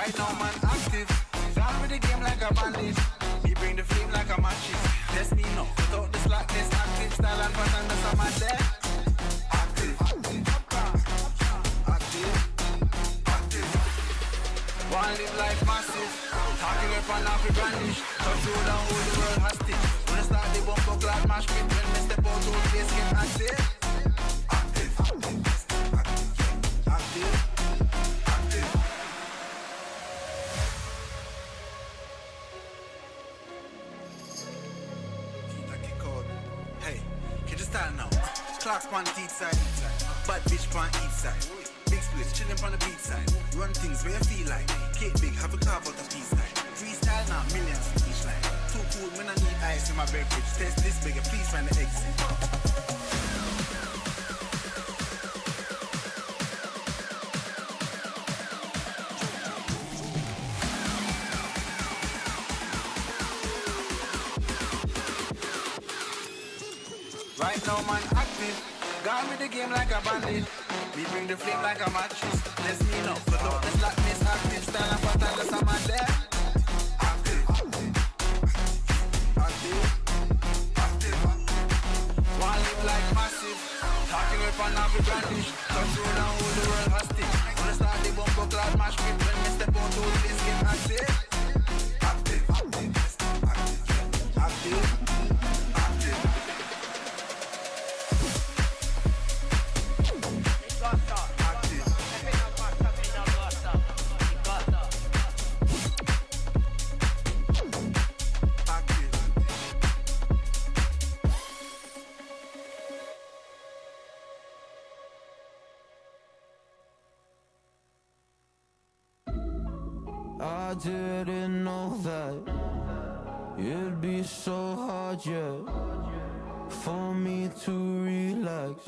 Right now man active, down with the game like a bandit. Me bring the flame like a matches. Test me now, without the slackness. Active style and pattern, that's a man there. Active, active, active. One live life massive. Talking up and off the brandish. Touch road and hold the world hostage. When I start the bumper clad mash pit, when I step out to the place get active. Active, active, active, active. Hey, can you start now? Clocks on the teeth side, bad bitch on each side. Big splits, chillin' on the beat side. Run things where you feel like. Cake big, have a carve out of peace line. Freestyle now, millions for each line. Too cool, when I need ice in my beverage. Test this bigger, please find the exit. Right now man active, gone with the game like a bandit. We bring the flame like a matches. Let's me know, but don't the slackness active. Style and pattern, that's a man there. Active, active, active. One live like massive. Talking up and off the brandish. Touch road and hold the world hostage. When I start the bumper clad mash pit, when I step out to the place get active. Active, active, active, active. I didn't know that it'd be so hard yet for me to relax,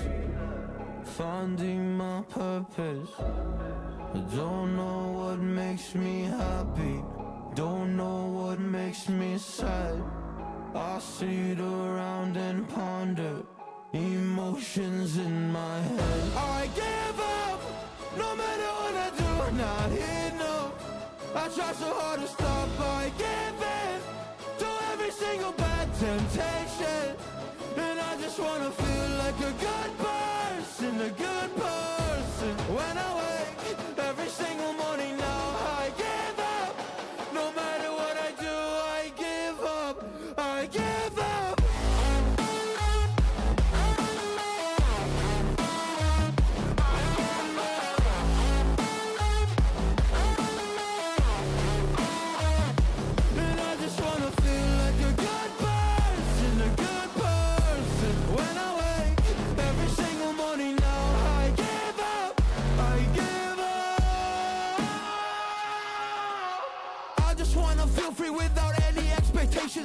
finding my purpose. I don't know what makes me happy, don't know what makes me sad. I sit around and ponder emotions in my head. I give up, no matter what I do, not enough. I try so hard to stop, I give in to every single bad temptation. And I just wanna feel like a good person, a good person. When I wake every single morning now, I give up. No matter what I do, I give up, I give up.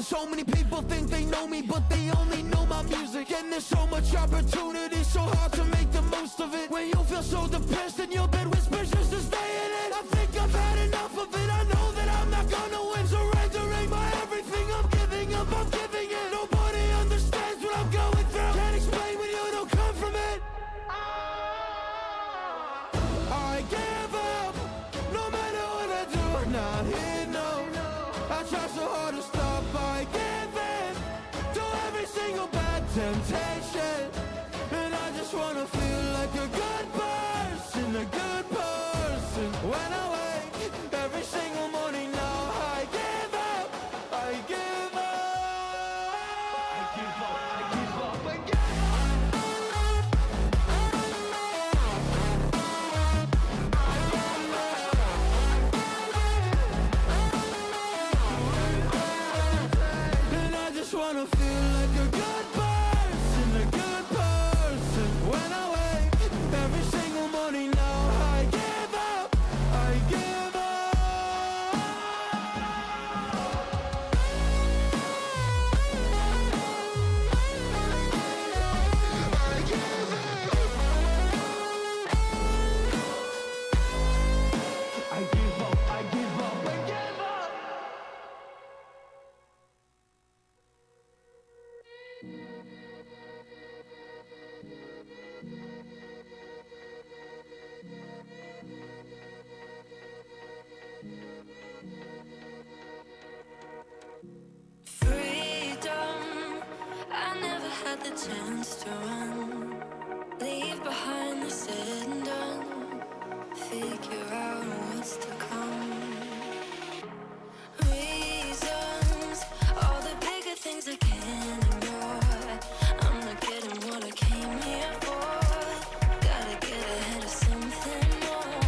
So many people think they know me, but they only know my music. And there's so much opportunity, so hard to make the most of it. When you feel so depressed and your bed whispers just to stay in it, I think I've had enough of it. I know that I'm not gonna win. Surrendering my everything, I'm giving up, I'm giving in. Nobody understands what I'm going through. Can't explain when you don't come from it. I give up, no matter what I do, not here, no. I try so hard to stop, I give in to every single bad temptation. And I just wanna feel like a good person, a good person. When I wake every single morning now, I chance to run, leave behind the said and done, figure out what's to come. Reasons, all the bigger things I can't ignore. I'm not getting what I came here for. Gotta get ahead of something more.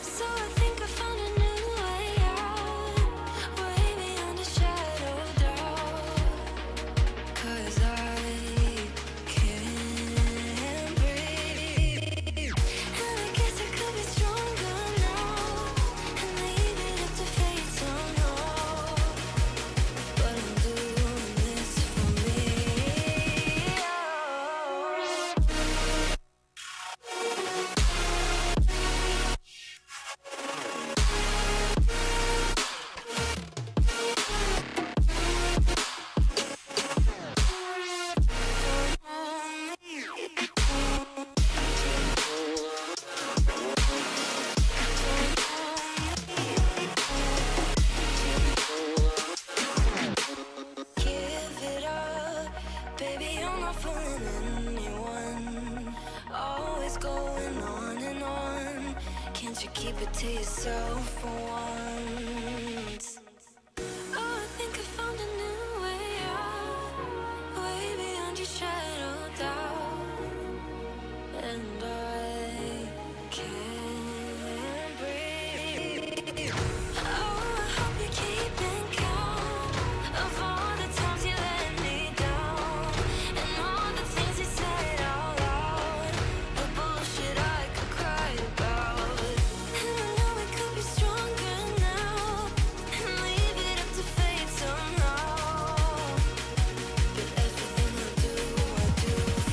So I think I found a new way out, way beyond a shadow of doubt. 'Cause I can't breathe, and I guess I could be stronger now, and leave it up to fate somehow. But I'm doing this for me. Give it up, baby, I'm not fooling anyone. Always going on and on. Can't you keep it to yourself for once? Oh, I think I found a new way out, way beyond your shadow of doubt. And I can't breathe. Oh, I hope you're keeping count of all the times you let me down, and all the things you said out loud, the bullshit I could cry about. And I know we could be stronger now, and leave it up to fate somehow. But everything I do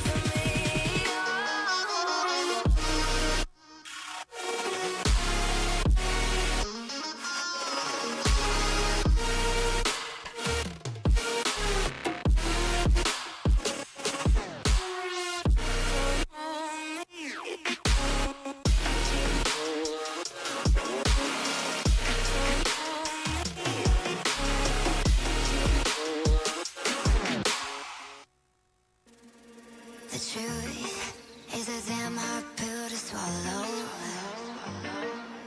for me. The truth is a damn hard pill to swallow.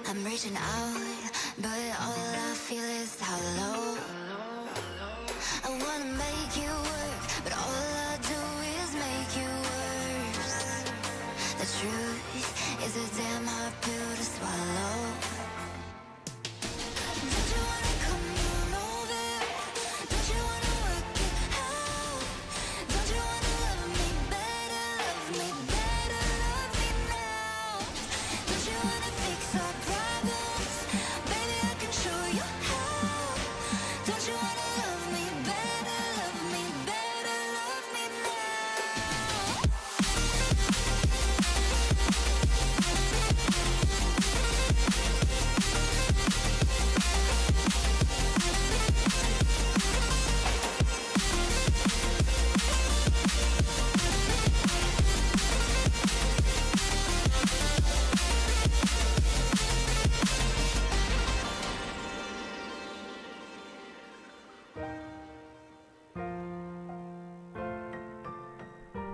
I'm reaching out, but all I feel is hollow. I wanna make you work, but all I do is make you worse. The truth is a damn hard pill to swallow. Don't you wanna come on over? Don't you wanna work it out? Don't you wanna love me better, love me better, love me now? Don't you wanna fix our problems? Baby, I can show you how. Don't you wanna love me better, love me better, love me now?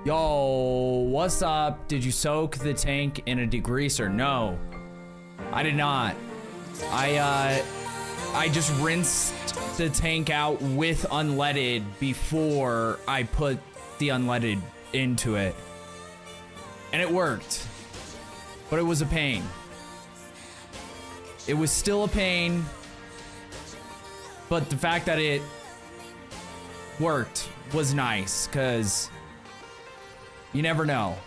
Yo, what's up? Did you soak the tank in a degreaser? No, I did not. I just rinsed the tank out with unleaded before I put the unleaded into it. And it worked. But it was a pain. It was still a pain. But the fact that it worked was nice, because you never know.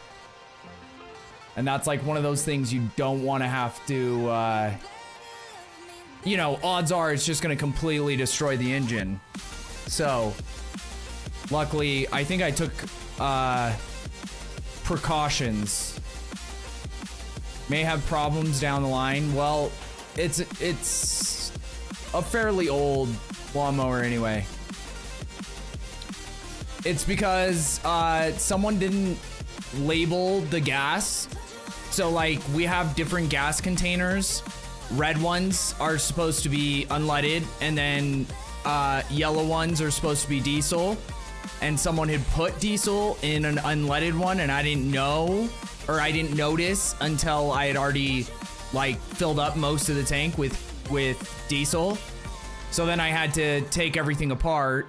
And that's like one of those things you don't want to have to, you know, odds are it's just going to completely destroy the engine. So, luckily, I think I took precautions. May have problems down the line. Well, it's a fairly old lawnmower anyway. It's because someone didn't label the gas. So like we have different gas containers. Red ones are supposed to be unleaded, and then yellow ones are supposed to be diesel. and someone had put diesel in an unleaded one, and I didn't know, or I didn't notice until I had already like filled up most of the tank with diesel. So then I had to take everything apart,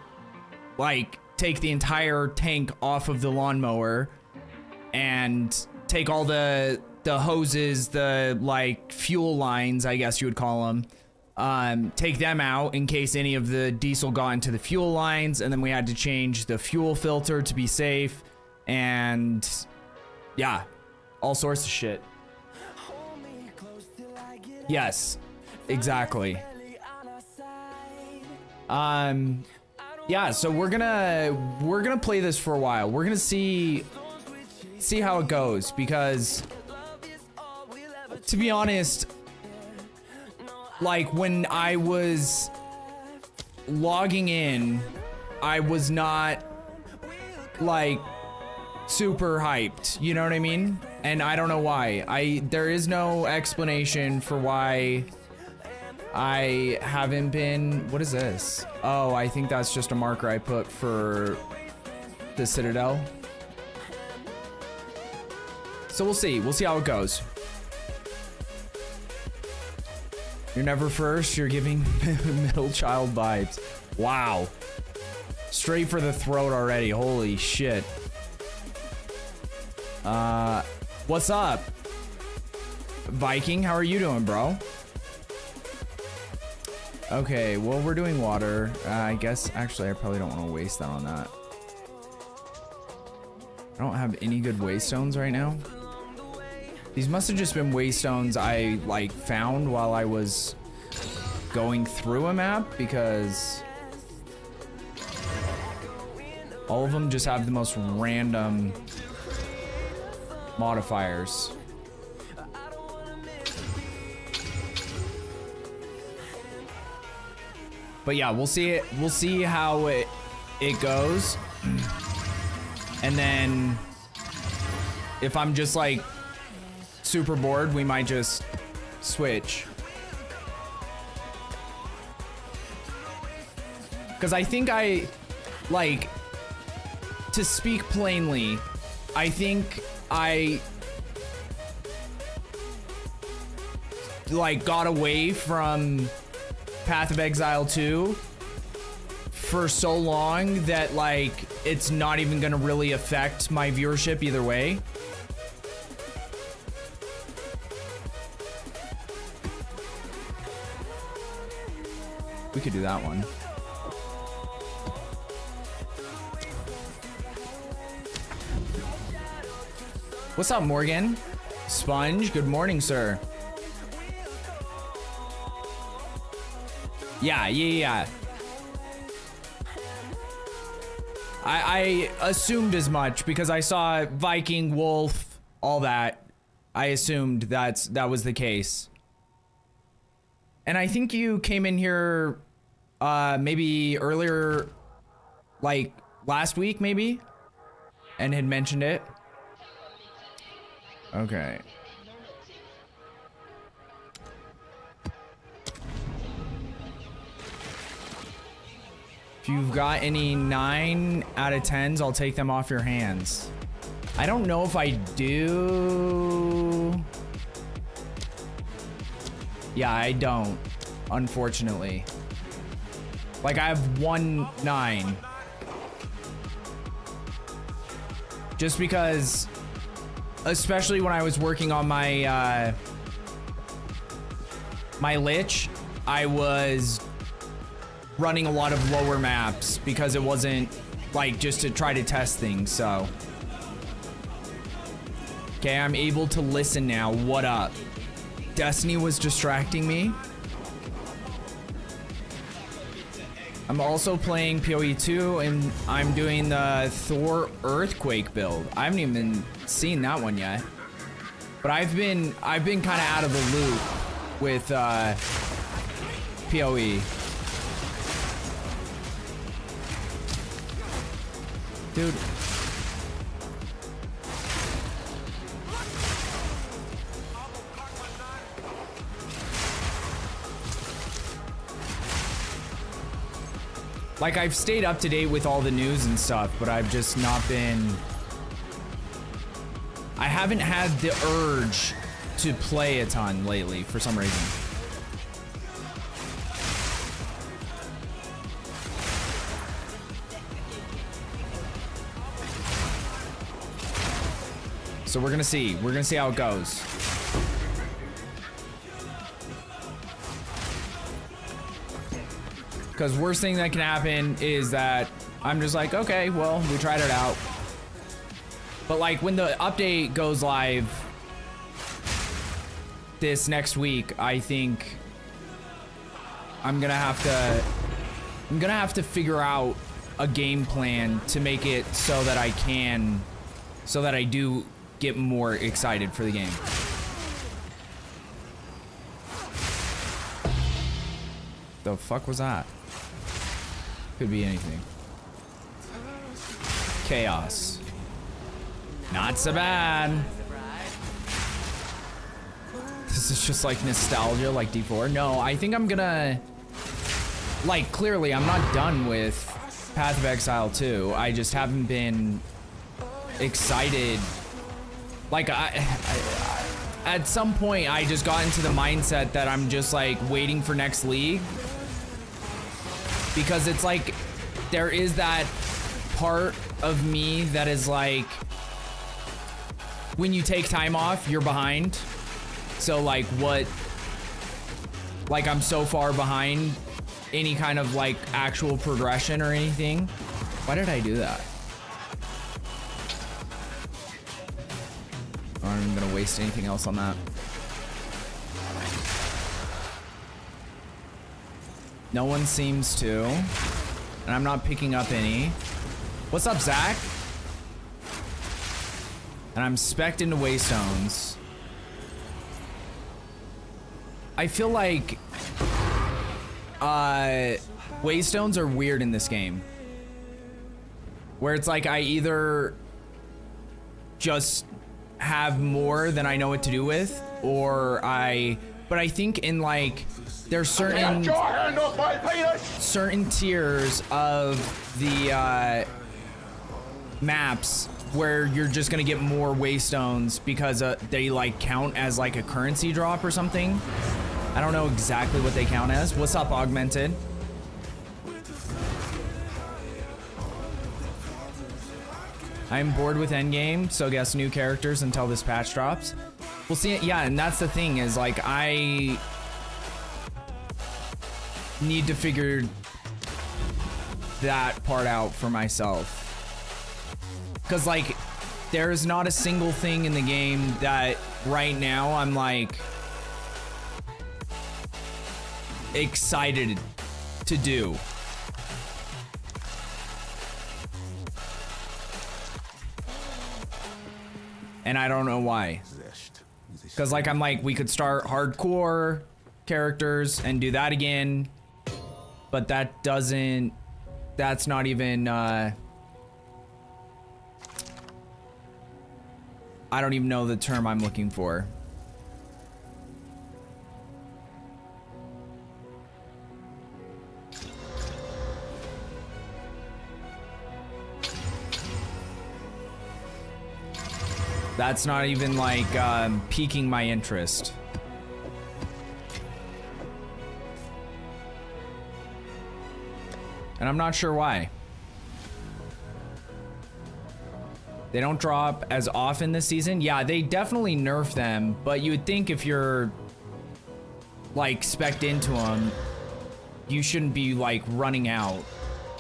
like take the entire tank off of the lawnmower and take all the hoses, the like fuel lines, I guess you would call them, take them out in case any of the diesel got into the fuel lines, and then we had to change the fuel filter to be safe, and yeah, all sorts of shit. Yes, exactly. Yeah, so we're gonna play this for a while. We're gonna see how it goes, because to be honest, like when I was logging in, I was not like super hyped, you know what I mean? And I don't know why. There is no explanation for why I haven't been. What is this? Oh, I think that's just a marker I put for the Citadel. So we'll see how it goes. You're never first, you're giving middle child vibes. Wow. Straight for the throat already, holy shit. What's up? Viking, how are you doing, bro? Okay, well, we're doing water. I guess, actually, I probably don't want to waste that on that. I don't have any good waystones right now. These must have just been waystones I, like, found while I was going through a map, because all of them just have the most random modifiers. But yeah, we'll see it. We'll see how it goes, and then if I'm just like super bored, we might just switch. Because I think like, to speak plainly, I think I like got away from Path of Exile 2 for so long that like it's not even gonna really affect my viewership either way. We could do that one. What's up, Morgan? Sponge, good morning, sir. Yeah. I assumed as much because I saw Viking, Wolf, all that. I assumed that was the case. And I think you came in here maybe earlier, like last week maybe, and had mentioned it. Okay. If you've got any 9 out of 10s, I'll take them off your hands. I don't know if I do. Yeah, I don't, unfortunately. Like, I have 1 9. Just because, especially when I was working on my my Lich, I was running a lot of lower maps because it wasn't like just to try to test things. So okay, I'm able to listen now. What up? Destiny was distracting me. I'm also playing PoE 2 and I'm doing the Thor Earthquake build. I haven't even seen that one yet. But I've been kind of out of the loop with PoE. Dude. Like, I've stayed up to date with all the news and stuff, but I've just not been... I haven't had the urge to play a ton lately for some reason. So we're gonna see. We're gonna see how it goes. Because worst thing that can happen is that I'm just like, okay, well, we tried it out. But like when the update goes live this next week, I think I'm gonna have to figure out a game plan to make it so that I do get more excited for the game. The fuck was that? Could be anything. Chaos. Not so bad. This is just like nostalgia, like D4. No, I think I'm gonna... Like, clearly, I'm not done with Path of Exile 2. I just haven't been excited. Like, at some point, I just got into the mindset that I'm just, like, waiting for next league. Because it's like, there is that part of me that is like, when you take time off, you're behind. So like I'm so far behind any kind of like actual progression or anything. Why did I do that? I'm not even gonna waste anything else on that. No one seems to. And I'm not picking up any. What's up, Zach? And I'm specced into Waystones. I feel like Waystones are weird in this game. Where it's like I either just have more than I know what to do with, or but I think in like there's certain tiers of the maps where you're just gonna get more Waystones because they like count as like a currency drop or something. I don't know exactly what they count as. What's up, Augmented? I'm bored with Endgame, so guess new characters until this patch drops. We'll see it. Yeah, and that's the thing is like I need to figure that part out for myself. Cause like there's not a single thing in the game that right now I'm like excited to do. And I don't know why. Cause like I'm like, we could start hardcore characters and do that again. But that doesn't, that's not even, I don't even know the term I'm looking for. That's not even like piquing my interest. And I'm not sure why. They don't drop as often this season. Yeah, they definitely nerf them, but you would think if you're like spec'd into them, you shouldn't be like running out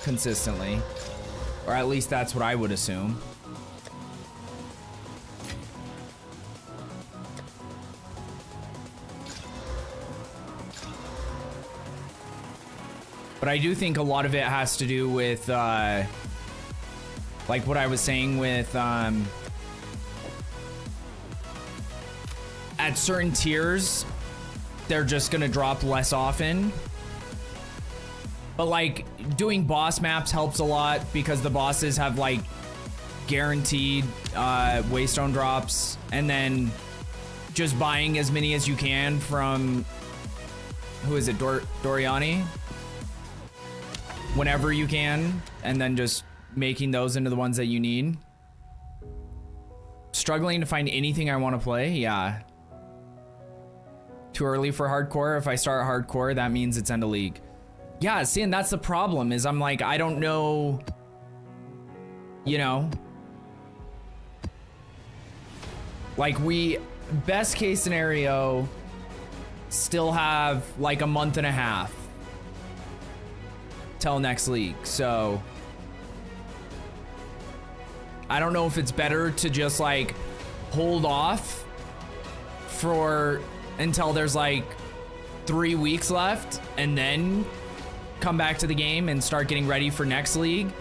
consistently. Or at least that's what I would assume. But I do think a lot of it has to do with, like what I was saying with, at certain tiers, they're just gonna drop less often. But like, doing boss maps helps a lot because the bosses have like guaranteed waystone drops, and then just buying as many as you can from, who is it, Doriani? whenever you can, and then just making those into the ones that you need. Struggling to find anything I want to play, yeah. Too early for hardcore. If I start hardcore, that means it's end of league. Yeah, see, and that's the problem, is I'm like, I don't know, you know, like we, best case scenario, still have like a month and a half till next league. So I don't know if it's better to just like hold off for until there's like 3 weeks left and then come back to the game and start getting ready for next league,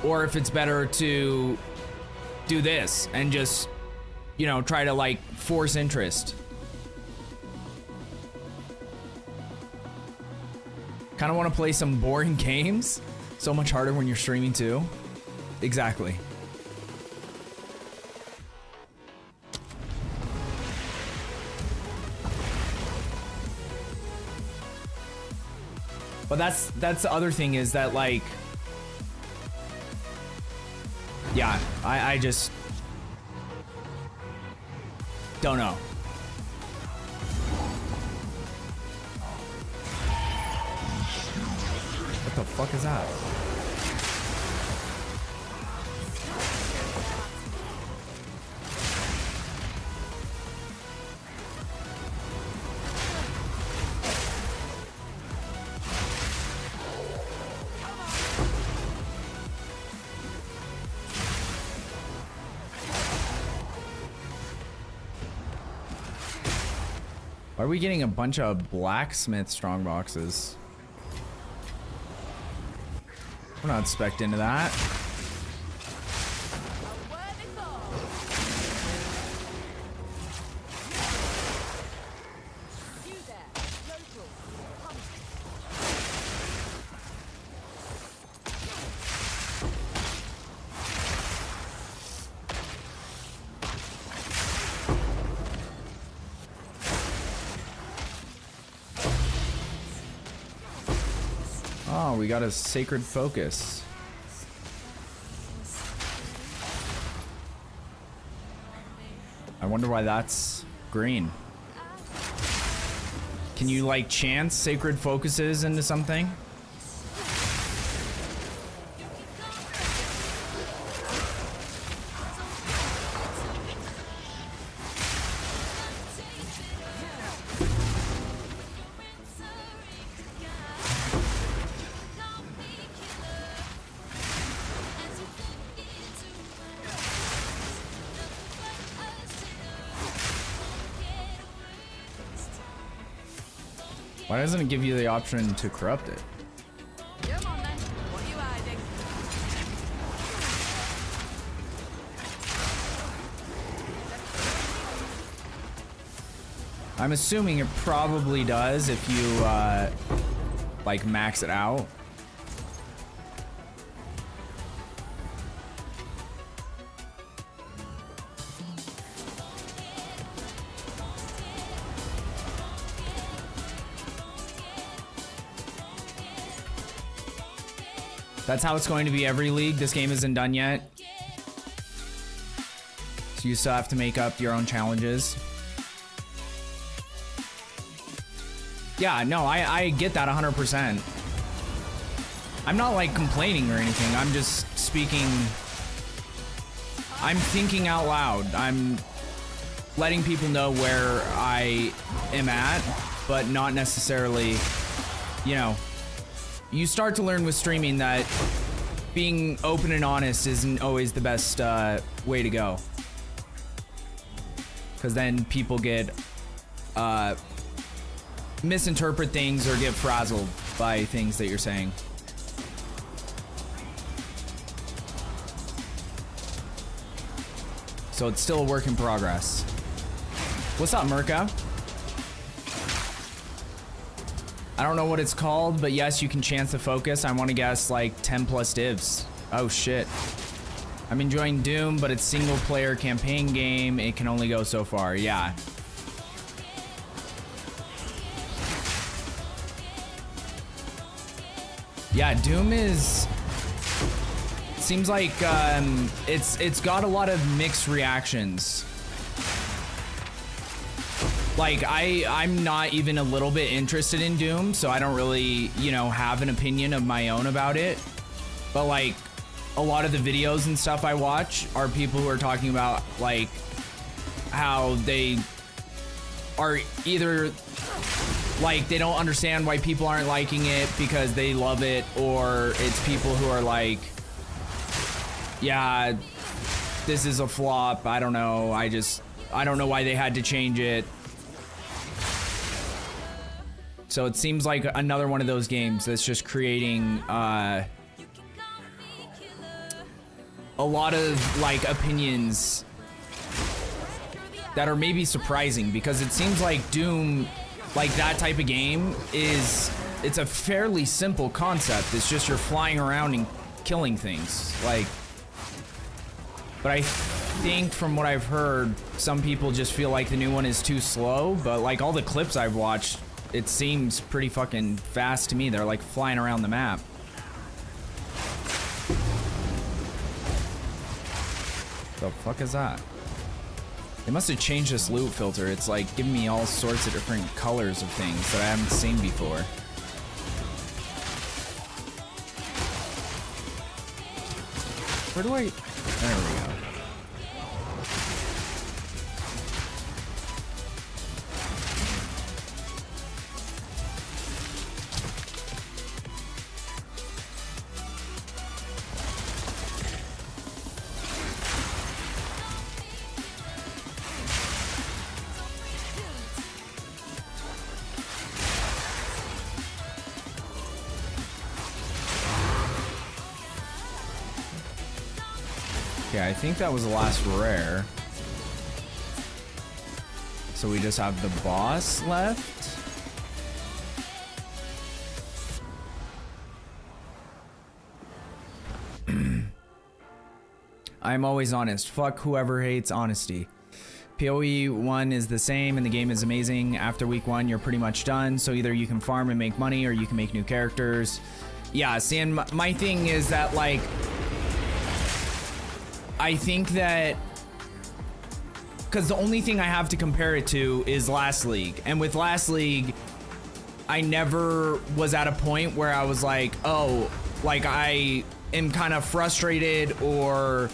or if it's better to do this and just, you know, try to like force interest. Kind of want to play some boring games. So much harder when you're streaming too. Exactly. But that's the other thing, is that like, yeah, I just don't know. What the fuck is that? Why are we getting a bunch of blacksmith strong boxes? We're not spec'd into that. Oh, we got a sacred focus. I wonder why that's green. Can you like chance sacred focuses into something? Why doesn't it give you the option to corrupt it? Come on then, what are you hiding? I'm assuming it probably does if you like max it out. That's how it's going to be every league. This game isn't done yet. So you still have to make up your own challenges. Yeah, no, I get that 100%. I'm not like complaining or anything. I'm just speaking. I'm thinking out loud. I'm letting people know where I am at, but not necessarily, you know. You start to learn with streaming that being open and honest isn't always the best way to go. Because then people get misinterpret things or get frazzled by things that you're saying. So it's still a work in progress. What's up, Merca? I don't know what it's called, but yes, you can chance the focus. I want to guess like 10 plus divs. Oh shit. I'm enjoying Doom, but it's single player campaign game. It can only go so far. Yeah. Yeah, Doom is... Seems like it's got a lot of mixed reactions. Like, I'm not even a little bit interested in Doom, so I don't really, you know, have an opinion of my own about it. But, like, a lot of the videos and stuff I watch are people who are talking about, like, how they are either, like, they don't understand why people aren't liking it because they love it, or it's people who are like, yeah, this is a flop, I don't know, I don't know why they had to change it. So it seems like another one of those games that's just creating a lot of like opinions that are maybe surprising, because it seems like Doom, like that type of game, it's a fairly simple concept. It's just you're flying around and killing things. Like, but I think from what I've heard, some people just feel like the new one is too slow, but like all the clips I've watched, it seems pretty fucking fast to me. They're like flying around the map. The fuck is that? They must have changed this loot filter. It's like giving me all sorts of different colors of things that I haven't seen before. Where do I... There we go. Okay, I think that was the last rare. So we just have the boss left. I'm always honest. Fuck whoever hates honesty. PoE 1 is the same and the game is amazing. After week 1, you're pretty much done. So either you can farm and make money or you can make new characters. Yeah, see, and my thing is that, like, I think that, because the only thing I have to compare it to is Last League. And with Last League, I never was at a point where I was like, oh, like I am kind of frustrated, or,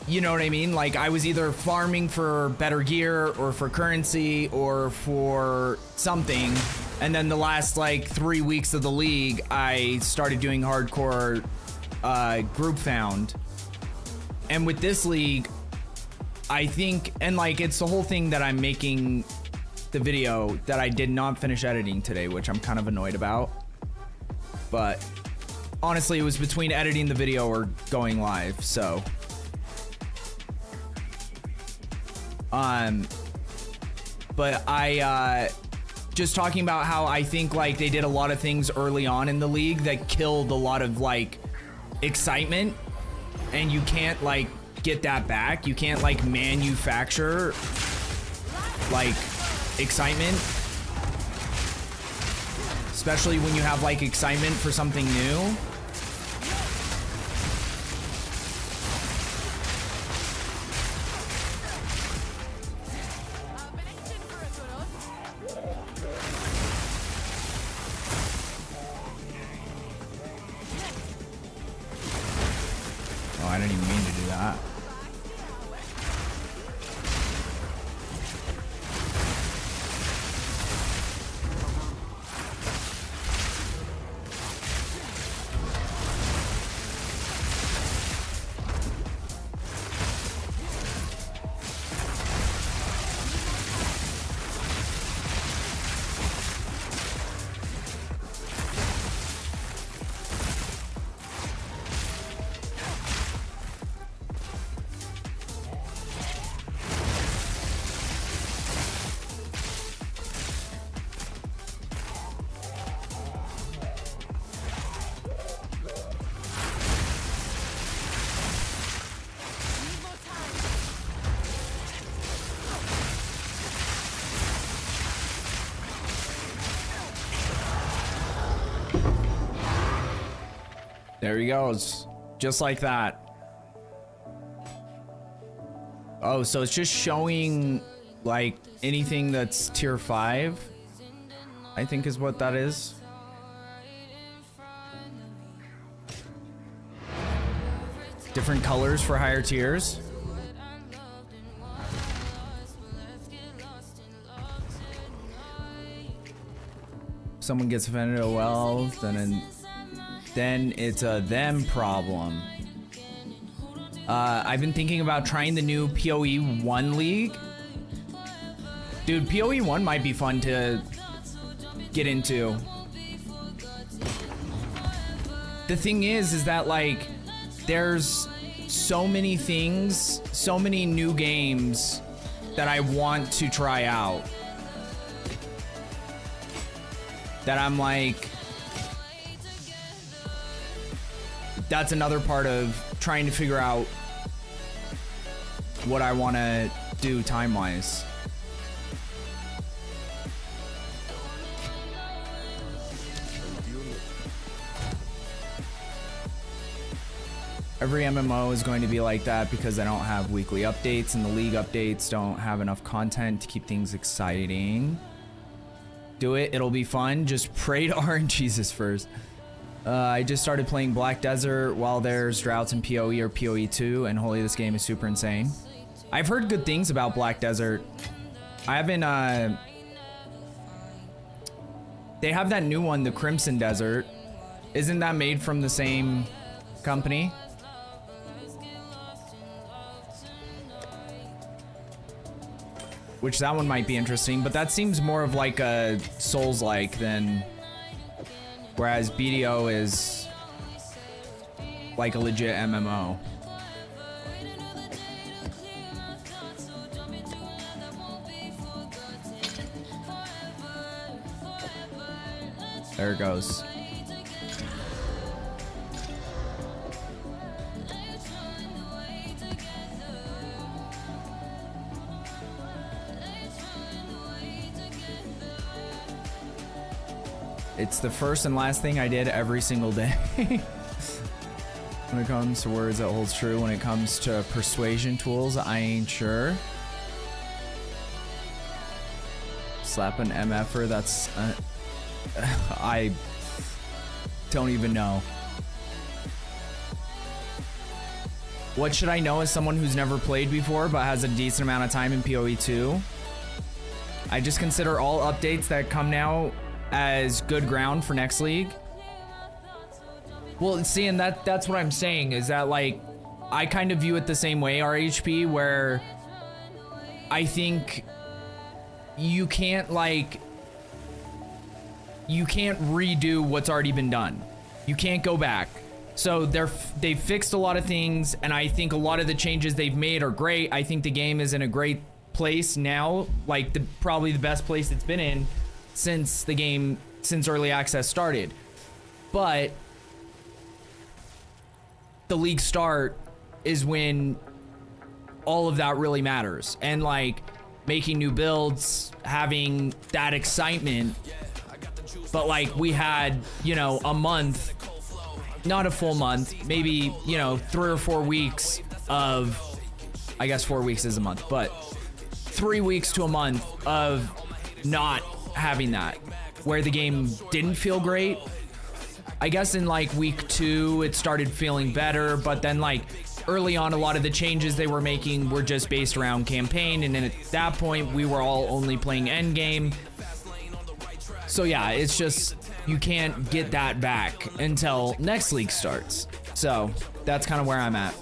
you know what I mean? Like I was either farming for better gear or for currency or for something. And then the last like 3 weeks of the league, I started doing hardcore group found. And with this league, I think, and like it's the whole thing that I'm making the video that I did not finish editing today, which I'm kind of annoyed about. But honestly, it was between editing the video or going live, so. But I, just talking about how I think like they did a lot of things early on in the league that killed a lot of like excitement. And you can't like get that back. You can't like manufacture like excitement, especially when you have like excitement for something new. I didn't even mean to do that. There he goes. Just like that. Oh, so it's just showing like anything that's tier 5, I think is what that is. Different colors for higher tiers. Someone gets offended, oh well, then it's a them problem. I've been thinking about trying the new PoE 1 league. Dude, PoE 1 might be fun to get into. The thing is that like, there's so many things, so many new games that I want to try out. That I'm like, that's another part of trying to figure out what I want to do time-wise. Every MMO is going to be like that because they don't have weekly updates, and the league updates don't have enough content to keep things exciting. Do it, it'll be fun. Just pray to RNGesus first. I just started playing Black Desert while there's droughts in PoE or PoE 2, and holy, this game is super insane. I've heard good things about Black Desert. I haven't, they have that new one, the Crimson Desert. Isn't that made from the same company? Which that one might be interesting, but that seems more of like a Souls-like than... Whereas BDO is like a legit MMO. There it goes. It's the first and last thing I did every single day. When it comes to words, that holds true. When it comes to persuasion tools, I ain't sure. Slap an MFer, that's... I don't even know. What should I know as someone who's never played before but has a decent amount of time in PoE 2? I just consider all updates that come now as good ground for next league. Well, see, and that's what I'm saying, is that like, I kind of view it the same way, RHP, where I think you can't redo what's already been done. You can't go back. So they've fixed a lot of things, and I think a lot of the changes they've made are great. I think the game is in a great place now, like probably the best place it's been in since early access started. But the league start is when all of that really matters, and like making new builds, having that excitement. But like, we had, you know, a month, not a full month, maybe, you know, 3 or 4 weeks of, I guess 4 weeks is a month, but 3 weeks to a month of not having that, where the game didn't feel great. I guess in like week 2 it started feeling better, but then like early on a lot of the changes they were making were just based around campaign, and then at that point we were all only playing endgame. So yeah, it's just, you can't get that back until next league starts. So that's kind of where I'm at.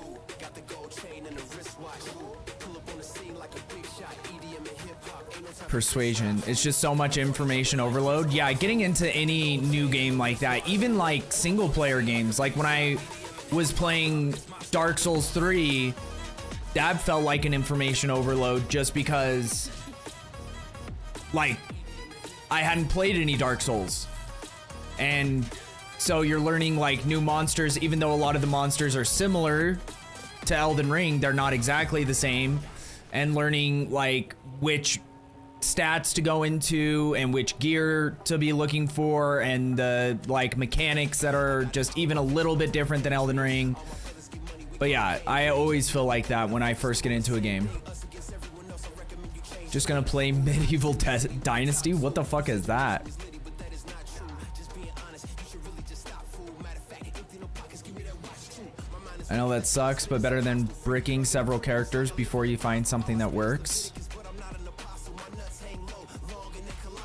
Persuasion, it's just so much information overload. Yeah, getting into any new game like that, even like single player games, like when I was playing Dark Souls 3, that felt like an information overload, just because like I hadn't played any Dark Souls, and so you're learning like new monsters. Even though a lot of the monsters are similar to Elden Ring, they're not exactly the same, and learning like which stats to go into and which gear to be looking for, and the like mechanics that are just even a little bit different than Elden Ring. But yeah, I always feel like that when I first get into a game. Just gonna play Medieval Dynasty? What the fuck is that? I know that sucks, but better than bricking several characters before you find something that works.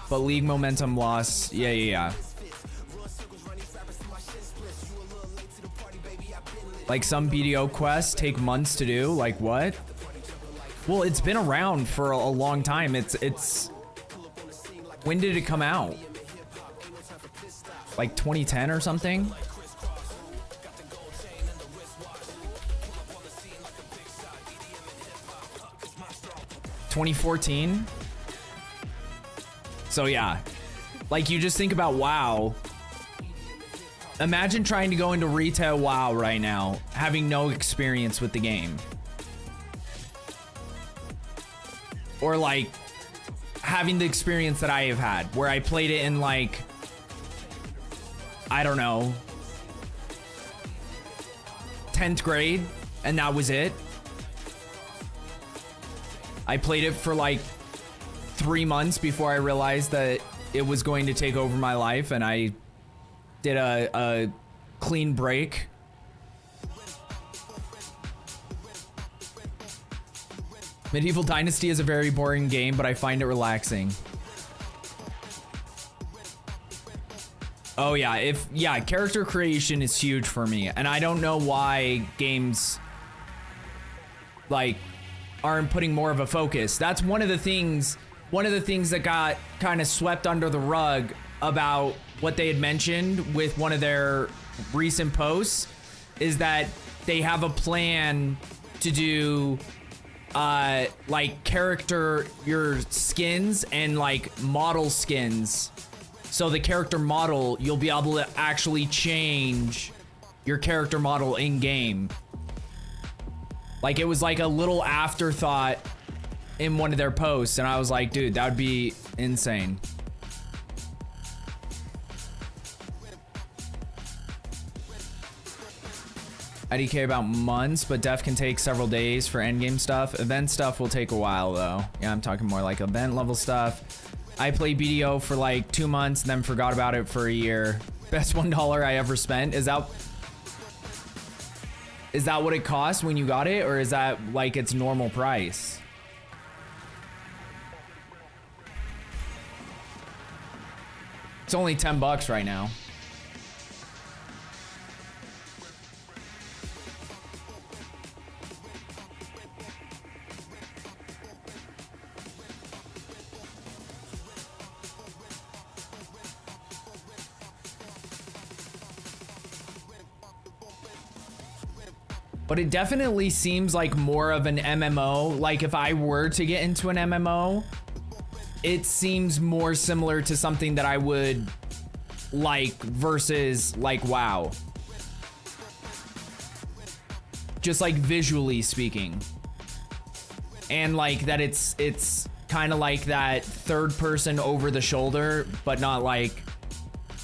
But league momentum loss, yeah. Like some BDO quests take months to do, like what? Well, it's been around for a long time. It's when did it come out? Like 2010 or something? $2014. So yeah, like you just think about WoW. Imagine trying to go into retail WoW right now, having no experience with the game. Or like having the experience that I have had, where I played it in like, I don't know, 10th grade, and that was it. I played it for like 3 months before I realized that it was going to take over my life, and I did a clean break. Medieval Dynasty is a very boring game, but I find it relaxing. Oh yeah, character creation is huge for me, and I don't know why games like aren't putting more of a focus. That's one of the things that got kind of swept under the rug about what they had mentioned with one of their recent posts, is that they have a plan to do like character your skins and like model skins. So the character model, you'll be able to actually change your character model in game. Like it was like a little afterthought in one of their posts, and I was like, dude, that would be insane. IDK about months, but def can take several days for endgame stuff. Event stuff will take a while though. Yeah, I'm talking more like event level stuff. I played BDO for like 2 months and then forgot about it for a year. Best $1 I ever spent. Is that what it cost when you got it, or is that like its normal price? It's only $10 right now. But it definitely seems like more of an MMO. Like if I were to get into an MMO, it seems more similar to something that I would like versus like WoW. Just like visually speaking. And like that it's kind of like that third person over the shoulder, but not like,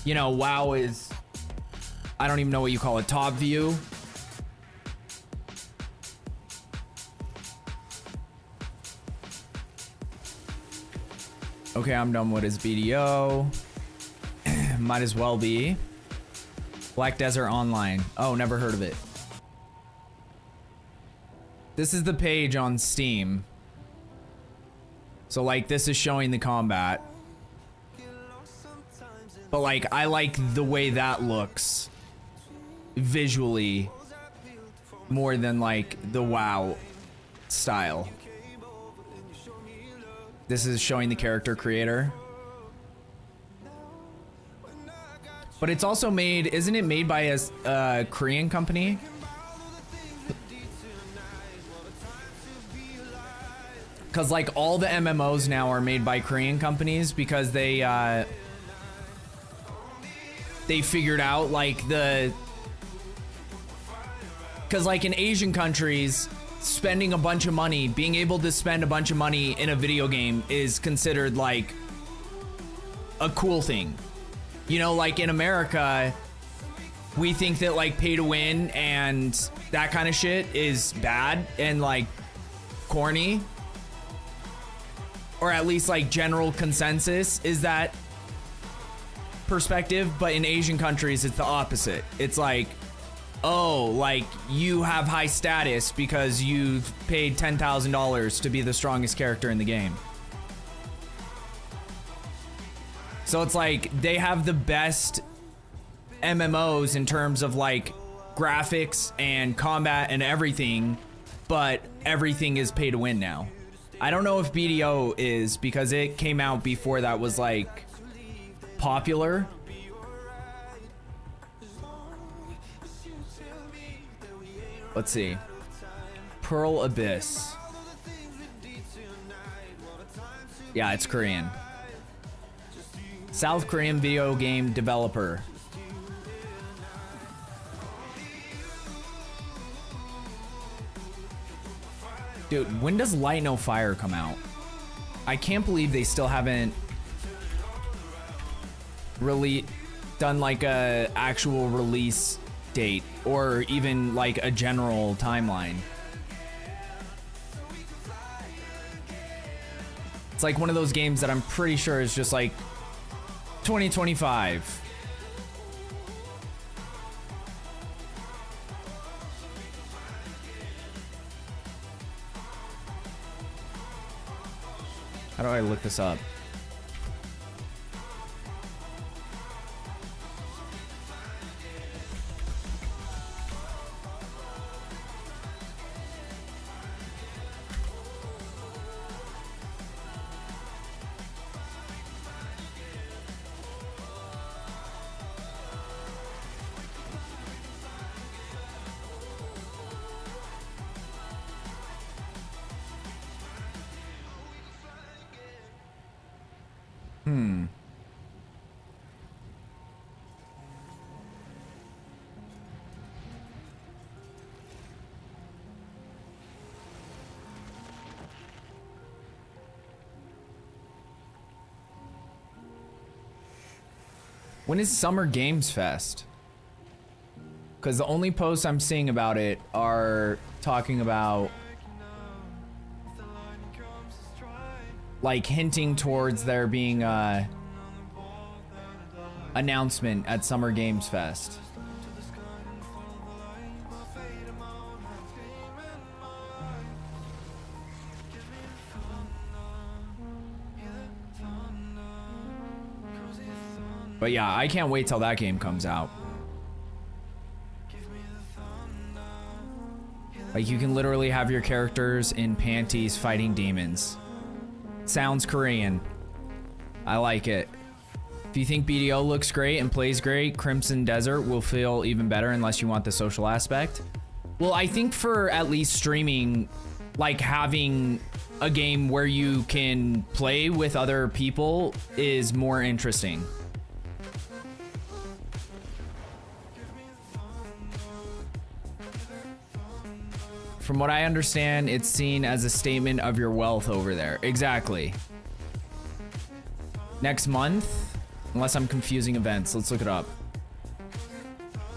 you know, WoW is, I don't even know what you call it, top view. Okay, I'm done with his BDO. Might as well be. Black Desert Online. Oh, never heard of it. This is the page on Steam. So like this is showing the combat. But like I like the way that looks visually more than like the WoW style. This is showing the character creator. But it's also made, isn't it made by a Korean company? Cause like all the MMOs now are made by Korean companies because they figured out like cause like in Asian countries, spending a bunch of money, being able to spend a bunch of money in a video game is considered like a cool thing. You know, like in America, we think that like pay to win and that kind of shit is bad and like corny. Or at least like general consensus is that perspective, but in Asian countries it's the opposite. It's like, oh, like you have high status because you've paid $10,000 to be the strongest character in the game. So it's like they have the best MMOs in terms of like graphics and combat and everything, but everything is pay to win now. I don't know if BDO is, because it came out before that was like popular. Let's see. Pearl Abyss. Yeah, it's Korean. South Korean video game developer. Dude, when does Light No Fire come out? I can't believe they still haven't really done like a actual release date or even like a general timeline. It's like one of those games that I'm pretty sure is just like 2025. How do I look this up? When is Summer Games Fest? Because the only posts I'm seeing about it are talking about like hinting towards there being a announcement at Summer Games Fest. But yeah, I can't wait till that game comes out. Like you can literally have your characters in panties fighting demons. Sounds Korean. I like it. If you think BDO looks great and plays great, Crimson Desert will feel even better unless you want the social aspect. Well, I think for at least streaming, like having a game where you can play with other people is more interesting. From what I understand, it's seen as a statement of your wealth over there. Exactly. Next month, unless I'm confusing events. Let's look it up.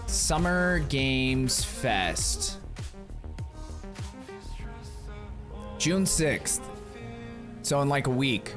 Summer Games Fest. June 6th. So in like a week.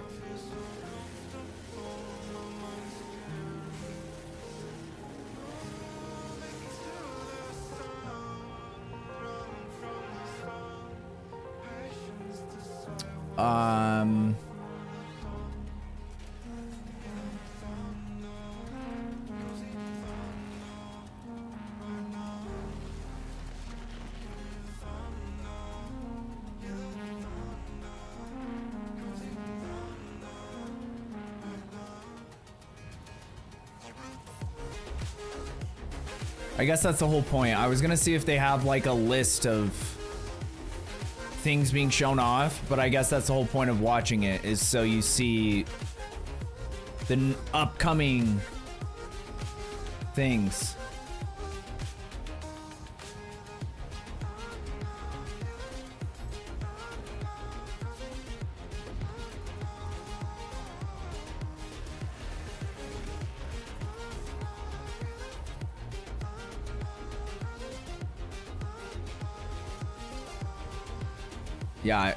I guess that's the whole point. I was gonna see if they have like a list of things being shown off, but I guess that's the whole point of watching it, is so you see the upcoming things. Yeah,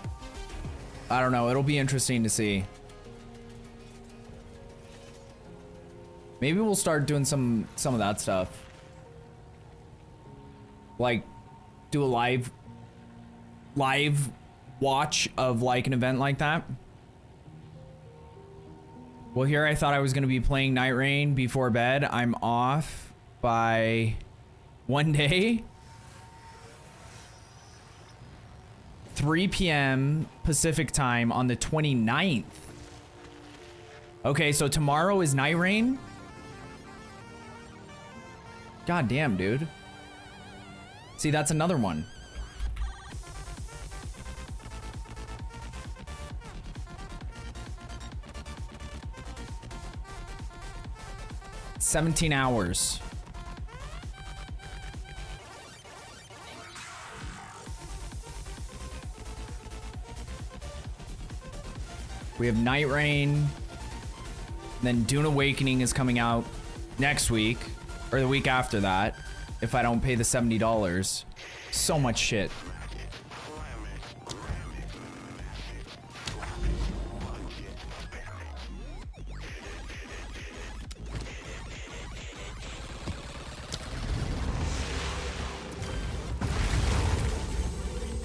I don't know. It'll be interesting to see. Maybe we'll start doing some of that stuff. Like, do a live watch of like an event like that. Well, here I thought I was gonna be playing Night Rain before bed. I'm off by 1 day. 3 p.m. Pacific time on the 29th. Okay, so tomorrow is Night Rain? God damn, dude. See, that's another one. $17 hours. We have Night Rain. Then Dune Awakening is coming out next week. Or the week after that. If I don't pay the $70. So much shit.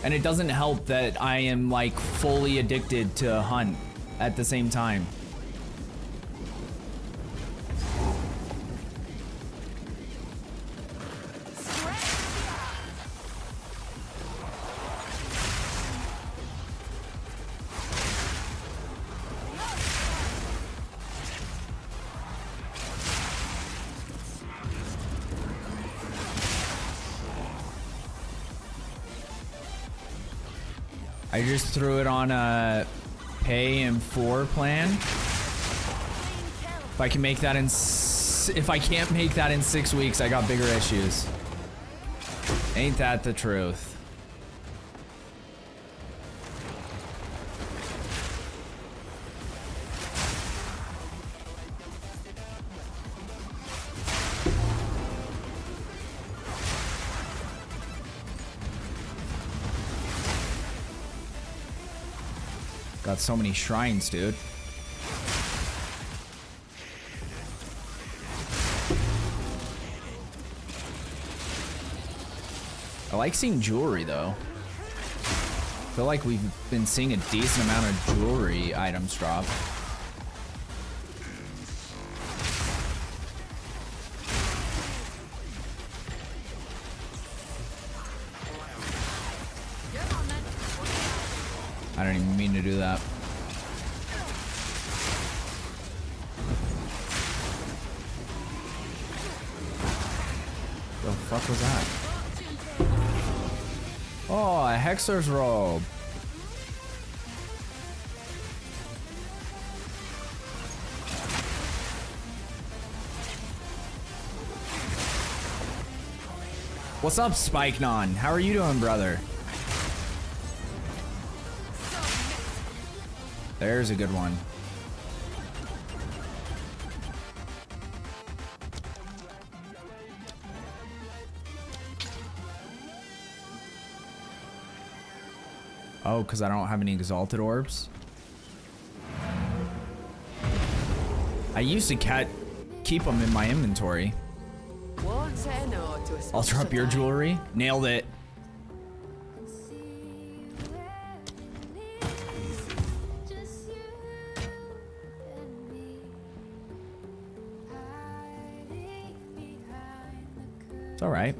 And it doesn't help that I am like fully addicted to Hunt at the same time. I just threw it on a pay in 4 plan. If I can make that in, if I can't make that in 6 weeks, I got bigger issues. Ain't that the truth? Got so many shrines, dude. I like seeing jewelry, though. I feel like we've been seeing a decent amount of jewelry items drop. I don't even mean to do that. The fuck was that? Oh, a Hexer's robe. What's up, Spikenon? How are you doing, brother? There's a good one. Oh, because I don't have any exalted orbs. I used to keep them in my inventory. Won't say no to a I'll drop your jewelry. Nailed it. It's all right.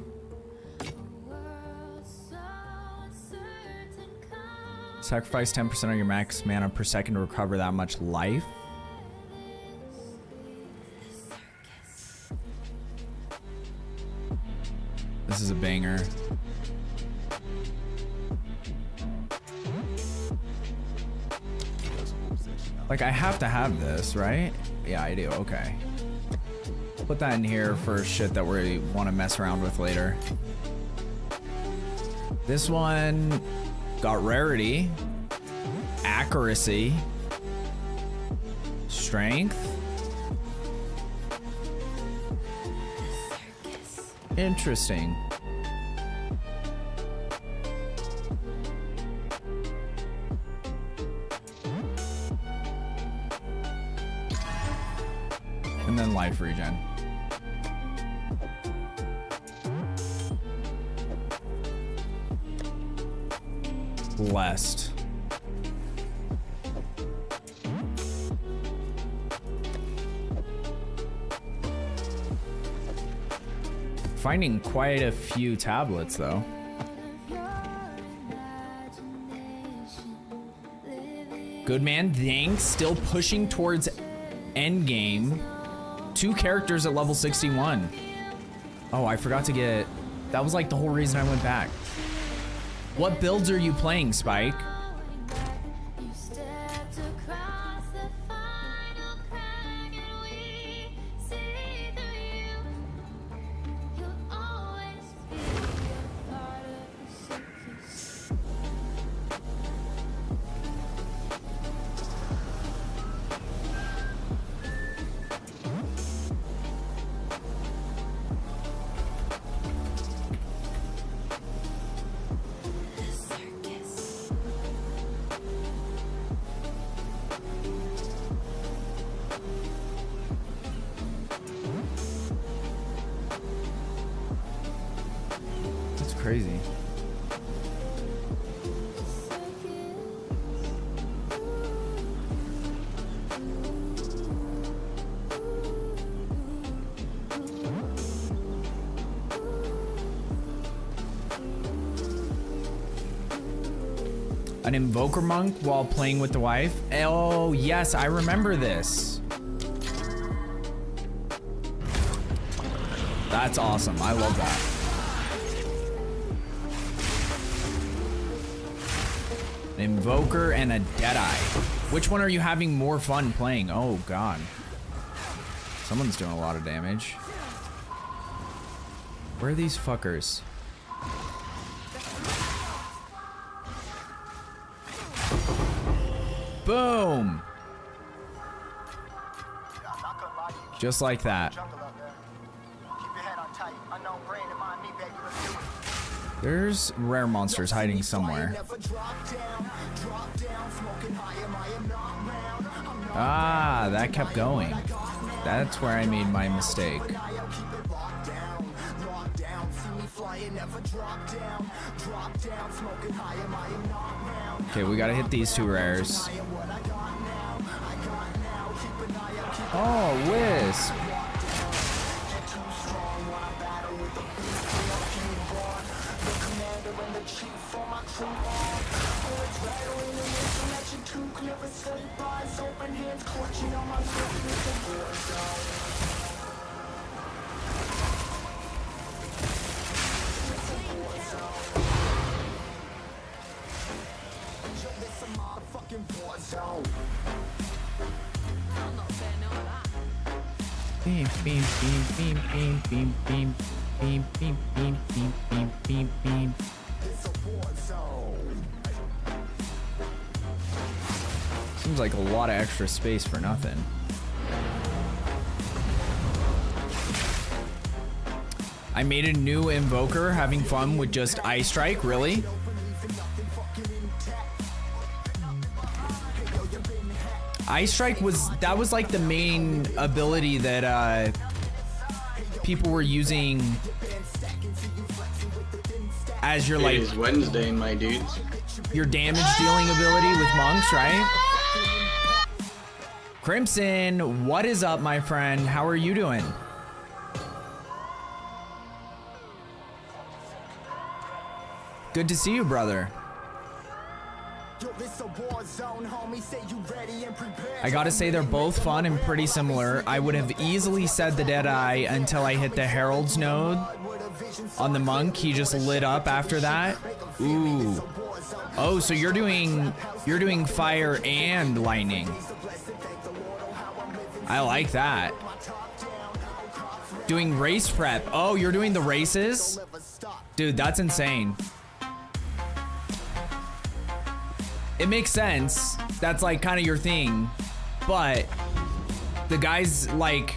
Sacrifice 10% of your max mana per second to recover that much life. This is a banger. Like, I have to have this, right? Yeah, I do. Okay. Put that in here for shit that we want to mess around with later. This one got rarity, accuracy, strength. Interesting. And then life regen. Blessed. Finding quite a few tablets though. Good man, thanks. Still pushing towards endgame. 2 characters at level 61. Oh, I forgot to get... That was like the whole reason I went back. What builds are you playing, Spike? Crazy. An invoker monk while playing with the wife? Oh, yes, I remember this. That's awesome. I love that. An invoker and a Deadeye. Which one are you having more fun playing? Oh, God. Someone's doing a lot of damage. Where are these fuckers? Boom! Just like that. There's rare monsters hiding somewhere. Ah, that kept going. That's where I made my mistake. Okay, we gotta hit these 2 rares. Oh, Wisp. Beam, beam, beam, beam, beam, beam, beam, beam, beam, beam, beam, beam, beam, beam. Seems like a lot of extra space for nothing. I made a new invoker, having fun with just Ice Strike, really? Ice Strike was like the main ability that people were using as your like. It is Wednesday, my dudes. Your damage dealing ability with monks, right? Crimson, what is up, my friend? How are you doing? Good to see you, brother. I gotta say they're both fun and pretty similar. I would have easily said the Deadeye until I hit the Herald's node on the monk. He just lit up after that. Ooh. Oh, so you're doing fire and lightning. I like that. Doing race prep. Oh, you're doing the races? Dude, that's insane. It makes sense. That's like kind of your thing. But the guys like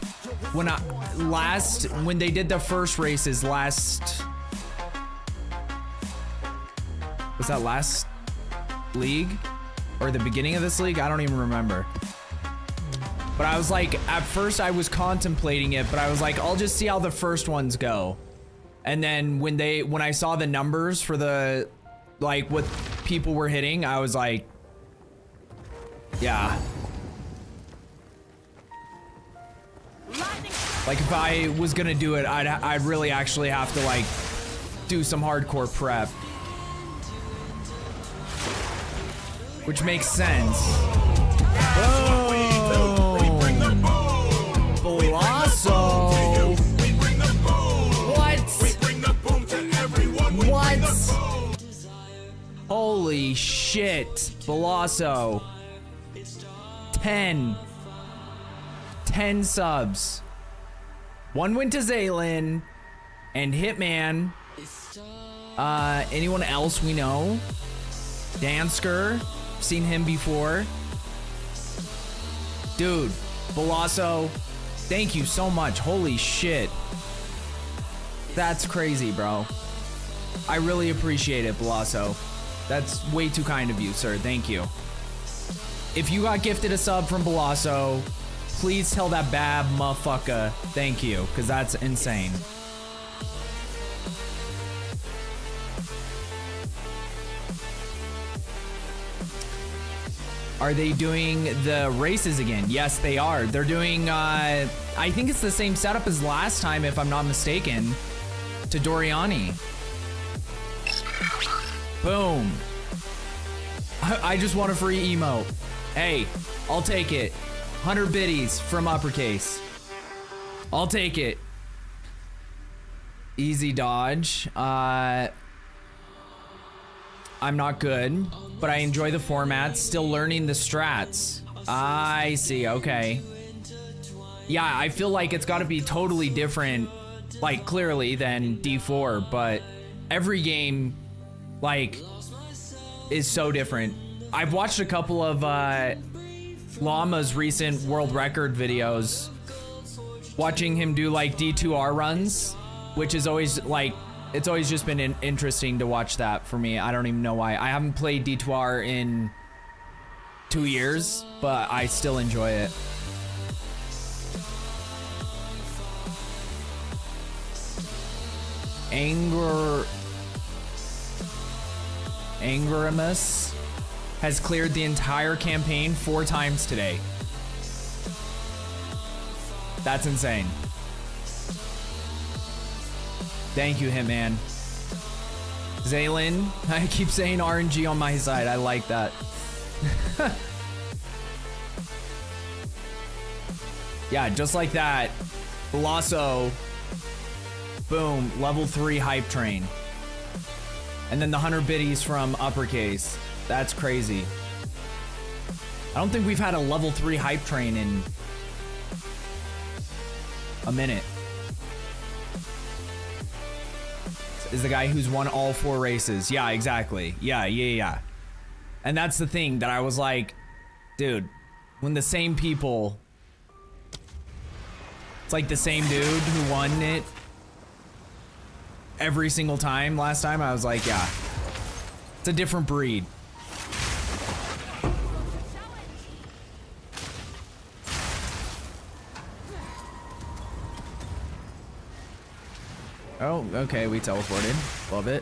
when they did the first races last, was that last league or the beginning of this league? I don't even remember. But I was like, at first I was contemplating it, but I was like, I'll just see how the first ones go. And then when I saw the numbers for the, like, what people were hitting, I was like, yeah. Like, if I was gonna do it, I'd really actually have to, like, do some hardcore prep. Which makes sense. Boom! Bolasso! What? Holy shit. Bolasso. 10 subs. One went to Zaylin and Hitman. Anyone else we know? Dansker. Seen him before. Dude, Bolasso, thank you so much. Holy shit. That's crazy, bro. I really appreciate it, Bolasso. That's way too kind of you, sir. Thank you. If you got gifted a sub from Bolasso, please tell that bad motherfucker thank you, because that's insane. Are they doing the races again? Yes, they are. They're doing, I think it's the same setup as last time, if I'm not mistaken, to Doriani. Boom. I just want a free emote. Hey, I'll take it. 100 biddies from uppercase. I'll take it. Easy dodge. I'm not good, but I enjoy the format. Still learning the strats. I see, okay. Yeah, I feel like it's gotta be totally different, like, clearly, than D4, but every game, like, is so different. I've watched a couple of Llama's recent world record videos, watching him do, like, D2R runs, which is always, like, it's always just been interesting to watch that for me. I don't even know why. I haven't played D2R in 2 years, but I still enjoy it. Angrimus has cleared the entire campaign 4 times today. That's insane. Thank you, Hitman. Zaylin, I keep saying RNG on my side. I like that. Yeah, just like that. Bolasso. Boom. Level 3 hype train. And then the 100 biddies from uppercase. That's crazy. I don't think we've had a level 3 hype train in a minute. Is the guy who's won all 4 races. Yeah, exactly. Yeah. And that's the thing that I was like, dude, when the same people, it's like the same dude who won it every single time last time, I was like, yeah, it's a different breed. Oh, okay, we teleported. Love it.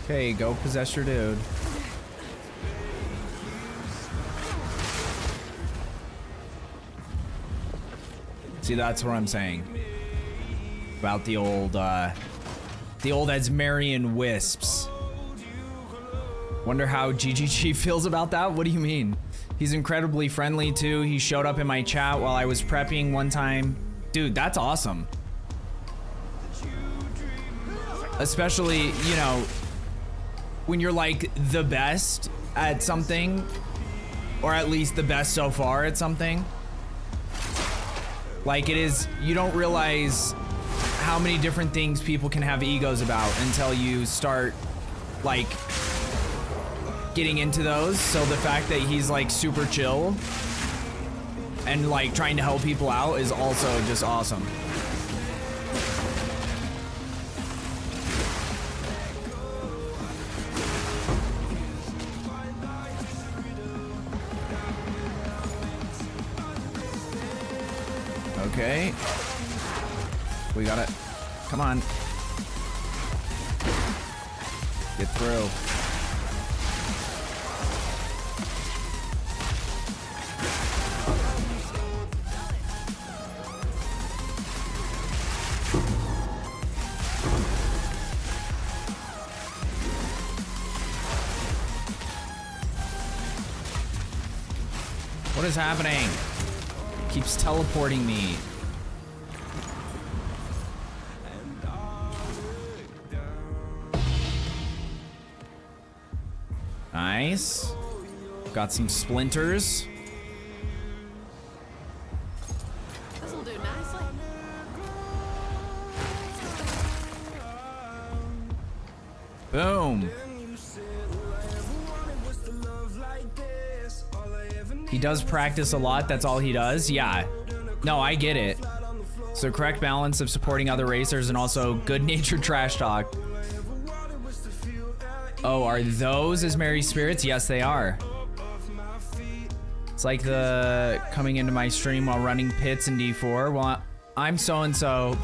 Okay, go possess your dude. See, that's what I'm saying about the old Asmarian wisps. Wonder how GGG feels about that? What do you mean? He's incredibly friendly too. He showed up in my chat while I was prepping one time. Dude, that's awesome. Especially, you know, when you're like the best at something, or at least the best so far at something. Like, it is, you don't realize how many different things people can have egos about until you start like getting into those. So the fact that he's like super chill and like trying to help people out is also just awesome. Okay. We got it. Come on. Get through. What is happening? It keeps teleporting me. Nice. Got some splinters. This'll do nicely. Boom. He does practice a lot, that's all he does? Yeah. No, I get it. So correct balance of supporting other racers and also good-natured trash talk. Oh, are those as merry spirits? Yes, they are. It's like the coming into my stream while running pits in D4. Well, I'm so-and-so.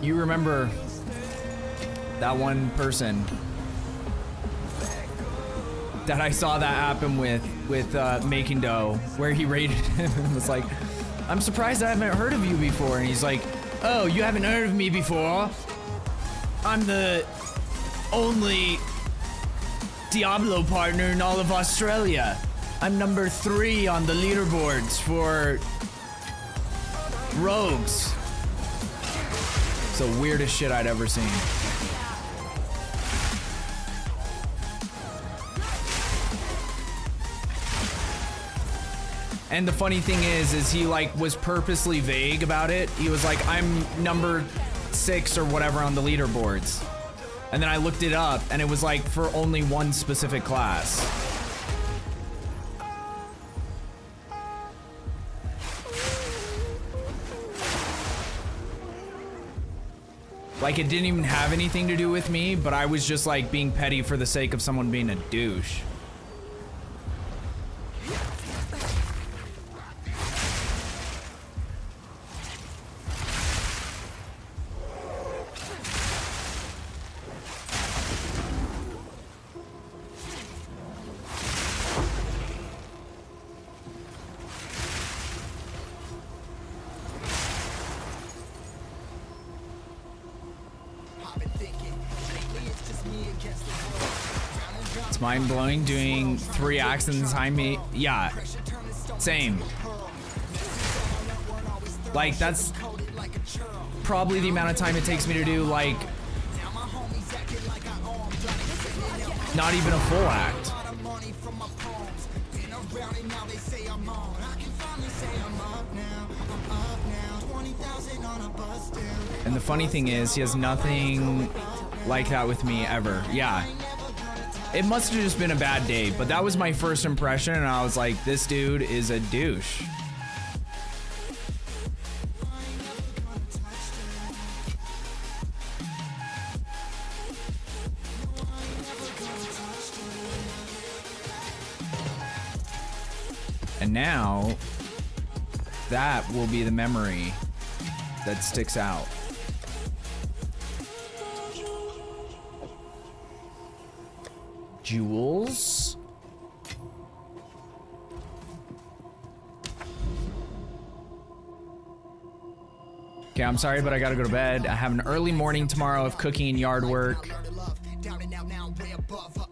You remember that one person that I saw that happen with Making Dough, where he rated him and was like, I'm surprised I haven't heard of you before. And he's like, oh, you haven't heard of me before? I'm the only Diablo partner in all of Australia. I'm number 3 on the leaderboards for rogues. It's the weirdest shit I'd ever seen. And the funny thing is he like was purposely vague about it. He was like, I'm number 6 or whatever on the leaderboards. And then I looked it up and it was like for only one specific class. Like it didn't even have anything to do with me, but I was just like being petty for the sake of someone being a douche. It's mind-blowing doing 3 acts in the time me. Yeah, same. Like that's probably the amount of time it takes me to do like not even a full act. And the funny thing is, he has nothing like that with me ever. Yeah. It must have just been a bad day, but that was my first impression, and I was like, this dude is a douche. And now, that will be the memory that sticks out. Jewels. Okay, I'm sorry, but I gotta go to bed. I have an early morning tomorrow of cooking and yard work.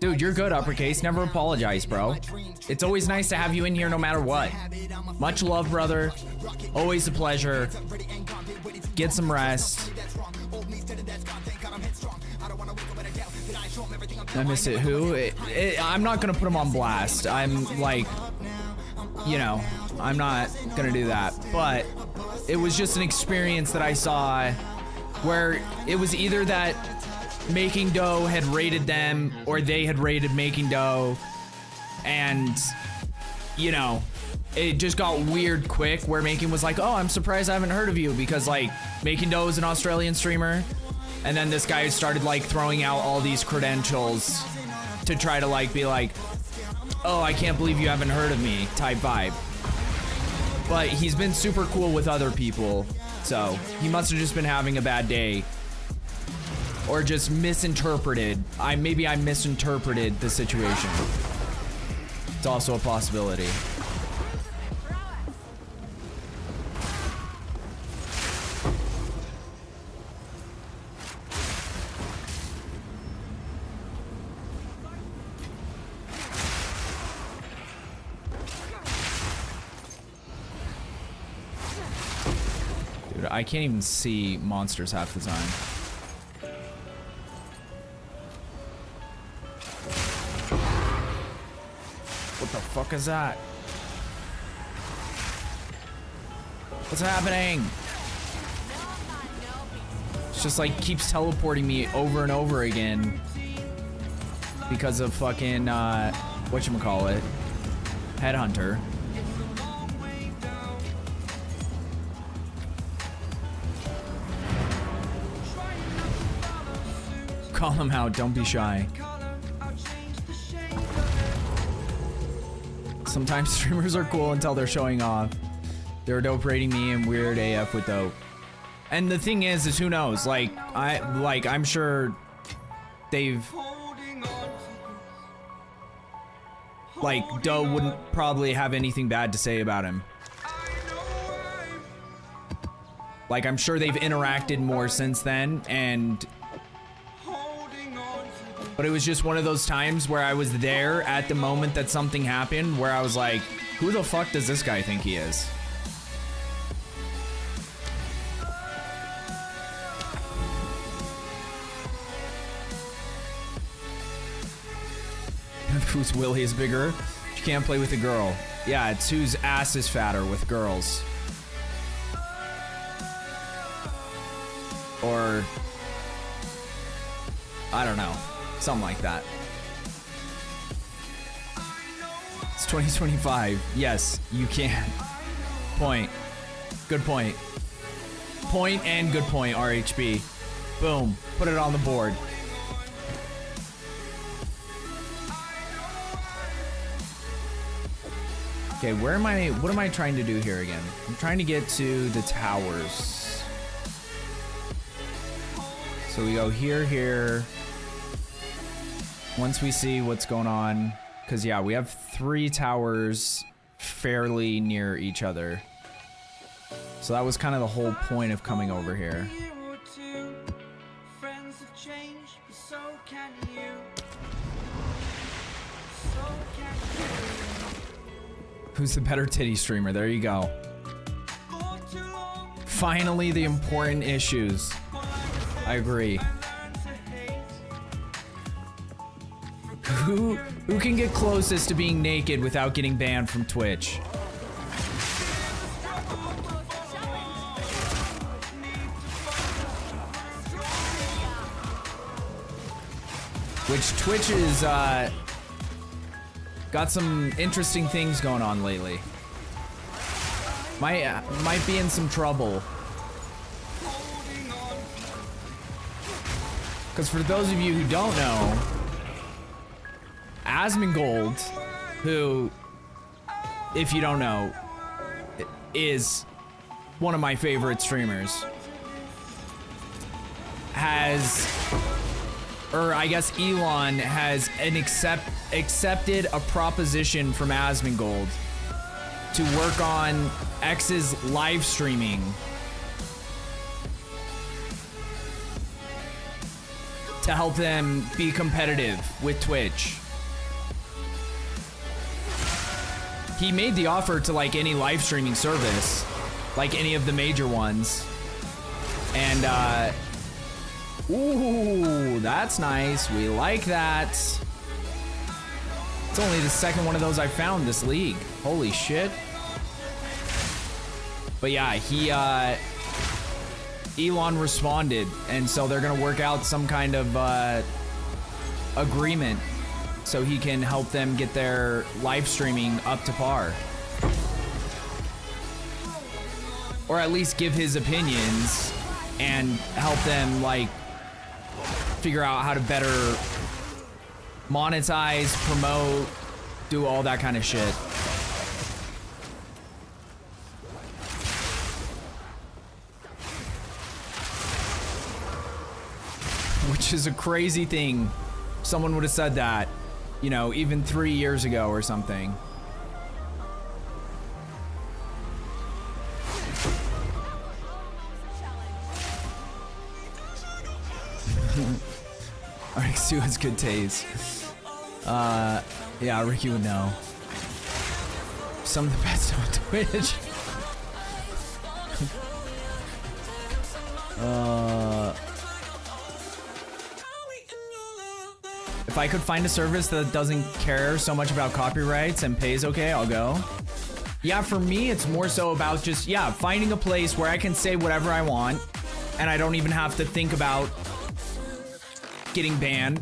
Dude, you're good, Uppercase. Never apologize, bro. It's always nice to have you in here no matter what. Much love, brother. Always a pleasure. Get some rest. I miss it. Who? I'm not gonna put him on blast. I'm like, you know, I'm not gonna do that. But it was just an experience that I saw where it was either that Making Dough had raided them, or they had raided Making Dough, and, you know, it just got weird quick where Making was like, oh, I'm surprised I haven't heard of you, because, like, Making Dough is an Australian streamer, and then this guy started, like, throwing out all these credentials to try to, like, be like, oh, I can't believe you haven't heard of me type vibe. But he's been super cool with other people, so he must have just been having a bad day. Or just misinterpreted. Maybe I misinterpreted the situation. It's also a possibility. Dude, I can't even see monsters half the time. What the fuck is that? What's happening? It's just like keeps teleporting me over and over again because of fucking whatchamacallit, Headhunter. Call him out, don't be shy. Sometimes streamers are cool until they're showing off. They're dope rating me and weird AF with dope. And the thing is who knows? I'm sure they've Doe wouldn't probably have anything bad to say about him. Like, I'm sure they've interacted more since then, but it was just one of those times where I was there at the moment that something happened where I was like, who the fuck does this guy think he is? Whose willy is bigger? You can't play with a girl. Yeah, it's whose ass is fatter with girls. Or I don't know. Something like that. It's 2025. Yes, you can. Point. Good point. Point and good point, RHB. Boom. Put it on the board. Okay, what am I trying to do here again? I'm trying to get to the towers. So we go here. Once we see what's going on, because yeah, we have 3 towers fairly near each other. So that was kind of the whole point of coming over here. Who's the better titty streamer? There you go. Finally, the important issues. I agree. Who can get closest to being naked without getting banned from Twitch? Which Twitch is got some interesting things going on lately. Might be in some trouble. Because for those of you who don't know, Asmongold, who, if you don't know, is one of my favorite streamers, I guess Elon has accepted a proposition from Asmongold to work on X's live streaming to help them be competitive with Twitch. He made the offer to like any live streaming service, like any of the major ones. And ooh, that's nice. We like that. It's only the second one of those I found this league. Holy shit. But yeah, Elon responded, and so they're gonna work out some kind of agreement so he can help them get their live streaming up to par. Or at least give his opinions and help them like figure out how to better monetize, promote, do all that kind of shit. Which is a crazy thing. Someone would have said that, you know, even 3 years ago or something. RX2 has good taste. Yeah, Ricky would know. Some of the best on Twitch. If I could find a service that doesn't care so much about copyrights and pays okay, I'll go. Yeah, for me, it's more so about just, yeah, finding a place where I can say whatever I want and I don't even have to think about getting banned.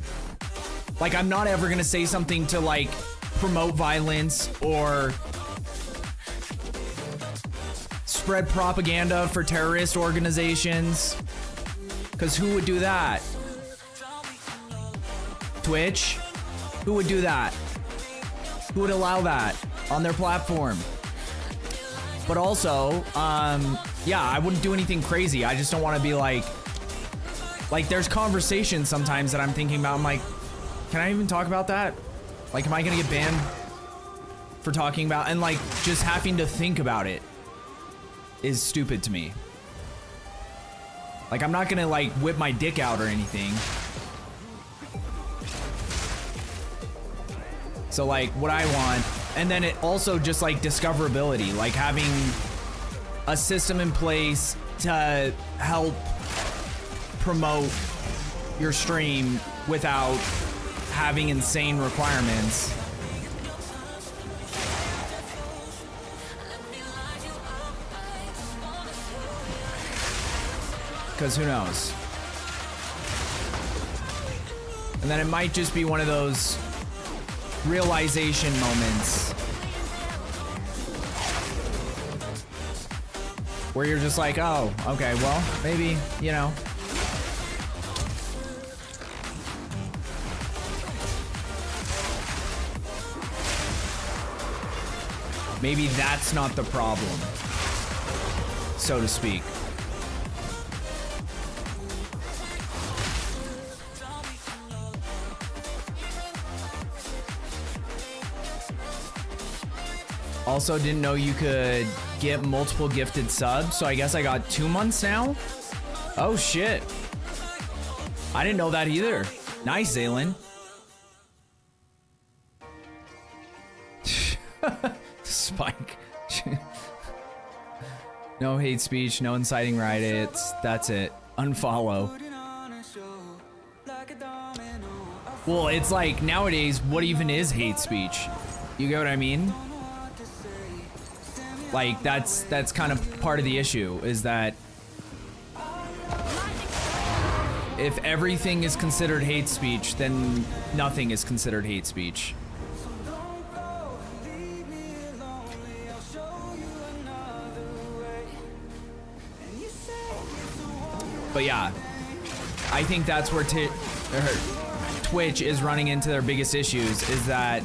Like, I'm not ever gonna say something to, like, promote violence or spread propaganda for terrorist organizations. Because who would do that? Twitch? Who would do that? Who would allow that on their platform? But also, yeah, I wouldn't do anything crazy. I just don't want to be like there's conversations sometimes that I'm thinking about. I'm like, can I even talk about that? Like, am I gonna get banned for talking about, and like just having to think about it is stupid to me. Like, I'm not gonna like whip my dick out or anything. So like what I want, and then it also just like discoverability, like having a system in place to help promote your stream without having insane requirements. Because who knows? And then it might just be one of those realization moments where you're just like, oh, okay, well, maybe, you know. Maybe that's not the problem, so to speak. Also, didn't know you could get multiple gifted subs, so I guess I got 2 months now? Oh shit. I didn't know that either. Nice, Zaylin. Spike. No hate speech, no inciting riots. That's it. Unfollow. Well, it's like nowadays, what even is hate speech? You get what I mean? Like, that's kind of part of the issue, is that if everything is considered hate speech, then nothing is considered hate speech. But yeah, I think that's where Twitch is running into their biggest issues, is that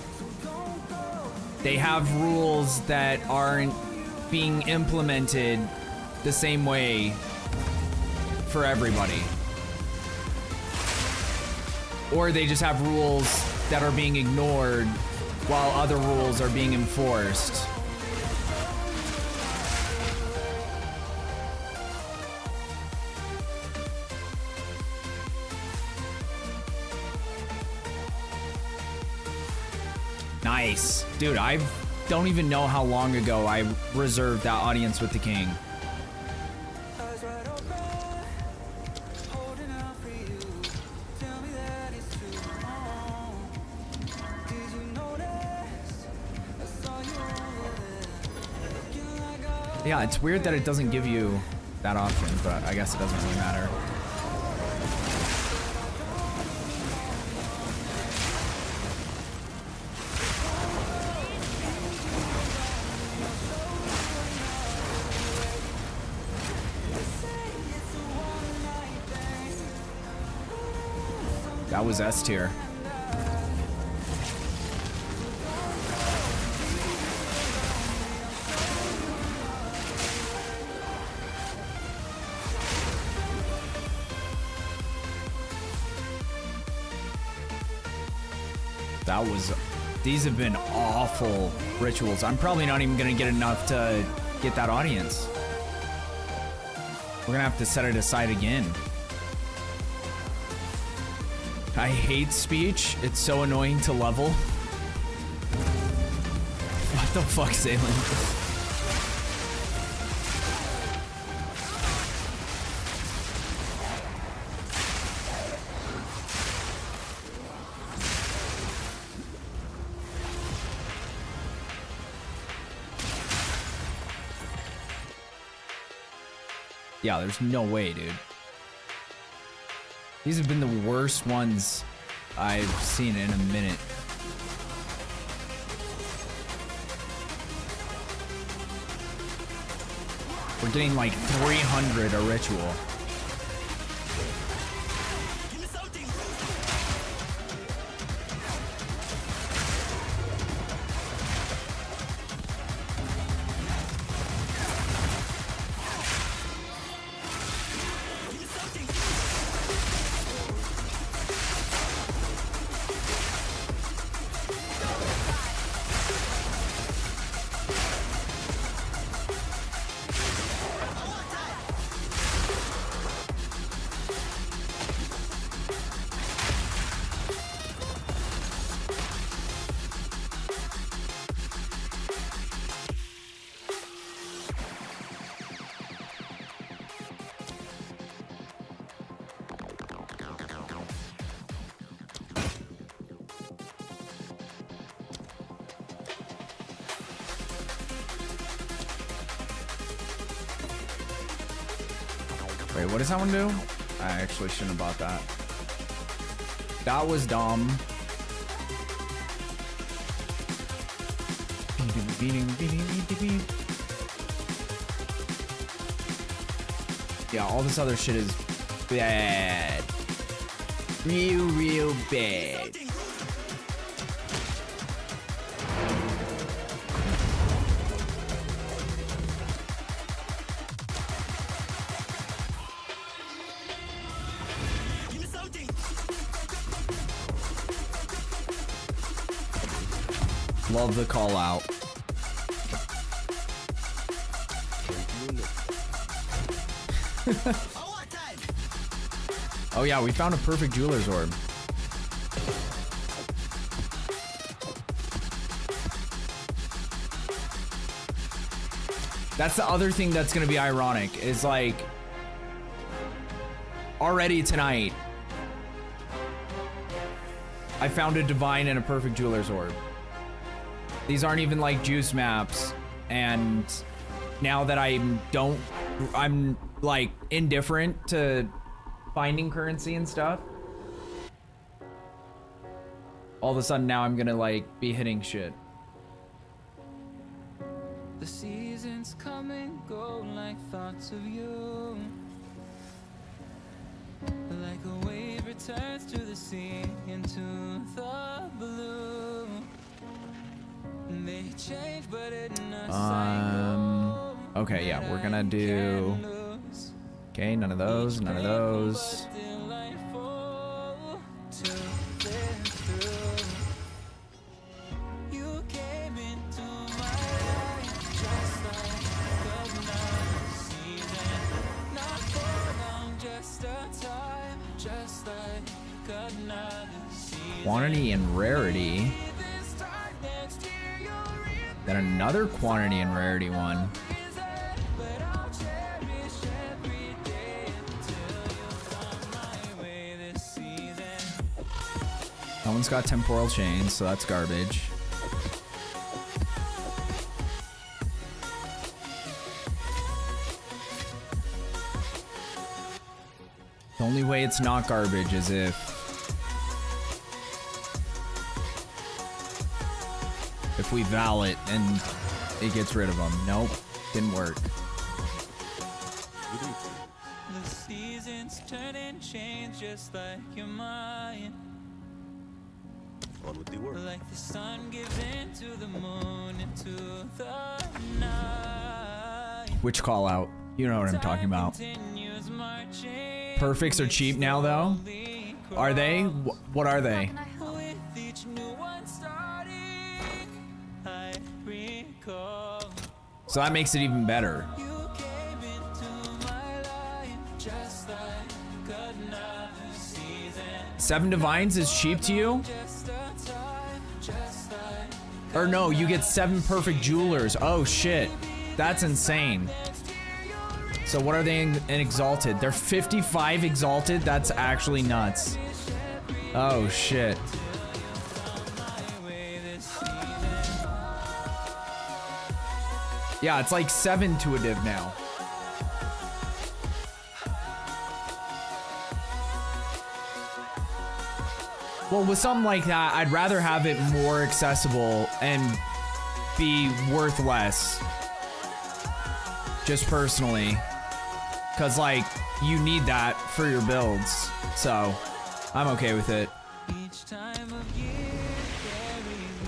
they have rules that aren't being implemented the same way for everybody. Or they just have rules that are being ignored while other rules are being enforced. Nice. Dude, I don't even know how long ago I reserved that audience with the king. Yeah, it's weird that it doesn't give you that option, but I guess it doesn't really matter. That was S tier. That was, these have been awful rituals. I'm probably not even gonna get enough to get that audience. We're gonna have to set it aside again. I hate speech. It's so annoying to level. What the fuck, Salen? Yeah, there's no way, dude. These have been the worst ones I've seen in a minute. We're getting like 300 a ritual. Wait, what does that one do? I actually shouldn't have bought that. That was dumb. Yeah, all this other shit is bad. Real bad. Love the call out. Oh yeah, we found a perfect jeweler's orb. That's the other thing that's gonna be ironic, is like already tonight I found a divine and a perfect jeweler's orb. These aren't even like juice maps, and now that I'm like indifferent to finding currency and stuff, all of a sudden now I'm gonna like be hitting shit. The seasons come and go like thoughts of you. Like a wave returns to the sea into the blue. They change, but in a cycle. Okay, yeah, we're gonna do. Okay, none of those, none of those. Quantity and rarity. Then another quantity and rarity one. That one's got temporal chains, so that's garbage. Only way it's not garbage is if we val it and it gets rid of them. Nope, didn't work. The seasons turn and change just like your mind. On with the work. Like the sun gives into the moon, into the night. Which call out? You know what I'm talking about. Continues marching Perfects are cheap now though. Are they? What are they? with each new one starting. I recall So that makes it even better. you came into my life just like another season. 7 divines is cheap to you? Just a time, just like Or no, you get 7 perfect jewelers. Oh shit. That's insane. So what are they in exalted? They're 55 exalted? That's actually nuts. Oh shit. Yeah, it's like 7 to a div now. Well, with something like that, I'd rather have it more accessible and be worth less. Just personally. Because, like, you need that for your builds. So, I'm okay with it. each time of year carries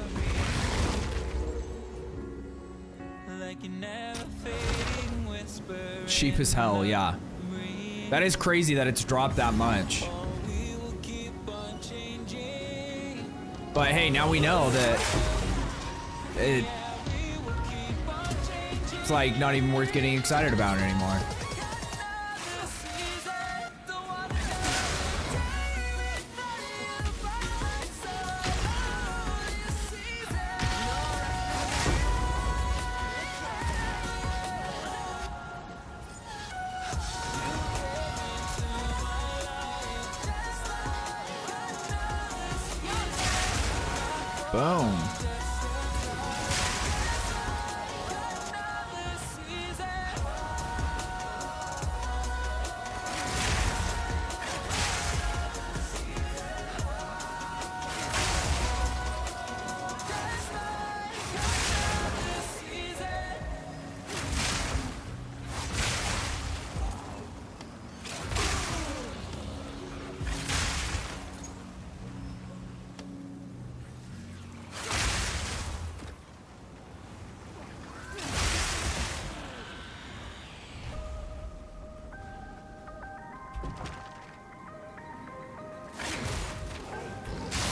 memories. Like an never fading whisper. Cheap as hell, yeah. That is crazy that it's dropped that much. We will keep on changing. But hey, now we know that it's like not even worth getting excited about it anymore. Boom.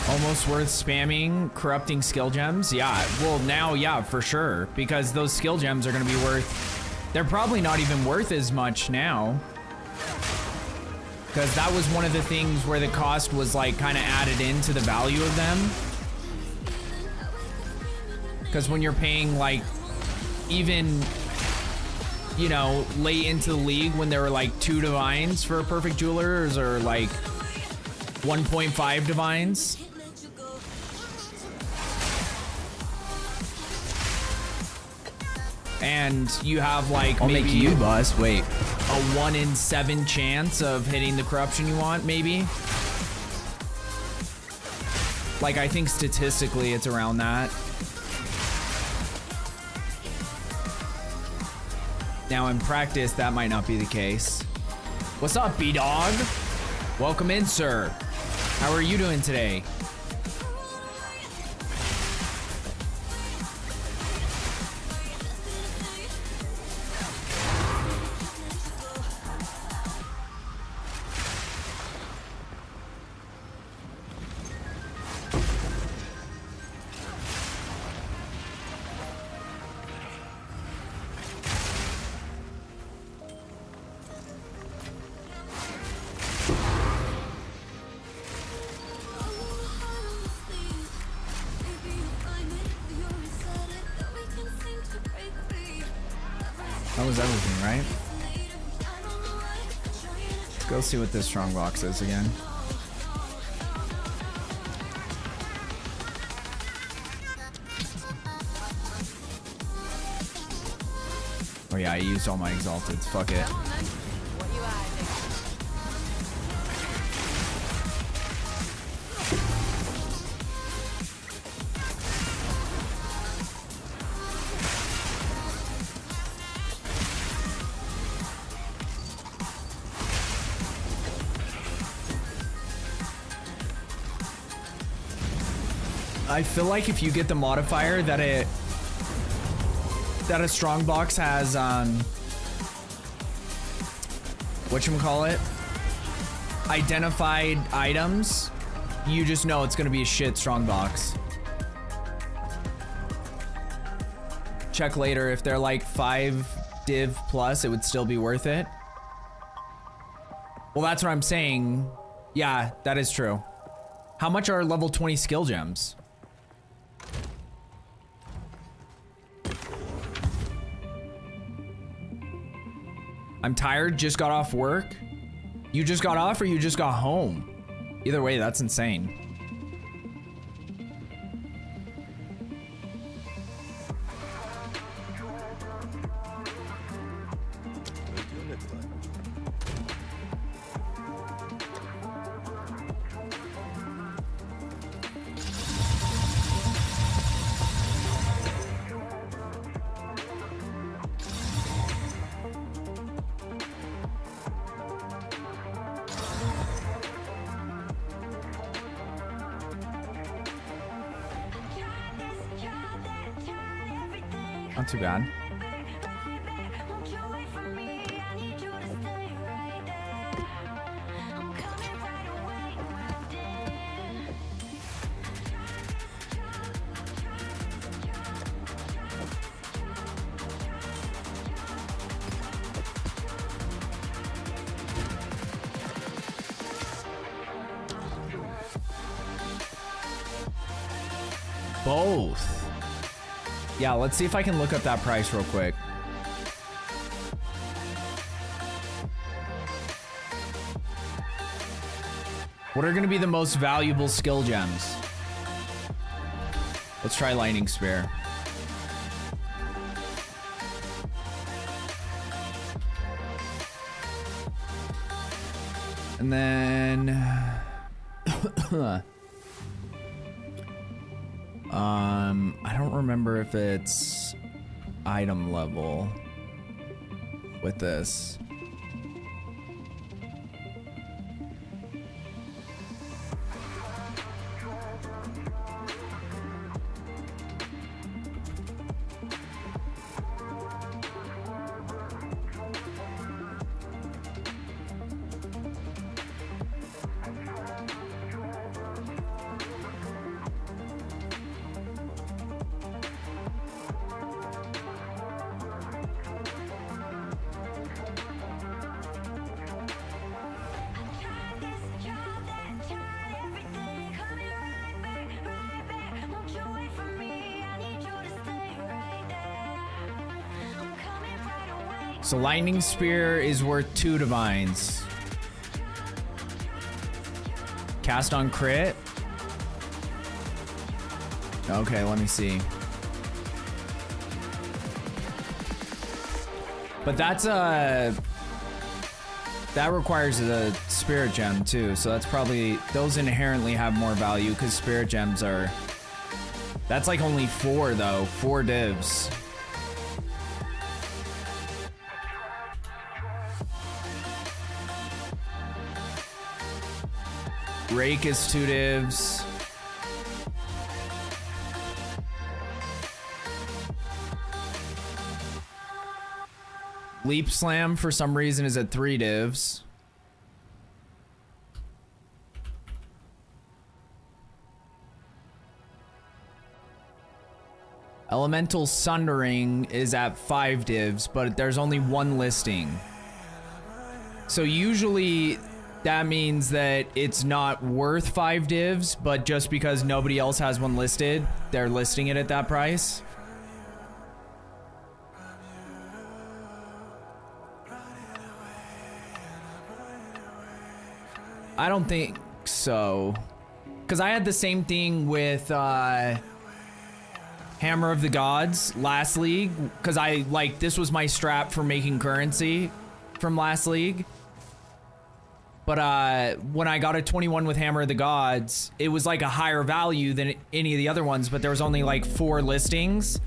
Almost worth spamming corrupting skill gems. Yeah, well now, yeah, for sure, because those skill gems are going to be worth, they're probably not even worth as much now, because that was one of the things where the cost was like kind of added into the value of them. Because when you're paying like even, you know, late into the league when there were like 2 divines for perfect jewelers or like 1.5 divines. And you have like maybe make you bust. Wait, a 1 in 7 chance of hitting the corruption you want, maybe. Like I think statistically it's around that. Now in practice that might not be the case. What's up, B-Dog? Welcome in, sir. How are you doing today? That was everything, right? Let's go see what this strong box is again. Oh yeah, I used all my exalteds. Fuck it. I feel like if you get the modifier that a strongbox has whatchamacallit, identified items, you just know it's gonna be a shit strongbox. Check later, if they're like 5 div plus, it would still be worth it. Well, that's what I'm saying. Yeah, that is true. How much are level 20 skill gems? I'm tired, just got off work. You just got off or you just got home? Either way, that's insane. Not too bad. Both. Yeah, let's see if I can look up that price real quick. What are going to be the most valuable skill gems? Let's try Lightning Spear. And then... I don't remember if it's item level with this. So Lightning Spear is worth 2 divines. Cast on crit. Okay, let me see. But that's that requires a spirit gem too, so that's probably, those inherently have more value because spirit gems are, that's like only 4 though, 4 divs. Rake is 2 divs. Leap Slam for some reason is at 3 divs. Elemental Sundering is at 5 divs, but there's only 1 listing. So usually that means that it's not worth 5 divs, but just because nobody else has one listed, they're listing it at that price. I don't think so. Because I had the same thing with Hammer of the Gods last league. Because this was my strat for making currency from last league. But when I got a 21 with Hammer of the Gods, it was like a higher value than any of the other ones, but there was only like 4 listings.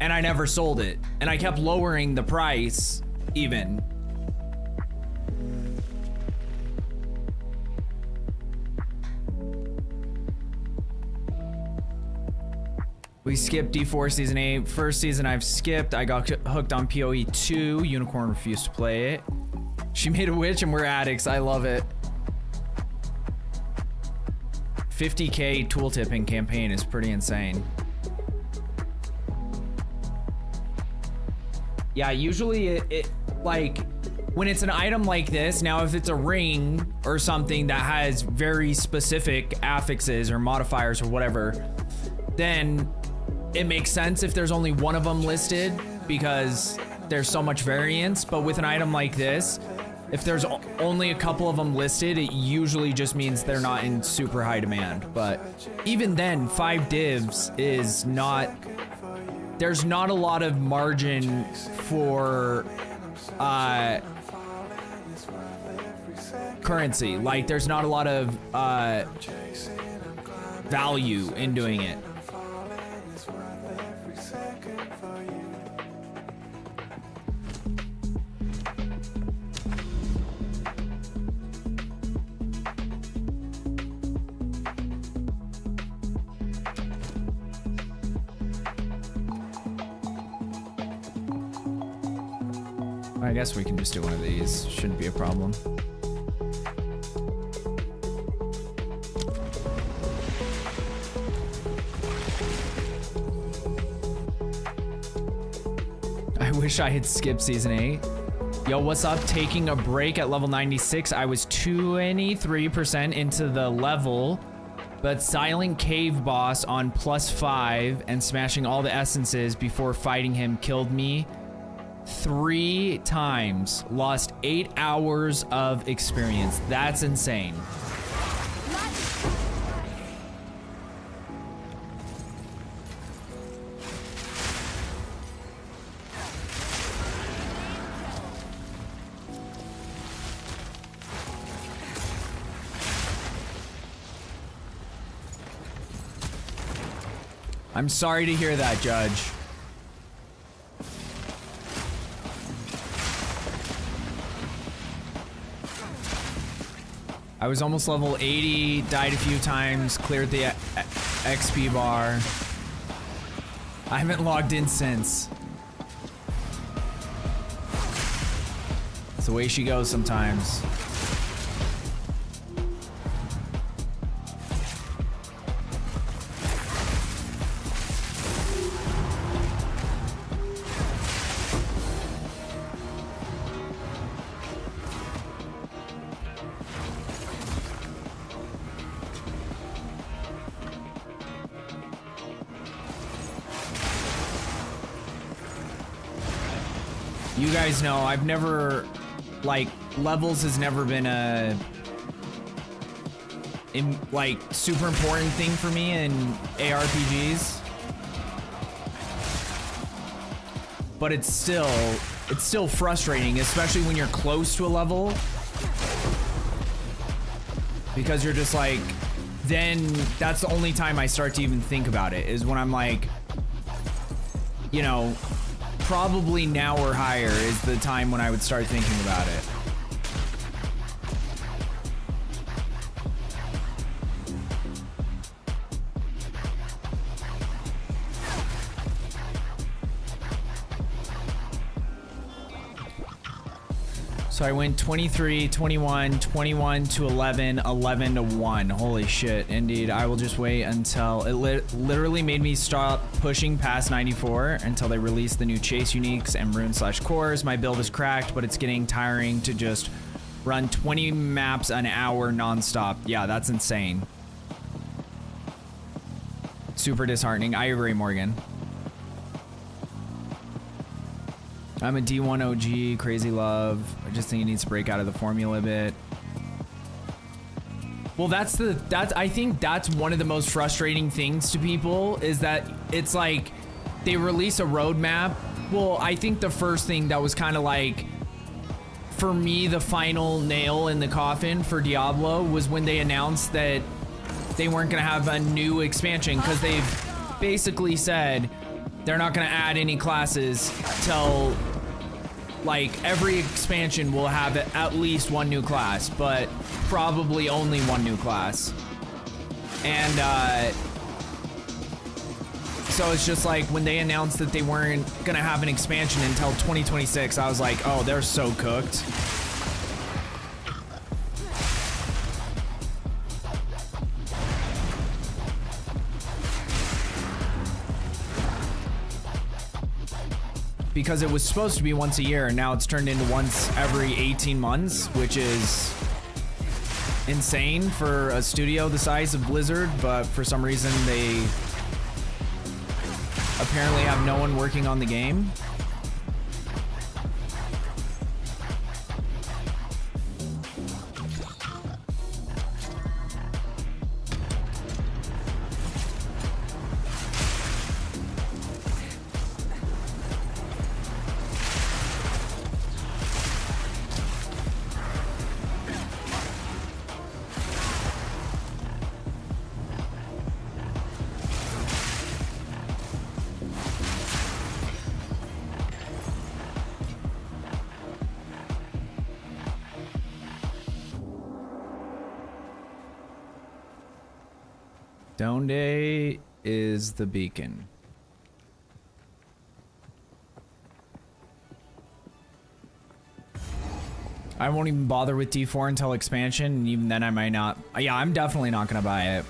And I never sold it. And I kept lowering the price even. We skipped D4 Season 8. First season I've skipped. I got hooked on PoE 2. Unicorn refused to play it. She made a witch and we're addicts. I love it. 50k tooltipping campaign is pretty insane. Yeah, usually it like when it's an item like this, now if it's a ring or something that has very specific affixes or modifiers or whatever, then it makes sense if there's only one of them listed because there's so much variance. But with an item like this, if there's only a couple of them listed, it usually just means they're not in super high demand. But even then, 5 divs is not, there's not a lot of margin for currency. Like there's not a lot of value in doing it. I guess we can just do one of these. Shouldn't be a problem. I wish I had skipped season 8. Yo, what's up? Taking a break at level 96. I was 23% into the level, but Silent Cave boss on +5 and smashing all the essences before fighting him killed me 3 times. Lost 8 hours of experience. That's insane. I'm sorry to hear that, Judge. I was almost level 80, died a few times, cleared the XP bar. I haven't logged in since. It's the way she goes sometimes. You guys know I've never, like, levels has never been a like super important thing for me in ARPGs. But it's still frustrating, especially when you're close to a level. Because you're just like, then that's the only time I start to even think about it, is when I'm like, you know, probably now or higher is the time when I would start thinking about it. So I went 23, 21, 21 to 11, 11 to 1. Holy shit. Indeed, I will just wait until it literally made me stop pushing past 94 until they release the new chase uniques and rune/cores. My build is cracked, but it's getting tiring to just run 20 maps an hour nonstop. Yeah, that's insane. Super disheartening. I agree, Morgan. I'm a D1 OG, crazy love. I just think it needs to break out of the formula a bit. Well, I think that's one of the most frustrating things to people, is that it's like they release a roadmap. Well, I think the first thing that was kind of like, for me, the final nail in the coffin for Diablo was when they announced that they weren't gonna have a new expansion, because they've basically said they're not gonna add any classes till, like, every expansion will have at least one new class, but probably only one new class. And So it's just like when they announced that they weren't gonna have an expansion until 2026, I was like, oh, they're so cooked. Because it was supposed to be once a year, and now it's turned into once every 18 months, which is insane for a studio the size of Blizzard, but for some reason they apparently have no one working on the game. Donde is the beacon. I won't even bother with D4 until expansion, and even then I might not. Yeah, I'm definitely not gonna buy it.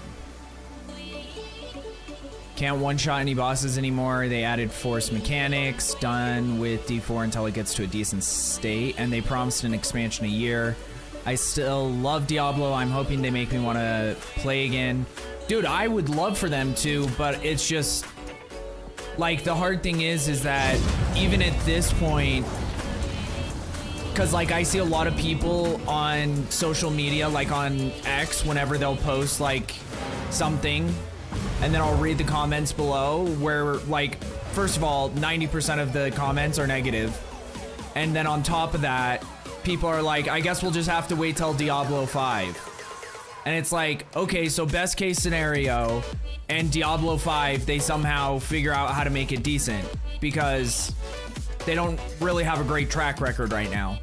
Can't one-shot any bosses anymore. They added force mechanics. Done with D4 until it gets to a decent state, and they promised an expansion a year. I still love Diablo. I'm hoping they make me want to play again. Dude, I would love for them to, but it's just like the hard thing is that even at this point, because like I see a lot of people on social media, like on X, whenever they'll post like something, and then I'll read the comments below where like, first of all, 90% of the comments are negative. And then on top of that, people are like, I guess we'll just have to wait till Diablo 5. And it's like, okay, so best case scenario, and Diablo 5, they somehow figure out how to make it decent because they don't really have a great track record right now.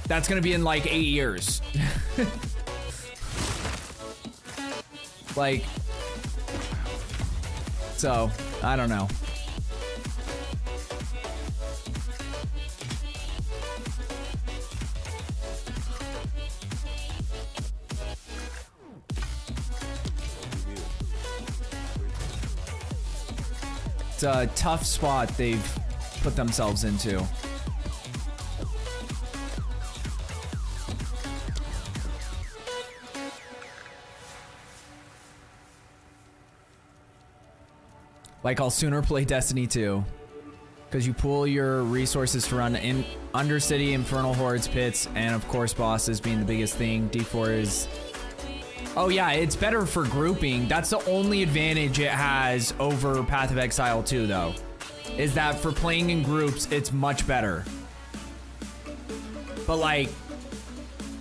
That's gonna be in like 8 years. Like, so, I don't know. It's a tough spot they've put themselves into. Like, I'll sooner play Destiny 2. Because you pool your resources to run in Undercity, Infernal Hordes, Pits, and of course bosses being the biggest thing. D4 is... Oh yeah, it's better for grouping. That's the only advantage it has over Path of Exile 2 though. Is that for playing in groups, it's much better. But like,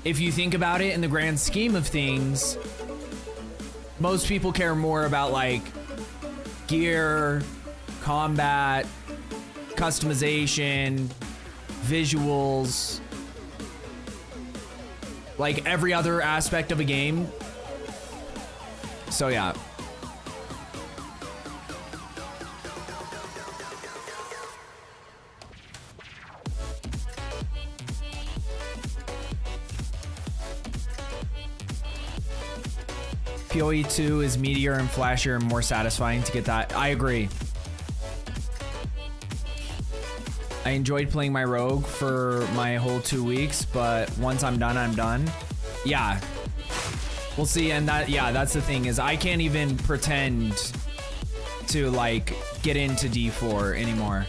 if you think about it in the grand scheme of things, most people care more about like gear, combat, customization, visuals, like every other aspect of a game. So yeah. PoE 2 is meatier and flashier and more satisfying to get that. I agree. I enjoyed playing my rogue for my whole 2 weeks, but once I'm done, I'm done. Yeah. We'll see, and that, yeah, that's the thing, is I can't even pretend to, like, get into D4 anymore.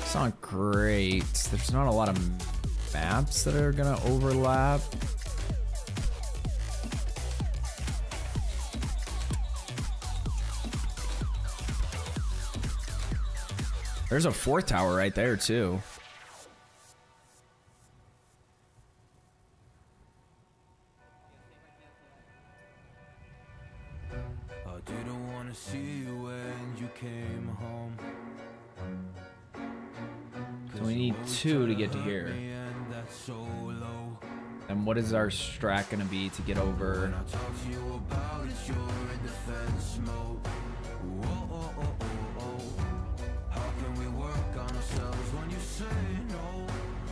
It's not great. There's not a lot of maps that are gonna overlap. There's a 4th tower right there, too. Didn't wanna see you when you came home. So we need 2 to get to here. And And what is our strat gonna be to get over?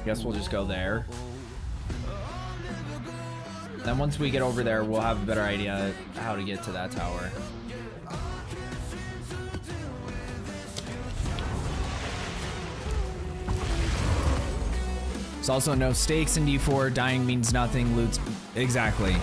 Guess we'll just go there. Then once we get over there, we'll have a better idea how to get to that tower. There's also no stakes in D4. Dying means nothing. Loot's exactly.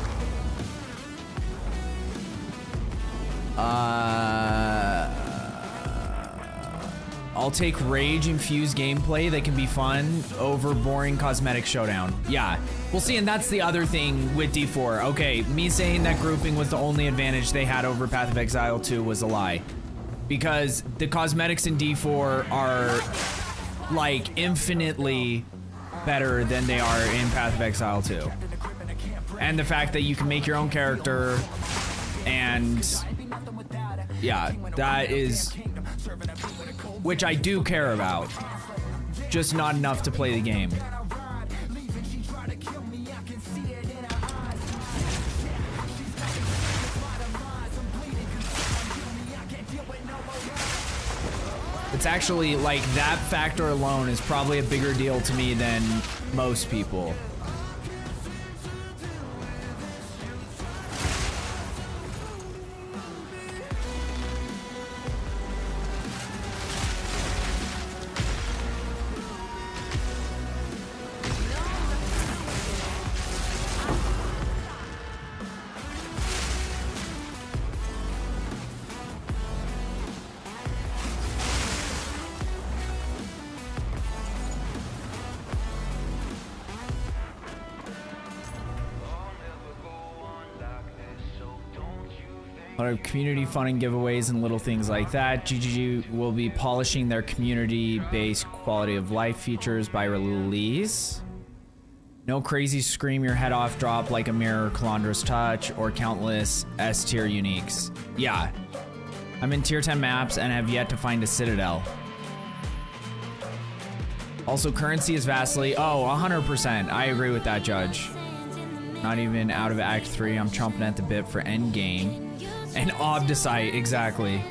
I'll take rage infused gameplay that can be fun over boring cosmetic showdown. Yeah, we'll see, and that's the other thing with D4. Okay, me saying that grouping was the only advantage they had over Path of Exile 2 was a lie. Because the cosmetics in D4 are like infinitely better than they are in Path of Exile 2. And the fact that you can make your own character, and yeah, that is, which I do care about, just not enough to play the game. It's actually like that factor alone is probably a bigger deal to me than most people. A lot of community fun and giveaways and little things like that. GGG will be polishing their community-based quality of life features by release. No crazy scream your head off drop like a mirror, Calandra's touch, or countless S-tier uniques. Yeah, I'm in tier 10 maps and have yet to find a citadel. Also, currency is vastly, 100%. I agree with that, Judge. Not even out of Act 3, I'm chomping at the bit for endgame. And Obdicite, exactly.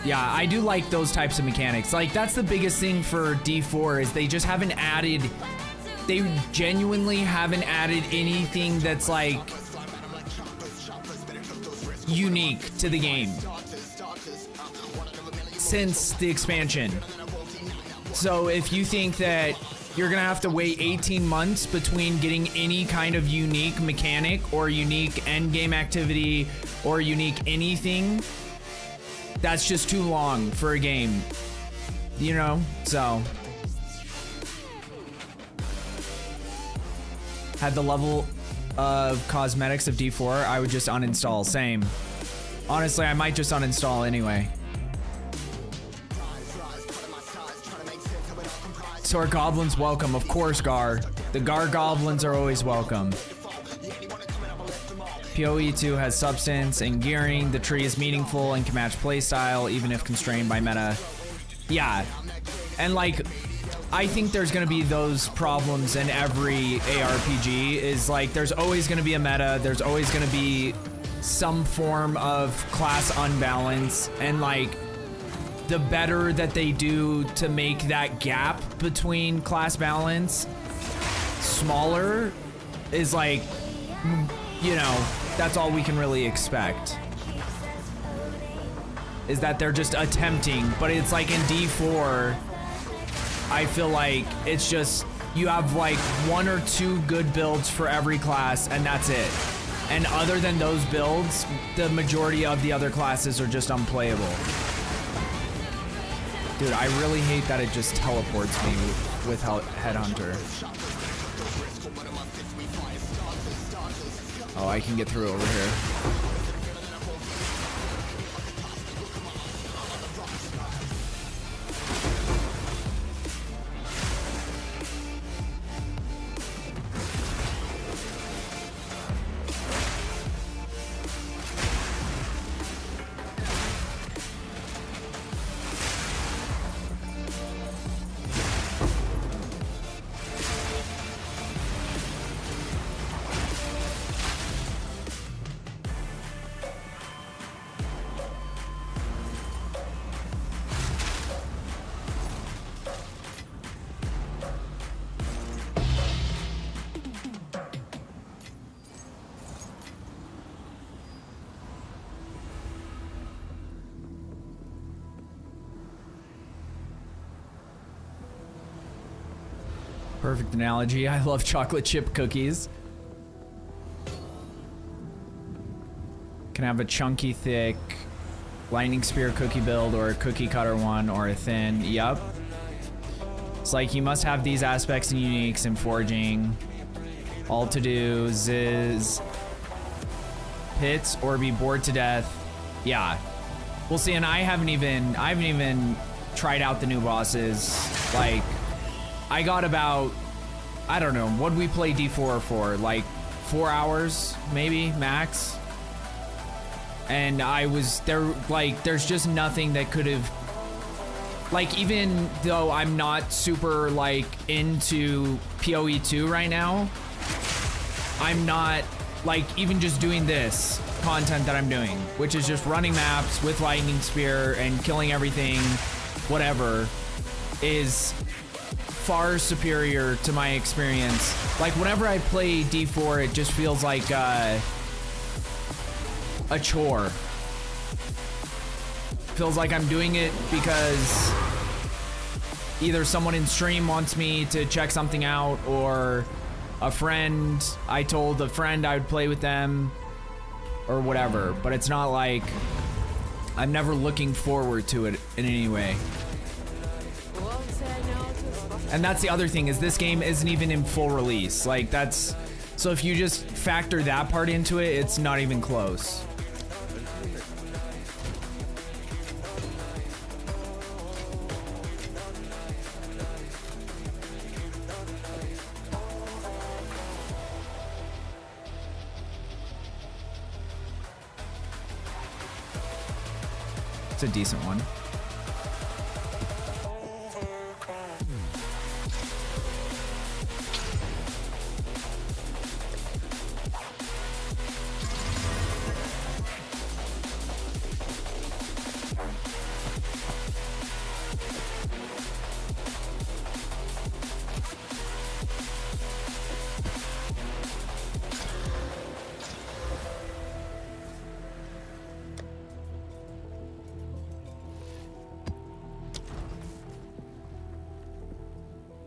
Yeah, I do like those types of mechanics. Like, that's the biggest thing for D4 is they just haven't added, they genuinely haven't added anything that's like unique to the game since the expansion. So if you think that you're gonna have to wait 18 months between getting any kind of unique mechanic or unique endgame activity or unique anything, that's just too long for a game, you know? So, had the level of cosmetics of D4, I would just uninstall. Same. Honestly, I might just uninstall anyway. So our goblins welcome, of course, Gar. The Gar goblins are always welcome. PoE2 has substance and gearing. The tree is meaningful and can match playstyle, even if constrained by meta. Yeah, and like, I think there's gonna be those problems in every ARPG. Is like, there's always gonna be a meta. There's always gonna be some form of class unbalance, and like, the better that they do to make that gap between class balance smaller is like, you know, that's all we can really expect. Is that they're just attempting, but it's like in D4, I feel like it's just, you have like 1 or 2 good builds for every class and that's it. And other than those builds, the majority of the other classes are just unplayable. Dude, I really hate that it just teleports me with Headhunter. Oh, I can get through over here. Perfect analogy. I love chocolate chip cookies. Can have a chunky, thick lightning spear cookie build or a cookie cutter one or a thin. Yup. It's like you must have these aspects and uniques in forging. All to do is pits or be bored to death. Yeah. We'll see, and I haven't even tried out the new bosses. Like, I got about, I don't know, what'd we play D4 for? Like 4 hours, maybe, max? And I was there, like, there's just nothing that could have, like, even though I'm not super, like, into PoE 2 right now, I'm not, like, even just doing this content that I'm doing, which is just running maps with lightning spear and killing everything, whatever, is far superior to my experience. Like, whenever I play D4, it just feels like a chore. Feels like I'm doing it because either someone in stream wants me to check something out, or a friend, I told a friend I would play with them, or whatever. But it's not like I'm never looking forward to it in any way. And that's the other thing, is this game isn't even in full release. Like, that's, so if you just factor that part into it, it's not even close. It's a decent one.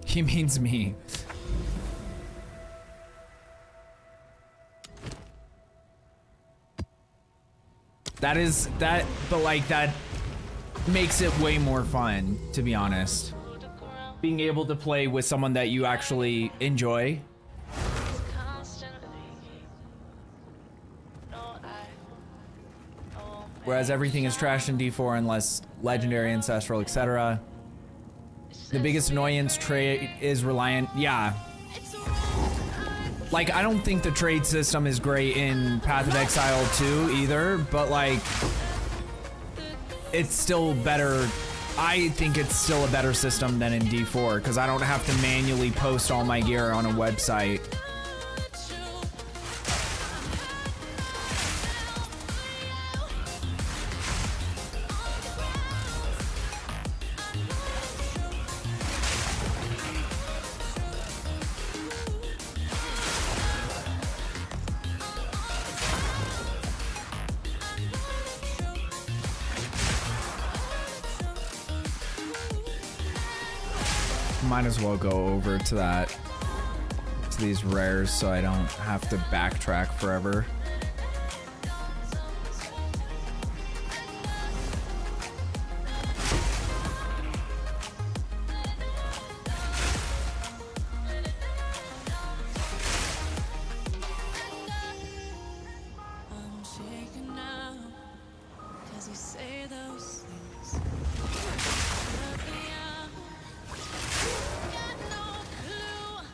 He means me. That is that, but like that makes it way more fun, to be honest. Being able to play with someone that you actually enjoy. Whereas everything is trashed in D4 unless legendary, ancestral, etc. The biggest annoyance trade is reliant, yeah. Like, I don't think the trade system is great in Path of Exile 2 either, but like, it's still better. I think it's still a better system than in D4, because I don't have to manually post all my gear on a website. Might as well go over to that, to these rares, so I don't have to backtrack forever. I'm shaking now, 'cause you say those things. Let me out. Got no clue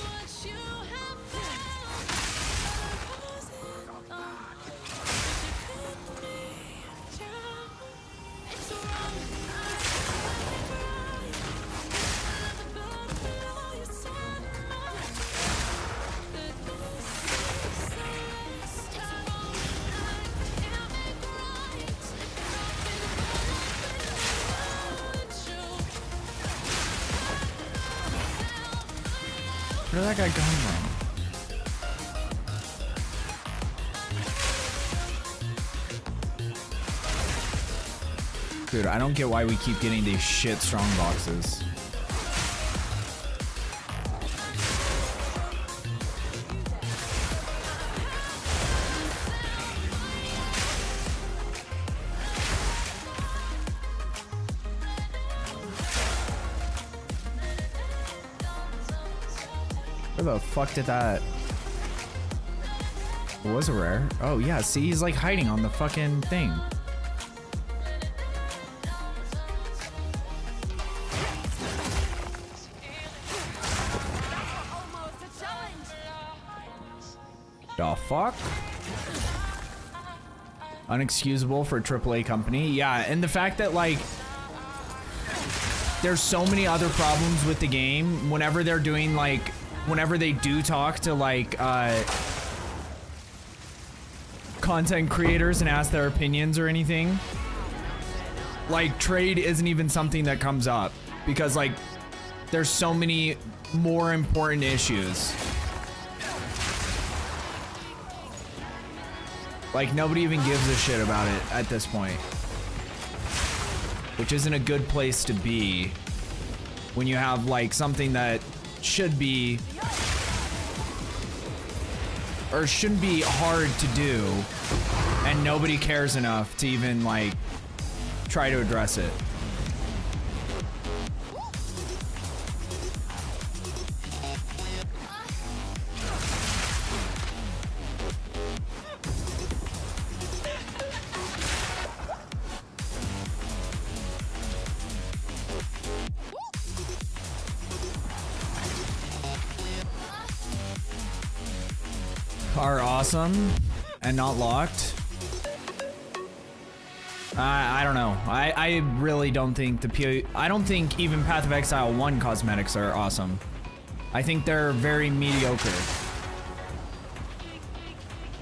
what you have found. Frozen on, but you could be drowned. It's wrong. The blood below your skin. That this is so it's wrong. I can't make right. Where did that guy come from? Dude, I don't get why we keep getting these shit strong boxes. Where the fuck did that? It was a rare. Oh yeah, see, he's like hiding on the fucking thing. The fuck? Unexcusable for a AAA company. Yeah, and the fact that like there's so many other problems with the game whenever they're doing like whenever they do talk to like content creators and ask their opinions or anything, like trade isn't even something that comes up because like there's so many more important issues. Like nobody even gives a shit about it at this point, which isn't a good place to be when you have like something that should be or shouldn't be hard to do and nobody cares enough to even like try to address it. Are awesome and not locked. I don't know. I really don't think I don't think even Path of Exile 1 cosmetics are awesome. I think they're very mediocre.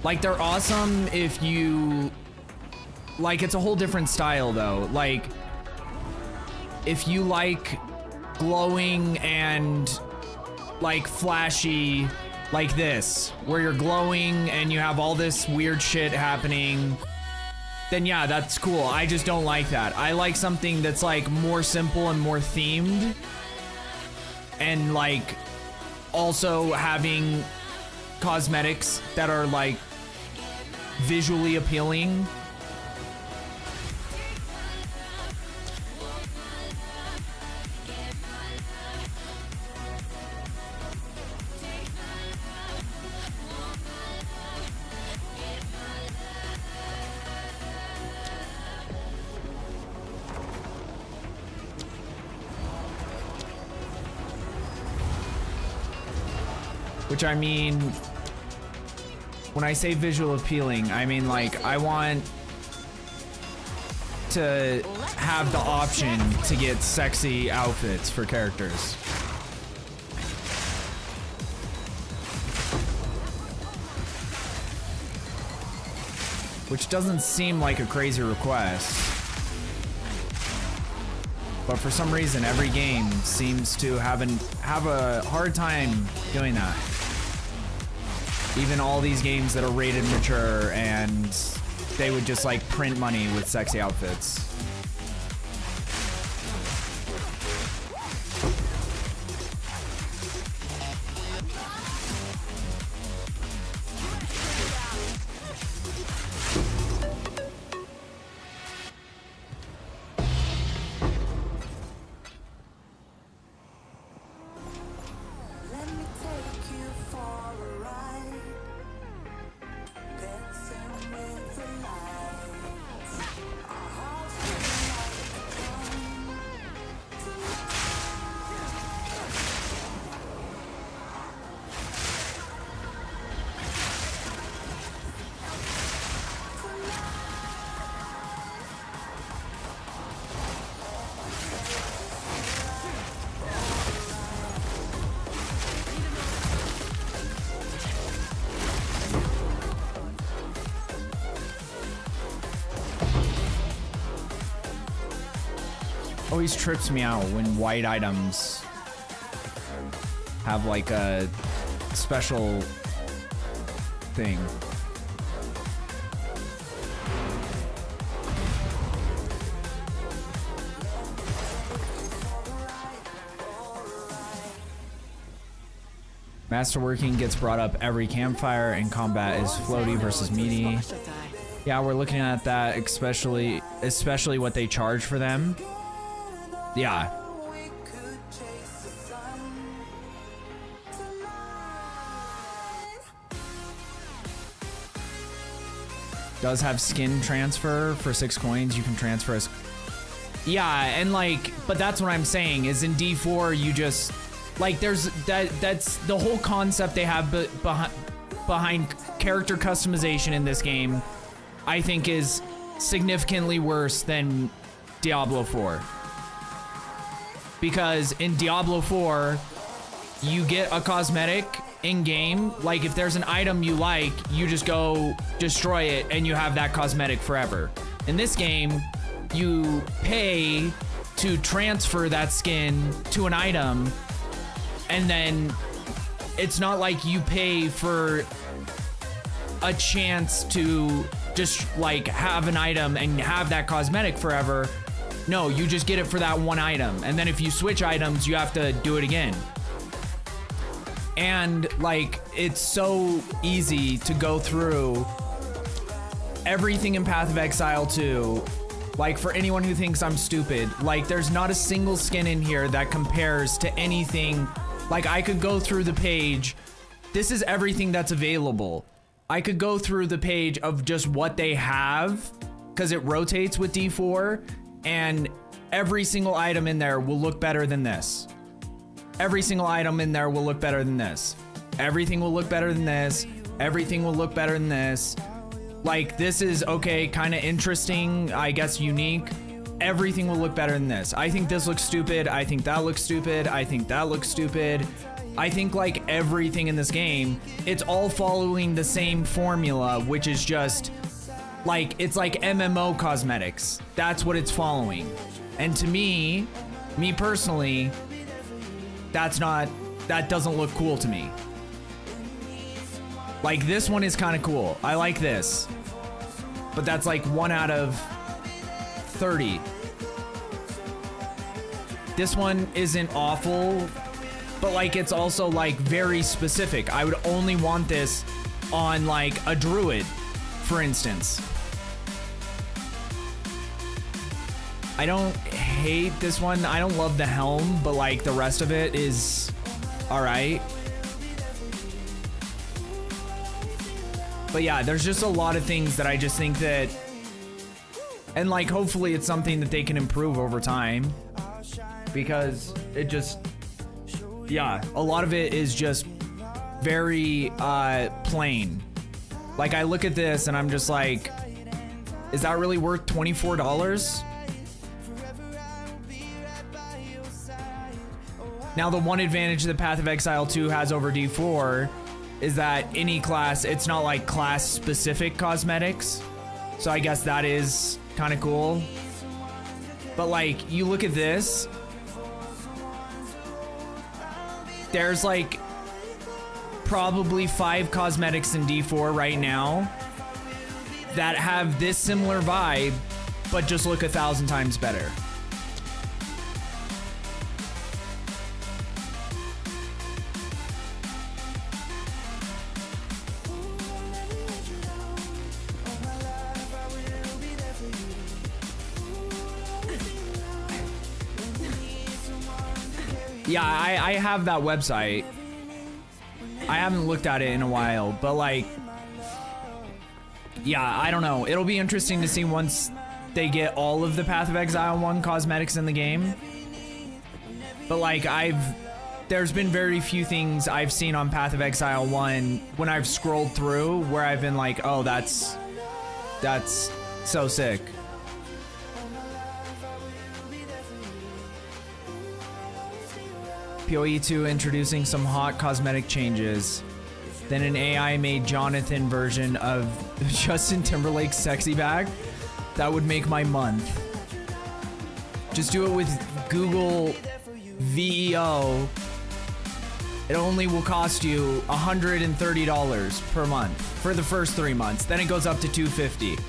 Like they're awesome if you like, it's a whole different style though. Like if you like glowing and like flashy like this, where you're glowing and you have all this weird shit happening, then yeah, that's cool. I just don't like that. I like something that's like more simple and more themed and like also having cosmetics that are like visually appealing. Which I mean, when I say visual appealing, I mean like I want to have the option to get sexy outfits for characters. Which doesn't seem like a crazy request. But for some reason, every game seems to have a hard time doing that. Even all these games that are rated mature and they would just like print money with sexy outfits. Always trips me out when white items have like a special thing. Masterworking gets brought up every campfire, and combat is floaty versus meaty. Yeah, we're looking at that, especially what they charge for them. Yeah. does have skin transfer for 6 coins. You can transfer as... Yeah, and like, but that's what I'm saying is in D4 you just like that's the whole concept they have behind character customization in this game. I think is significantly worse than Diablo 4. Because in Diablo 4 you get a cosmetic in game. Like if there's an item you like, you just go destroy it and you have that cosmetic forever. In this game, you pay to transfer that skin to an item, and then it's not like you pay for a chance to just like have an item and have that cosmetic forever. No, you just get it for that one item, and then if you switch items, you have to do it again. And like, it's so easy to go through everything in Path of Exile 2. Like, for anyone who thinks I'm stupid, like, there's not a single skin in here that compares to anything. Like, I could go through the page. This is everything that's available. I could go through the page of just what they have, because it rotates with D4, and every single item in there will look better than this. Every single item in there will look better than this. Everything will look better than this. Everything will look better than this. Like, this is, okay, kind of interesting, I guess unique. Everything will look better than this. I think this looks stupid. I think that looks stupid. I think that looks stupid. I think, like, everything in this game, it's all following the same formula, which is just, like, it's like MMO cosmetics. That's what it's following. And to me personally, that doesn't look cool to me. Like, this one is kind of cool. I like this. But that's like 1 out of 30. This one isn't awful, but like, it's also like very specific. I would only want this on like a druid, for instance. I don't hate this one. I don't love the helm, but like the rest of it is all right. But yeah, there's just a lot of things that I just think that, and like, hopefully it's something that they can improve over time, because it just, yeah, a lot of it is just very plain. Like, I look at this and I'm just like, is that really worth $24? Now, the one advantage that Path of Exile 2 has over D4 is that any class, it's not like class specific cosmetics. So I guess that is kind of cool. But like, you look at this, there's like probably 5 cosmetics in D4 right now that have this similar vibe, but just look 1,000 times better. Yeah, I have that website. I haven't looked at it in a while, but like, yeah, I don't know. It'll be interesting to see once they get all of the Path of Exile 1 cosmetics in the game. But like, there's been very few things I've seen on Path of Exile 1 when I've scrolled through where I've been like, oh, that's so sick. PoE 2 introducing some hot cosmetic changes. Then an AI made Jonathan version of Justin Timberlake's sexy bag. That would make my month. Just do it with Google VEO. It only will cost you $130 per month for the first 3 months. Then it goes up to $250.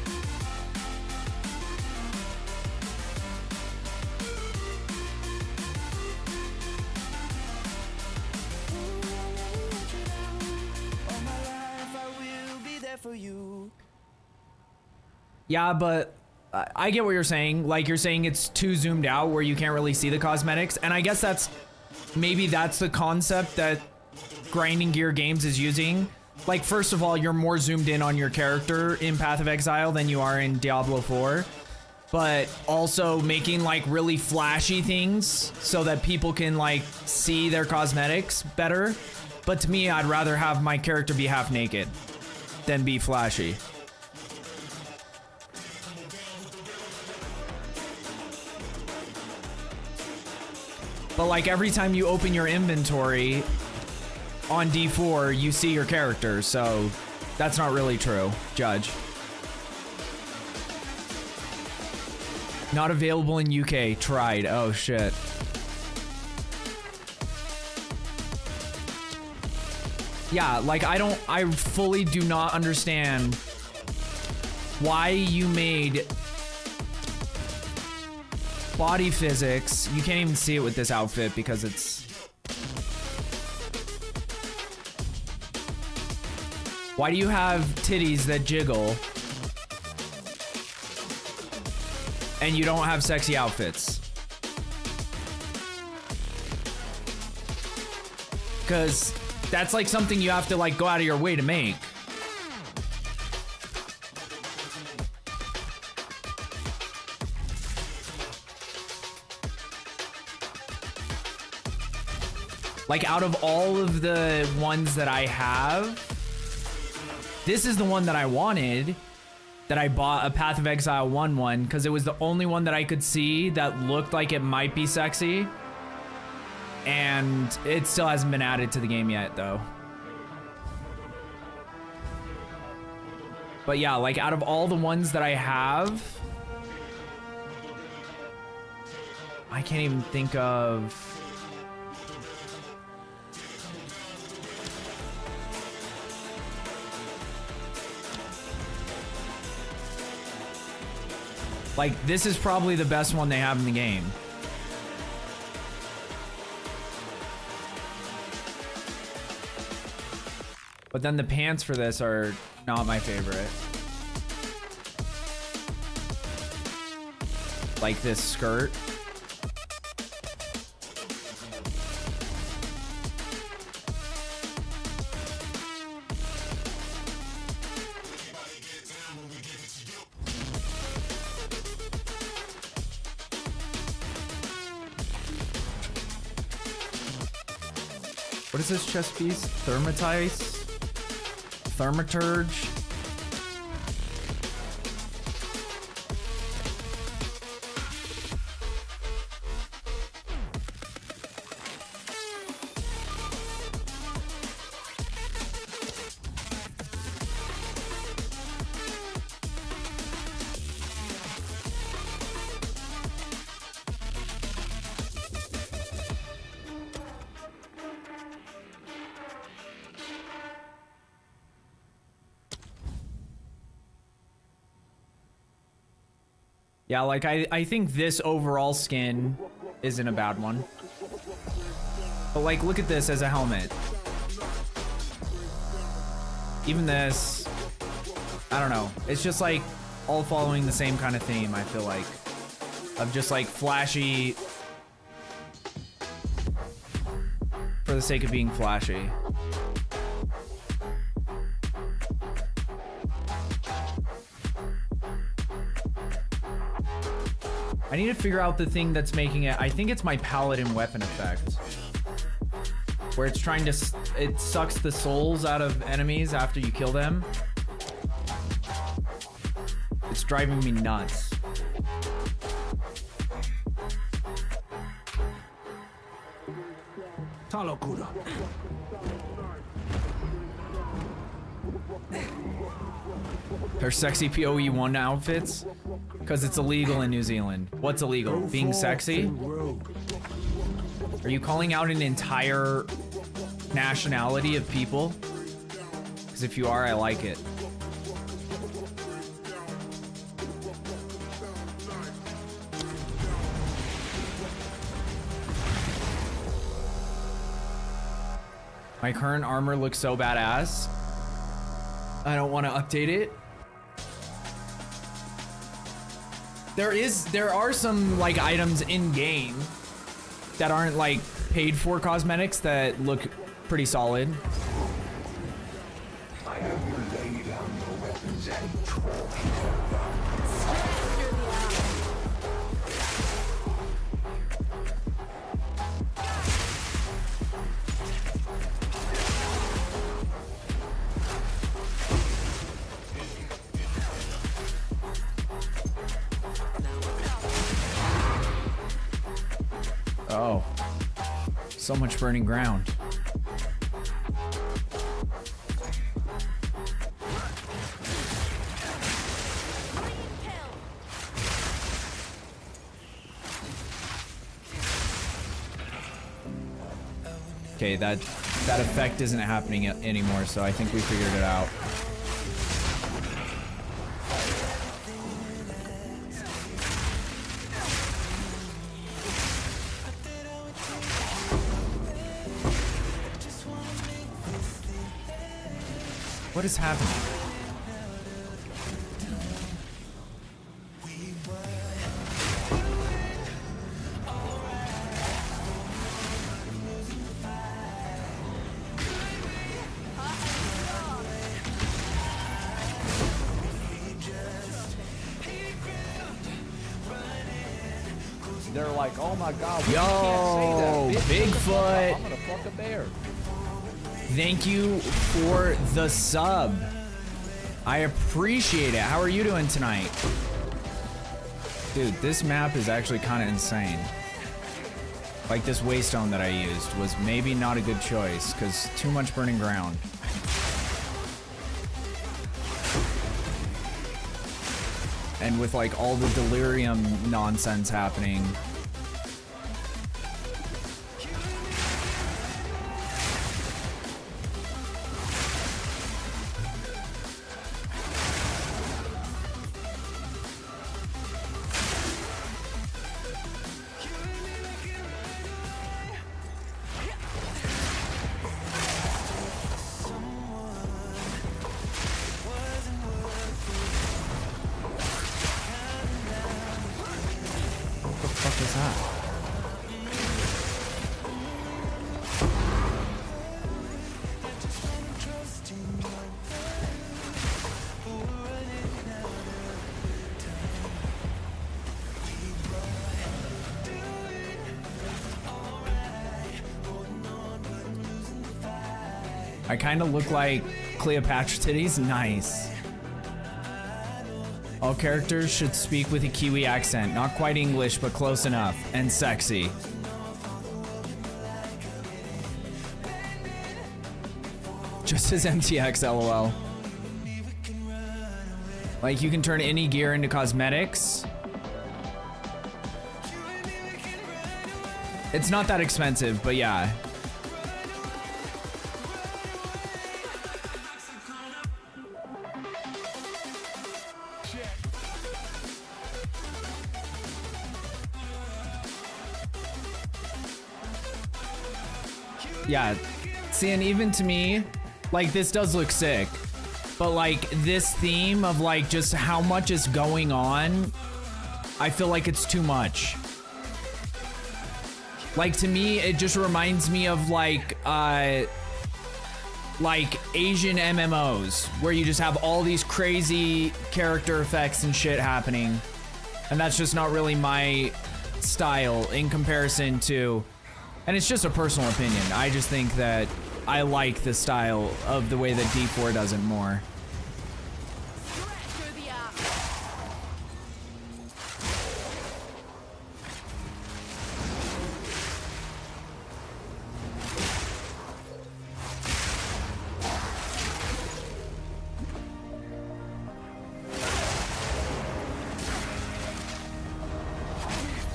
Yeah, but I get what you're saying. Like, you're saying it's too zoomed out where you can't really see the cosmetics. And I guess that's the concept that Grinding Gear Games is using. Like, first of all, you're more zoomed in on your character in Path of Exile than you are in Diablo 4. But also making like really flashy things so that people can like see their cosmetics better. But to me, I'd rather have my character be half naked than be flashy. But like every time you open your inventory on D4, you see your character, so that's not really true, Judge. Not available in UK. Tried. Oh shit. Yeah, like I fully do not understand why you made body physics. You can't even see it with this outfit because it's... Why do you have titties that jiggle and you don't have sexy outfits? Because that's like something you have to like go out of your way to make. Like out of all of the ones that I have, this is the one that I wanted, that I bought a Path of Exile 1 because it was the only one that I could see that looked like it might be sexy. And it still hasn't been added to the game yet, though. But yeah, like out of all the ones that I have, I can't even think of... Like, this is probably the best one they have in the game. But then the pants for this are not my favorite. Like this skirt. What is this chest piece? Thermatise? Thermaturge? Yeah, like I think this overall skin isn't a bad one. But like, look at this as a helmet. Even this, I don't know. It's just like all following the same kind of theme, I feel like. Of just like flashy for the sake of being flashy. I need to figure out the thing that's making it. I think it's my paladin weapon effect, where it's trying to, it sucks the souls out of enemies after you kill them. It's driving me nuts. Talokura. Her sexy PoE 1 outfits? Because it's illegal in New Zealand. What's illegal? Being sexy? Are you calling out an entire nationality of people? Because if you are, I like it. My current armor looks so badass. I don't want to update it. There are some like items in game that aren't like paid for cosmetics that look pretty solid. Oh. So much burning ground. Okay, that effect isn't happening anymore, so I think we figured it out. What is happening? They're like, oh my god, Yo, can't say that. Bitch, Bigfoot. I'm gonna fuck a bear. Thank you for the sub. I appreciate it. How are you doing tonight? Dude, this map is actually kind of insane. Like this waystone that I used was maybe not a good choice because too much burning ground. And with like all the delirium nonsense happening. What is that? I kind of look like Cleopatra titties. Nice. All characters should speak with a Kiwi accent. Not quite English, but close enough. And sexy. Just as MTX, LOL. Like, you can turn any gear into cosmetics. It's not that expensive, but yeah. Yeah, see, and even to me, like, this does look sick, but like this theme of like just how much is going on, I feel like it's too much. Like, to me, it just reminds me of like Asian MMOs where you just have all these crazy character effects and shit happening, and that's just not really my style in comparison to. And it's just a personal opinion. I just think that I like the style of the way that D4 does it more.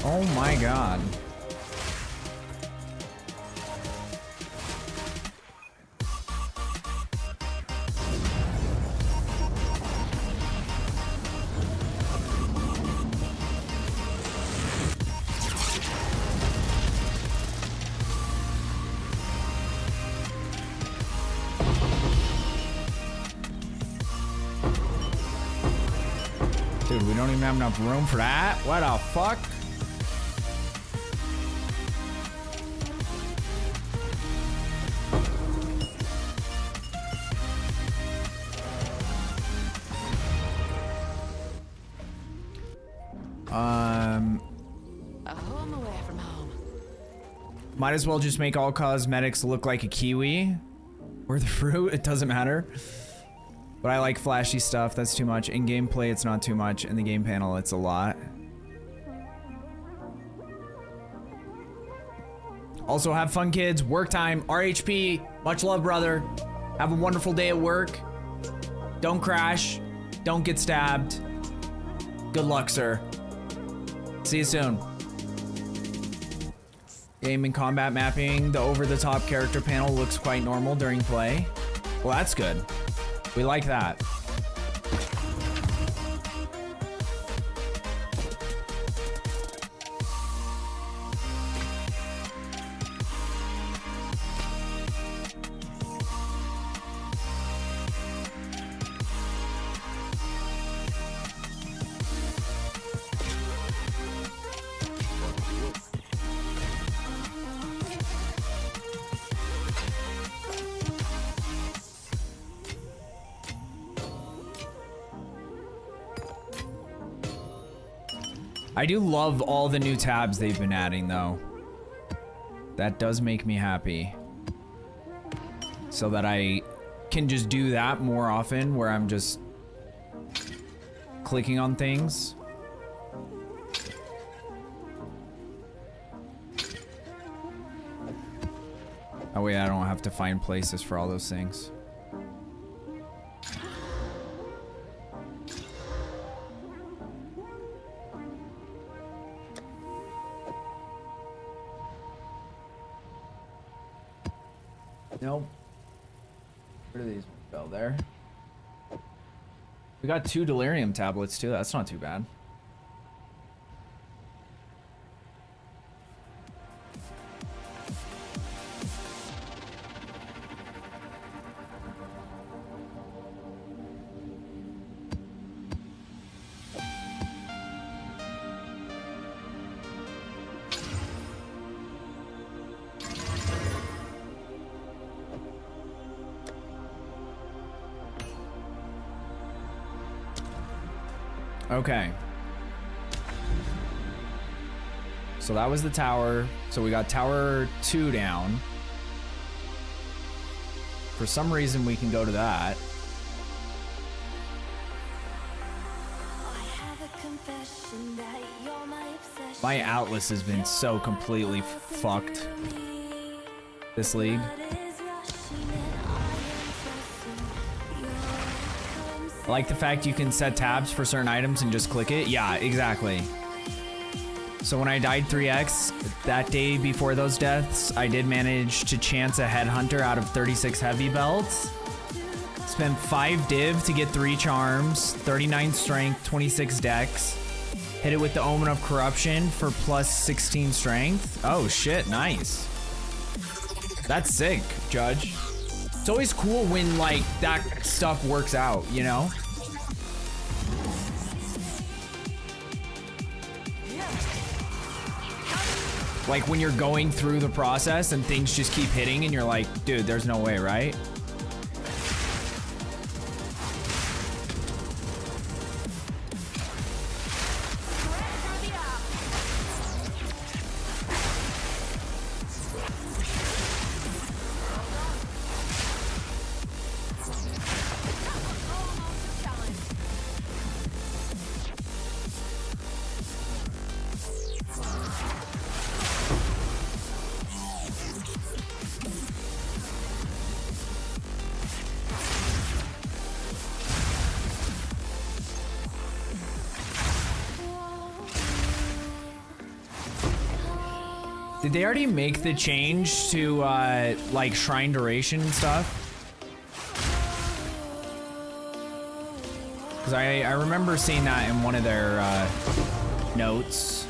Oh my god. Dude, we don't even have enough room for that? What the fuck? Might as well just make all cosmetics look like a kiwi or the fruit. It doesn't matter. But I like flashy stuff. That's too much. In gameplay, it's not too much. In the game panel, it's a lot. Also, have fun, kids. Work time. RHP. Much love, brother. Have a wonderful day at work. Don't crash. Don't get stabbed. Good luck, sir. See you soon. Game and combat mapping. The over-the-top character panel looks quite normal during play. Well, that's good. We like that. I do love all the new tabs they've been adding, though. That does make me happy. So that I can just do that more often, where I'm just clicking on things. Oh wait, I don't have to find places for all those things. Nope. Where do these go? There. We got 2 delirium tablets too. That's not too bad. Okay. So that was the tower. So we got tower 2 down. For some reason we can go to that. My Atlas has been so completely fucked this league. I like the fact you can set tabs for certain items and just click it. Yeah, exactly. So when I died 3x, that day before those deaths, I did manage to chance a headhunter out of 36 heavy belts. Spent 5 div to get 3 charms, 39 strength, 26 dex. Hit it with the Omen of Corruption for plus 16 strength. Oh shit, nice. That's sick, Judge. It's always cool when like that stuff works out, you know? Like when you're going through the process and things just keep hitting and you're like, dude, there's no way, right? Did they already make the change to like shrine duration and stuff? Because I remember seeing that in one of their notes.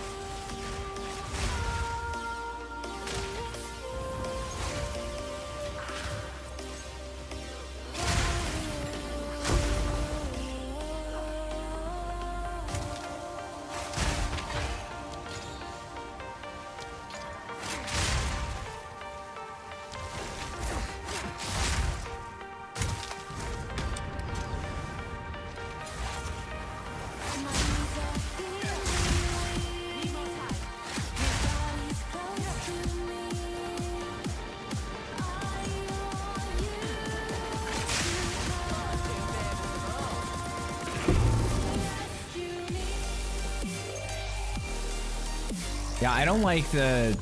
Yeah, I don't like the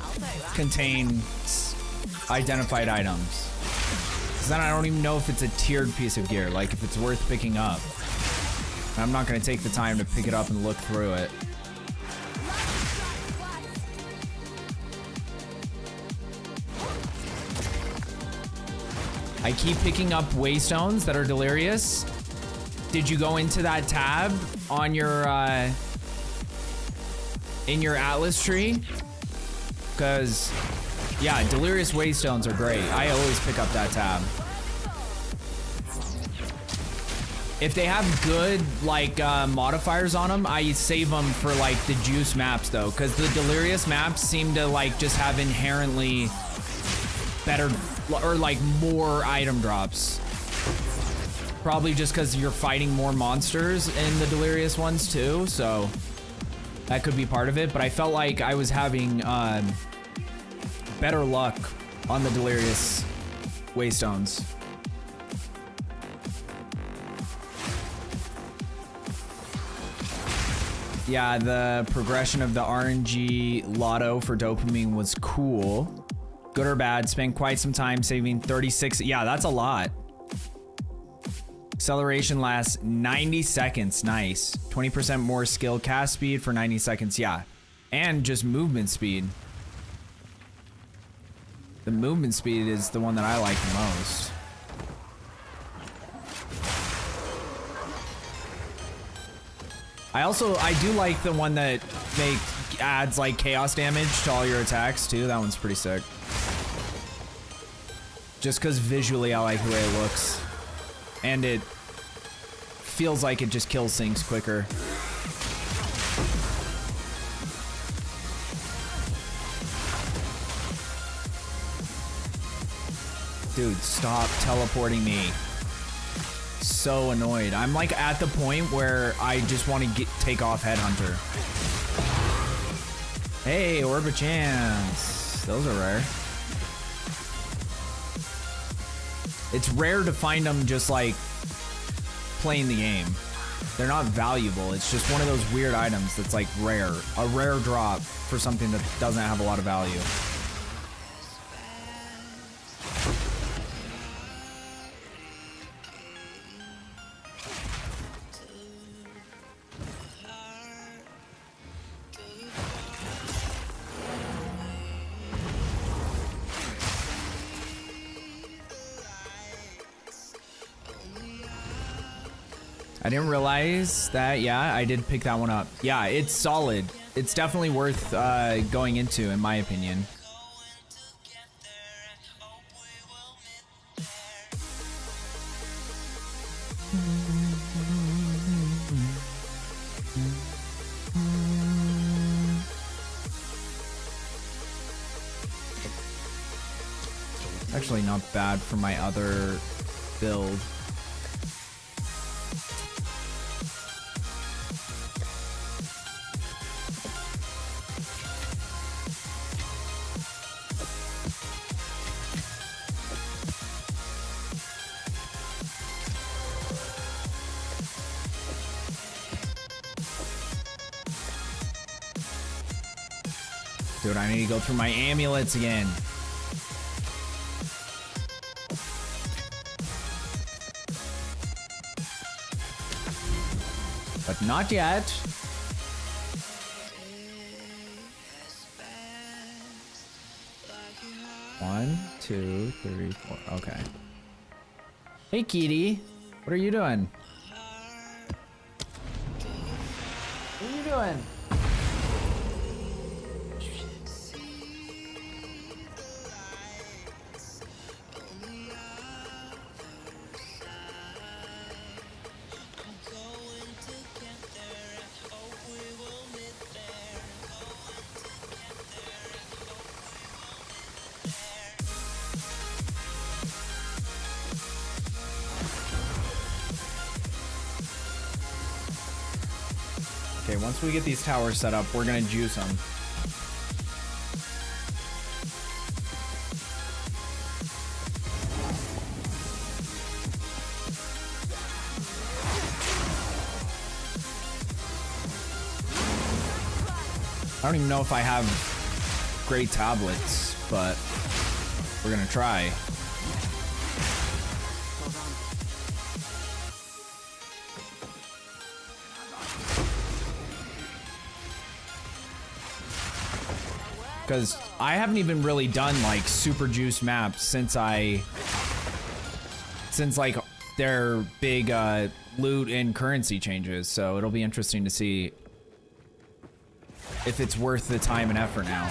contain identified items. 'Cause then I don't even know if it's a tiered piece of gear, like if it's worth picking up. I'm not gonna take the time to pick it up and look through it. I keep picking up waystones that are delirious. Did you go into that tab on your in your Atlas tree? Because yeah, delirious waystones are great. I always pick up that tab. If they have good like modifiers on them, I save them for like the juice maps though, because the delirious maps seem to like just have inherently better or like more item drops. Probably just because you're fighting more monsters in the delirious ones too, so that could be part of it. But I felt like I was having better luck on the delirious waystones. Yeah, the progression of the RNG lotto for dopamine was cool. Good or bad, spent quite some time saving 36. Yeah, that's a lot. Acceleration lasts 90 seconds. Nice. 20% more skill cast speed for 90 seconds. Yeah. And just movement speed. The movement speed is the one that I like the most. I do like the one that adds like chaos damage to all your attacks too. That one's pretty sick. Just because visually I like the way it looks. And it feels like it just kills things quicker. Dude, stop teleporting me. So annoyed. I'm like at the point where I just want to take off Headhunter. Hey, Orb of Chance. Those are rare. It's rare to find them just like playing the game. They're not valuable. It's just one of those weird items that's like rare. A rare drop for something that doesn't have a lot of value. I didn't realize that. Yeah, I did pick that one up. Yeah, it's solid. It's definitely worth going into, in my opinion. Actually, not bad for my other build. Dude, I need to go through my amulets again. But not yet. One, two, three, four. Okay. Hey, Kitty. What are you doing? What are you doing? Okay, once we get these towers set up, we're gonna juice them. don't even know if I have great tablets, but we're gonna try. Because I haven't even really done like super juice maps since like their big loot and currency changes. So it'll be interesting to see if it's worth the time and effort now.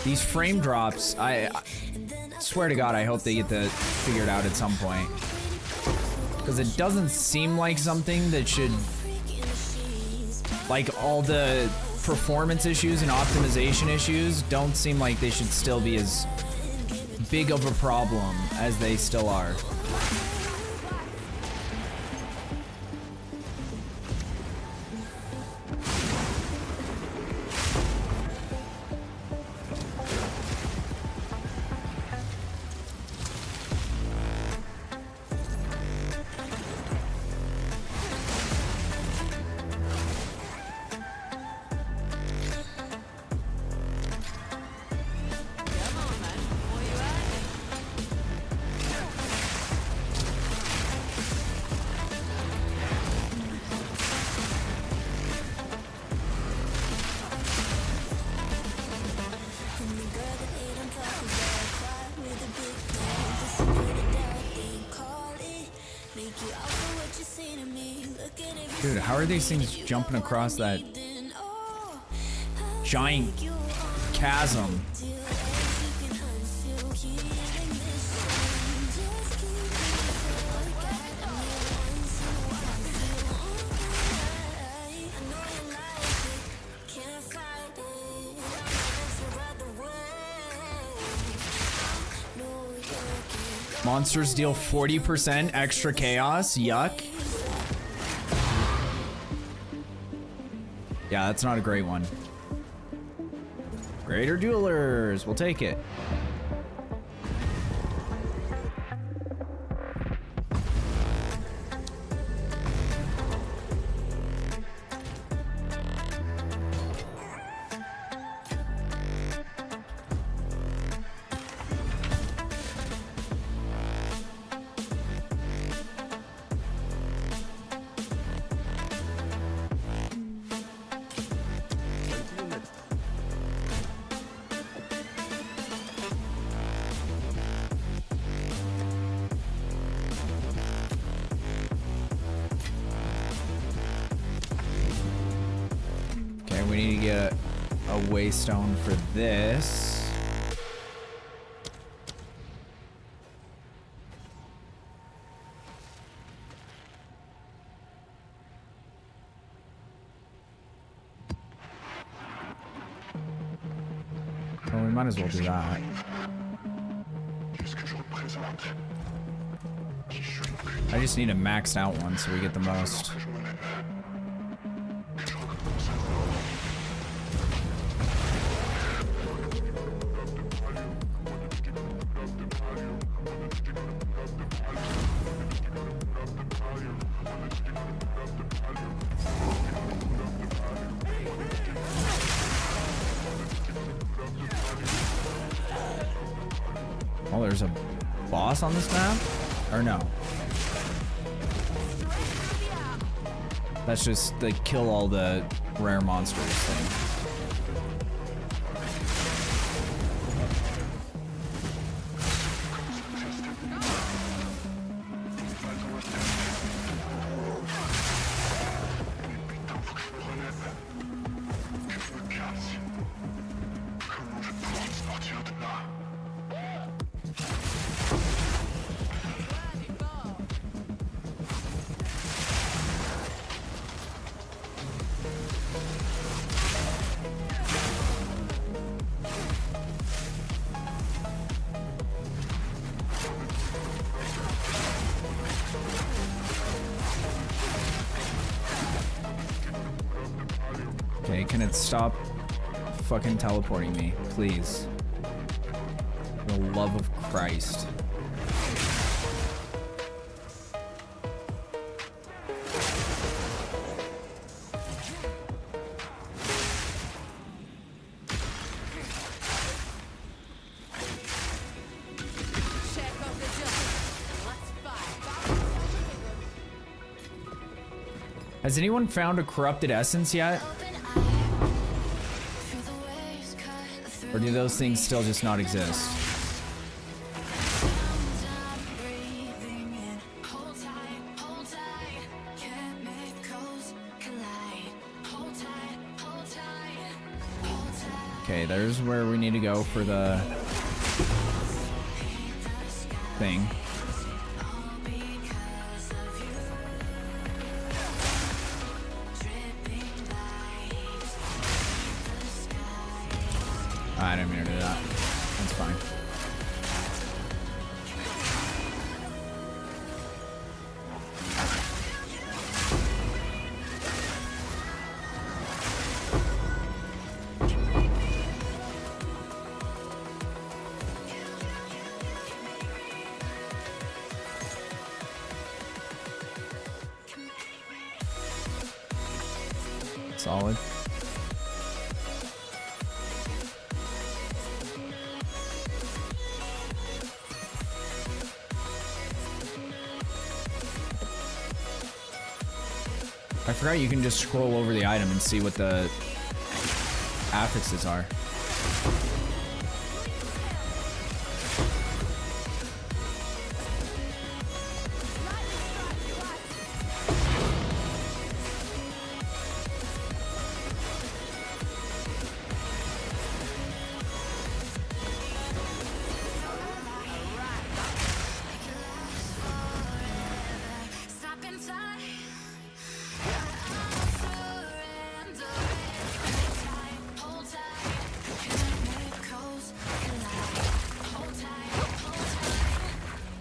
These frame drops, I swear to God, I hope they get that figured out at some point. Because it doesn't seem like something that should, like all the performance issues and optimization issues don't seem like they should still be as big of a problem as they still are. Dude, how are these things jumping across that giant chasm? Monsters deal 40% extra chaos. Yuck. Yeah, that's not a great one. Greater Duelers, we'll take it. We need to get a waystone for this. Well, we might as well do that. I just need a maxed out one so we get the most. Oh, there's a boss on this map? Or no? That's just the kill all the rare monsters thing. Okay, can it stop fucking teleporting me, please? For the love of Christ. Check off the justice. Let's fight. Has anyone found a corrupted essence yet? Or do those things still just not exist? Okay, there's where we need to go for the thing. I didn't mean to do that. That's fine. Solid. I forgot you can just scroll over the item and see what the affixes are.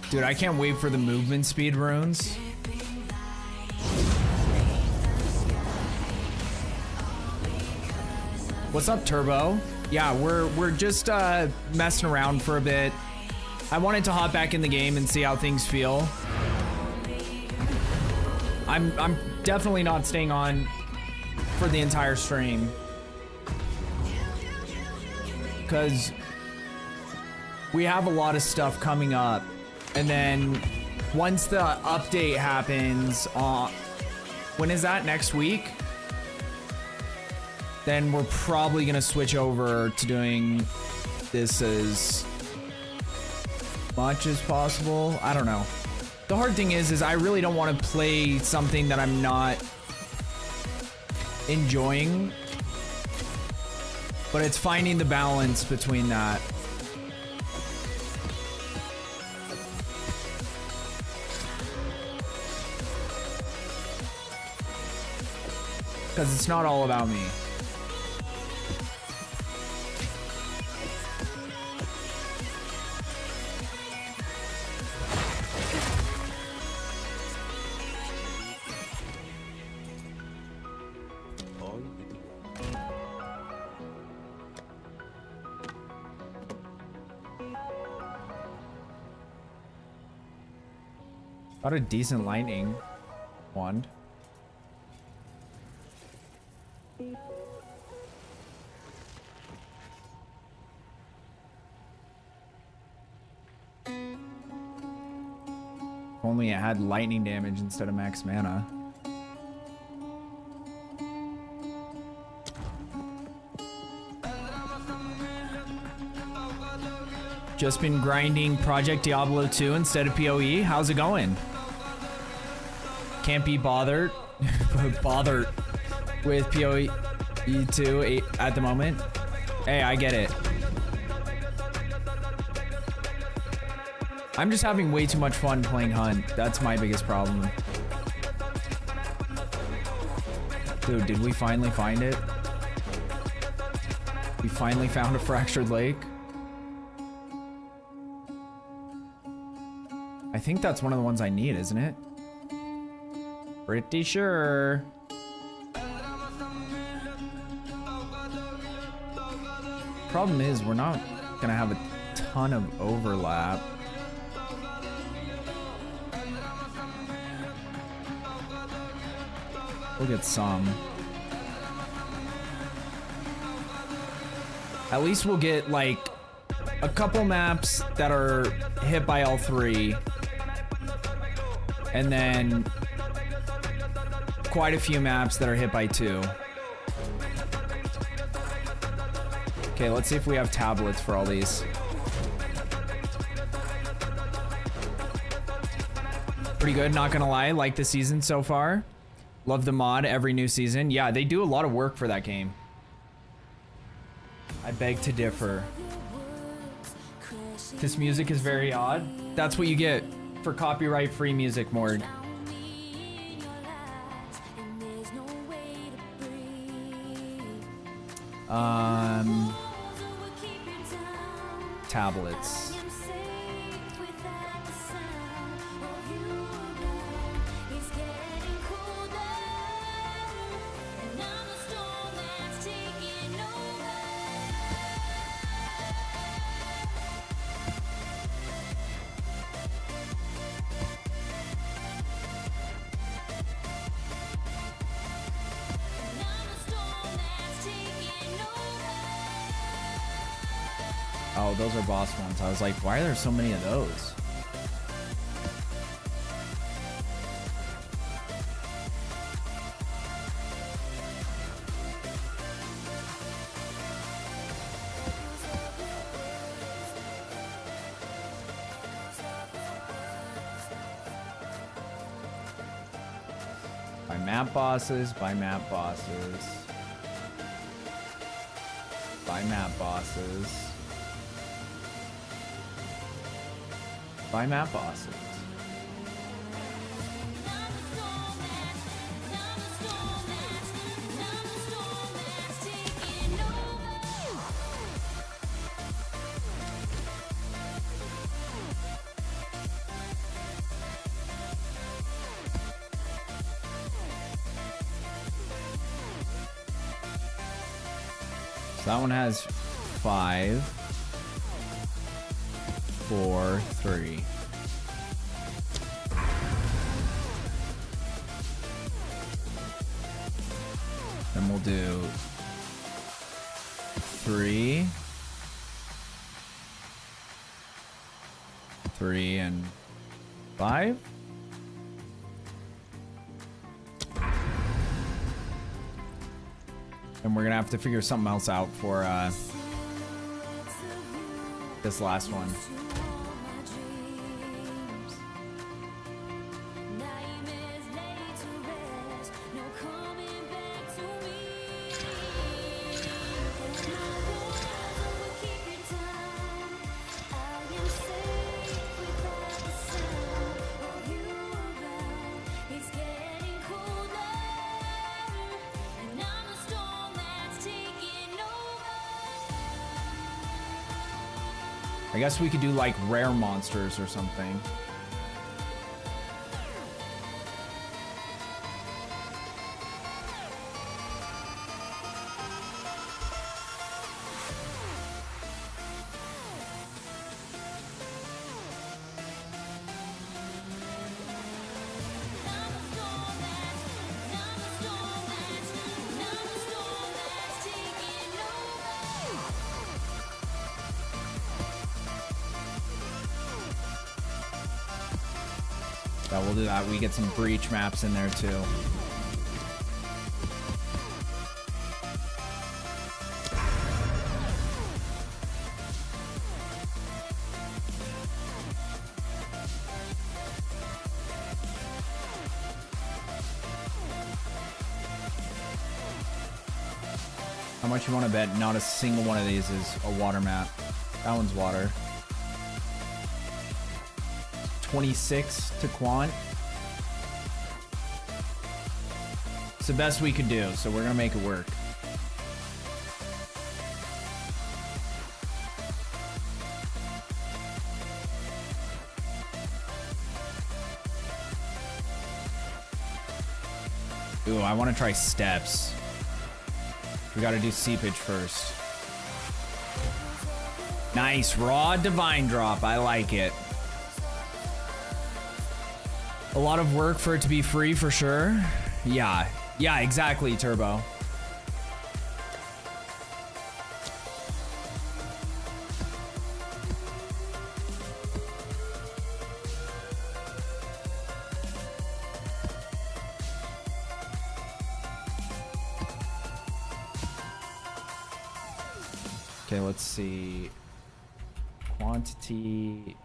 Dude, I can't wait for the movement speed runes. What's up, Turbo? Yeah, we're just messing around for a bit. I wanted to hop back in the game and see how things feel. I'm definitely not staying on for the entire stream, because we have a lot of stuff coming up. And then once the update happens, when is that, next week? Then we're probably gonna switch over to doing this as much as possible. I don't know. The hard thing is I really don't want to play something that I'm not enjoying. But it's finding the balance between that. Because it's not all about me. Got a decent lightning wand. Only it had lightning damage instead of max mana. Just been grinding Project Diablo 2 instead of PoE. How's it going? Can't be bothered with PoE 2 at the moment. Hey, I get it. I'm just having way too much fun playing Hunt. That's my biggest problem. Dude, did we finally find it? We finally found a fractured lake. I think that's one of the ones I need, isn't it? Pretty sure. Problem is, we're not gonna have a ton of overlap. We'll get some. At least we'll get like a couple maps that are hit by all three. And then quite a few maps that are hit by two. Okay, let's see if we have tablets for all these. Pretty good, not gonna lie. Like the season so far. Love the mod every new season. Yeah, they do a lot of work for that game. I beg to differ. This music is very odd. That's what you get for copyright-free music, Morg. Tablets. Oh, those are boss ones. I was like, why are there so many of those? By map bosses, by map bosses. By map bosses. By map bosses. So that one has 5, 4, 3. Then we'll do 3, 3, and 5. And we're gonna have to figure something else out for this last one. I guess we could do like rare monsters or something. Yeah, we'll do that. We get some breach maps in there too. How much you want to bet not a single one of these is a water map? That one's water. 26 to quant. It's the best we could do, so we're gonna make it work. Ooh, I want to try steps. We gotta do seepage first. Nice. Raw divine drop. I like it. A lot of work for it to be free for sure. Yeah. Yeah, exactly, Turbo. Okay, let's see. Quantity.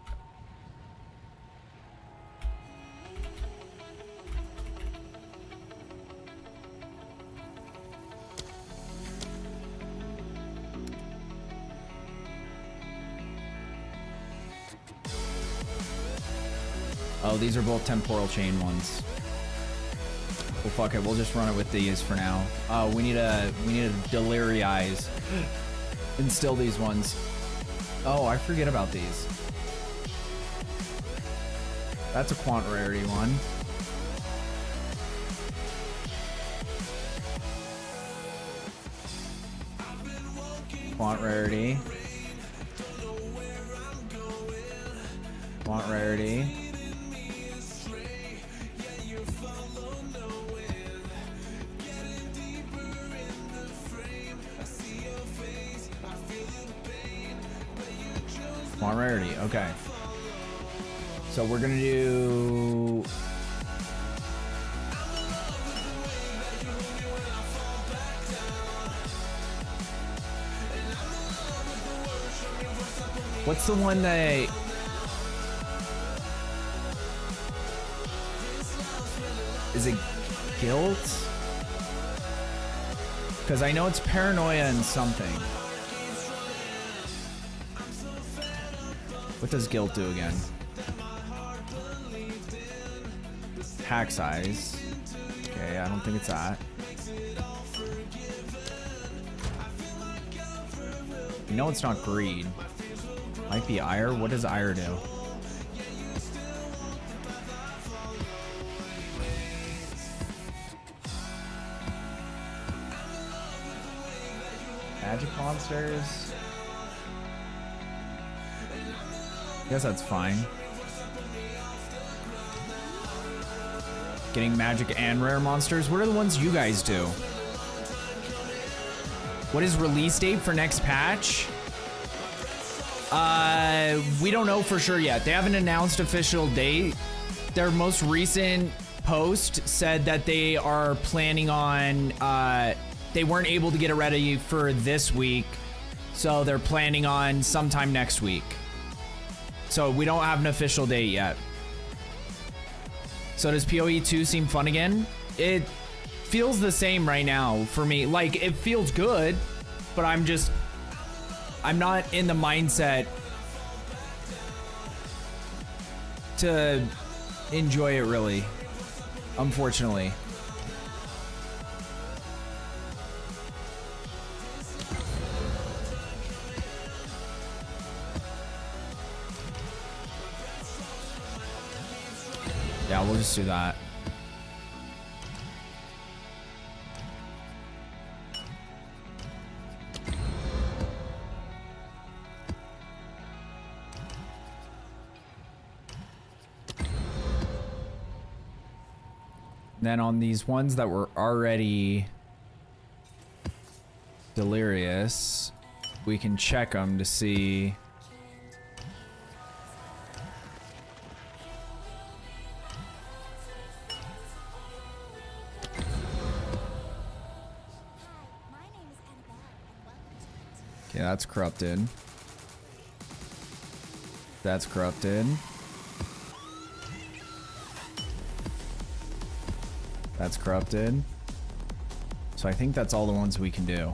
Oh, these are both temporal chain ones. Well, fuck it. We'll just run it with these for now. Oh, we need a delirize. Instill these ones. Oh, I forget about these. That's a quant rarity one. Quant rarity. Quant rarity. Quant rarity, okay. So we're gonna do... What's the one that... Is it guilt? Because I know it's paranoia and something. What does guilt do again? Hack size. Okay, I don't think it's that. You know it's not greed. Might be ire. What does ire do? Magic monsters. I guess that's fine. Getting magic and rare monsters. What are the ones you guys do? What is release date for next patch? We don't know for sure yet. They haven't announced official date. Their most recent post said that they are planning on, they weren't able to get it ready for this week, so they're planning on sometime next week. So we don't have an official date yet. So does PoE 2 seem fun again? It feels the same right now for me. Like, it feels good, but I'm not in the mindset to enjoy it really, unfortunately. Yeah, we'll just do that. Then on these ones that were already delirious, we can check them to see. Okay, that's corrupted. That's corrupted. That's corrupted. So I think that's all the ones we can do.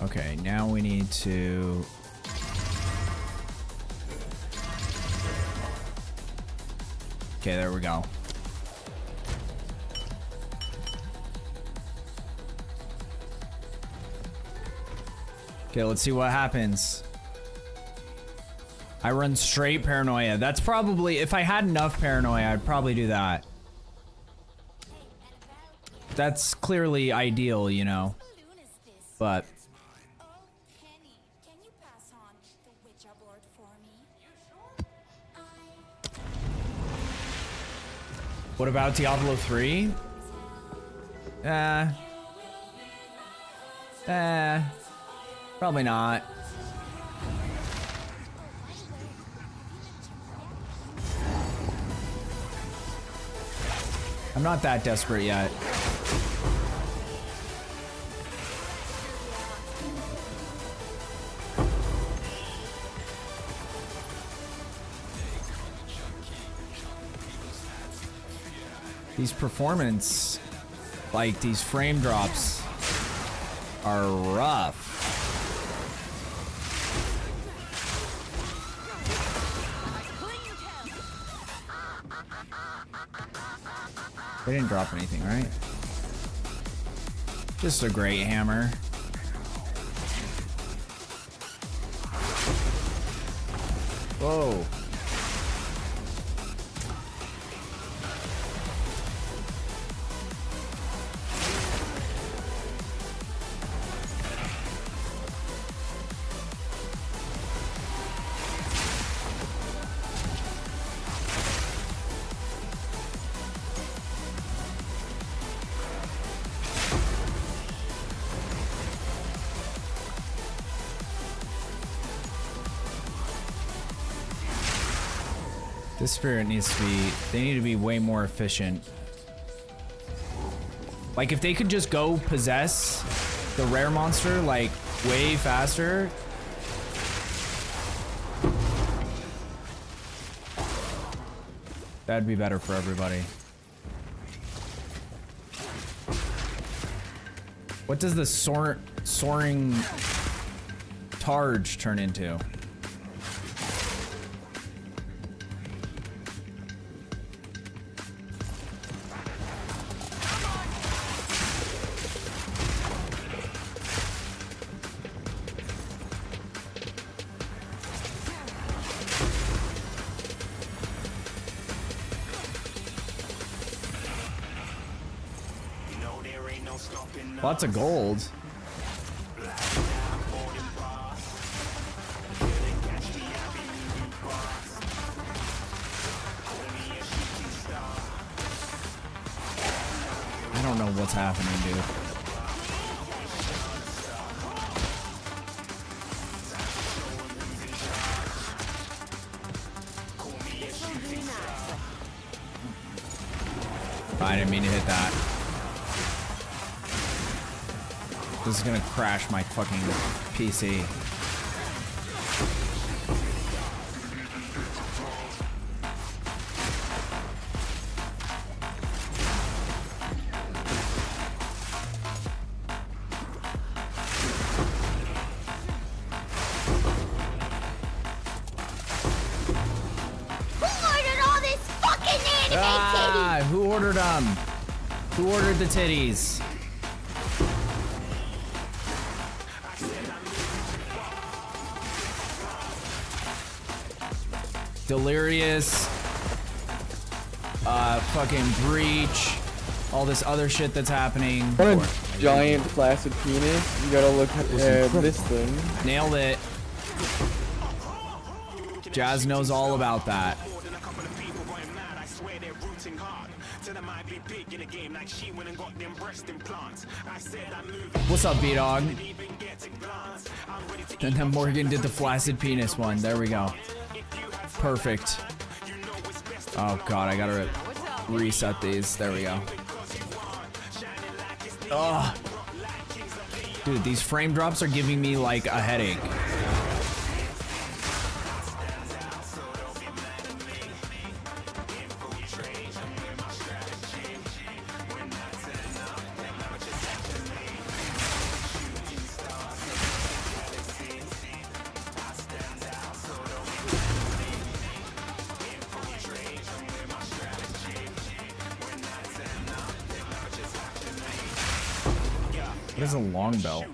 Okay, now we need to... Okay, there we go. Okay, let's see what happens. I run straight paranoia. That's probably, if I had enough paranoia, I'd probably do that. That's clearly ideal, you know. But Oh, Kenny, can you pass on the Ouija board for me? what about Diablo 3? Probably not. I'm not that desperate yet. These performance, like these frame drops, are rough. They didn't drop anything, right? Just a great hammer. Whoa. This spirit needs to be, they need to be way more efficient. Like if they could just go possess the rare monster like way faster. That'd be better for everybody. What does the soaring targe turn into? Lots of gold. I don't know what's happening, dude. I didn't mean to hit that. This is gonna crash my fucking PC. Who ordered all this fucking anime Ah, who ordered them? Who ordered the titties? Delirious, fucking Breach, all this other shit that's happening. What a giant flaccid penis. You gotta look at this thing. Nailed it. Jazz knows all about that. What's up, B-Dog? And then Morgan did the flaccid penis one. There we go. Perfect. Oh god, I gotta reset these. There we go. Oh, dude, these frame drops are giving me like a headache. What is a long belt?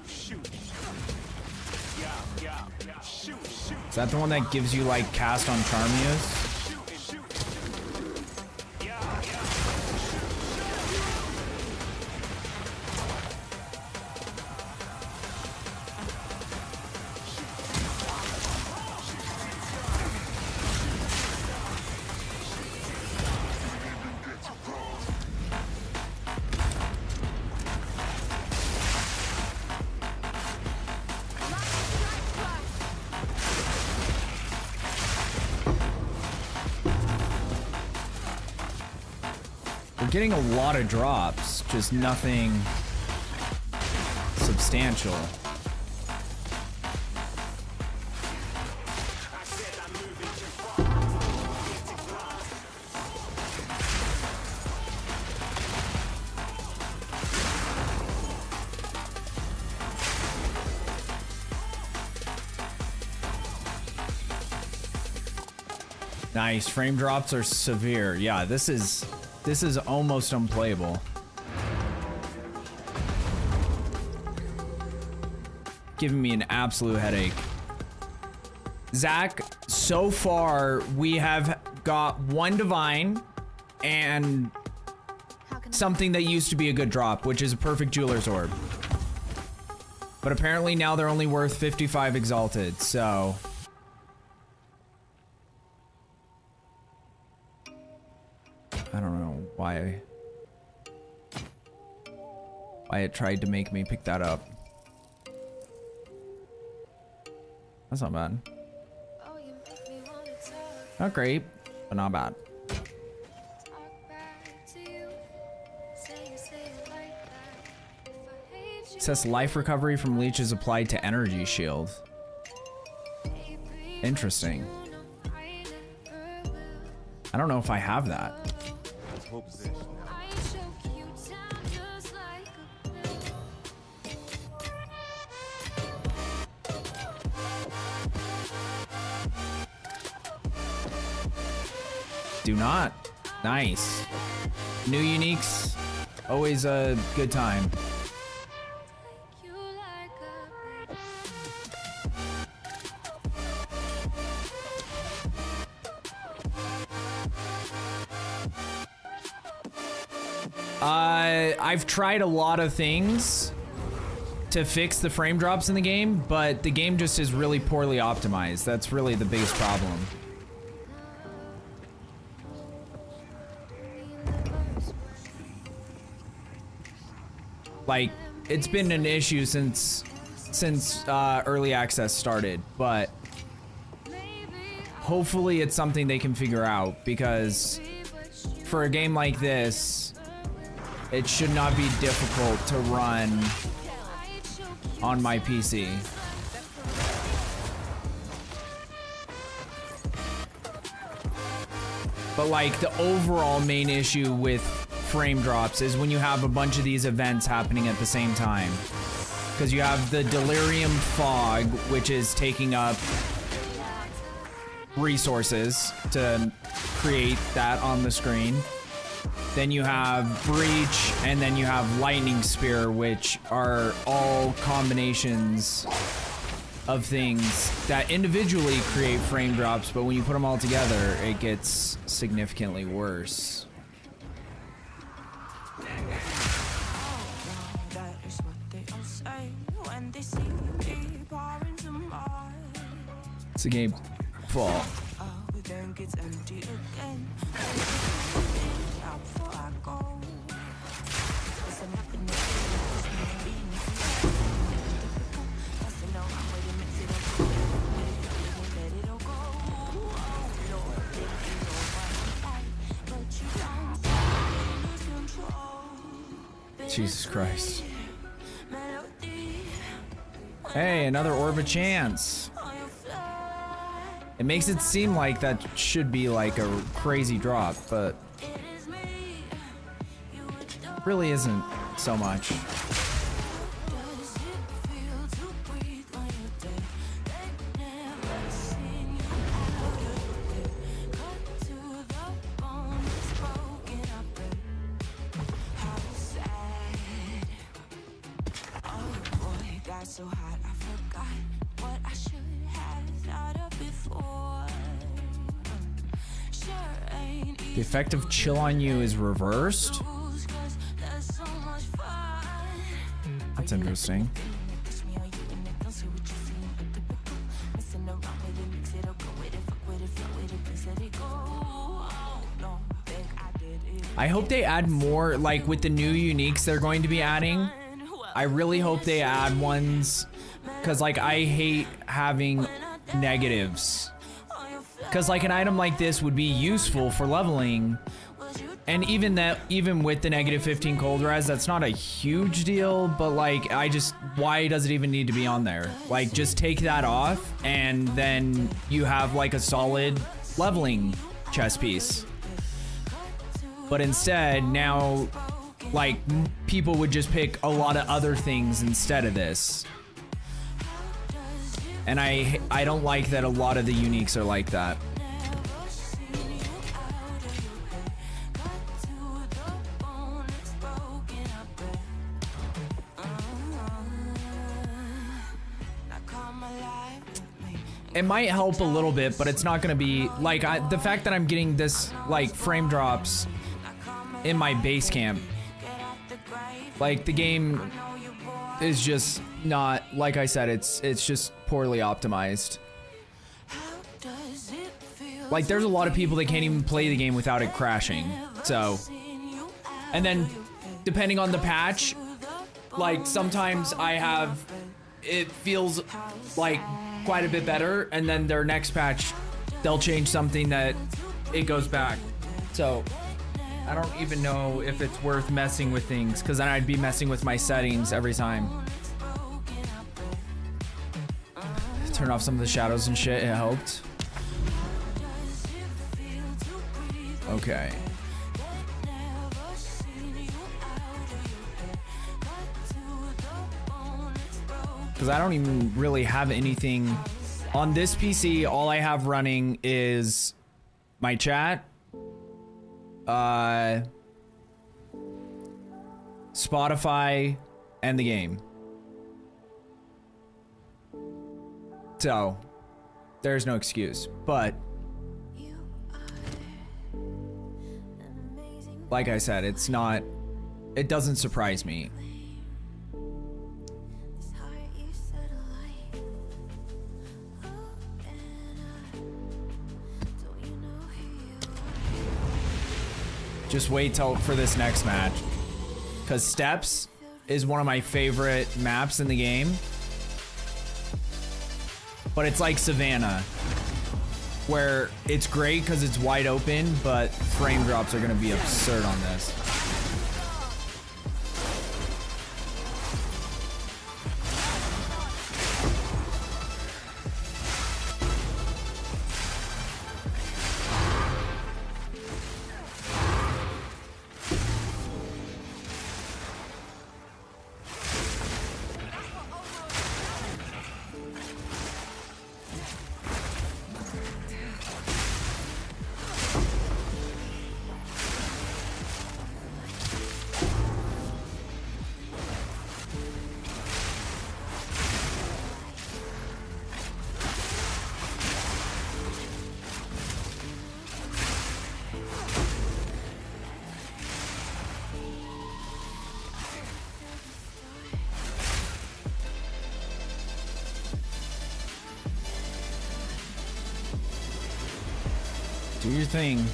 that the one that gives you like cast on charm use? We're getting a lot of drops, just nothing substantial. Nice, frame drops are severe. Yeah, this is almost unplayable. Giving me an absolute headache. Zach, so far we have got one divine and something that used to be a good drop, which is a perfect jeweler's orb. But apparently now they're only worth 55 exalted, so I don't know why it tried to make me pick that up. That's not bad. Not great, but not bad. It says life recovery from leech is applied to energy shield. Interesting. I don't know if I have that. Do not. Nice. New uniques, always a good time. I've tried a lot of things to fix the frame drops in the game, but the game just is really poorly optimized. That's really the biggest problem. Like, it's been an issue since early access started, but hopefully it's something they can figure out, because for a game like this, it should not be difficult to run on my PC. But like, the overall main issue with frame drops is when you have a bunch of these events happening at the same time. Because you have the Delirium Fog, which is taking up resources to create that on the screen. Then you have Breach, and then you have Lightning Spear, which are all combinations of things that individually create frame drops, but when you put them all together, it gets significantly worse. It's a game fall. Jesus Christ. Hey, another Orb of Chance. It makes it seem like that should be like a crazy drop, but really isn't so much. So hot, I forgot what I should have thought of before. The effect of chill on you is reversed. That's interesting. I hope they add more, like with the new uniques they're going to be adding. I really hope they add ones, because like I hate having negatives. Because like an item like this would be useful for leveling, and even with the negative 15 cold res, that's not a huge deal, but like why does it even need to be on there? Like just take that off and then you have like a solid leveling chess piece. But instead, now, like, people would just pick a lot of other things instead of this. And I don't like that a lot of the uniques are like that. It might help a little bit, but it's not gonna be, like, the fact that I'm getting this, like, frame drops in my base camp, like the game is just not, like I said, it's just poorly optimized. Like there's a lot of people that can't even play the game without it crashing. So, and then depending on the patch, like sometimes it feels like quite a bit better, and then their next patch they'll change something that it goes back. So I don't even know if it's worth messing with things, because then I'd be messing with my settings every time. Turn off some of the shadows and shit, it helped. Okay. Because I don't even really have anything on this PC. All I have running is my chat, Spotify, and the game. So there's no excuse, but like I said, it doesn't surprise me. Just wait for this next match, because Steps is one of my favorite maps in the game, but it's like Savannah, where it's great because it's wide open, but frame drops are going to be absurd on this. Do your thing.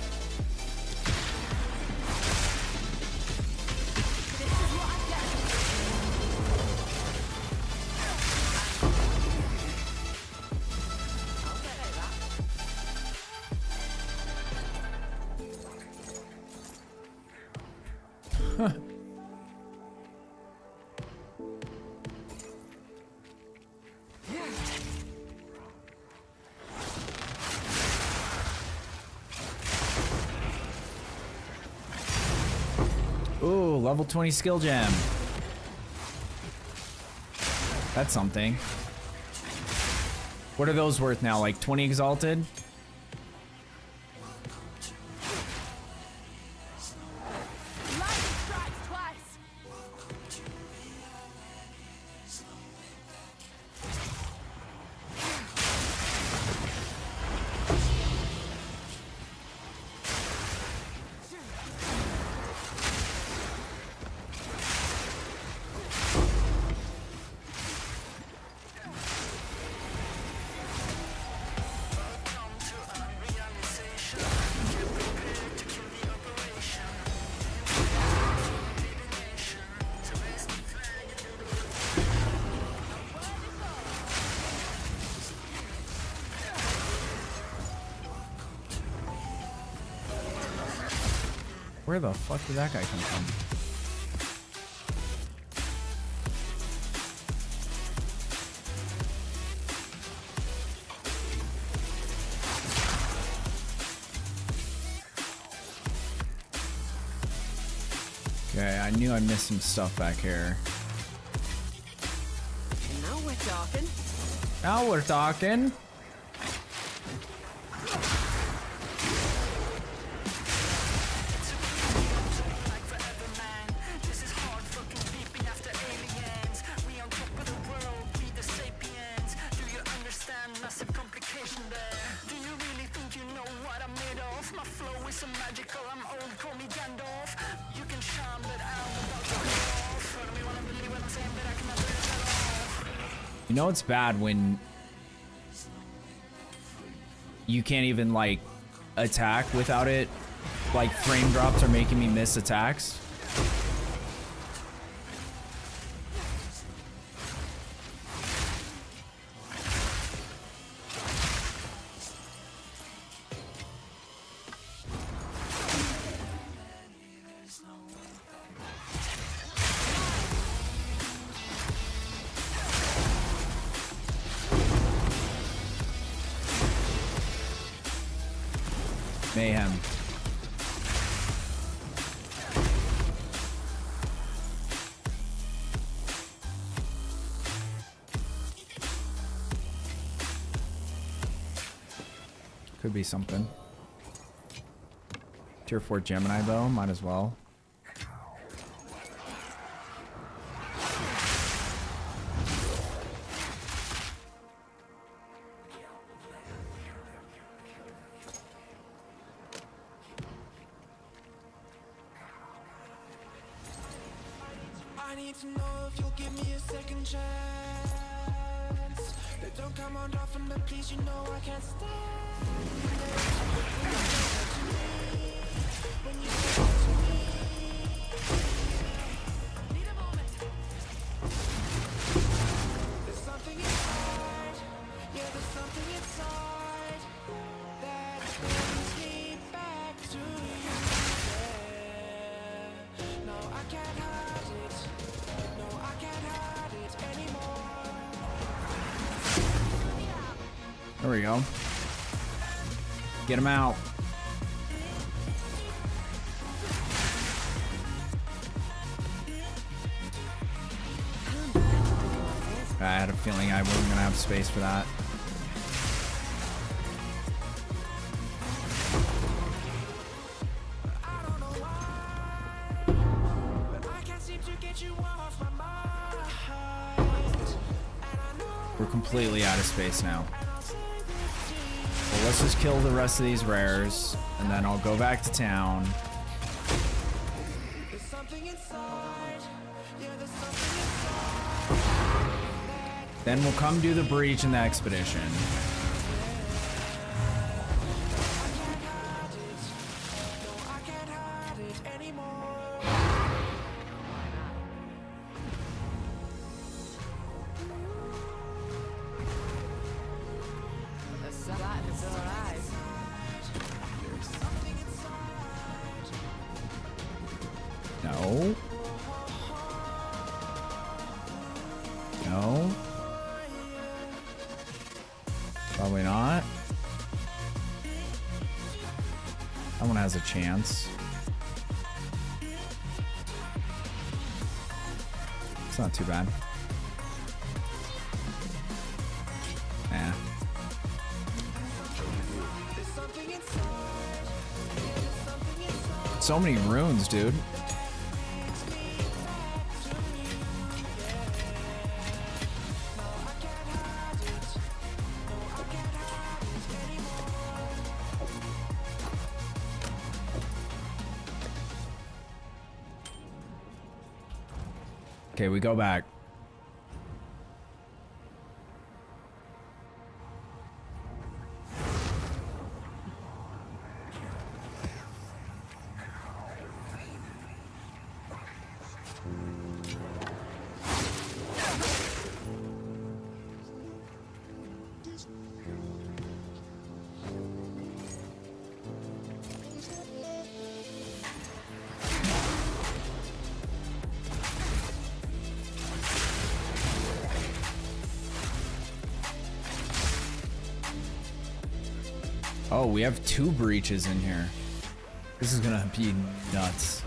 Huh. Ooh, level 20 skill gem. That's something. What are those worth now? Like 20 exalted? Where the fuck did that guy come from? Okay, I knew I missed some stuff back here. Now we're talking. Now we're talking. You know it's bad when you can't even like attack without it, like frame drops are making me miss attacks. Mayhem. Could be something. Tier 4 Gemini bow, might as well. I need to know if you'll give me a second chance. That don't come on often, but please, you know I can't stand when you say that to me. Need a moment. There's something inside, yeah, there's something inside that brings me back to you. Yeah. No, I can't hide it. No, I can't hide it anymore. There we go. Get him out. I had a feeling I wasn't gonna have space for that. I don't know why, but I can't seem to get you off my mind. And I know We're completely out of space now. I'll say this to you. Well, let's just kill the rest of these rares, and then I'll go back to town. There's something inside, yeah, there's something inside. Then we'll come do the breach and the expedition. No, I can't hide it anymore. The sunlight is alright. There's something inside. No. No. Probably not. That one has a chance. It's not too bad. Nah. There's something inside. Yeah, there's something inside. So many runes, dude. Takes me back to you. Yeah. No, I can't hide it. No, I can't hide it anymore. Okay, we go back. Oh, we have 2 breaches in here. This is gonna be nuts.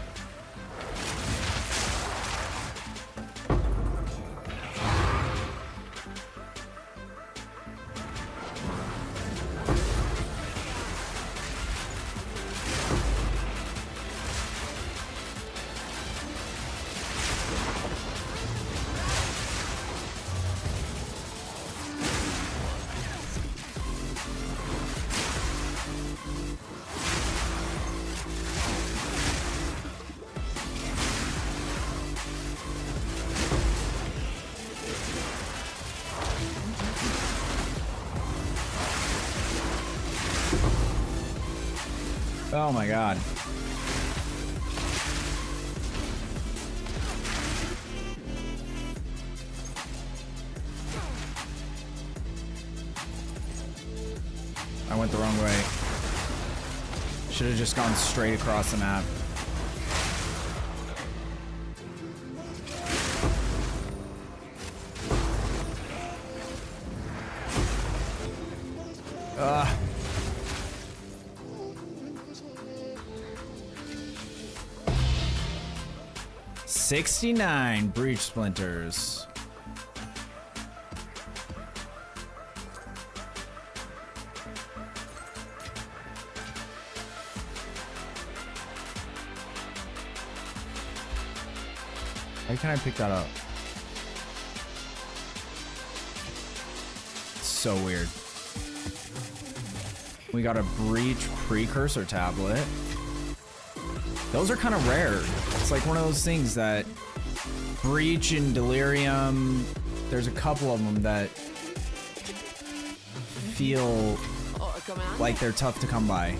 Oh my god. I went the wrong way. Should have just gone straight across the map. Ugh. 69 breach splinters. Why can't I pick that up? So weird. We got a breach precursor tablet. Those are kind of rare. It's like one of those things that breach and delirium, there's a couple of them that feel like they're tough to come by.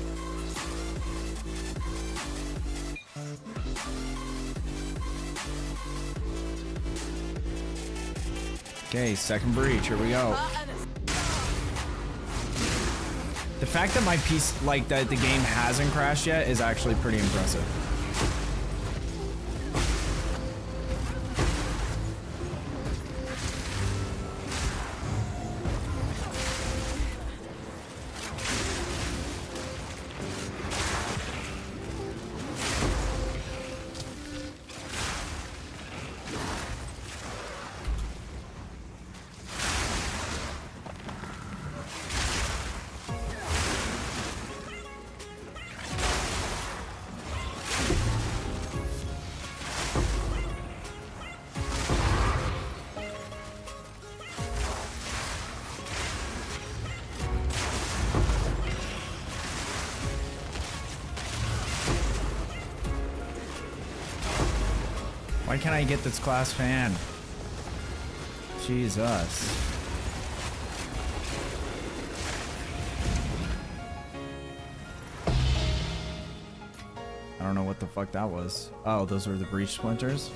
Okay, second breach, here we go. The fact that my piece, like that the game hasn't crashed yet is actually pretty impressive. Why can't I get this class fan? Jesus. I don't know what the fuck that was. Oh, those were the breach splinters?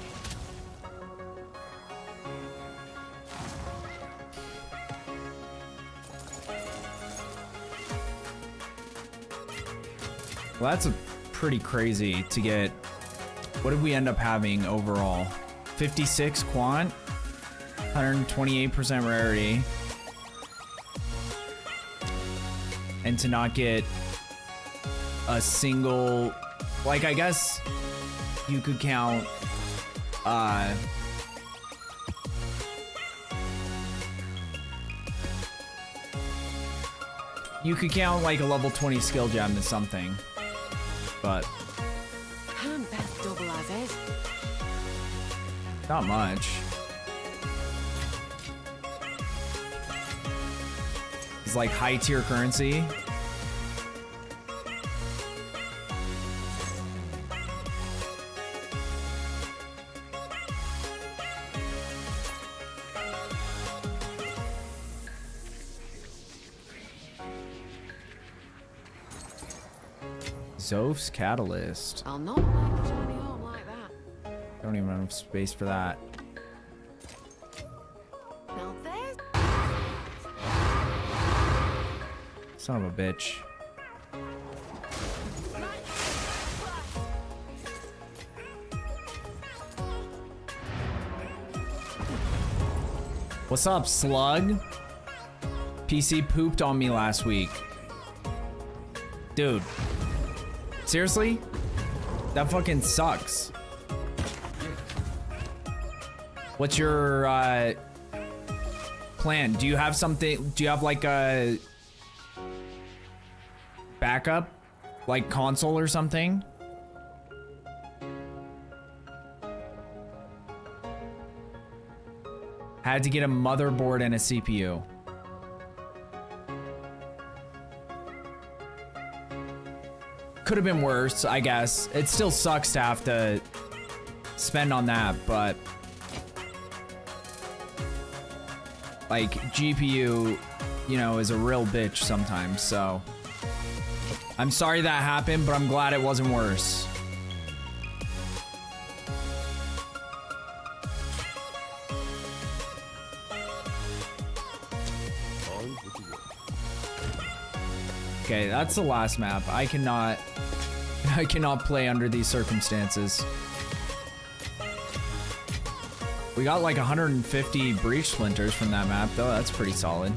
Well, that's a pretty crazy to get. What did we end up having overall? 56 quant, 128% rarity, and to not get a single, like, I guess you could count you could count like a level 20 skill gem as something, but not much. It's like high tier currency. Zoph's Catalyst. I'll not like a journey home like that. Don't even have space for that. Now there's Son of a bitch. What's up, slug? PC pooped on me last week. Dude. Seriously? That fucking sucks. What's your plan? Do you have something? Do you have like a backup? Like console or something? Had to get a motherboard and a CPU. Could have been worse, I guess. It still sucks to have to spend on that, but like GPU, you know, is a real bitch sometimes, so I'm sorry that happened, but I'm glad it wasn't worse. Okay, that's the last map. I cannot play under these circumstances. We got like 150 breach splinters from that map though. That's pretty solid.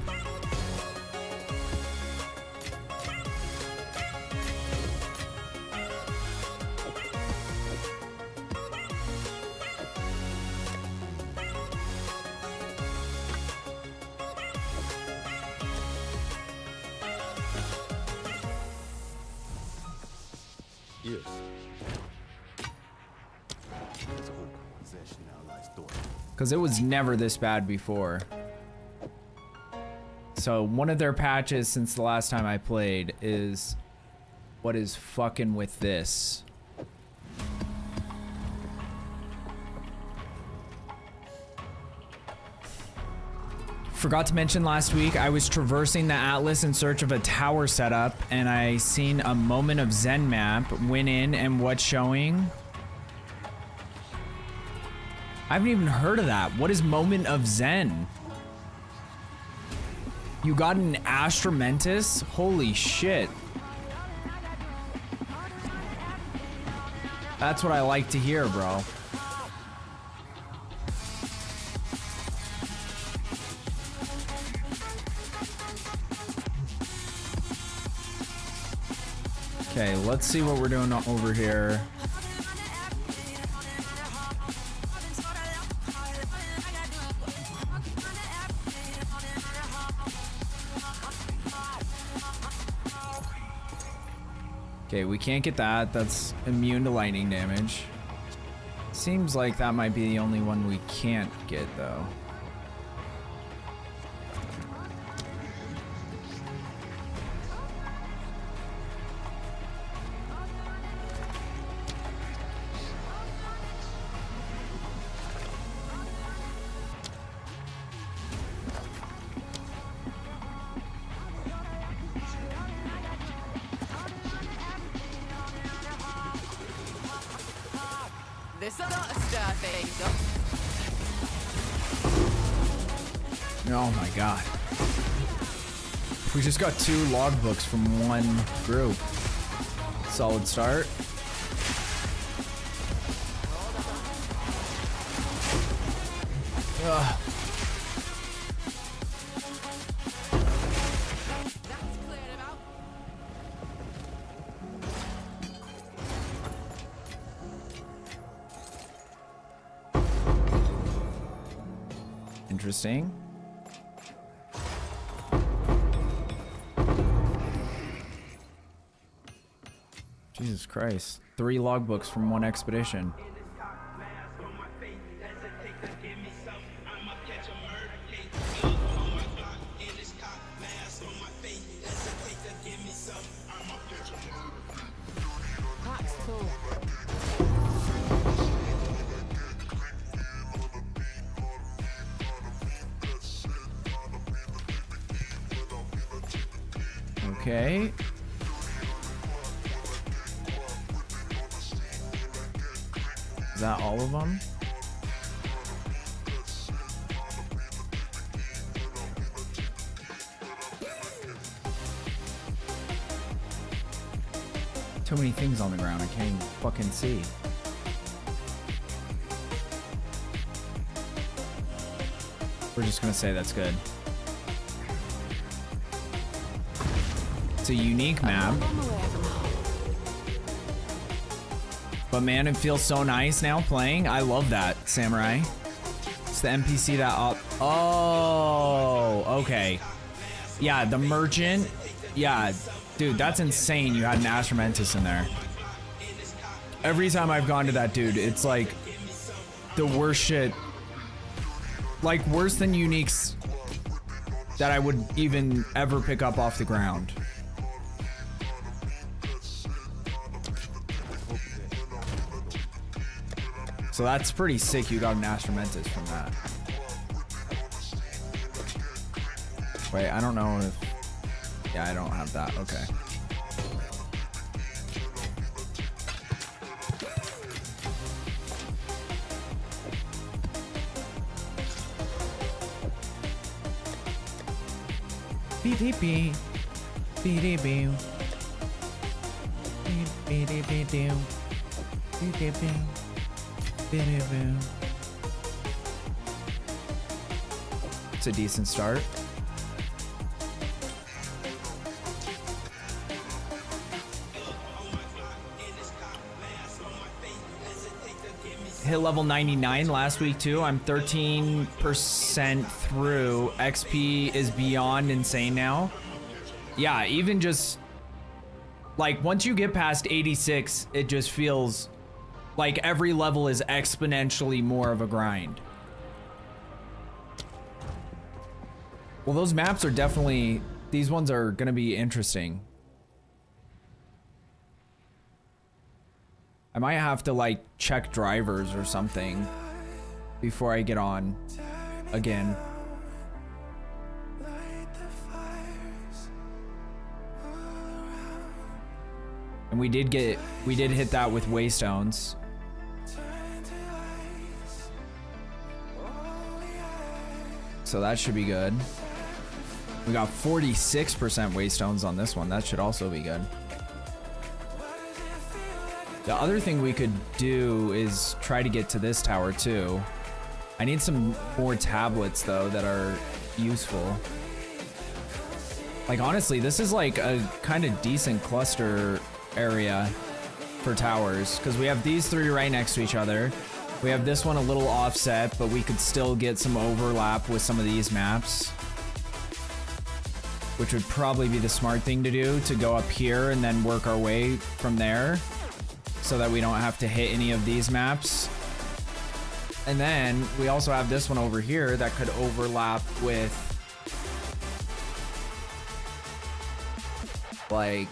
Yes. There's a whole possession now lies dormant. Because it was never this bad before. So one of their patches since the last time I played is what is fucking with this. Forgot to mention last week, I was traversing the Atlas in search of a tower setup, and I seen a Moment of Zen map, went in, and what's showing? I haven't even heard of that. What is Moment of Zen? You got an Astramentus? Holy shit. That's what I like to hear, bro. Okay, let's see what we're doing over here. Okay, we can't get that. That's immune to lightning damage. Seems like that might be the only one we can't get, though. This ought to stir things up. Oh my god. We just got 2 logbooks from one group. Solid start. Ugh. That's cleared him out. Interesting. Jesus Christ. 3 logbooks from one expedition. That's cool. Okay. Is that all of them? Too many things on the ground, I can't even fucking see. We're just gonna say that's good. It's a unique map. I'm on my way. But man, it feels so nice now playing. I love that, Samurai. It's the NPC that up. Oh, okay. Yeah, the merchant. Yeah, dude, that's insane. You had an Astramentus in there. Every time I've gone to that dude, it's like the worst shit. Like worse than uniques that I would even ever pick up off the ground. So that's pretty sick. You got an Astramentus from that. Wait, I don't know if... Yeah, I don't have that. Okay. Beep beep beep. Beep beep beep. Beep beep beep beep. Beep beep beep. It's a decent start. Hit level 99 last week too. I'm 13% through. XP is beyond insane now. Yeah, even just like once you get past 86, it just feels like every level is exponentially more of a grind. Well, those maps are definitely, these ones are gonna be interesting. I might have to like check drivers or something before I get on again. And we did hit that with Waystones. So that should be good. We got 46% Waystones on this one. That should also be good. The other thing we could do is try to get to this tower too. I need some more tablets though that are useful. Like honestly, this is like a kind of decent cluster area for towers because we have these three right next to each other. We have this one a little offset, but we could still get some overlap with some of these maps, which would probably be the smart thing to do, to go up here and then work our way from there so that we don't have to hit any of these maps. And then we also have this one over here that could overlap with like,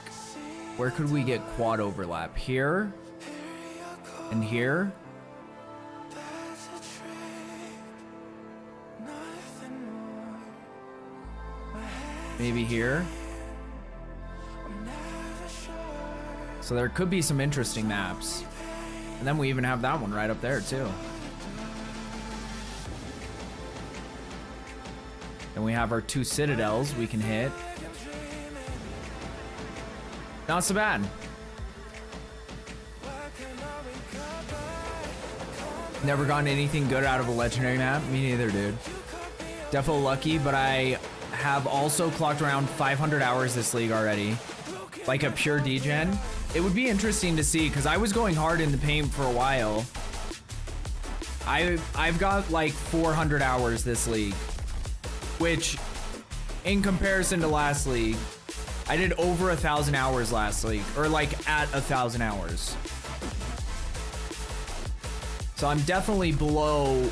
where could we get quad overlap? Here and here. Maybe here. So there could be some interesting maps. And then we even have that one right up there too. And we have our two citadels we can hit. Not so bad. Never gotten anything good out of a legendary map. Me neither, dude. Defo lucky, but I have also clocked around 500 hours this league already. Like a pure degen. It would be interesting to see, because I was going hard in the paint for a while. I've got like 400 hours this league, which in comparison to last league, I did over 1,000 hours last league, or like at 1,000 hours. So I'm definitely below,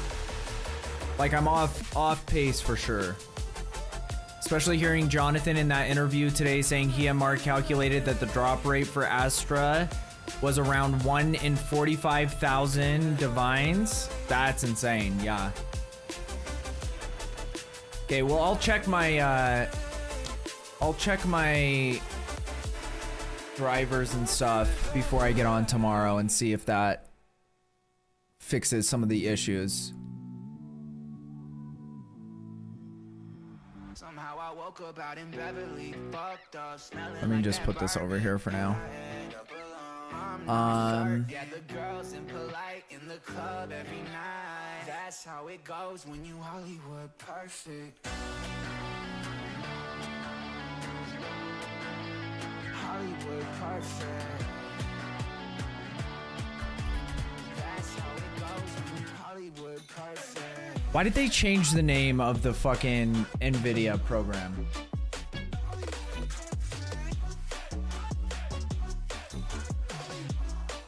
like I'm off pace for sure. Especially hearing Jonathan in that interview today saying he and Mark calculated that the drop rate for Astra was around 1 in 45,000 divines. That's insane, yeah. Okay, well I'll check my drivers and stuff before I get on tomorrow and see if that fixes some of the issues. Let me just put this over here for now. Yeah, the girls impolite in the club every night. That's how it goes when you Hollywood perfect. Hollywood perfect. Why did they change the name of the fucking NVIDIA program?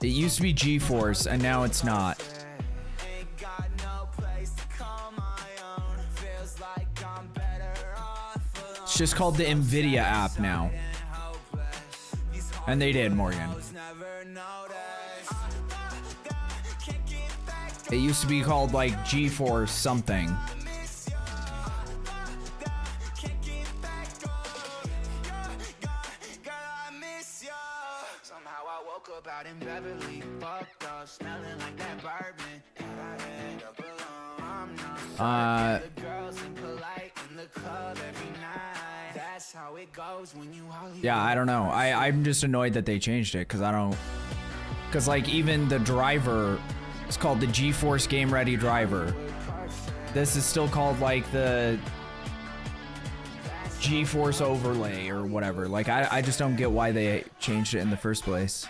It used to be GeForce and now it's not. It's just called the NVIDIA app now. And they did, Morgan. It used to be called like GeForce something. Yeah, I don't know. I'm just annoyed that they changed it because I don't. Because like even the driver, it's called the GeForce Game Ready driver. This is still called like the GeForce overlay or whatever. Like I just don't get why they changed it in the first place.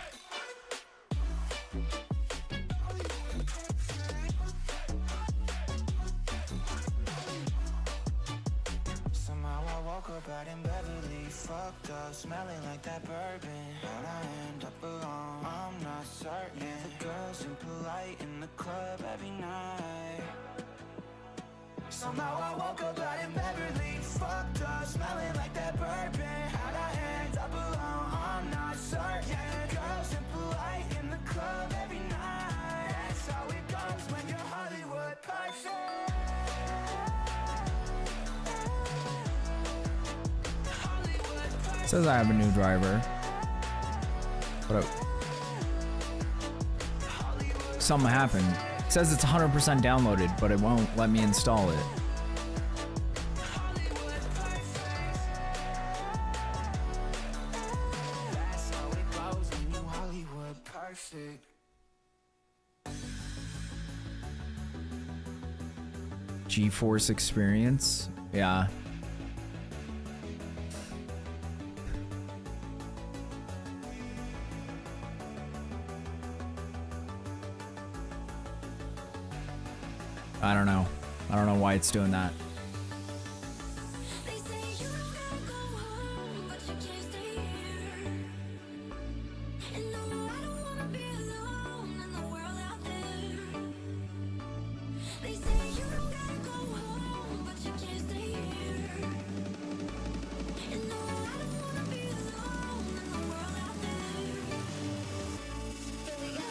Smelling like that bourbon. How'd I end up alone? I'm not certain. The girls impolite in the club every night. Somehow I woke up out in Beverly, fucked up, smelling like that bourbon. How'd I end up alone? I'm not certain. Girls impolite in the club every night. That's how it goes when you're Hollywood perfect. Says I have a new driver. What up? Something happened. It says it's 100% downloaded, but it won't let me install it. That's how it goes when you Hollywood perfect. GeForce Experience? Yeah. I don't know. I don't know why it's doing that. They say you don't gotta go home, but you can't stay here. And no, I don't wanna be alone in the world out there. They say you don't gotta go home, but you can't stay here. And no, I don't wanna be alone in the world out there. Here we go.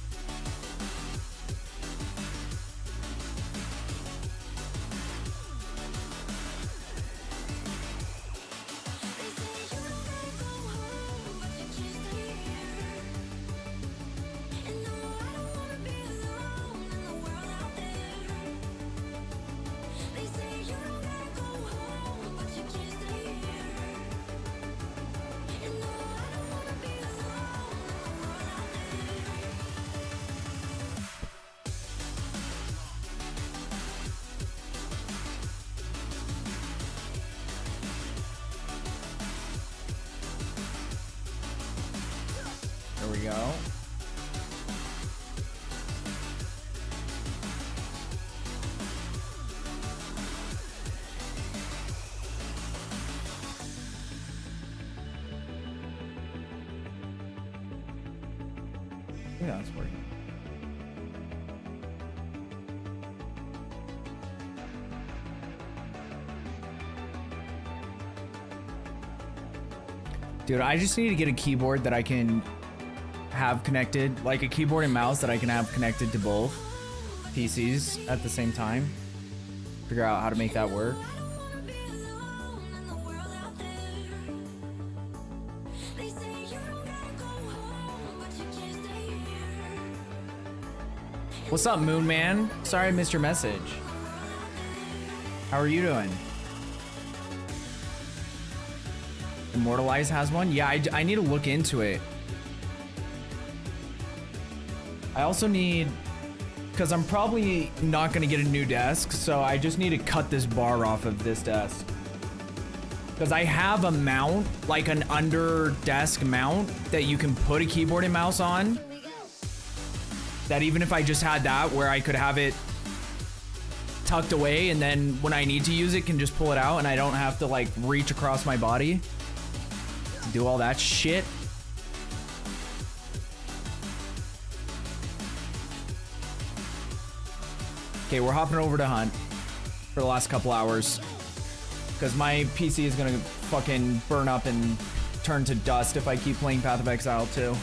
They say you don't gotta go home, but you can't stay here. And no, I don't wanna be alone in the world out there. They say you don't gotta go home, but you can't stay here. And no, I don't wanna be alone in the world out there. There we go. Yeah, it's working. Dude, I just need to get a keyboard that I can have connected, like a keyboard and mouse that I can have connected to both PCs at the same time. Figure out how to make that work. What's up, Moon Man? Sorry I missed your message. How are you doing? Immortalize has one? Yeah, I need to look into it. I also need, because I'm probably not going to get a new desk, so I just need to cut this bar off of this desk. Because I have a mount, like an under desk mount that you can put a keyboard and mouse on. That even if I just had that where I could have it tucked away and then when I need to use it can just pull it out and I don't have to like reach across my body to do all that shit. Okay, we're hopping over to Hunt for the last couple hours because my PC is gonna fucking burn up and turn to dust if I keep playing Path of Exile 2.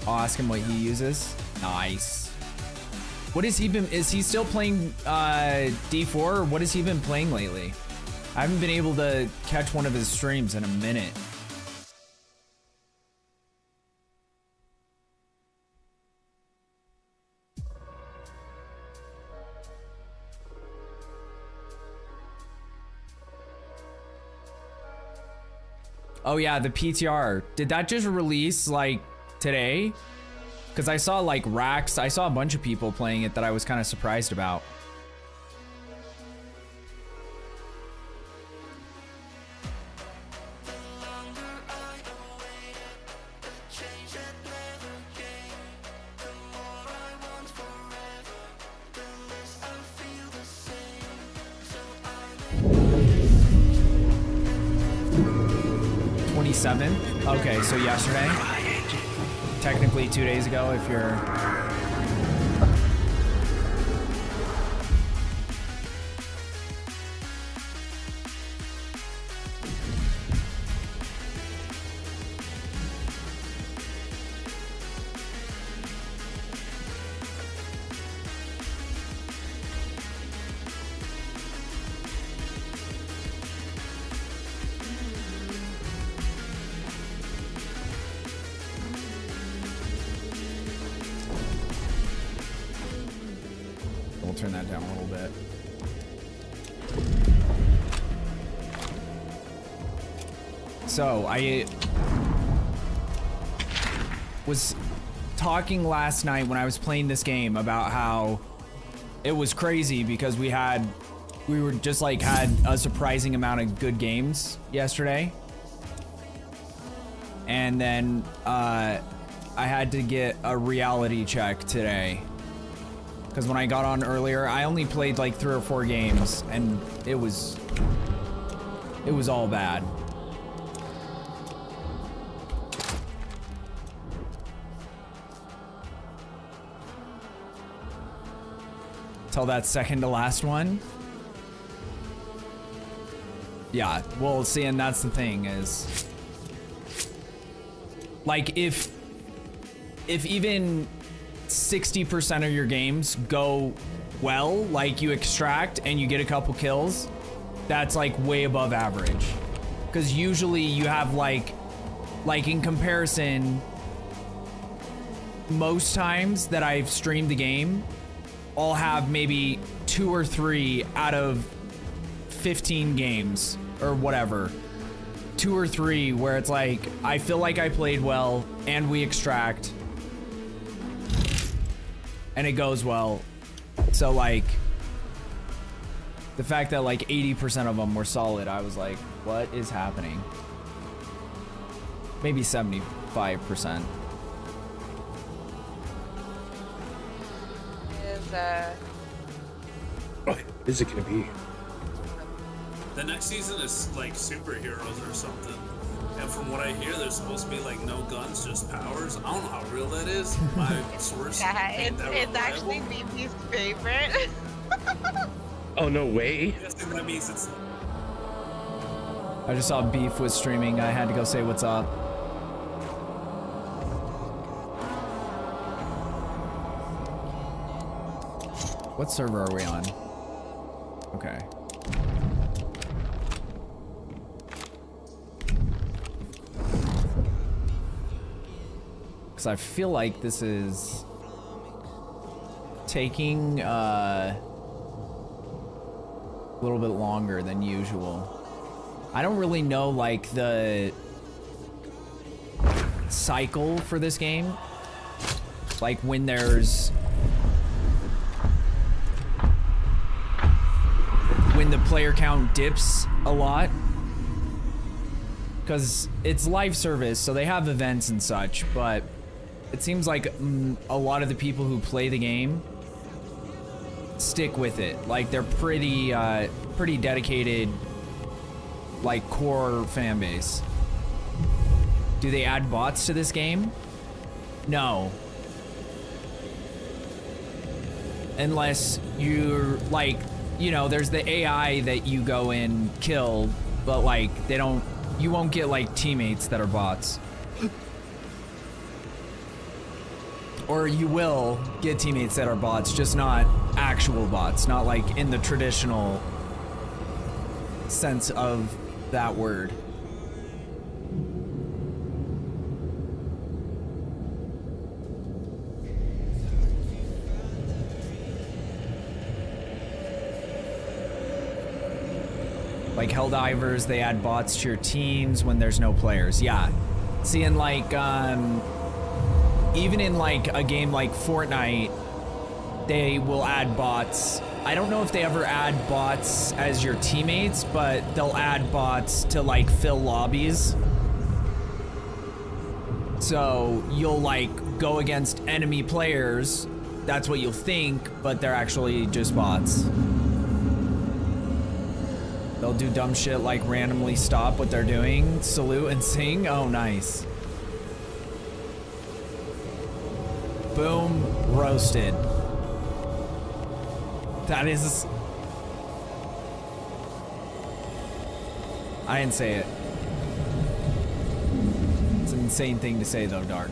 I'll ask him what he uses. Nice. What has he been, is he still playing D4 or what has he been playing lately? I haven't been able to catch one of his streams in a minute. Oh yeah, the PTR. Did that just release like today? Because I saw like Rax, I saw a bunch of people playing it that I was kind of surprised about. Okay, so yesterday, technically 2 days ago if you're... Turn that down a little bit. So I was talking last night when I was playing this game about how it was crazy because we were just like had a surprising amount of good games yesterday. And then I had to get a reality check today. Because when I got on earlier, I only played like 3 or 4 games, and it was all bad. Till that second to last one. Yeah, well, see, and that's the thing is, like, if even 60% of your games go well, like you extract and you get a couple kills, that's like way above average. Because usually you have like in comparison, most times that I've streamed the game, I'll have maybe 2 or 3 out of 15 games or whatever. 2 or 3 where it's like, I feel like I played well and we extract and it goes well. So like the fact that like 80% of them were solid, I was like, what is happening? Maybe 75%. What is it gonna be? The next season is like superheroes or something. And from what I hear, there's supposed to be like no guns, just powers. I don't know how real that is. My source. Yeah, it's actually BB's favorite. Oh, no way. I think that means it's... I just saw Beef was streaming. I had to go say what's up. What server are we on? Okay. Because I feel like this is taking a little bit longer than usual. I don't really know like the cycle for this game. Like when there's player count dips a lot. Because it's live service, so they have events and such, but it seems like a lot of the people who play the game stick with it. Like, they're pretty dedicated, like, core fan base. Do they add bots to this game? No. Unless you're, like, you know, there's the AI that you go and kill, but, like, you won't get, like, teammates that are bots. Or you will get teammates that are bots, just not actual bots, not, like, in the traditional sense of that word. Like Helldivers, they add bots to your teams when there's no players. Yeah. See, in like, even in like a game like Fortnite, they will add bots. I don't know if they ever add bots as your teammates, but they'll add bots to like fill lobbies. So you'll like go against enemy players. That's what you'll think, but they're actually just bots. They'll do dumb shit like randomly stop what they're doing, salute and sing. Oh, nice. Boom, roasted. That is... I didn't say it. It's an insane thing to say though, Dark.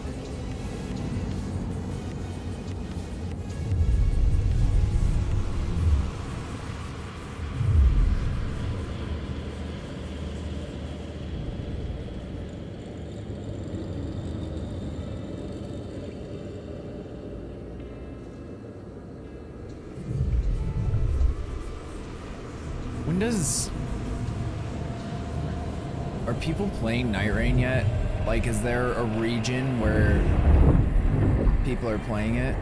Are people playing Night Rain yet? Like, is there a region where people are playing it?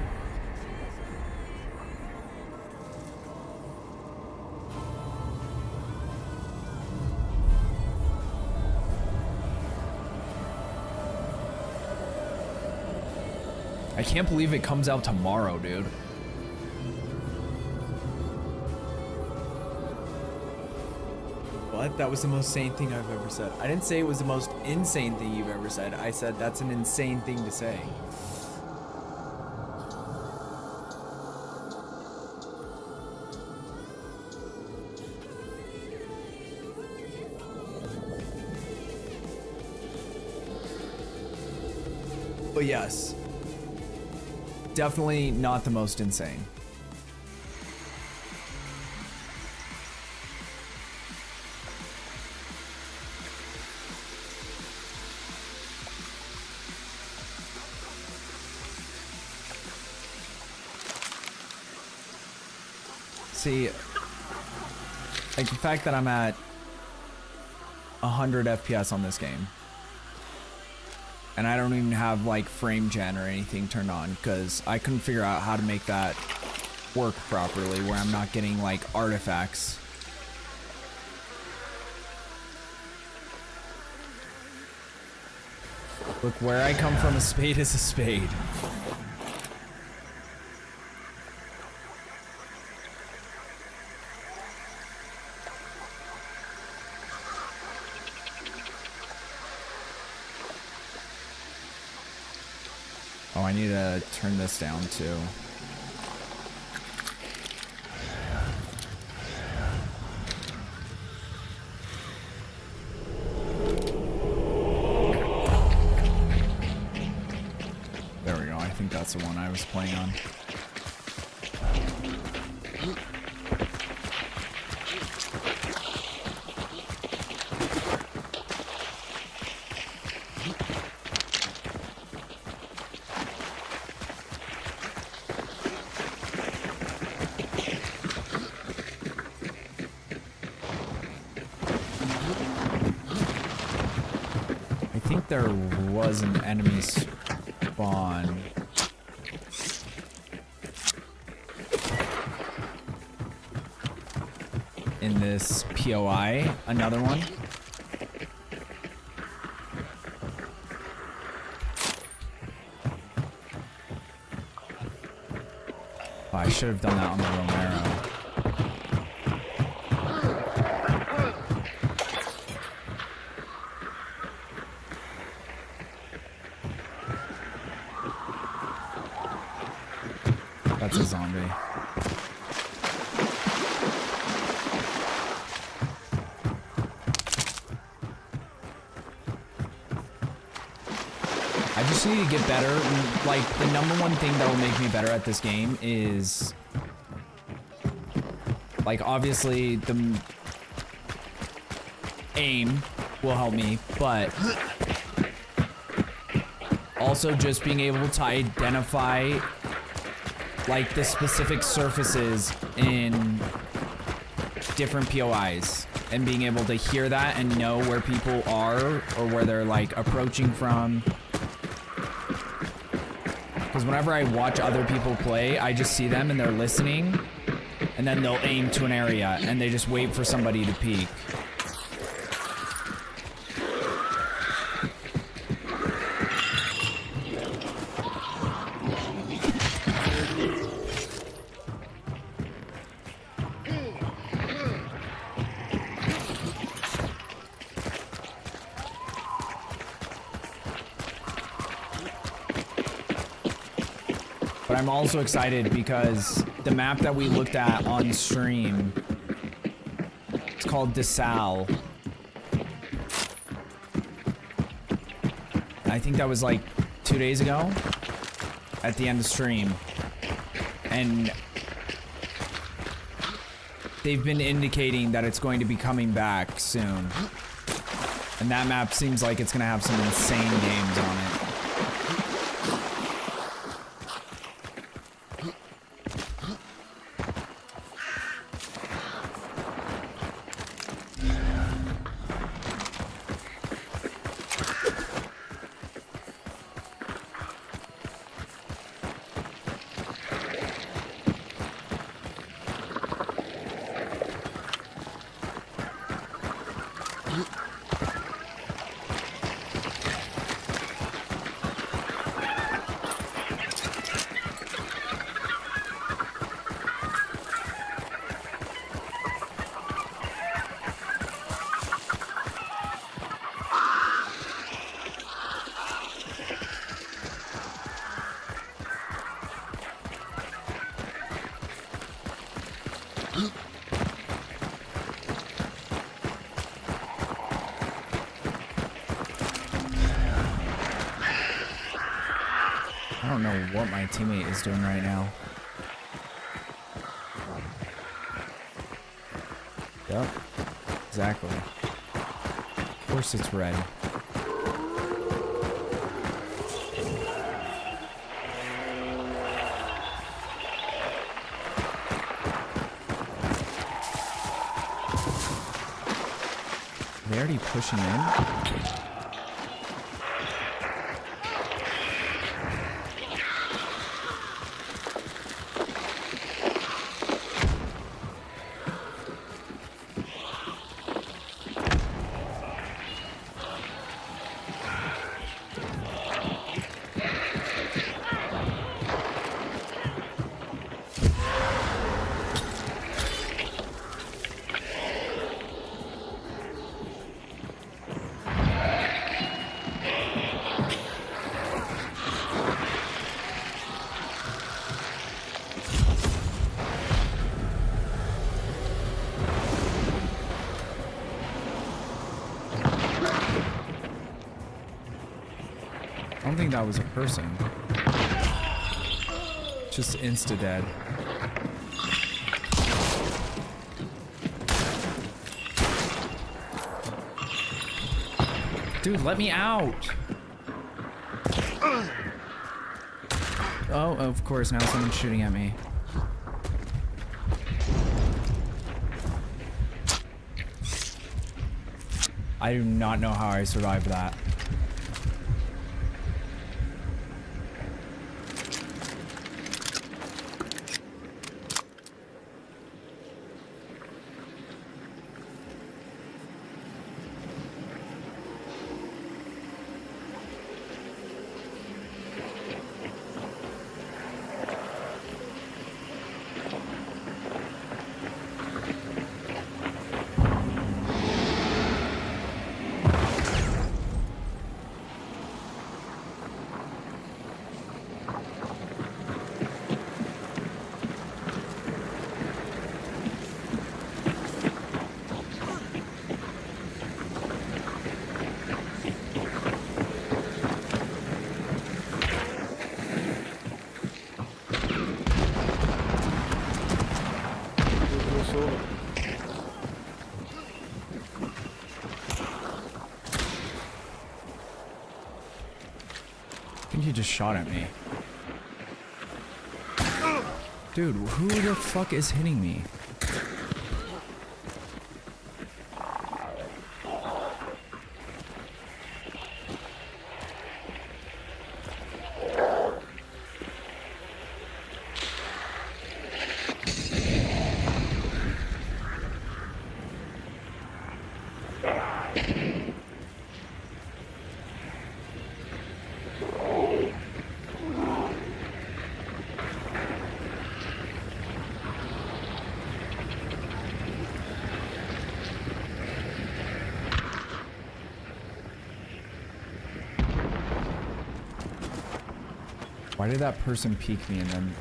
I can't believe it comes out tomorrow, dude. What? That was the most insane thing I've ever said. I didn't say it was the most insane thing you've ever said. I said that's an insane thing to say. But yes, definitely not the most insane. See, like the fact that I'm at 100 FPS on this game, and I don't even have like frame gen or anything turned on because I couldn't figure out how to make that work properly where I'm not getting like artifacts. Look, where I come from, a spade is a spade. Oh, I need to turn this down too. There we go. I think that's the one I was playing on. There was an enemy spawn. in this POI. Another one. Oh, I should have done that on the Romero. That's a zombie. I just need to get better. Like, the number one thing that will make me better at this game is, like, obviously the aim will help me, but also just being able to identify like the specific surfaces in different POIs and being able to hear that and know where people are or where they're like approaching from. Because whenever I watch other people play, I just see them and they're listening and then they'll aim to an area and they just wait for somebody to peek. But I'm also excited because the map that we looked at on stream, it's called DeSalle. I think that was like 2 days ago at the end of stream. And they've been indicating that it's going to be coming back soon. And that map seems like it's going to have some insane games on it. I don't know what my teammate is doing right now. Yep, exactly. Of course it's red. Are they already pushing in? I don't think that was a person. Just insta-dead. Dude, let me out! Oh, of course, now someone's shooting at me. I do not know how I survived that. saw them. I think he just shot at me. Dude, who the fuck is hitting me? Why did that person peek me and then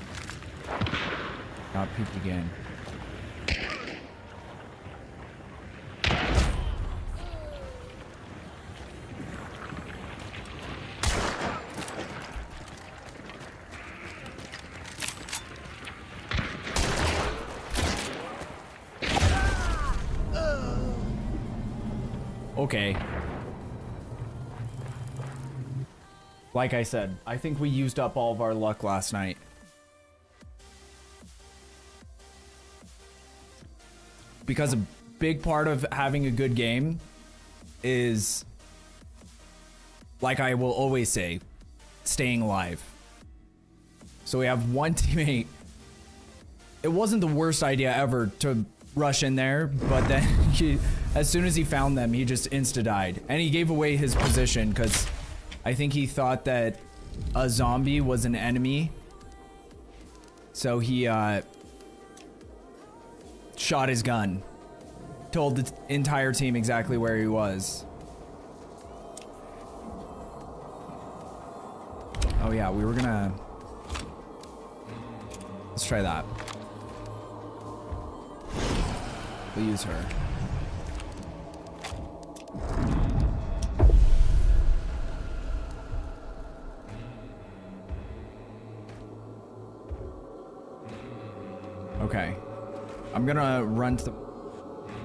not peek again? Okay. Like I said, I think we used up all of our luck last night. Because a big part of having a good game is, like I will always say, staying alive. So we have one teammate. It wasn't the worst idea ever to rush in there, but then as soon as he found them, he just insta-died. And he gave away his position because I think he thought that a zombie was an enemy. So he shot his gun. Told the entire team exactly where he was. Oh yeah, we were gonna... Let's try that. We'll use her. Okay. I'm gonna run to the...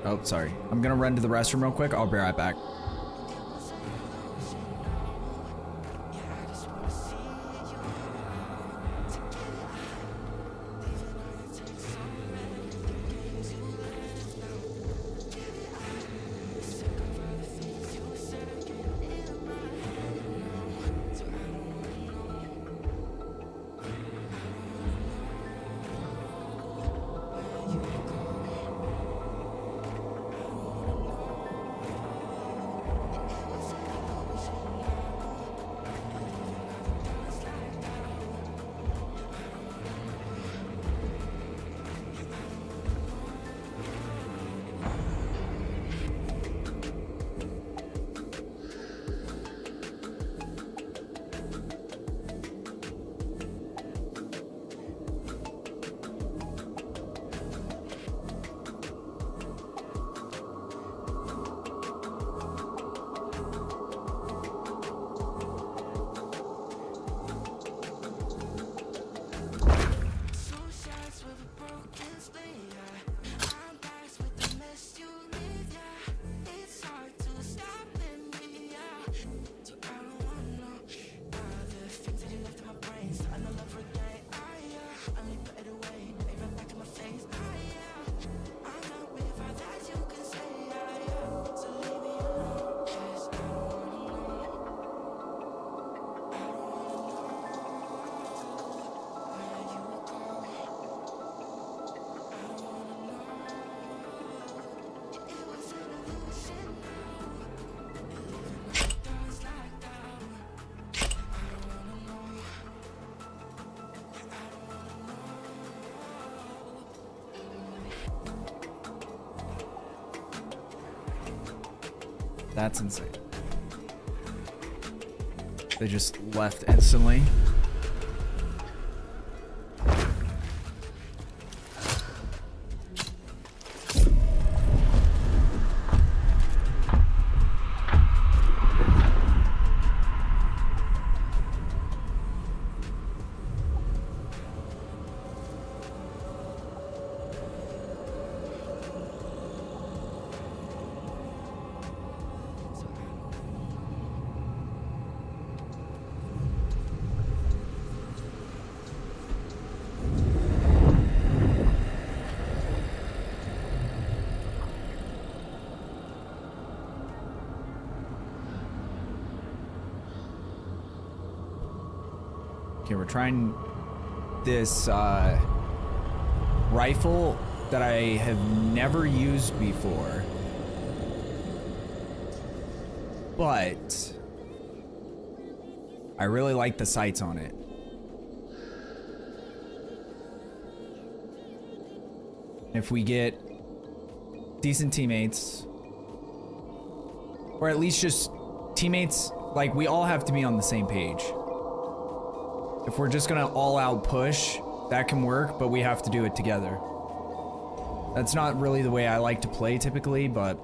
Oh, sorry. I'm gonna run to the restroom real quick. I'll be right back. That's insane. They just left instantly. Okay, we're trying this rifle that I have never used before. But I really like the sights on it. If we get decent teammates, or at least just teammates, like we all have to be on the same page. If we're just gonna all out push, that can work, but we have to do it together. That's not really the way I like to play typically, but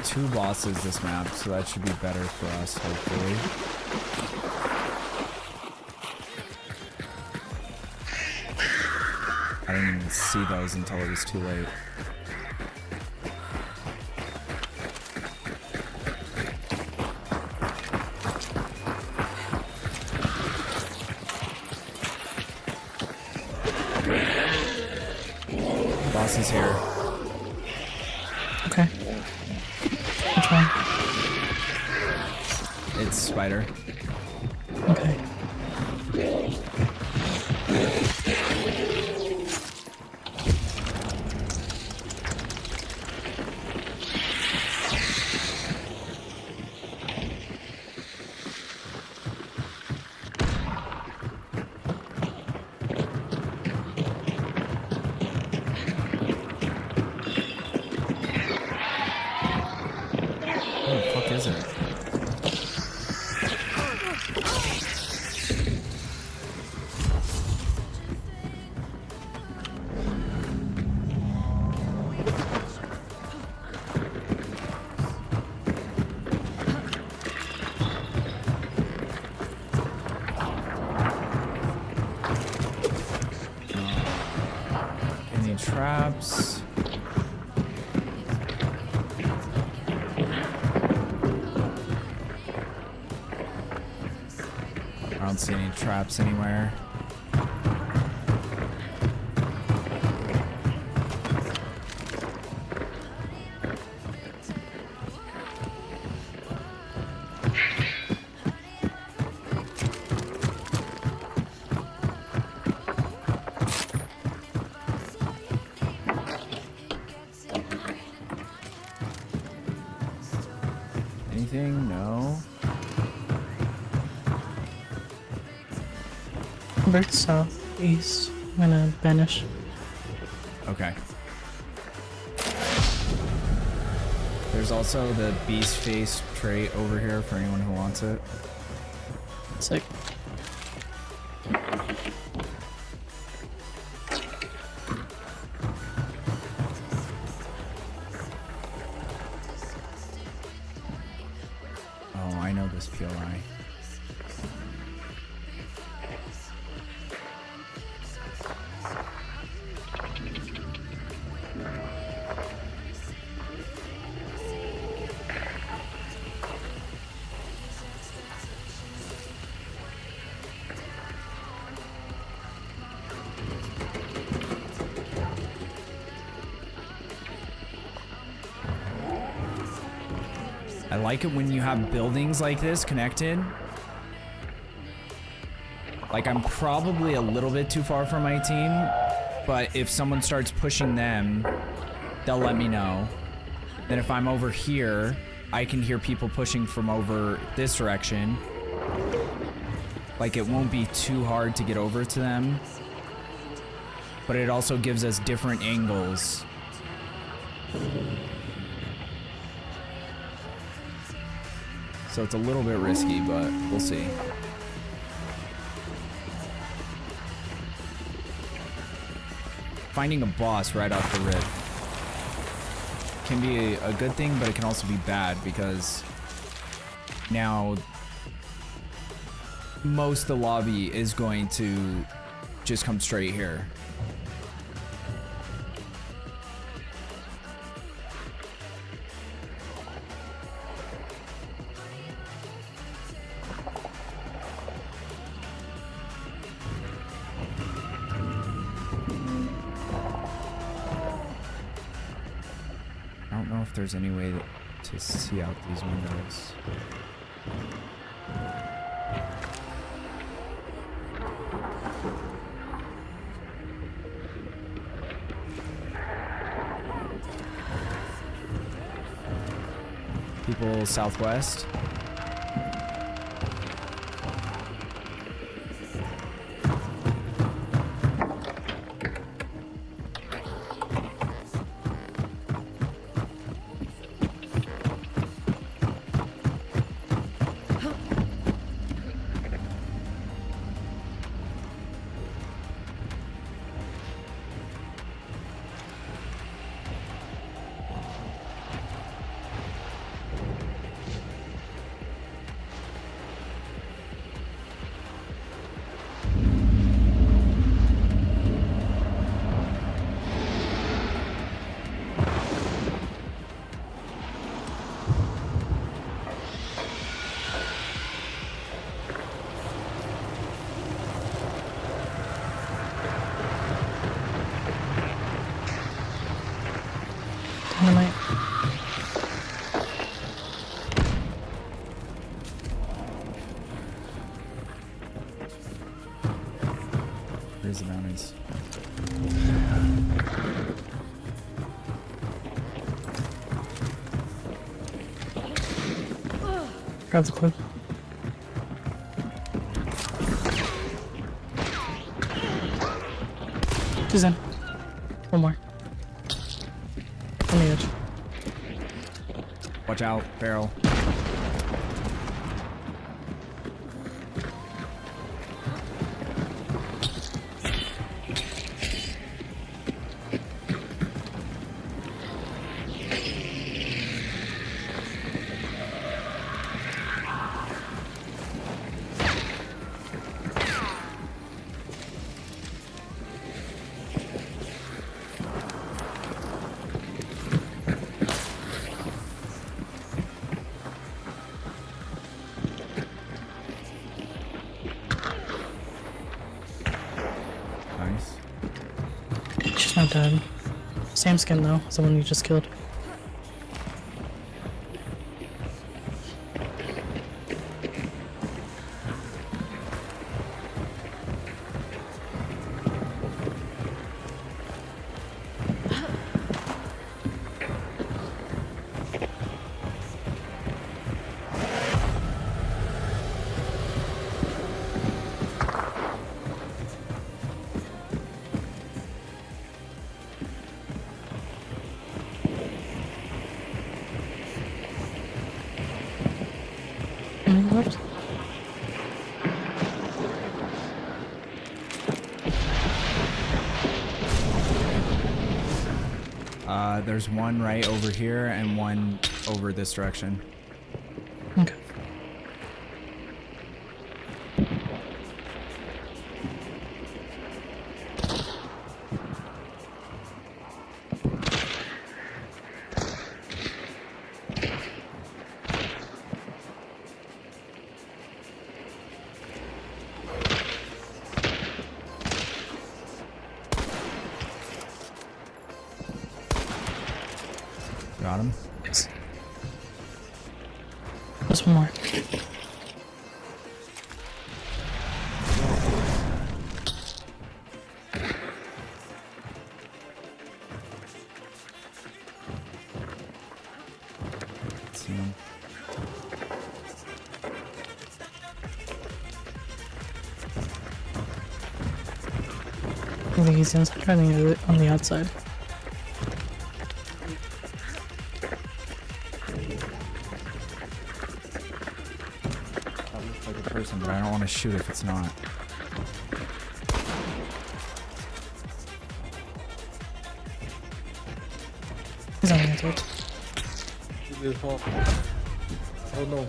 two bosses this map, so that should be better for us, hopefully. I didn't even see those until it was too late. The boss is here. Okay. Which one? It's Spider. Okay. What the fuck is it? Any traps? I don't see any traps anywhere. Anything? No. Bird southeast. I'm gonna banish. Okay. There's also the beast face trait over here for anyone who wants it. Sick. Oh, I know this POI. I like it when you have buildings like this connected. Like, I'm probably a little bit too far from my team, but if someone starts pushing them, they'll let me know. Then if I'm over here, I can hear people pushing from over this direction. Like, it won't be too hard to get over to them, but it also gives us different angles. So it's a little bit risky, but we'll see. Finding a boss right off the rip. can be a good thing, but it can also be bad because now most of the lobby is going to just come straight here. I don't know if there's any way to see out these windows. People southwest. Dynamite. Here's the mountains. Grab the clue. She's in. One more. On the edge. Watch out, barrel. Nice. She's not dead. Same skin though, as the one you just killed. Any left? There's one right over here and one over this direction. Okay. Got him. Yes. Just one more. See him. I think he's inside. I think he's on the outside. That looks like a person, but I don't want to shoot if it's not. He's on the outside. will fall. Oh no.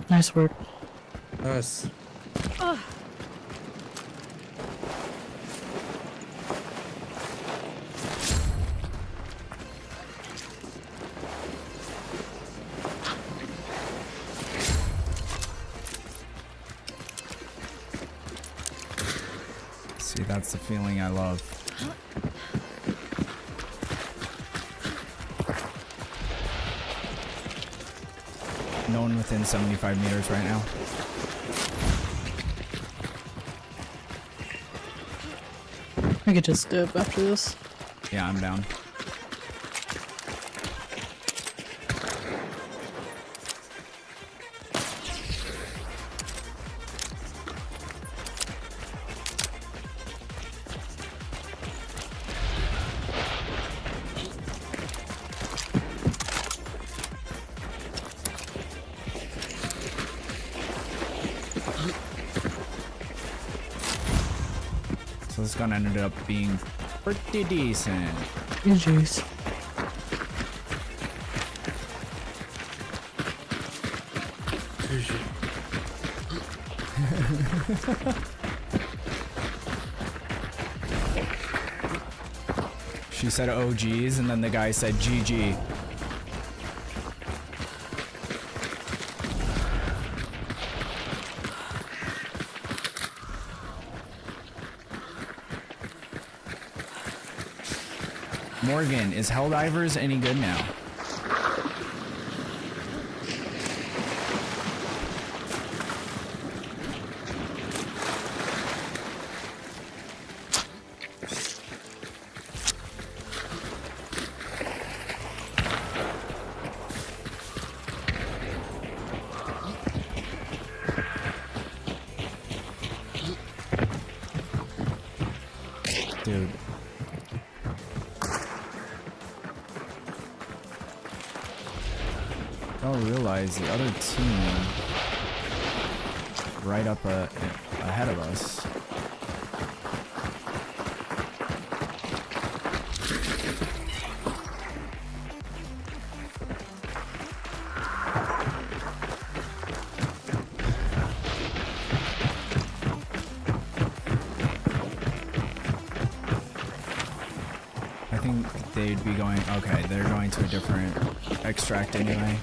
Nice work. Nice. See, that's the feeling I love. No one within 75 meters right now. We could just dip after this. Yeah, I'm down. So this gun ended up being pretty decent. GG's. She said OGs and then the guy said GG. Morgan, is Helldivers any good now? Dude. Don't realize the other team right up ahead of us. I think they'd be going, okay, they're going to a different extract anyway.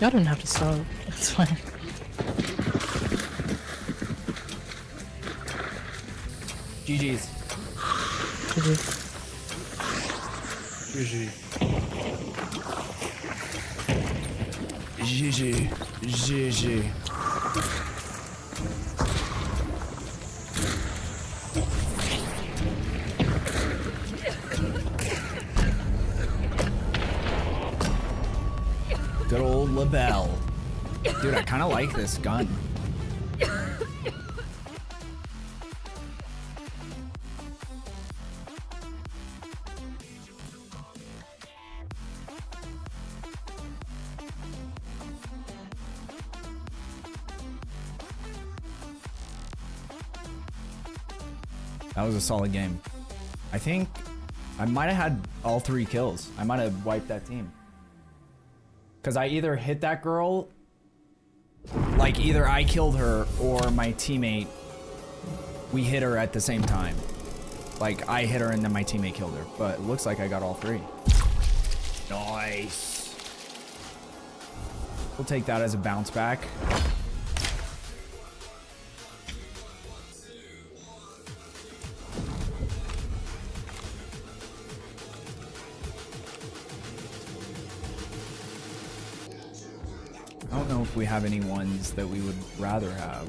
Y'all didn't have to stop. It's fine. GG's. GG. GG. GG. Good old LaBelle. Dude, I kind of like this gun. That was a solid game. I think I might have had all 3 kills. I might have wiped that team. Because I either hit that girl, like either I killed her or my teammate, we hit her at the same time. Like I hit her and then my teammate killed her. But it looks like I got all 3. Nice. We'll take that as a bounce back. I don't know if we have any ones that we would rather have.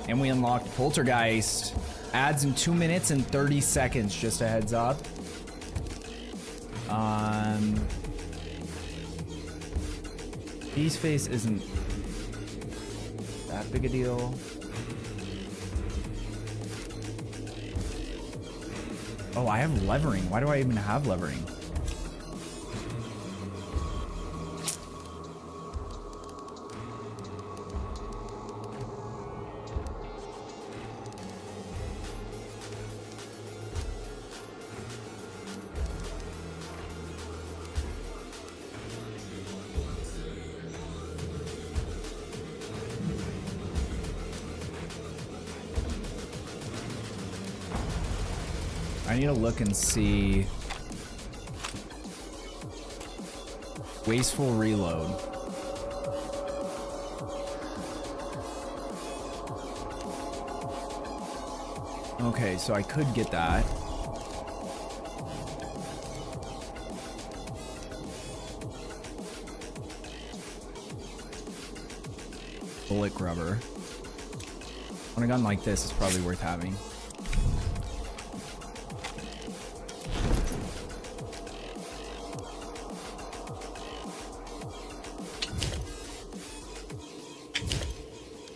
And we unlocked Poltergeist. Ads in 2 minutes and 30 seconds, just a heads up. Beast Face isn't that big a deal. Oh, I have levering. Why do I even have levering? I need to look and see. Wasteful reload. Okay, so I could get that. Bullet grubber. On a gun like this, it's probably worth having.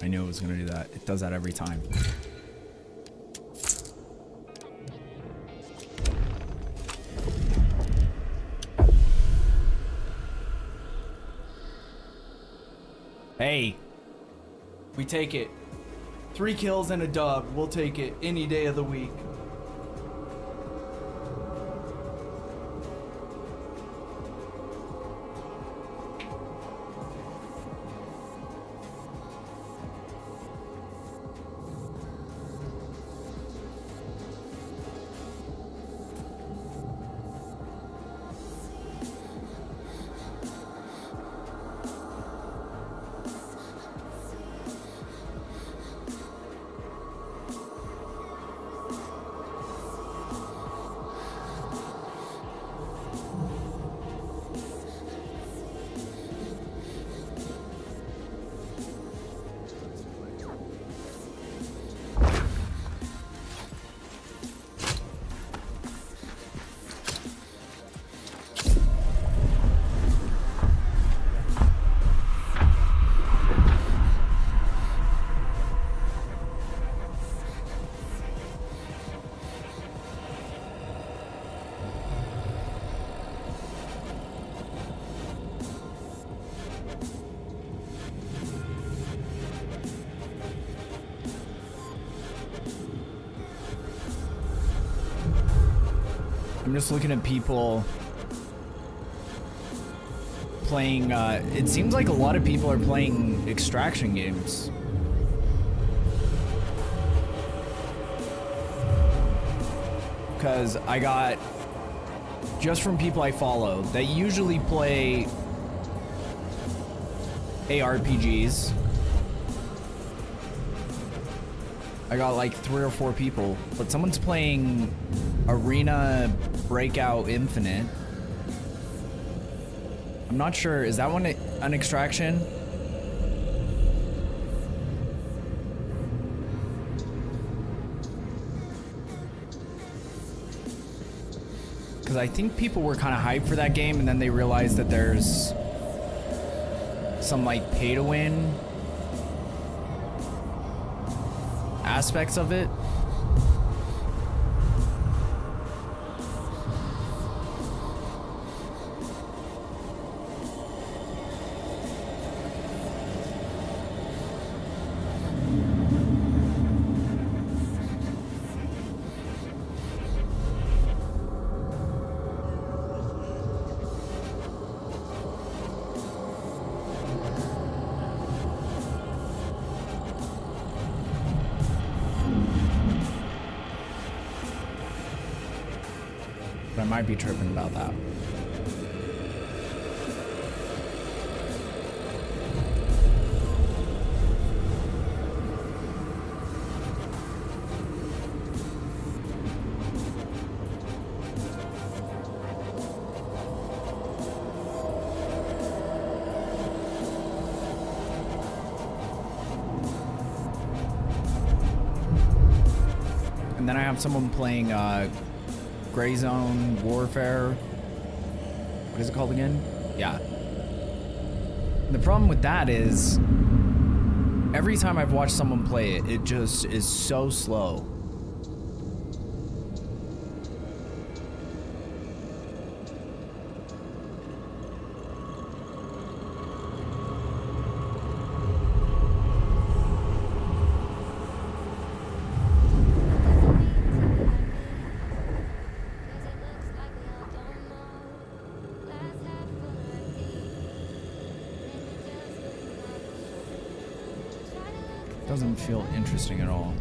I knew it was gonna do that. It does that every time. Hey, we take it. 3 kills and a dub. We'll take it any day of the week. I'm just looking at people playing, it seems like a lot of people are playing extraction games. Because I got, just from people I follow, that usually play ARPGs. I got like 3 or 4 people, but someone's playing Arena Breakout Infinite. I'm not sure, is that one an extraction? Because I think people were kind of hyped for that game, and then they realized that there's some like pay to win aspects of it. I might be tripping about that. And then I have someone playing Gray Zone Warfare. What is it called again? Yeah. The problem with that is every time I've watched someone play it, it just is so slow. Doesn't feel interesting at all.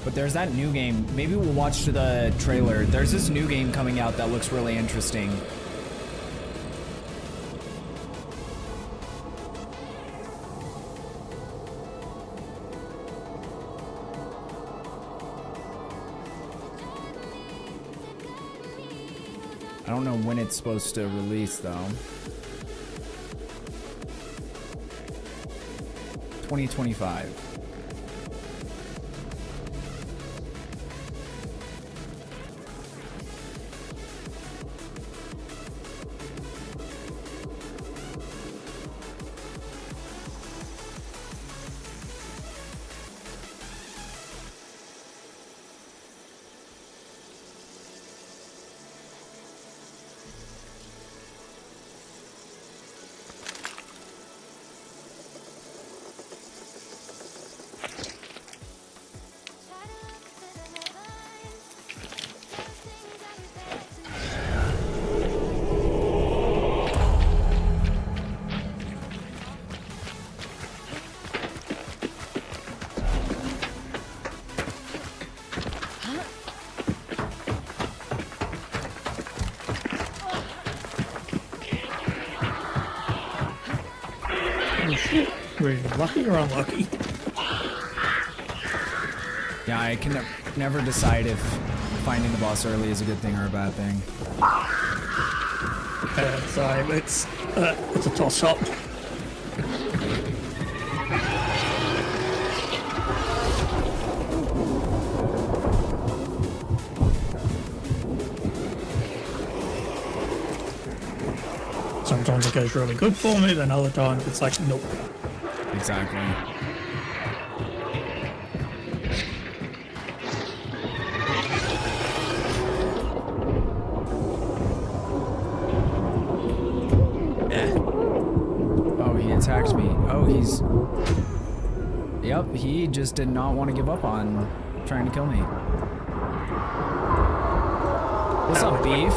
But there's that new game. Maybe we'll watch the trailer. There's this new game coming out that looks really interesting. I don't know when it's supposed to release though. 2025. Really lucky or unlucky? Yeah, I can never decide if finding the boss early is a good thing or a bad thing. So it's a toss-up. Sometimes it goes really good for me, then other times it's like, nope. Exactly. Oh, he attacked me. Oh, he's... Yep, he just did not want to give up on trying to kill me. What's up, Beef?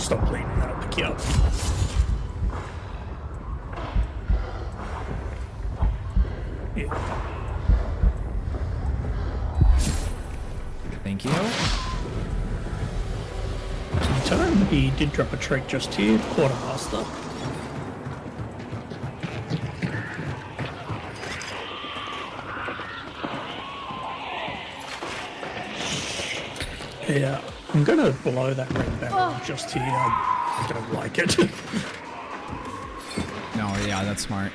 Stop bleeding, that'll pick you up. Thank you. Turn, he did drop a trait just here, Quartermaster. Yeah, I'm gonna blow that red barrel just here. I don't like it. No, yeah, that's smart.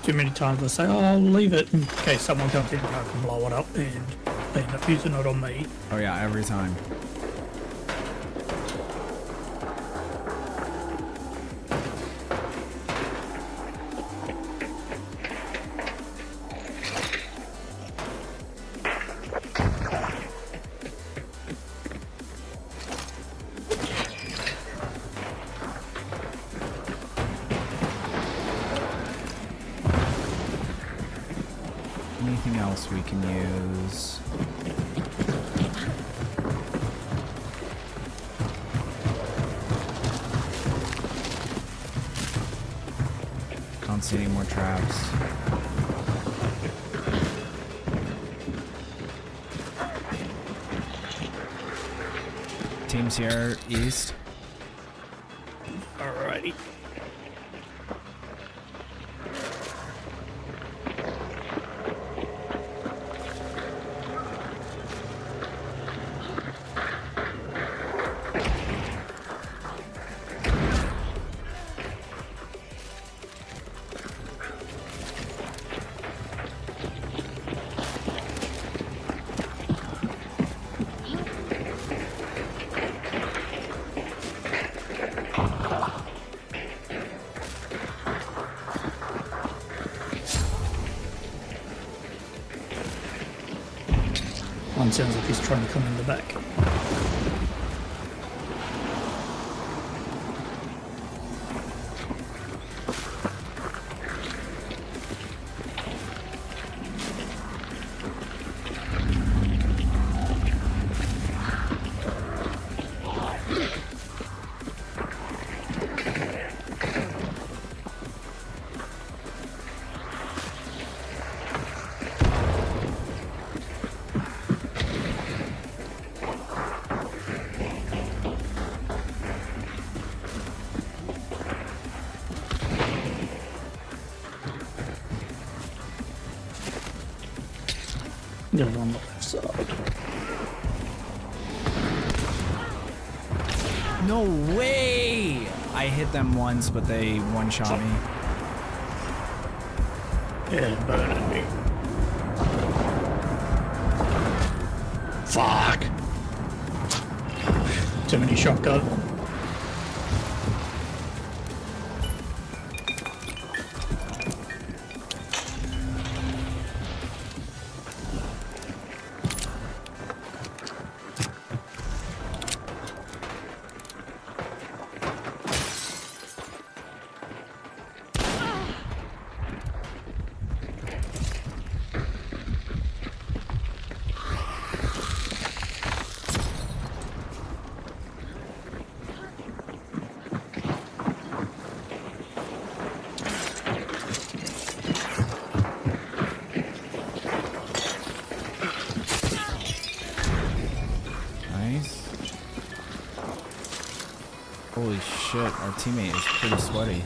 Too many times I say, oh, I'll leave it in case someone comes in and I can blow it up, and they end up using it on me. Oh yeah, every time. Anything else we can use? Don't see any more traps. Teams here east. Alrighty. One sounds like he's trying to come in the back. The other on the left side. No way! I hit them once, but they one-shot me. Yeah, burning me. Fuck! Too many shotgun. Holy shit, our teammate is pretty sweaty.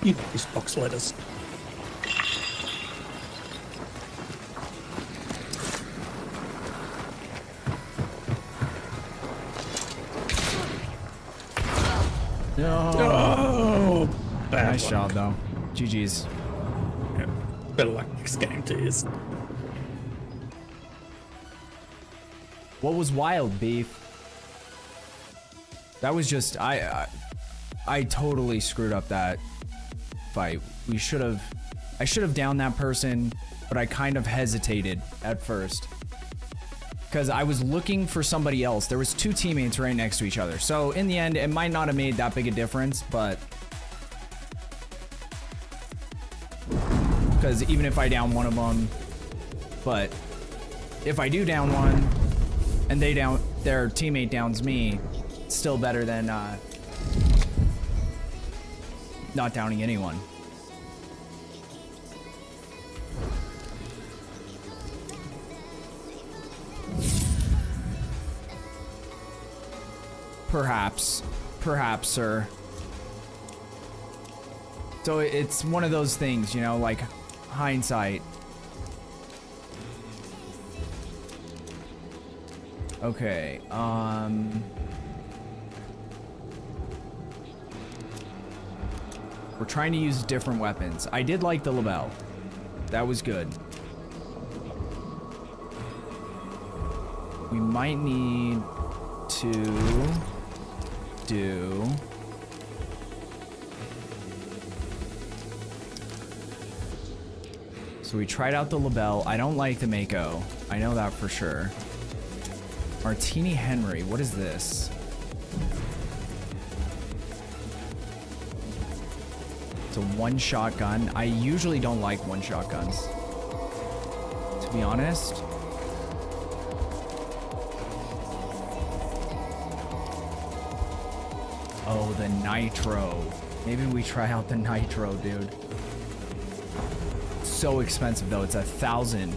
You these box letters. No. Oh, bad nice luck. job though. GG's. Yeah. Better luck next game, tears. What was wild, Beef? That was just I totally screwed up that fight. I should have downed that person, but I kind of hesitated at first because I was looking for somebody else. There was two teammates right next to each other, so in the end it might not have made that big a difference, but because even if I down one of them, but if I do down one and their teammate downs me, it's still better than not downing anyone. Perhaps, sir. So it's one of those things, you know, like hindsight. Okay, we're trying to use different weapons. I did like the label. That was good. We might need to do... So we tried out the label. I don't like the Mako. I know that for sure. Martini Henry, what is this? It's a one-shot gun. I usually don't like one-shot guns, to be honest. Oh, the nitro. Maybe we try out the nitro, dude. So expensive though. It's 1,000.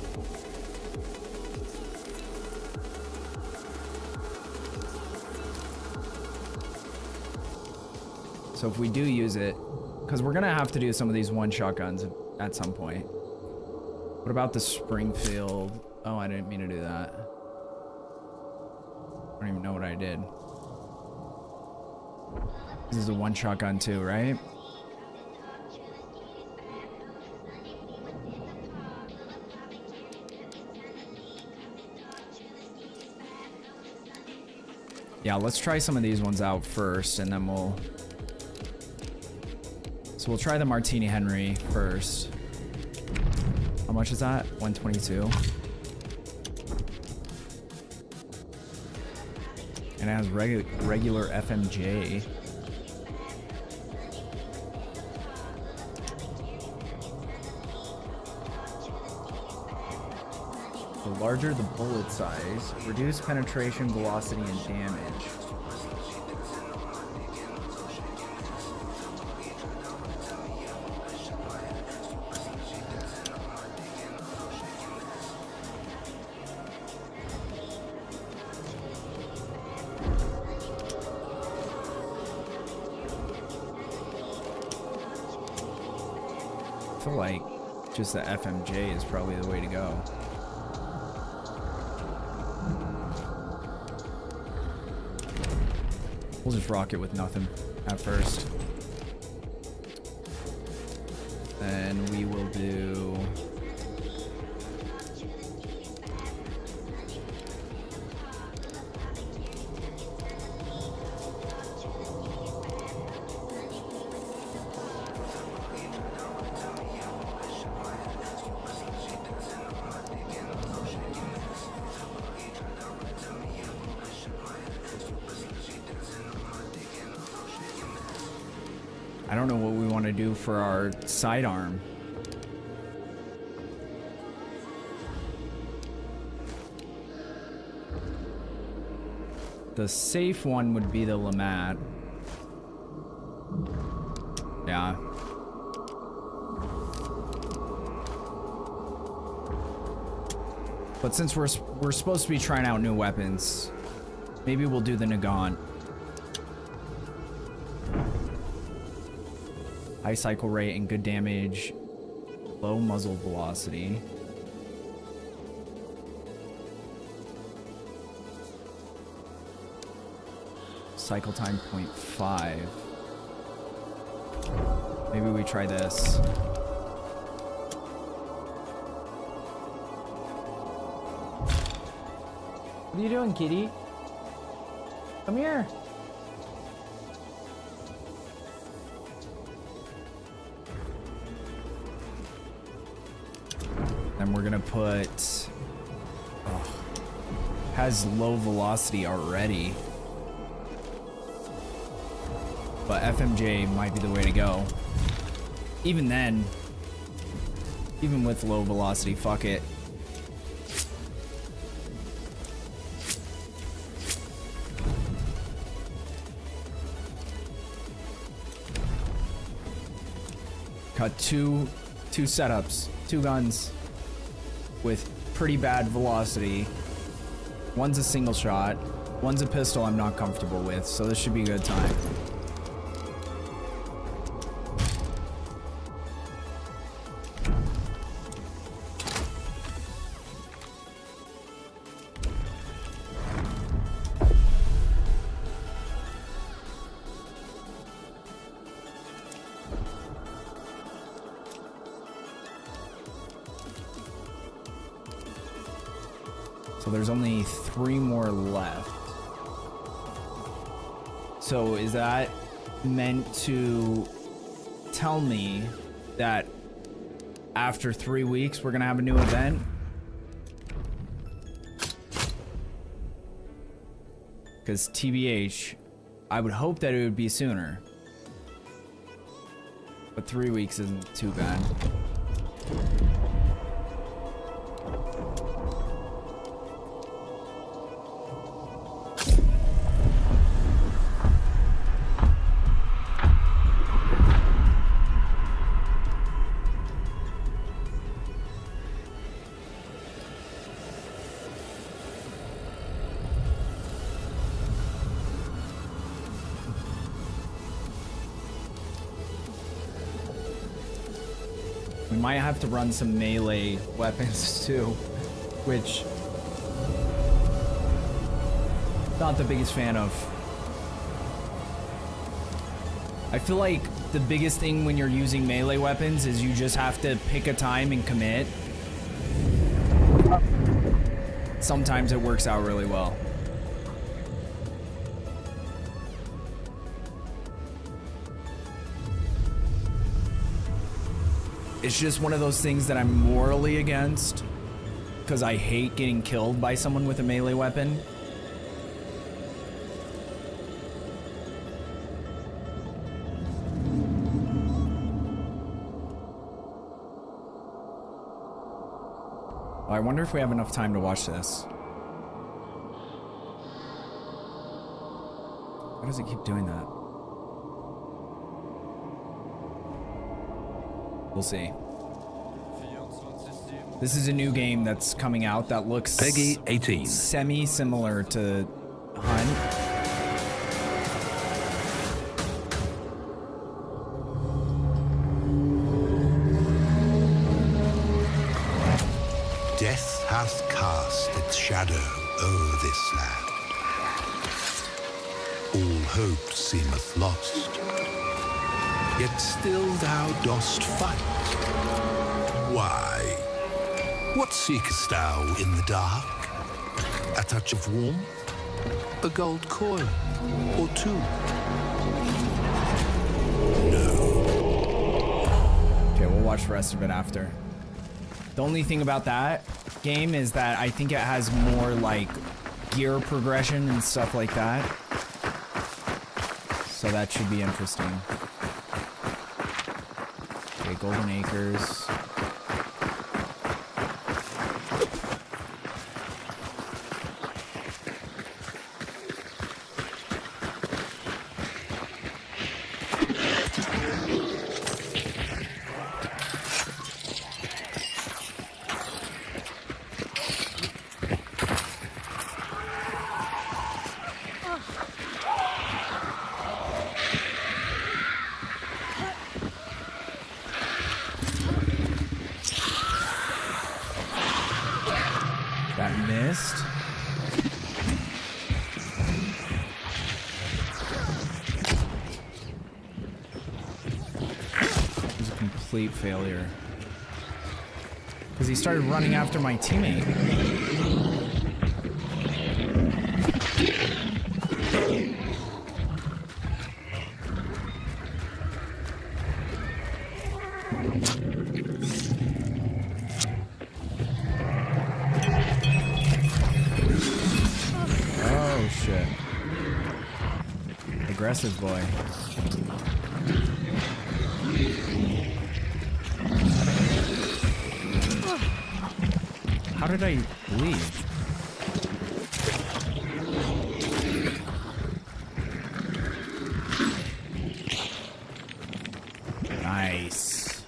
So if we do use it, because we're gonna have to do some of these one shotguns at some point. What about the Springfield? Oh, I didn't mean to do that. I don't even know what I did. This is a one shotgun too, right? Yeah, let's try some of these ones out first, and then we'll... So we'll try the Martini Henry first. How much is that? 122. And it has regular FMJ. The larger the bullet size, reduce penetration, velocity, and damage. I feel like just the FMJ is probably the way to go. We'll just rock it with nothing at first. And we will do... I don't know what we want to do for our sidearm. The safe one would be the Lamat. Yeah. But since we're supposed to be trying out new weapons, maybe we'll do the Nagant. High cycle rate and good damage. Low muzzle velocity. Cycle time 0.5. Maybe we try this. What are you doing, kitty? Come here. Then we're gonna put... Oh, has low velocity already. But FMJ might be the way to go. Even then, even with low velocity, fuck it. Got two setups, two guns with pretty bad velocity. One's a single shot, one's a pistol I'm not comfortable with, so this should be a good time. So there's only 3 more left. So is that meant to tell me that after 3 weeks we're gonna have a new event? Because TBH, I would hope that it would be sooner. But 3 weeks isn't too bad. We might have to run some melee weapons too, which not the biggest fan of. I feel like the biggest thing when you're using melee weapons is you just have to pick a time and commit. Sometimes it works out really well. It's just one of those things that I'm morally against because I hate getting killed by someone with a melee weapon. I wonder if we have enough time to watch this. Why does it keep doing that? We'll see. This is a new game that's coming out that looks Peggy 18. Semi-similar to Hunt. Death hath cast its shadow o'er this land. All hope seemeth lost. Yet still thou dost fight. Why? What seekest thou in the dark? A touch of warmth? A gold coin? Or two? Okay, we'll watch the rest of it after. The only thing about that game is that I think it has more like gear progression and stuff like that. So that should be interesting. Okay, Golden Acres. That missed. It was a complete failure. Because he started running after my teammate. Oh shit. Aggressive boy. How did I leave? Nice.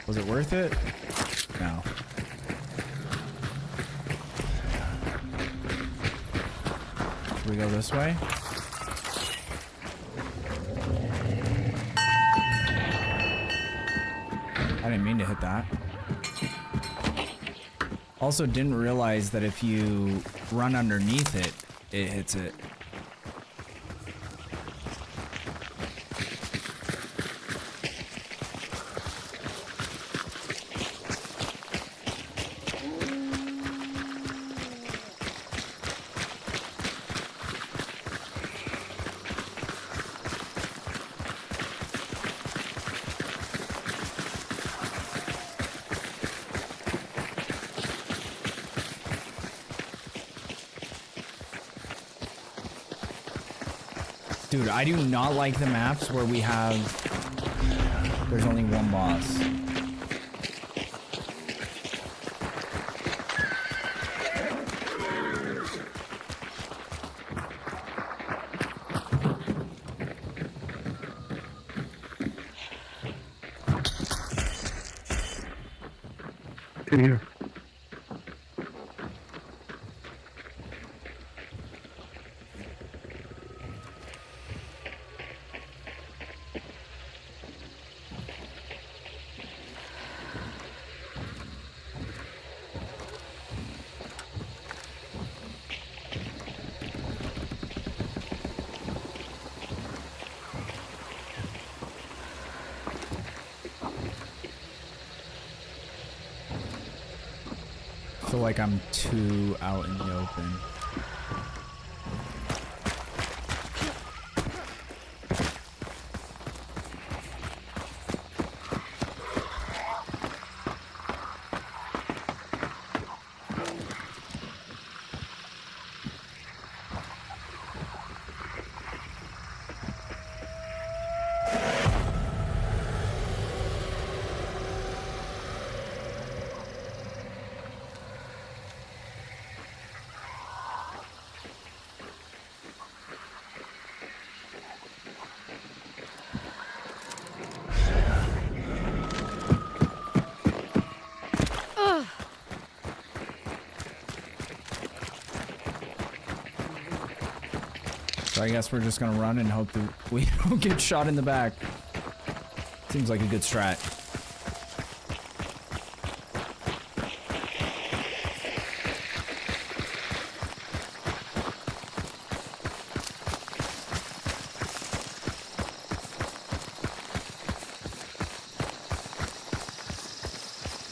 Was it worth it? No. Should we go this way? I didn't mean to hit that. Also didn't realize that if you run underneath it, it hits it. Dude, I do not like the maps where we have... There's only one boss. In here. feel like I'm too out in the open. So I guess we're just gonna run and hope that we don't get shot in the back. Seems like a good strat.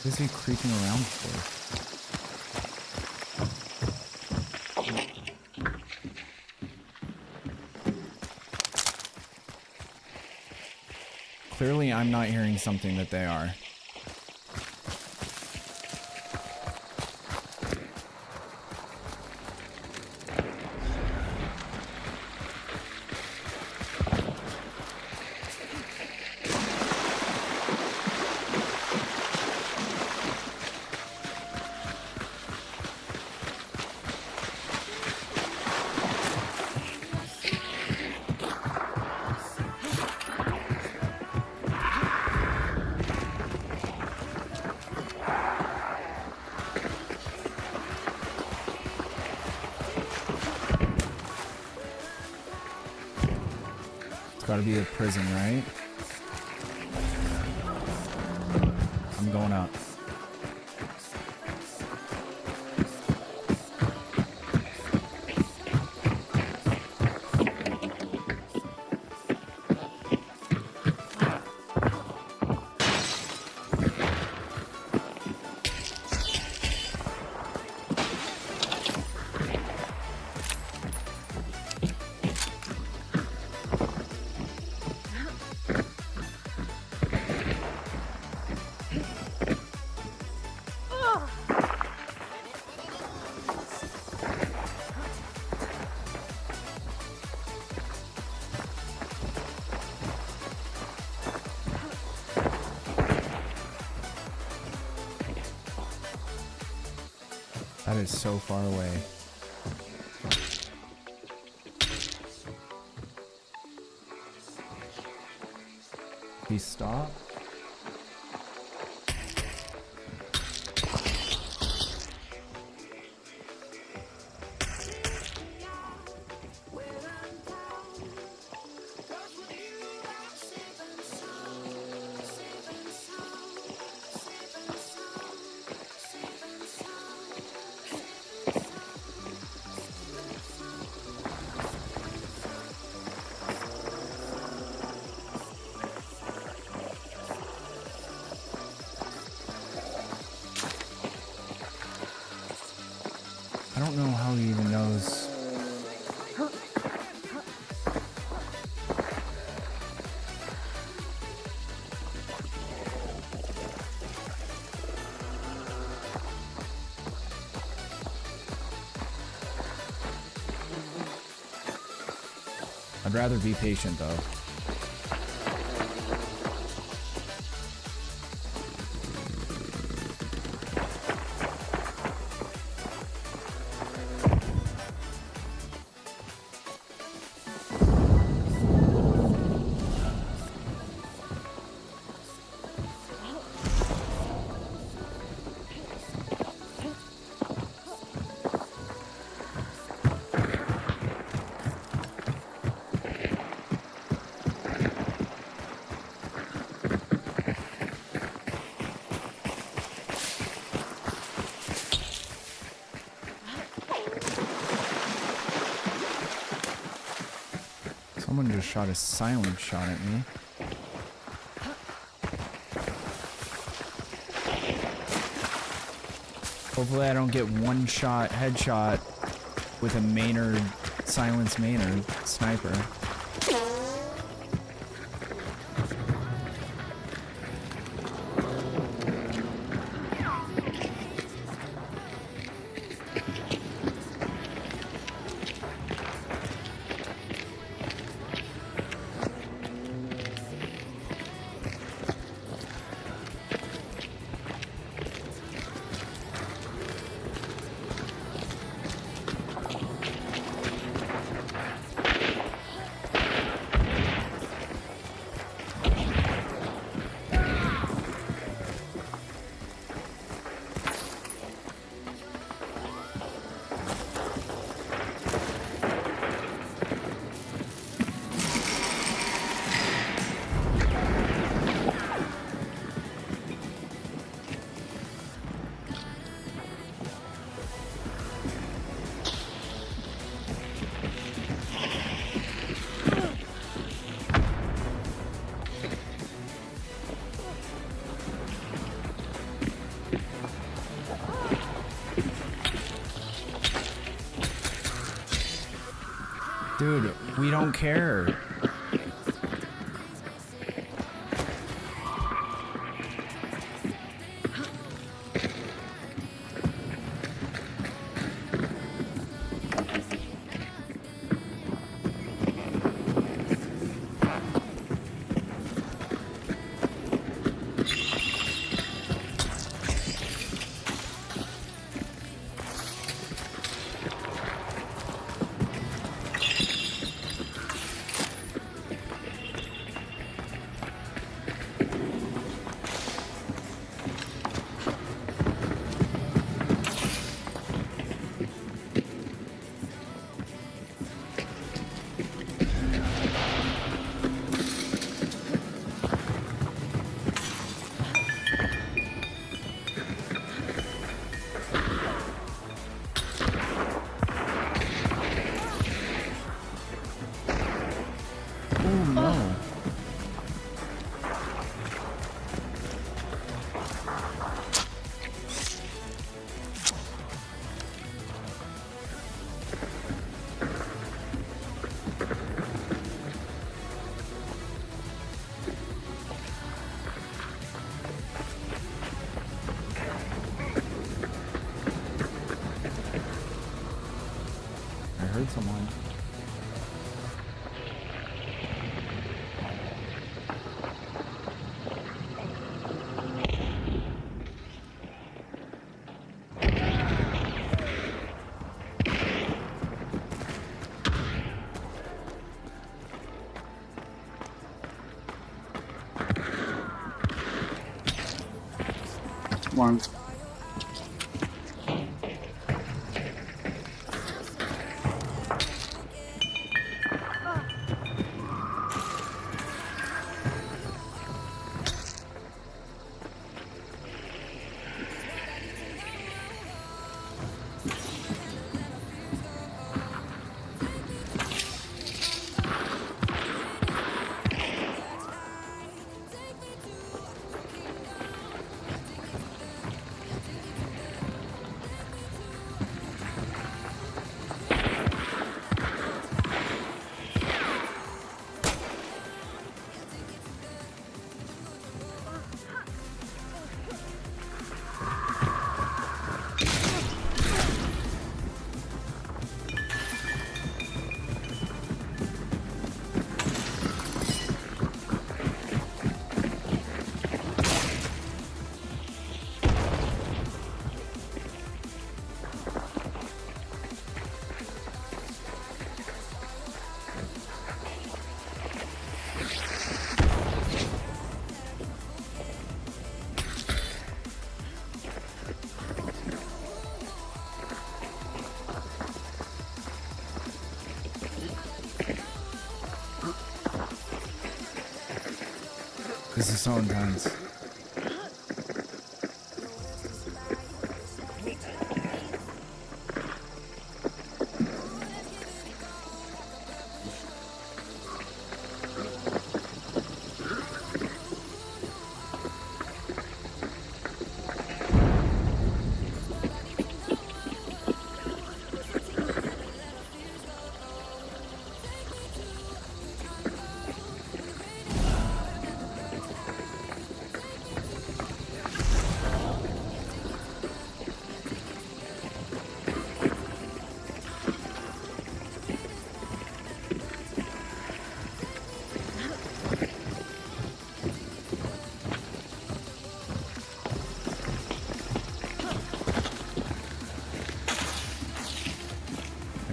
What is he creeping around for? Clearly, I'm not hearing something that they are. Gotta be a prison, right? I'm going up. That is so far away. He stopped. I don't know how he even knows. I'd rather be patient though. Someone just shot a silent shot at me. Hopefully I don't get one shot headshot with a Maynard, silence Maynard sniper. Dude, we don't care. Oh no. I heard someone. One. This is so intense.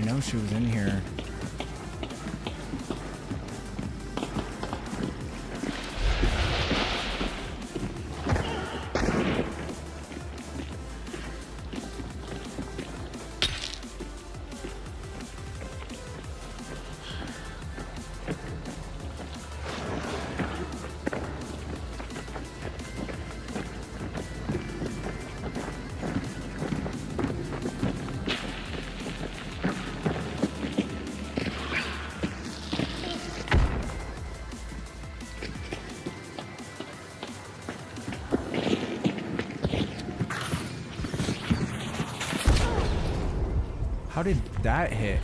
I know she was in here. How did that hit?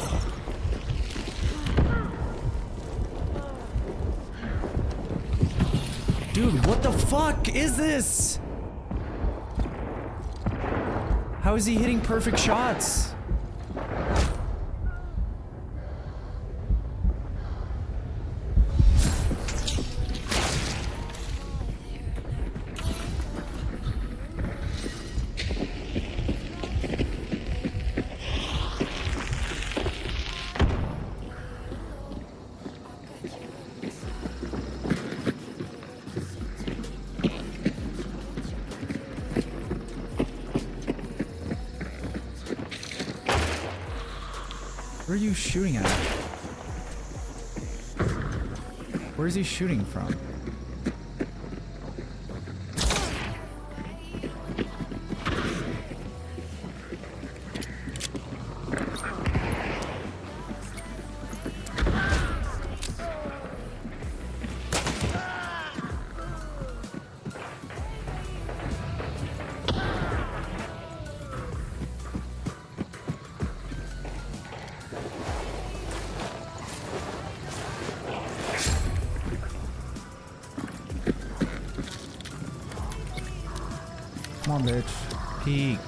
Dude, what the fuck is this? How is he hitting perfect shots? Where are you shooting at? Where is he shooting from? Come on, bitch. Peek.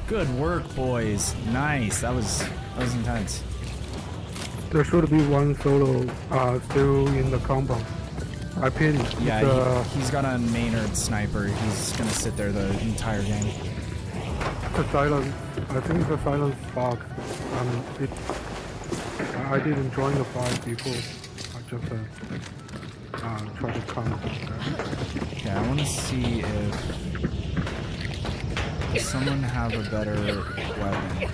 Good work, boys. Nice. That was intense. There should be one solo still in the compound. I pity. Yeah, he's got a Maynard sniper. He's gonna sit there the entire game. The silence. I think the silence bug. I didn't join the fight before. I just try to count. Okay, I want to see if does someone have a better weapon.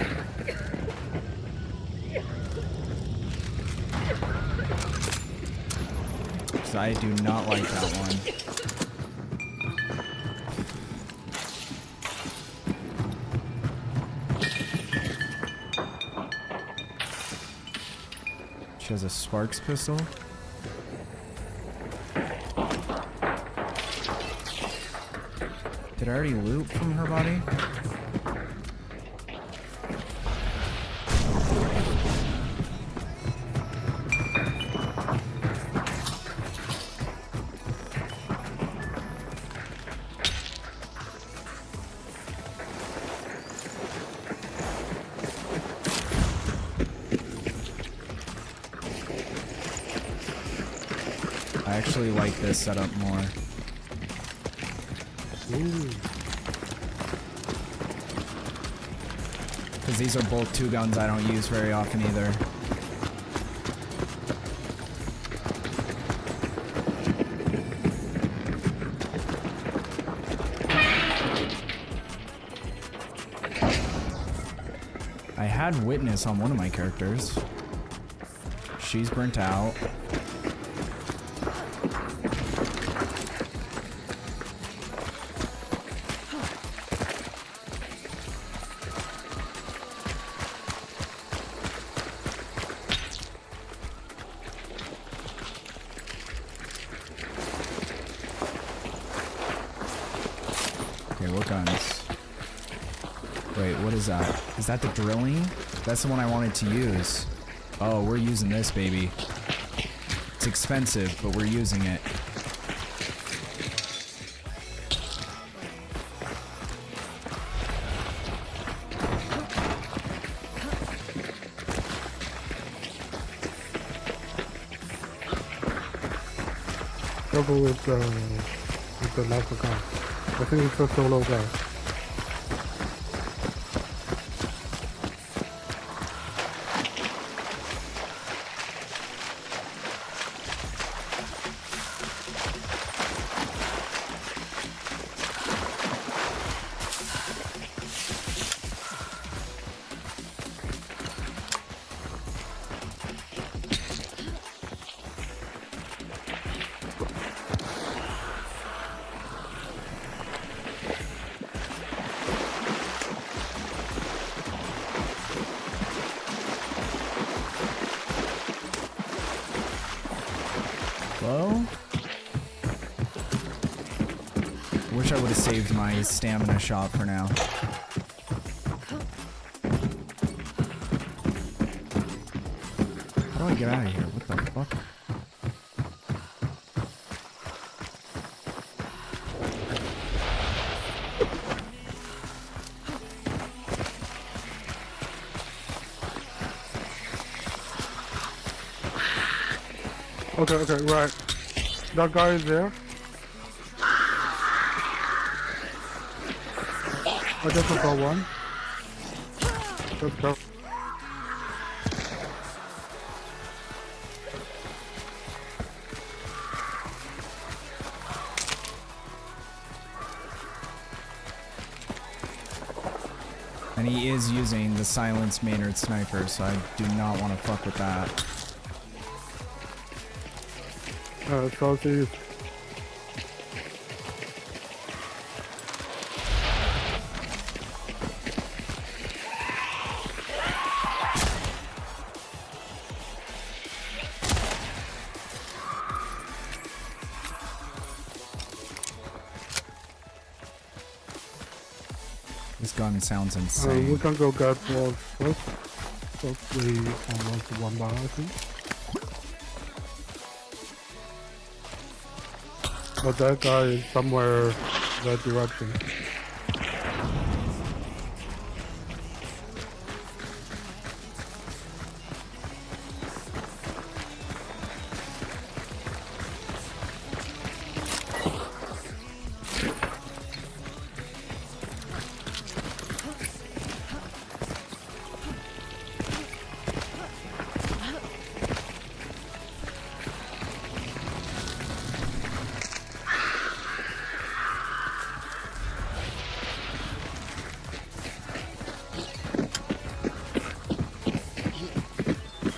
Because I do not like that one. She has a Sparks pistol. Did I already loot from her body? I actually like this setup more. Because these are both two guns I don't use very often either. had witness on one of my characters. She's burnt out. Okay, what guns? Wait, what is that? Is that the drilling? That's the one I wanted to use. Oh, we're using this, baby. It's expensive, but we're using it. Careful with the last gun. I think it's a solo guy. Hello? Wish I would have saved my stamina shot for now. How do I get out of here? What the fuck? Okay, okay, right. That guy is there. I just saw one. Let's go. And he is using the silenced Maynard sniper, so I do not want to fuck with that. Southeast. This gun sounds insane. We can go get walls first. Hopefully almost one bar, I think. But that guy is somewhere that direction.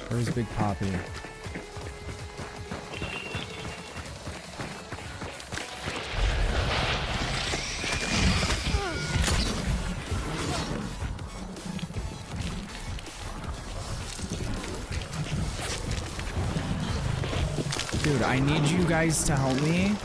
Where's Big Poppy? Dude, I need you guys to help me.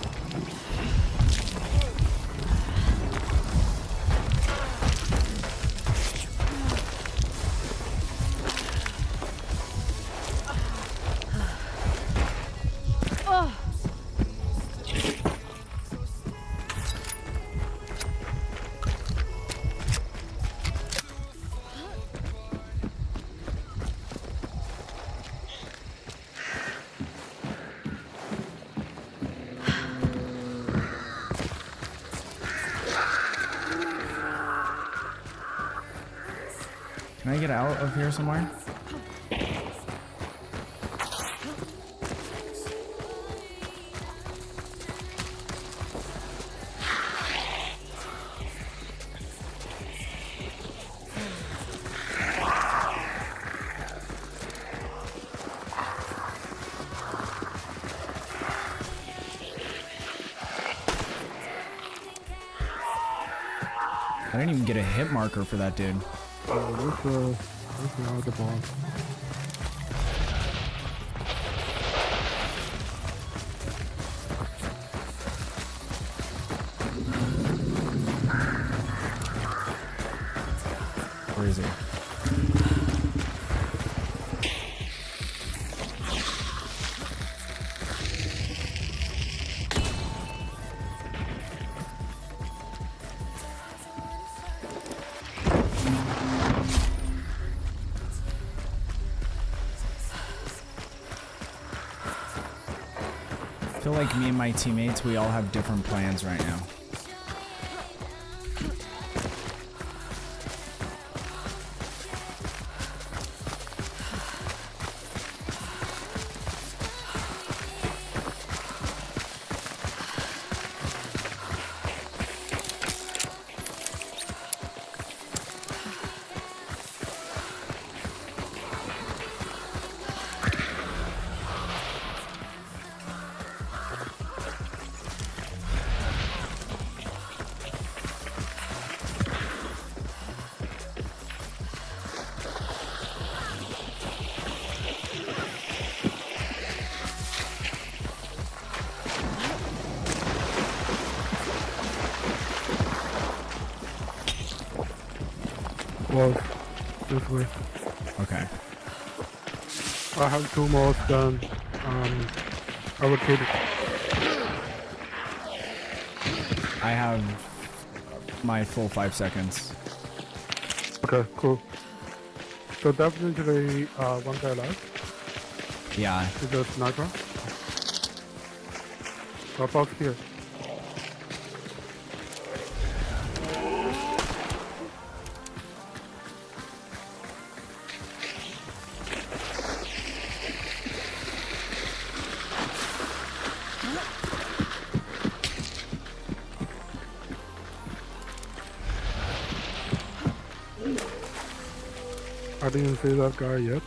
Can I get out of here somewhere? I didn't even get a hit marker for that dude. Where's the other ball? Where is he? I feel like me and my teammates, we all have different plans right now. Was this way. Okay. I have 2 more done. I will kill it. I have my full 5 seconds. Okay, cool. So definitely one guy left. Yeah. Is a sniper. Box here. I didn't see that guy yet.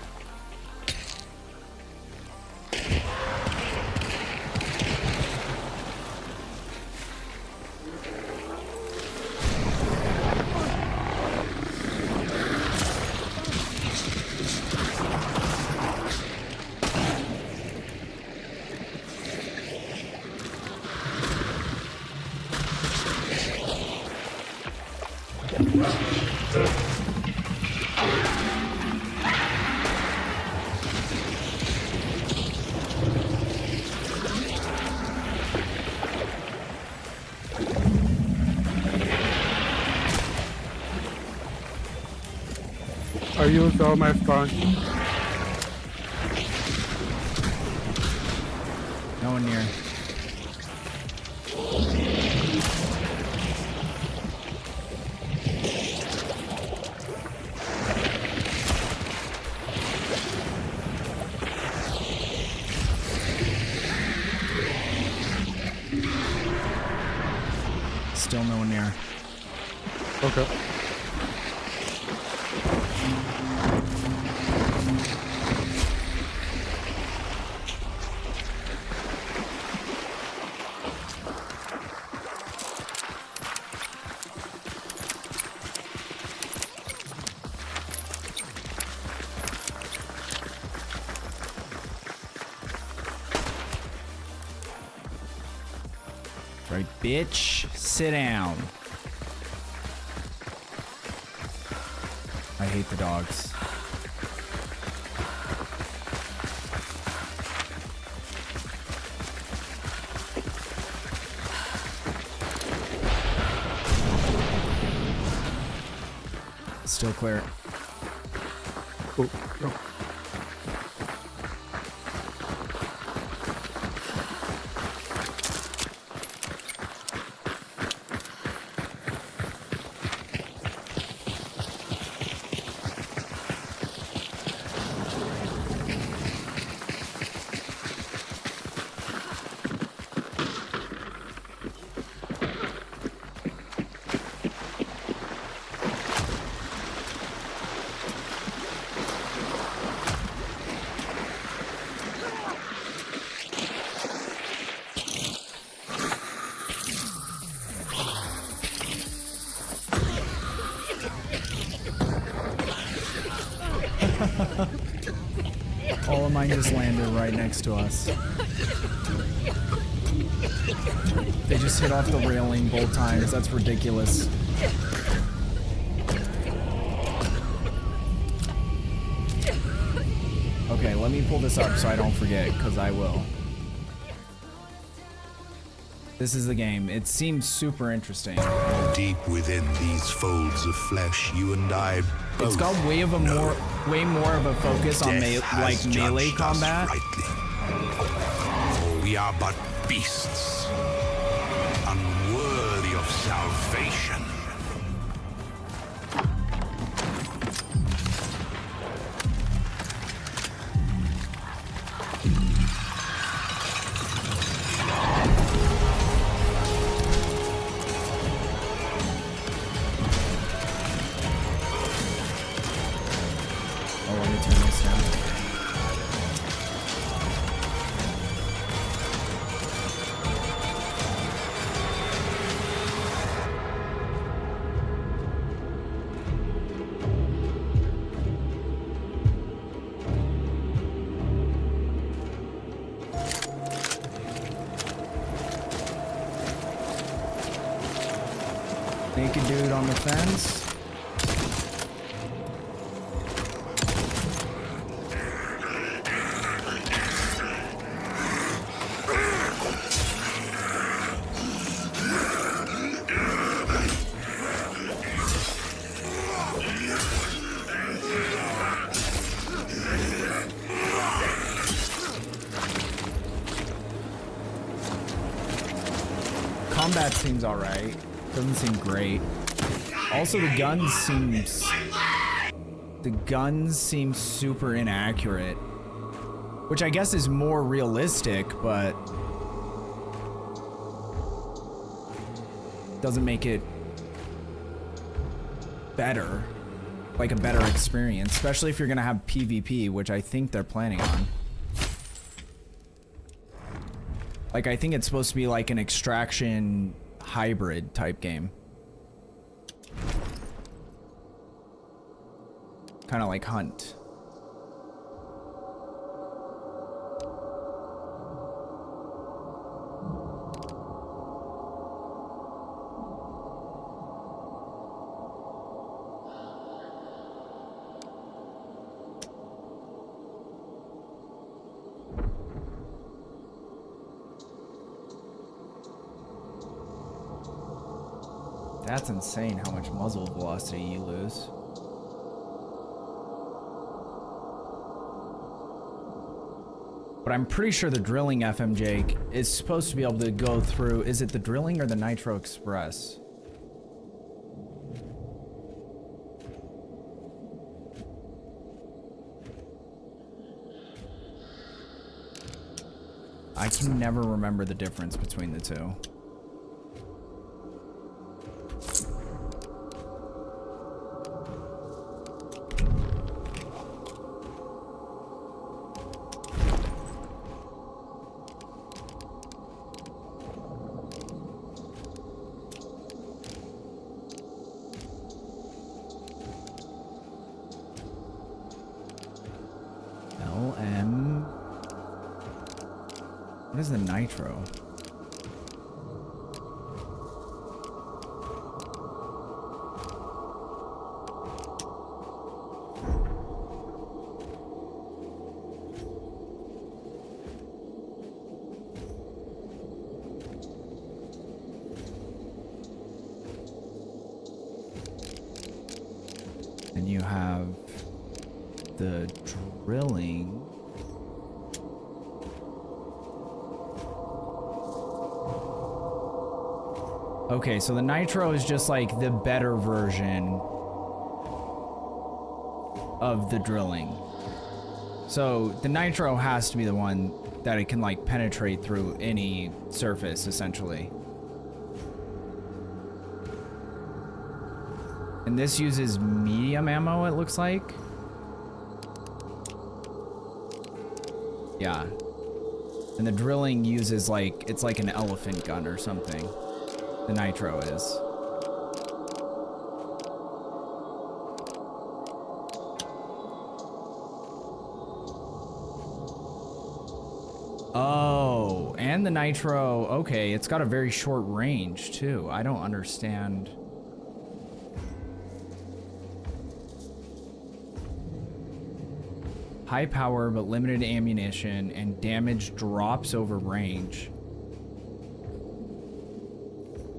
I used all my sponge. No one near. Still no one near. Okay. Right, bitch. Sit down. I hate the dogs. Still clear. Cool. Go. mine just landed right next to us. They just hit off the railing both times. That's ridiculous. Okay, let me pull this up so I don't forget, because I will. This is the game. It seems super interesting. Deep within these folds of flesh, you and I both It's got way more of a focus on like melee combat. For we are but beasts, unworthy of salvation. Naked dude on the fence. Combat seems alright. Doesn't seem great. Also, the guns seem super inaccurate, which I guess is more realistic, but doesn't make it better, like a better experience, especially if you're gonna have PvP, which I think they're planning on. Like, I think it's supposed to be like an extraction hybrid type game. Kind of like Hunt. That's insane how much muzzle velocity you lose. But I'm pretty sure the drilling FMJ is supposed to be able to go through. Is it the drilling or the Nitro Express? I can never remember the difference between the two. What is the Nitro? And you have the drilling. Okay, so the Nitro is just like the better version of the drilling. So the Nitro has to be the one that it can like penetrate through any surface, essentially. And this uses medium ammo, it looks like. Yeah. And the drilling uses like, it's like an elephant gun or something. The Nitro is. And the nitro, okay, it's got a very short range too. I don't understand. High power but limited ammunition, and damage drops over range.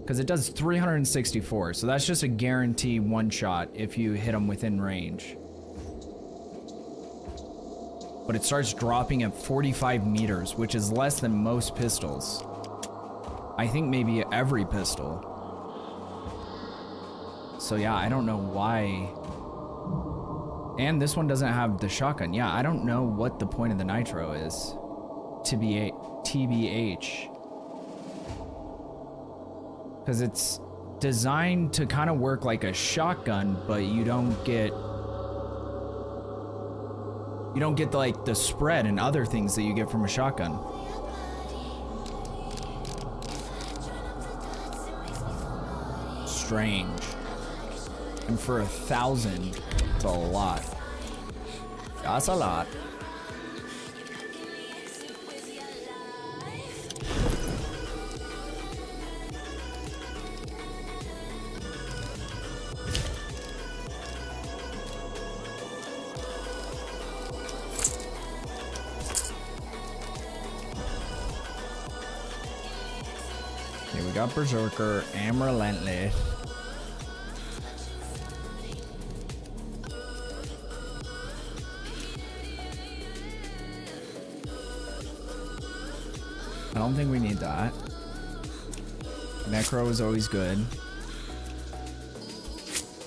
Because it does 364, so that's just a guarantee one shot if you hit them within range. But it starts dropping at 45 meters, which is less than most pistols. I think maybe every pistol. So yeah, I don't know why. And this one doesn't have the shotgun. Yeah, I don't know what the point of the nitro is. TBH. Because it's designed to kind of work like a shotgun, but you don't get like the spread and other things that you get from a shotgun. Strange. And for 1,000, it's a lot. That's a lot. Okay, we got Berserker and Relentless. I don't think we need that. Necro is always good.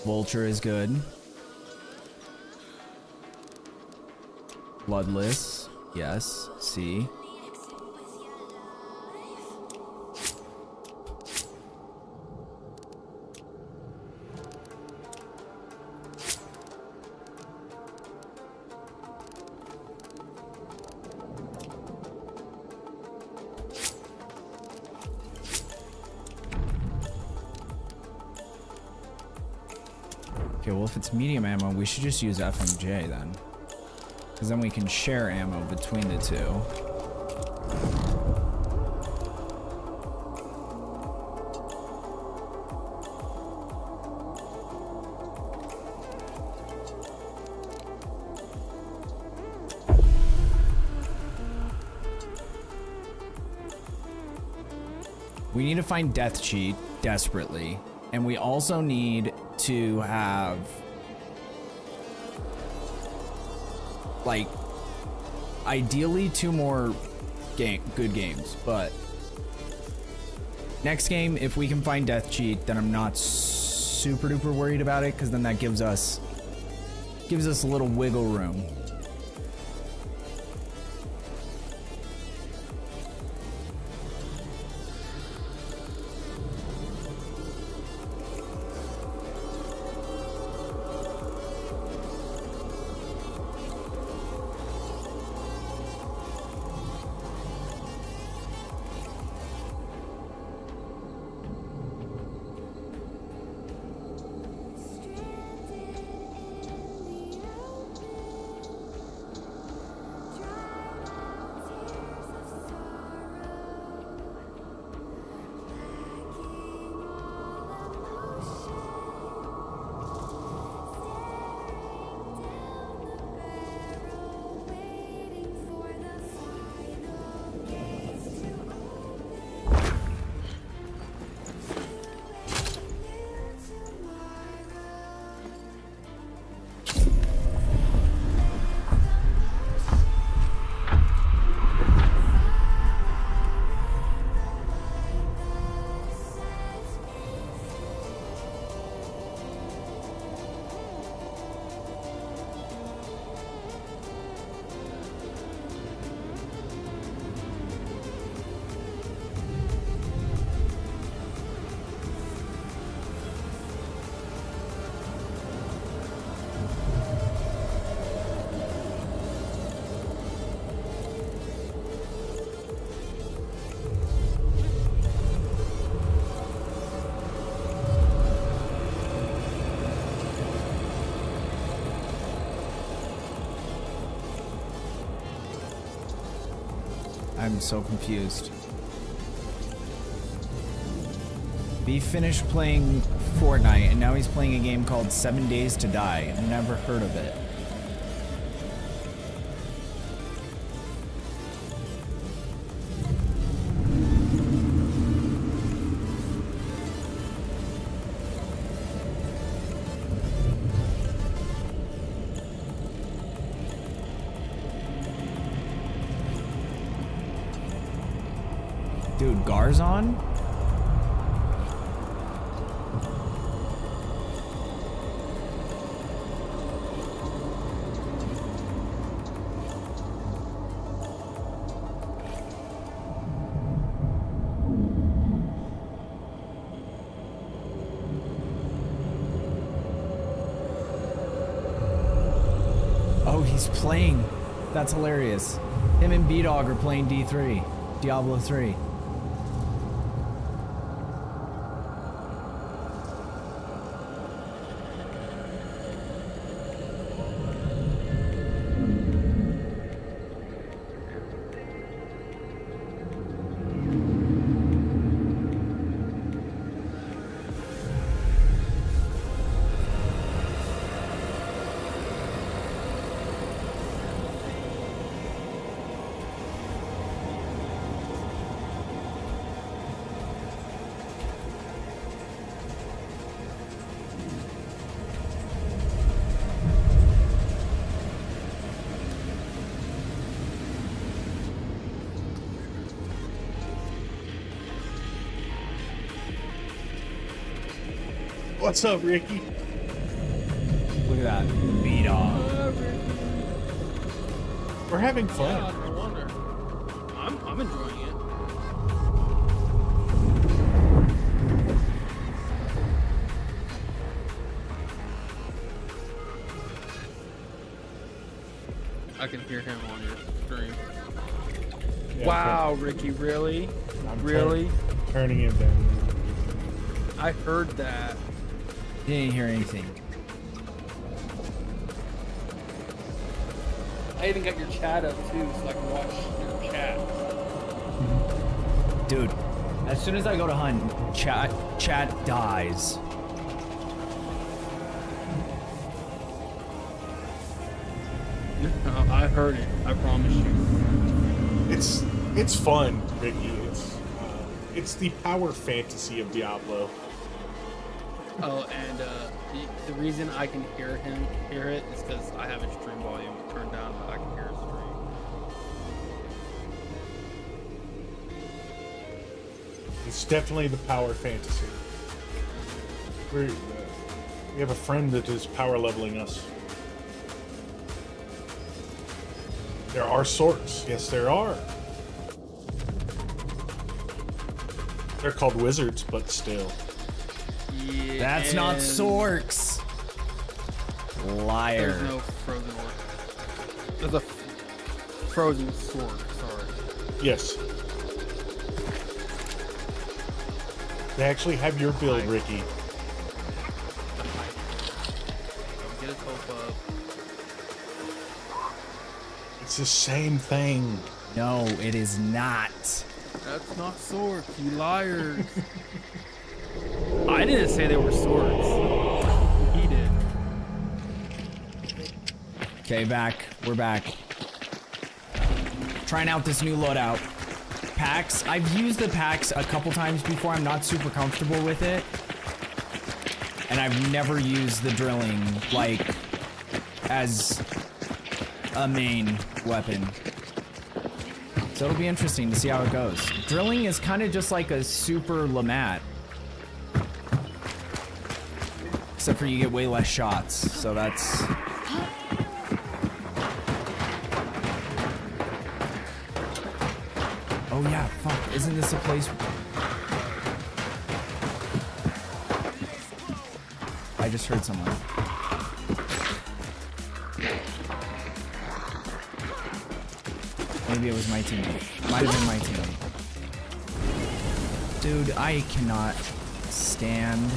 Vulture is good. Bloodless, yes. C. Okay, well if it's medium ammo, we should just use FMJ then. Because then we can share ammo between the two. We need to find Death Cheat desperately. And we also need to have like ideally 2 more good games, but next game if we can find Death Cheat, then I'm not super duper worried about it, because then that gives us a little wiggle room. I'm so confused. He finished playing Fortnite, and now he's playing a game called 7 Days to Die. I've never heard of it. Dude, Garzon? Oh, he's playing. That's hilarious. Him and B-Dog are playing D3. Diablo 3. What's up, Ricky? Look at that. B-Dog. We're having fun. Yeah, no wonder. I'm enjoying it. I can hear him on your stream. Yeah, Wow, Ricky, really? I'm Really? turning it down. I heard that. You didn't hear anything. I even got your chat up too, so I can watch your chat. Dude, as soon as I go to hunt, chat dies. I heard it. I promise you. It's fun, Ricky. It's the power fantasy of Diablo. Oh, and the reason I can hear it is because I have a stream volume turned down, but I can hear his stream. It's definitely the power fantasy. We have a friend that is power leveling us. There are sorts. Yes, there are. They're called wizards, but still. Yeah, That's not Sorks. Liar. There's no frozen one. There's a frozen sword, sorry. Yes. They actually have your build, Ricky. Get his hope up. It's the same thing. No, it is not. That's not swords, you liars. I didn't say they were swords. He did. Okay, back. We're back. Trying out this new loadout. Packs. I've used the packs a couple times before. I'm not super comfortable with it. And I've never used the drilling, like, as a main weapon. So it'll be interesting to see how it goes. Drilling is kind of just like a super Lamat. Except for you get way less shots, so that's... Oh yeah, fuck, isn't this a place... I just heard someone. Maybe it was my teammate. Might have been my teammate. Dude, I cannot stand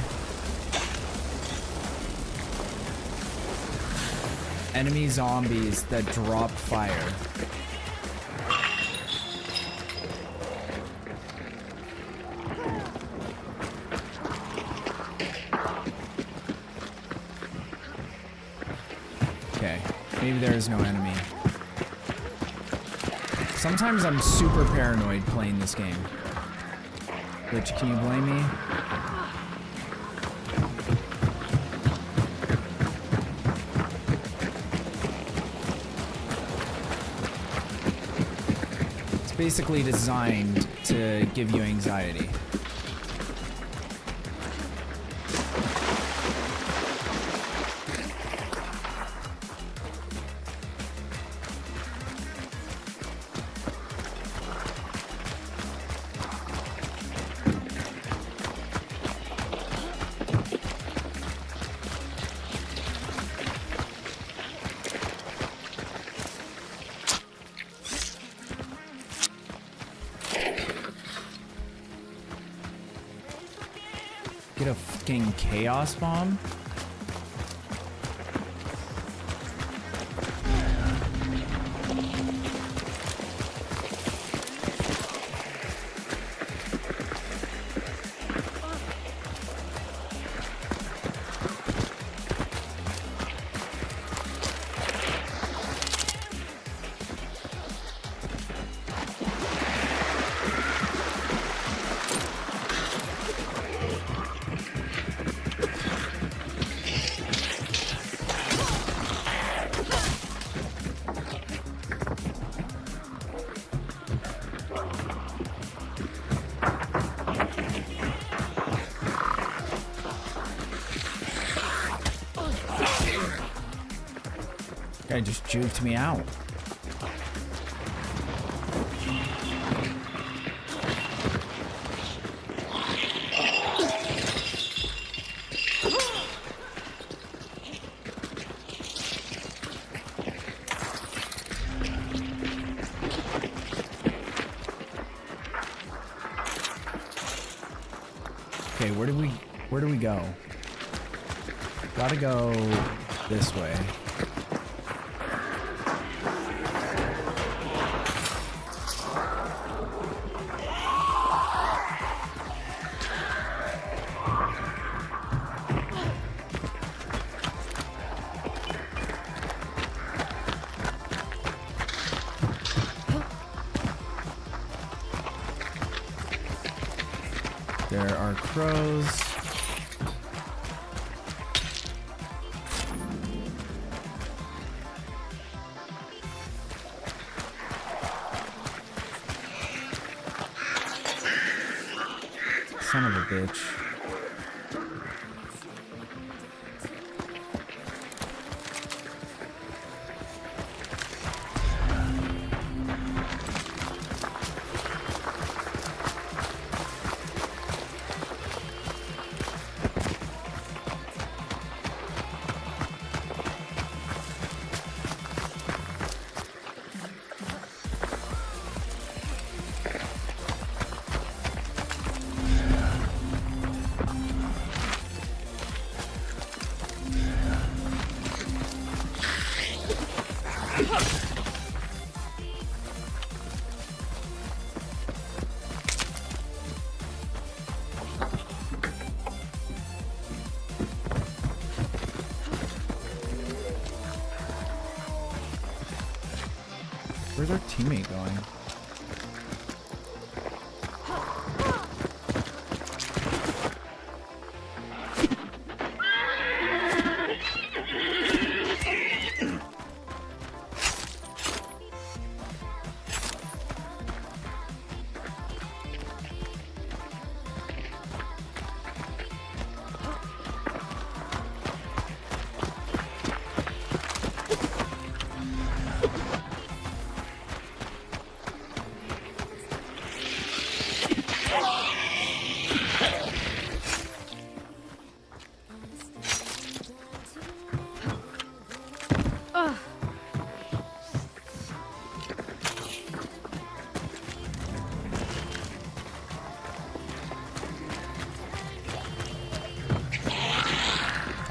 enemy zombies that drop fire. Maybe there is no enemy. Sometimes I'm super paranoid playing this game. Which, can you blame me? It's basically designed to give you anxiety. Get a fucking chaos bomb? Guy just juked me out. Okay, where do we go? Gotta go this way. There are crows. Son of a bitch. Where's our teammate going?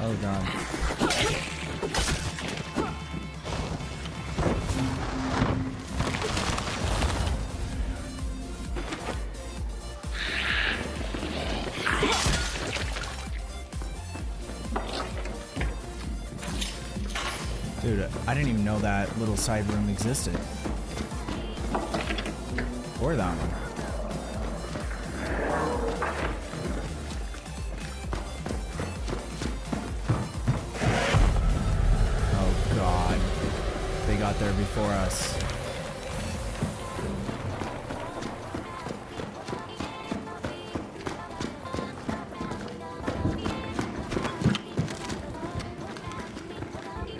Oh god. Dude, I didn't even know that little side room existed. Or that one. Oh God. They got there before us.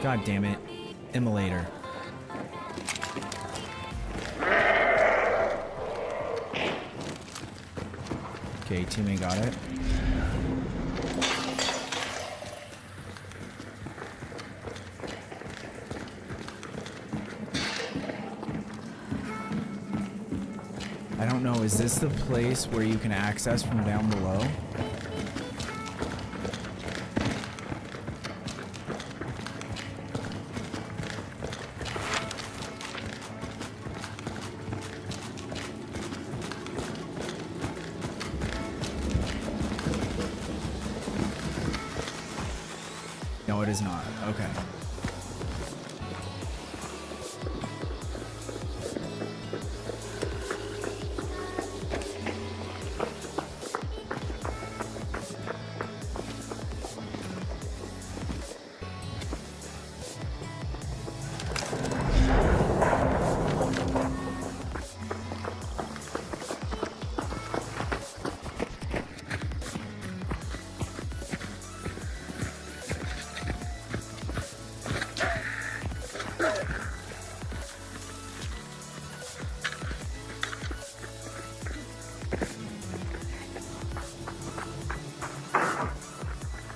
God damn it. Immolator. Okay, teammate got it. I don't know, is this the place where you can access from down below? No, it is not. Okay.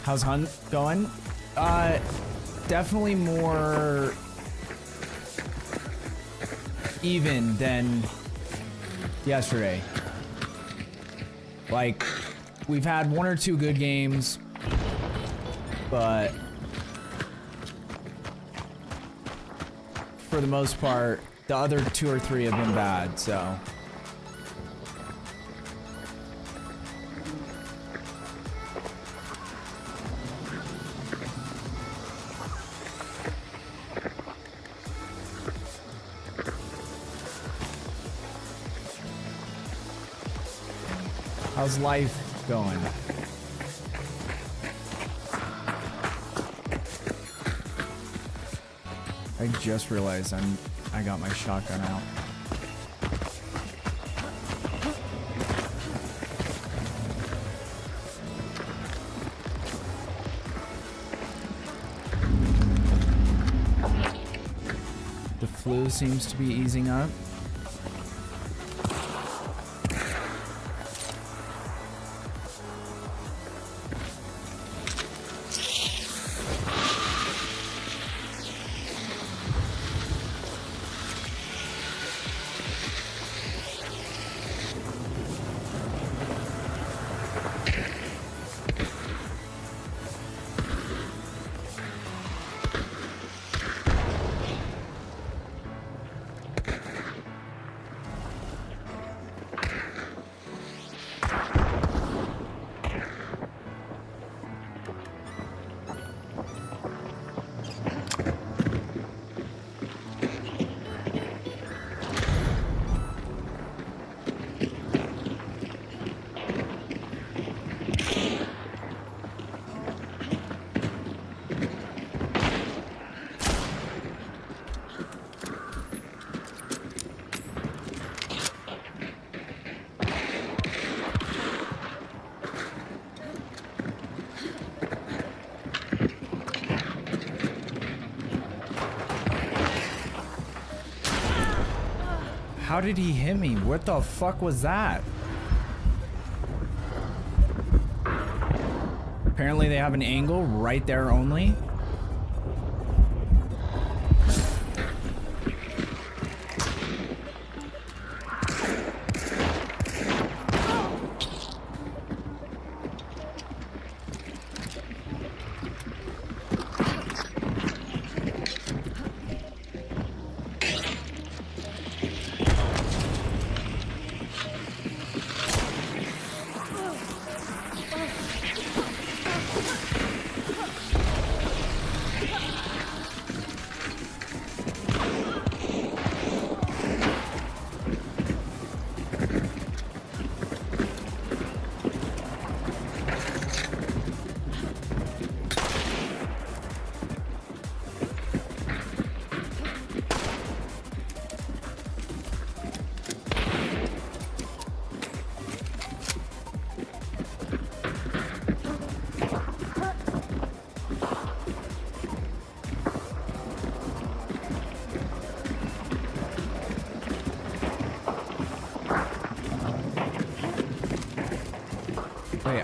How's hunt going? Definitely more even than yesterday. Like, we've had 1 or 2 good games, but for the most part, the other 2 or 3 have been bad, so. How's life going? I just realized I got my shotgun out. The flu seems to be easing up. How did he hit me? What the fuck was that? Apparently they have an angle right there only.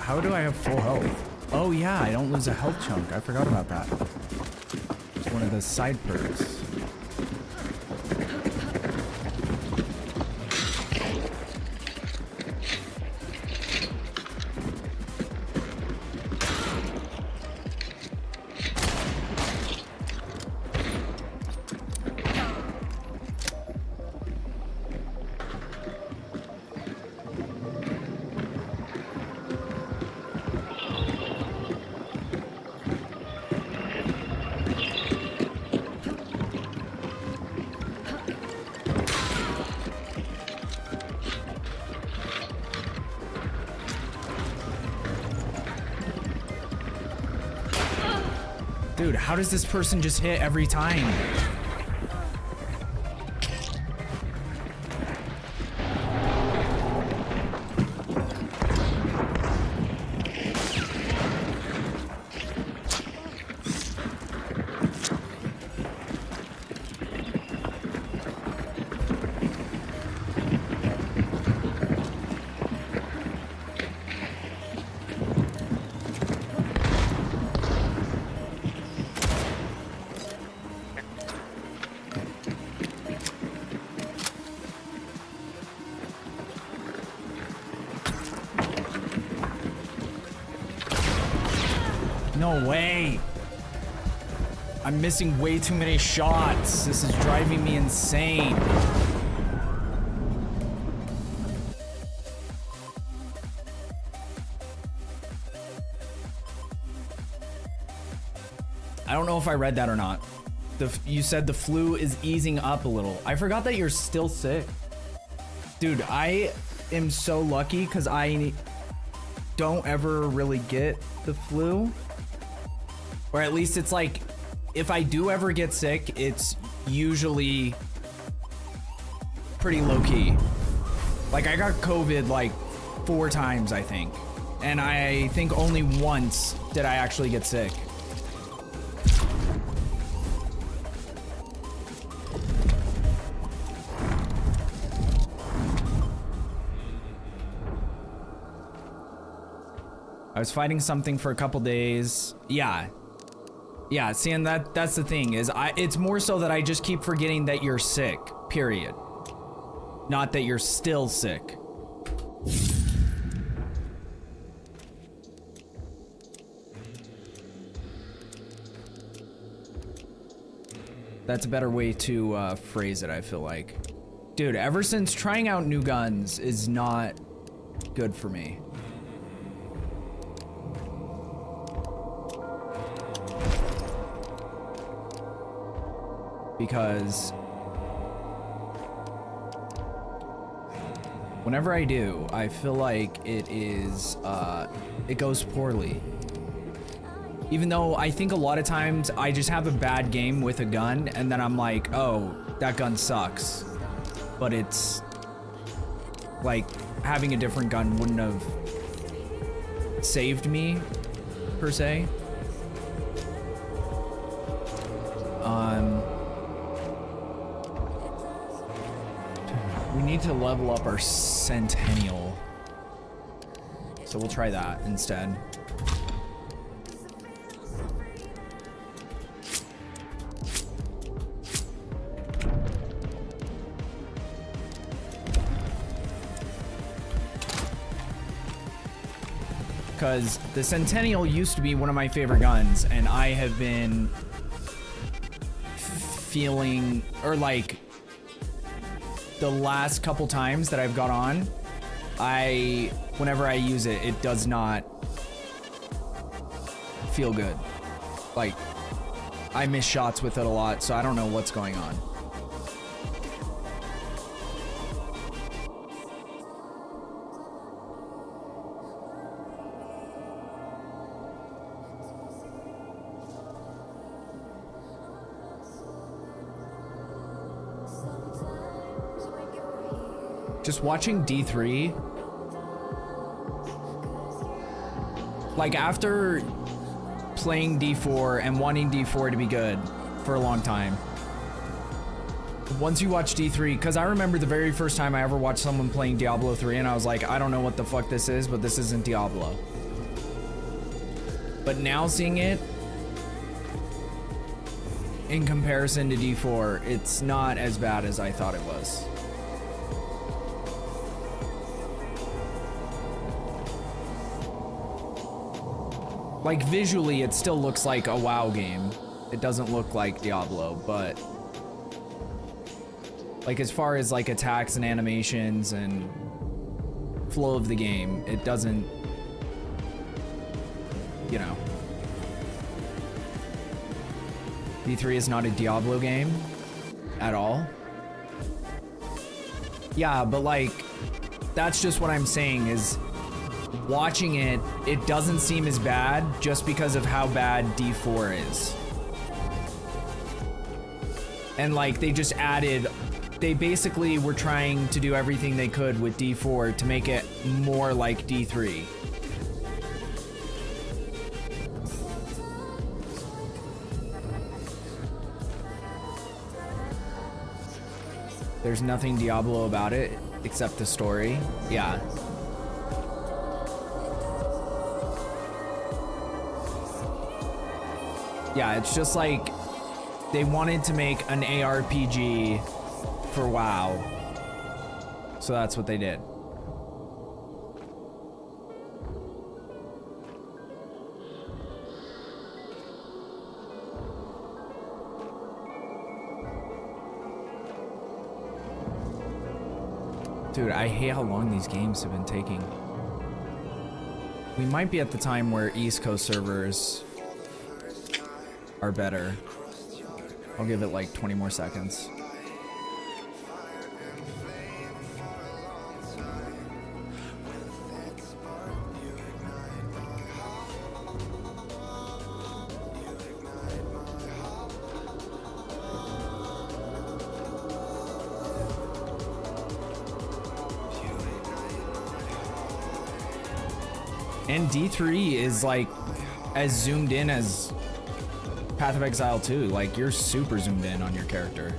how do I have full health? Oh yeah, I don't lose a health chunk. I forgot about that. It's one of the side perks. Dude, how does this person just hit every time? No way. I'm missing way too many shots. This is driving me insane. I don't know if I read that or not. You said the flu is easing up a little. I forgot that you're still sick. Dude, I am so lucky because I don't ever really get the flu. Or at least it's like, if I do ever get sick, it's usually pretty low key. Like I got COVID like 4 times, I think. And I think only once did I actually get sick. I was fighting something for a couple days. Yeah. Yeah, see, and that's the thing, is it's more so that I just keep forgetting that you're sick, period. Not that you're still sick. That's a better way to phrase it, I feel like. Dude, ever since trying out new guns is not good for me. Because whenever I do, I feel like it goes poorly. Even though I think a lot of times I just have a bad game with a gun and then I'm like, oh, that gun sucks. But it's like having a different gun wouldn't have saved me, per se. We need to level up our Centennial. So we'll try that instead. Because the Centennial used to be one of my favorite guns, and I have been feeling, or like, the last couple times that I've got on, whenever I use it, it does not feel good. Like, I miss shots with it a lot, so I don't know what's going on. Just watching D3, like after playing D4 and wanting D4 to be good for a long time, once you watch D3, because I remember the very first time I ever watched someone playing Diablo 3 and I was like, I don't know what the fuck this is, but this isn't Diablo. But now seeing it in comparison to D4, it's not as bad as I thought it was. Like visually, it still looks like a WoW game. It doesn't look like Diablo, but like as far as like attacks and animations and flow of the game, it doesn't, you know. D3 is not a Diablo game at all. Yeah, but like, that's just what I'm saying is watching it, it doesn't seem as bad just because of how bad D4 is. And like, they just added, they basically were trying to do everything they could with D4 to make it more like D3. There's nothing Diablo about it except the story. Yeah. Yeah, it's just like they wanted to make an ARPG for WoW. So that's what they did. Dude, I hate how long these games have been taking. We might be at the time where East Coast servers are better. I'll give it like 20 more seconds. And D3 is like as zoomed in as Path of Exile 2. Like, you're super zoomed in on your character.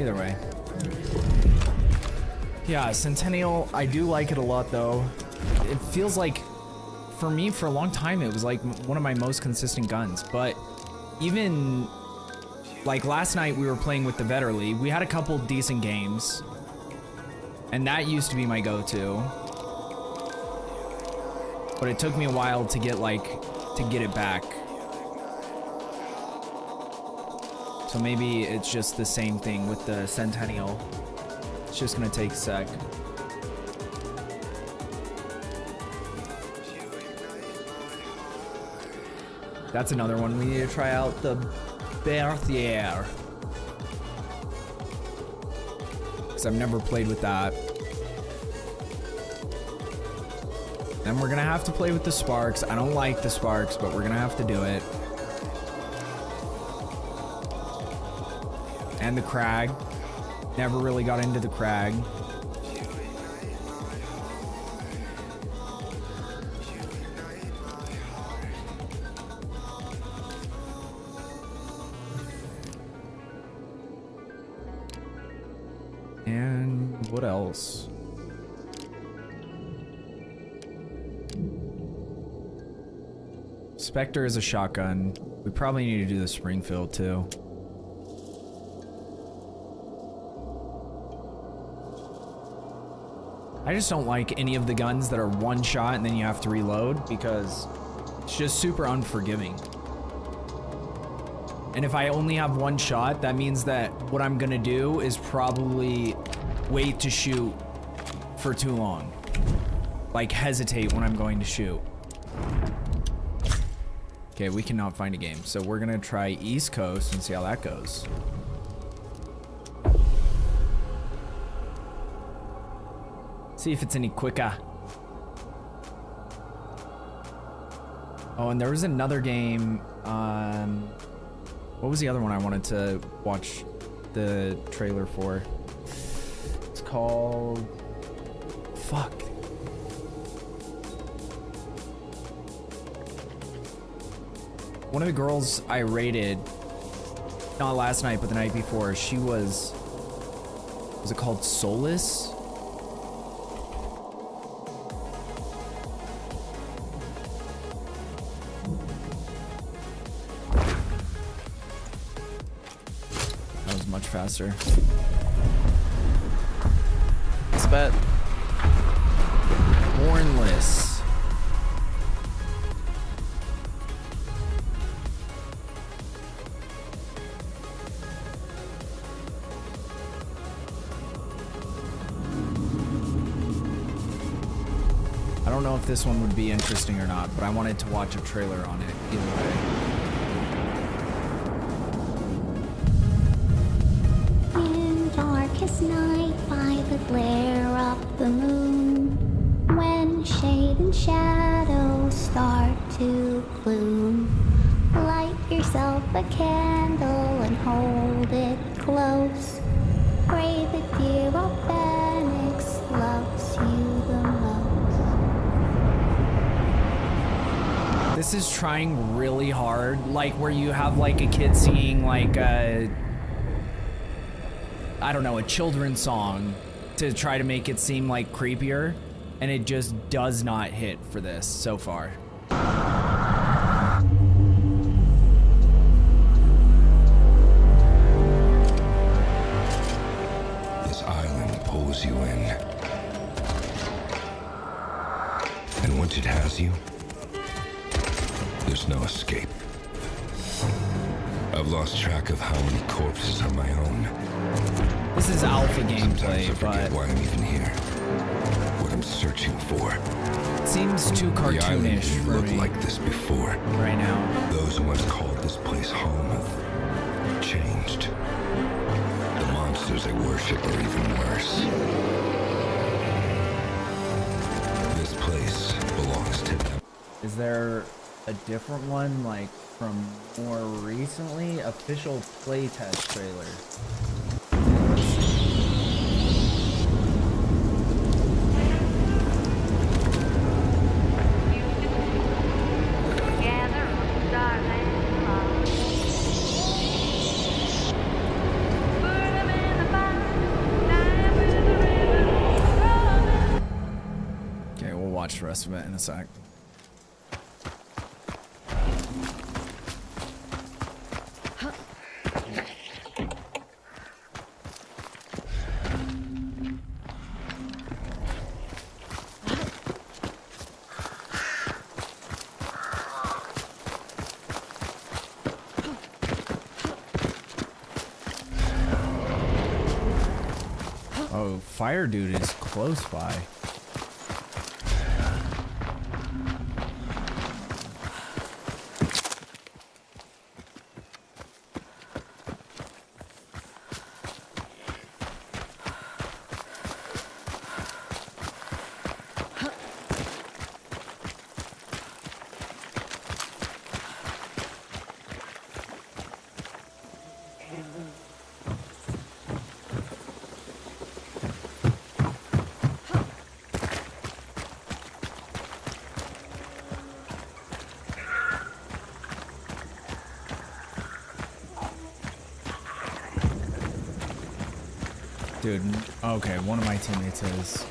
Either way. Yeah, Centennial, I do like it a lot though. It feels like, for me, for a long time, it was like one of my most consistent guns. But even like last night we were playing with the Vetterly. We had a couple decent games. And that used to be my go-to. But it took me a while to get it back. So maybe it's just the same thing with the Centennial. It's just gonna take a sec. That's another one we need to try out, the Berthier. Because I've never played with that. Then we're gonna have to play with the Sparks. I don't like the Sparks, but we're gonna have to do it. And the Crag. Never really got into the Crag. And what else? Spectre is a shotgun. We probably need to do the Springfield too. I just don't like any of the guns that are one shot and then you have to reload because it's just super unforgiving. And if I only have one shot, that means that what I'm gonna do is probably wait to shoot for too long. Like hesitate when I'm going to shoot. Okay, we cannot find a game. So we're gonna try East Coast and see how that goes. See if it's any quicker. Oh, and there was another game. What was the other one I wanted to watch the trailer for? It's called... Fuck. One of the girls I raided, not last night, but the night before, she was it called Solace? That was much faster. It's bad. Hornless. I don't know if this one would be interesting or not, but I wanted to watch a trailer on it either way. In darkest night, by the glare of the moon, when shade and shadow start to bloom, light yourself a candle and hold it close. Pray that dear old Phoenix loves you the most. This is trying really hard, like where you have like a kid singing like I don't know, a children's song to try to make it seem like creepier, and it just does not hit for this so far. This island pulls you in. And once it has you, there's no escape. I've lost track of how many corpses are my own. This is alpha gameplay, but why I'm even here. What I'm searching for. It seems too cartoonish for look me like this before. Right now. Those who once called this place home have changed. The monsters they worship are even worse. This place belongs to them. Is there a different one, like from more recently? Official playtest trailer. Okay, we'll watch the rest of it in a sec. Oh, fire dude is close by. Dude, okay, one of my teammates is.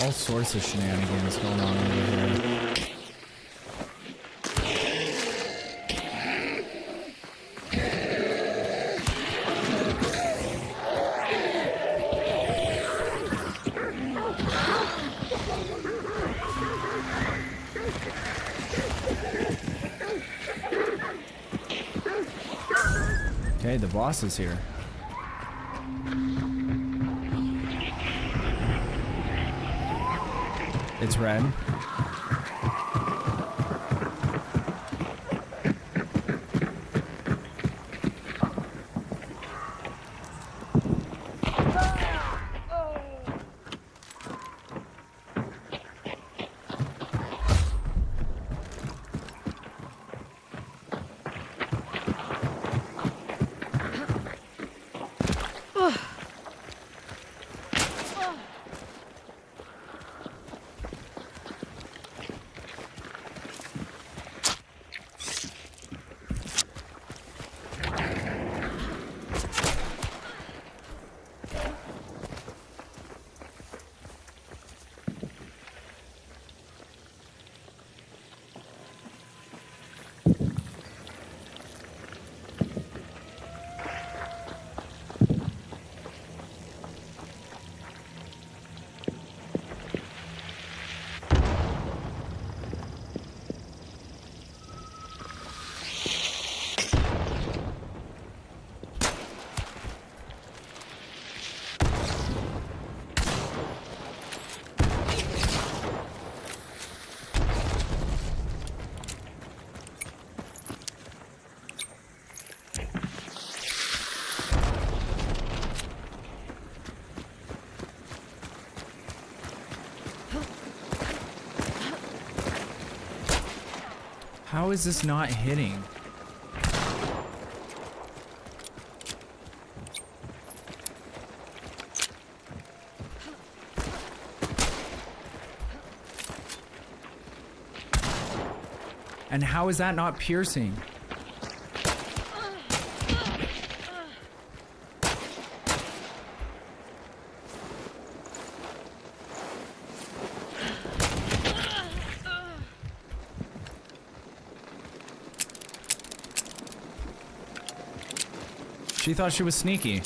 All sorts of shenanigans going on over here. Okay, the boss is here. It's red. How is this not hitting? And how is that not piercing? She thought she was sneaky.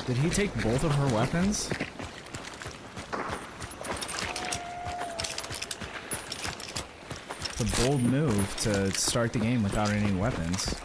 Did he take both of her weapons? It's a bold move to start the game without any weapons.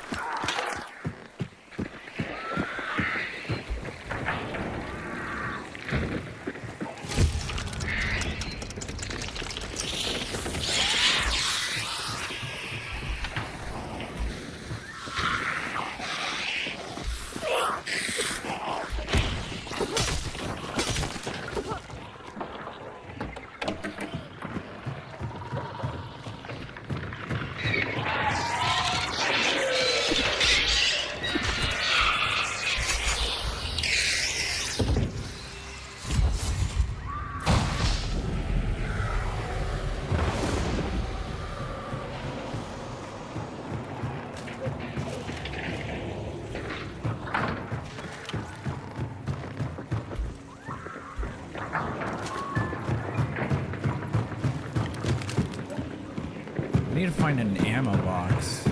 I need to find an ammo box.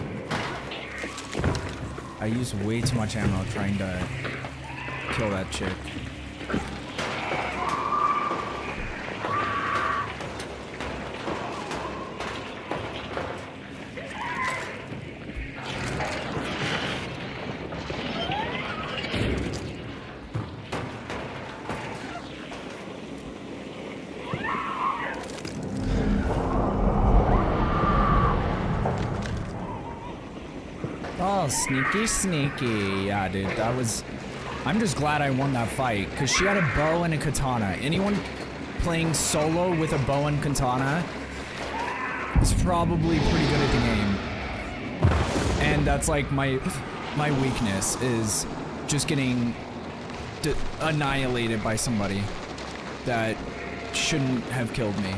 I use way too much ammo trying to kill that chick. Oh, sneaky, sneaky. Yeah, dude, that was... I'm just glad I won that fight, because she had a bow and a katana. Anyone playing solo with a bow and katana is probably pretty good at the game. And that's like my weakness, is just getting annihilated by somebody that shouldn't have killed me.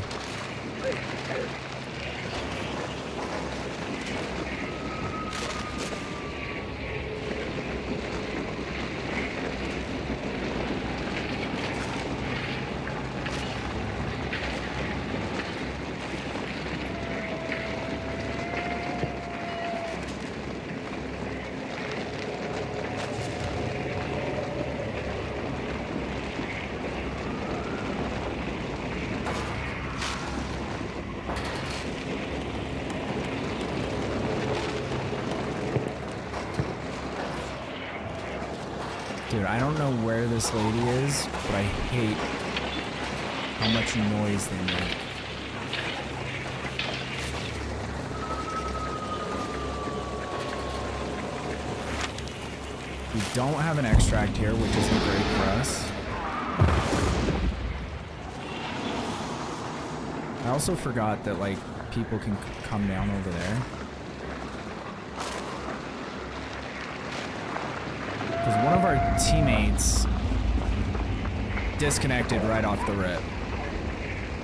Dude, I don't know where this lady is, but I hate how much noise they make. We don't have an extract here, which isn't great for us. I also forgot that, like, people can come down over there. Because one of our teammates disconnected right off the rip.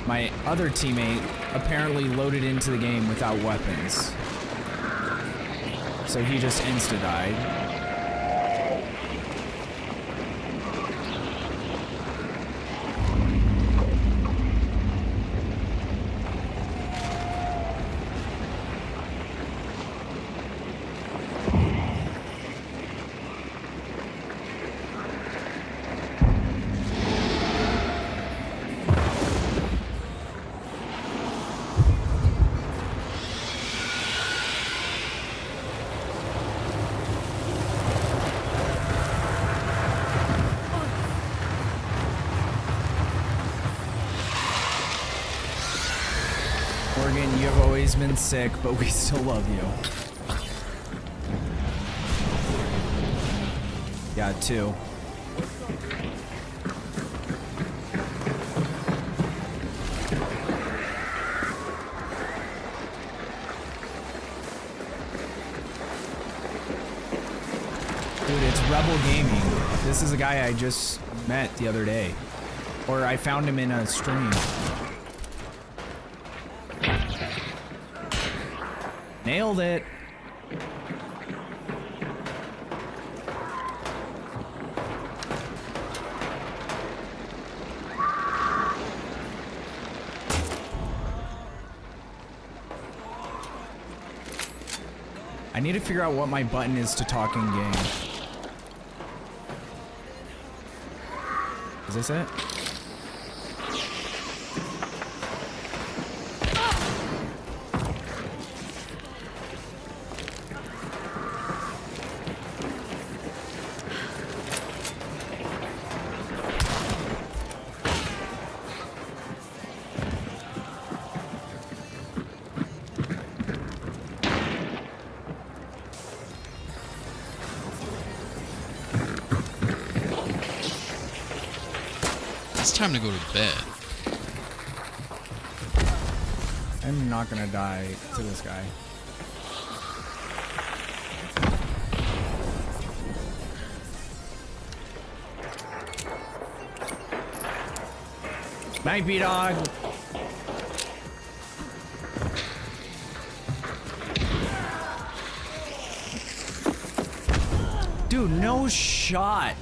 My other teammate apparently loaded into the game without weapons. So he just insta-died. Morgan, you have always been sick, but we still love you. Yeah, 2. Dude, it's Rebel Gaming. This is a guy I just met the other day. Or I found him in a stream. Nailed it. I need to figure out what my button is to talk in game. Is this it? It's time to go to bed. I'm not gonna die to this guy. Night, B-Dog. Dude, no shot.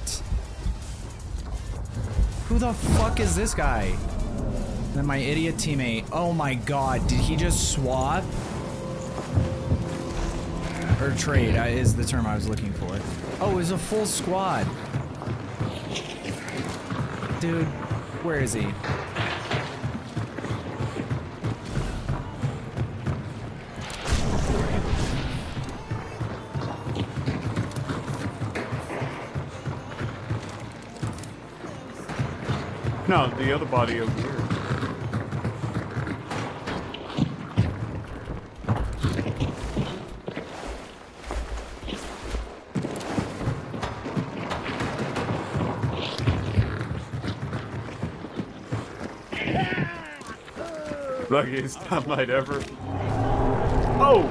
Who the fuck is this guy? And then my idiot teammate. Oh my god, did he just swap? Or trade is the term I was looking for. Oh, it was a full squad. Dude, where is he? No, the other body over here. Luckiest time ever. Oh!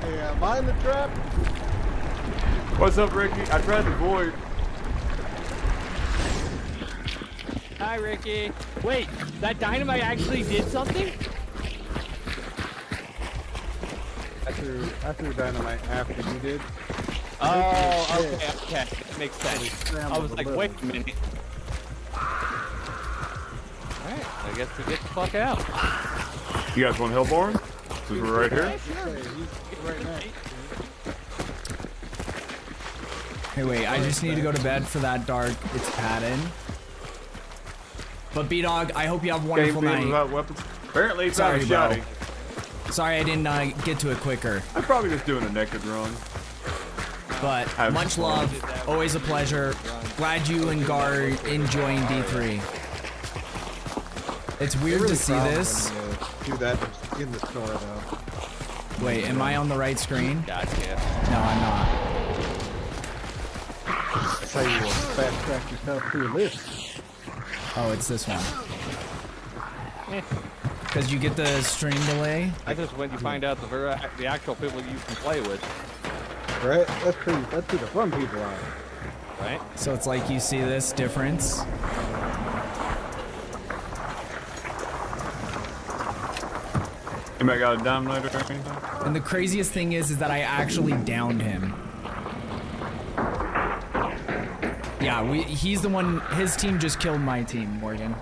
Hey, am I in the trap? What's up, Ricky? I tried to void. Hi, Ricky. Wait, that dynamite actually did something? I threw dynamite after you did. Oh, okay. Makes sense. I was like, wait a minute. Alright, I guess we get the fuck out. You guys want Hellborn? Since we're right here? Hey, wait, I just need to go to bed for that dark. It's padded. But B-Dog, I hope you have a wonderful night. Without weapons. Apparently, it's Sorry, not bro. shotty. Sorry I didn't get to it quicker. I'm probably just doing a naked run. But much love, always a pleasure. Glad you and Gar enjoying D3. It's weird to see this. Do that in the store, though. Wait, am I on the right screen? Gotcha. No, I'm not. That's how you fast track yourself through a list. Oh, it's this one. Because you get the stream delay. I just when you find out the actual people you can play with. Right? That's who the fun people are. Right? So it's like you see this difference. Anybody got a dynamite or anything? And the craziest thing is that I actually downed him. Yeah, he's the one, his team just killed my team, Morgan.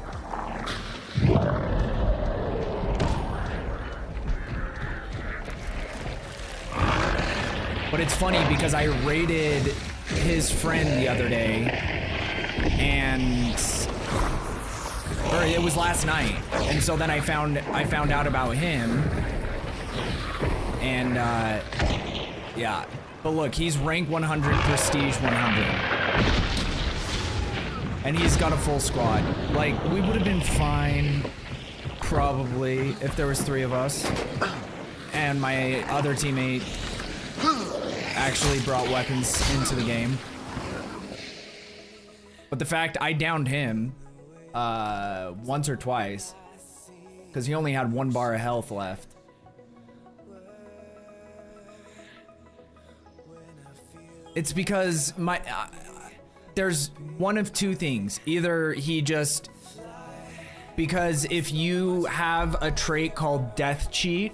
But it's funny because I raided his friend the other day, or it was last night, and so then I found out about him, and yeah. But look, he's rank 100, prestige 100. And he's got a full squad. Like, we would have been fine probably, if there was 3 of us. And my other teammate actually brought weapons into the game. But the fact I downed him once or twice, because he only had 1 bar of health left. It's because there's one of 2 things. Either he just, because if you have a trait called Death Cheat,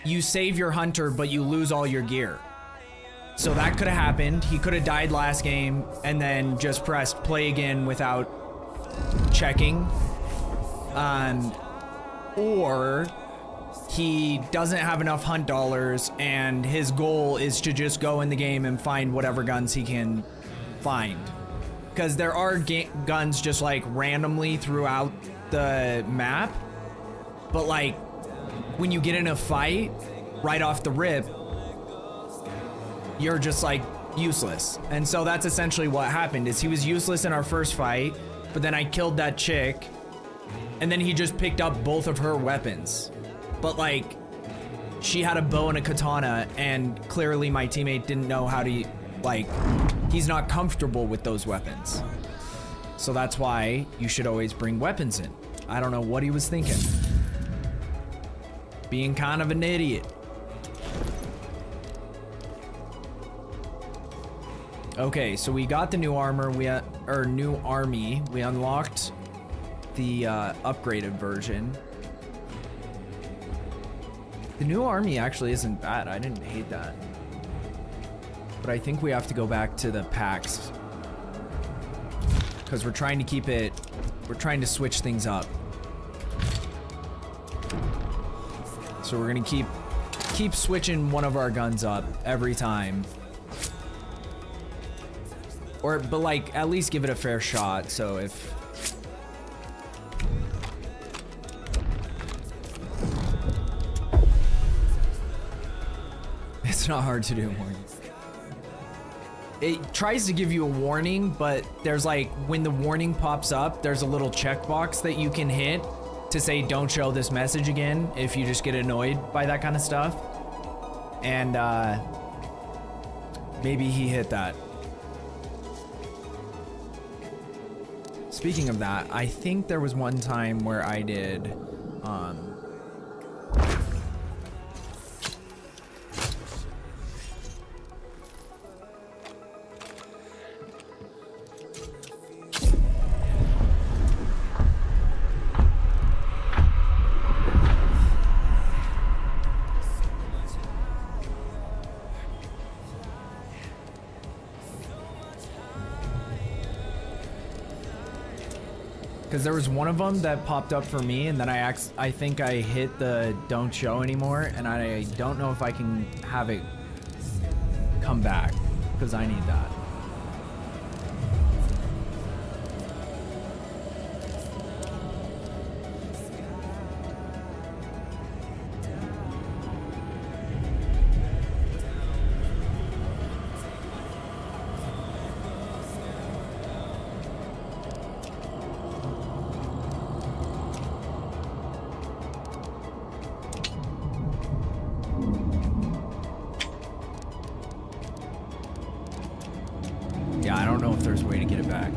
you save your hunter, but you lose all your gear. So that could have happened. He could have died last game and then just pressed play again without checking. Or he doesn't have enough hunt dollars and his goal is to just go in the game and find whatever guns he can find. Because there are guns just like randomly throughout the map, but like when you get in a fight right off the rip, you're just like useless. And so that's essentially what happened. Is he was useless in our first fight, but then I killed that chick and then he just picked up both of her weapons. But like she had a bow and a katana and clearly my teammate didn't know how to, like, he's not comfortable with those weapons. So that's why you should always bring weapons in. I don't know what he was thinking. Being kind of an idiot. Okay, so we got the new armor, or new army. We unlocked the upgraded version. The new army actually isn't bad. I didn't hate that. But I think we have to go back to the packs. Because we're trying to keep it, we're trying to switch things up. So we're gonna keep switching one of our guns up every time. But like, at least give it a fair shot, so if... It's not hard to do, warning. It tries to give you a warning, but there's like, when the warning pops up, there's a little checkbox that you can hit to say don't show this message again if you just get annoyed by that kind of stuff. And maybe he hit that. Speaking of that, I think there was one time where I did because there was one of them that popped up for me, and then I think I hit the don't show anymore, and I don't know if I can have it come back, because I need that. Yeah, I don't know if there's a way to get it back.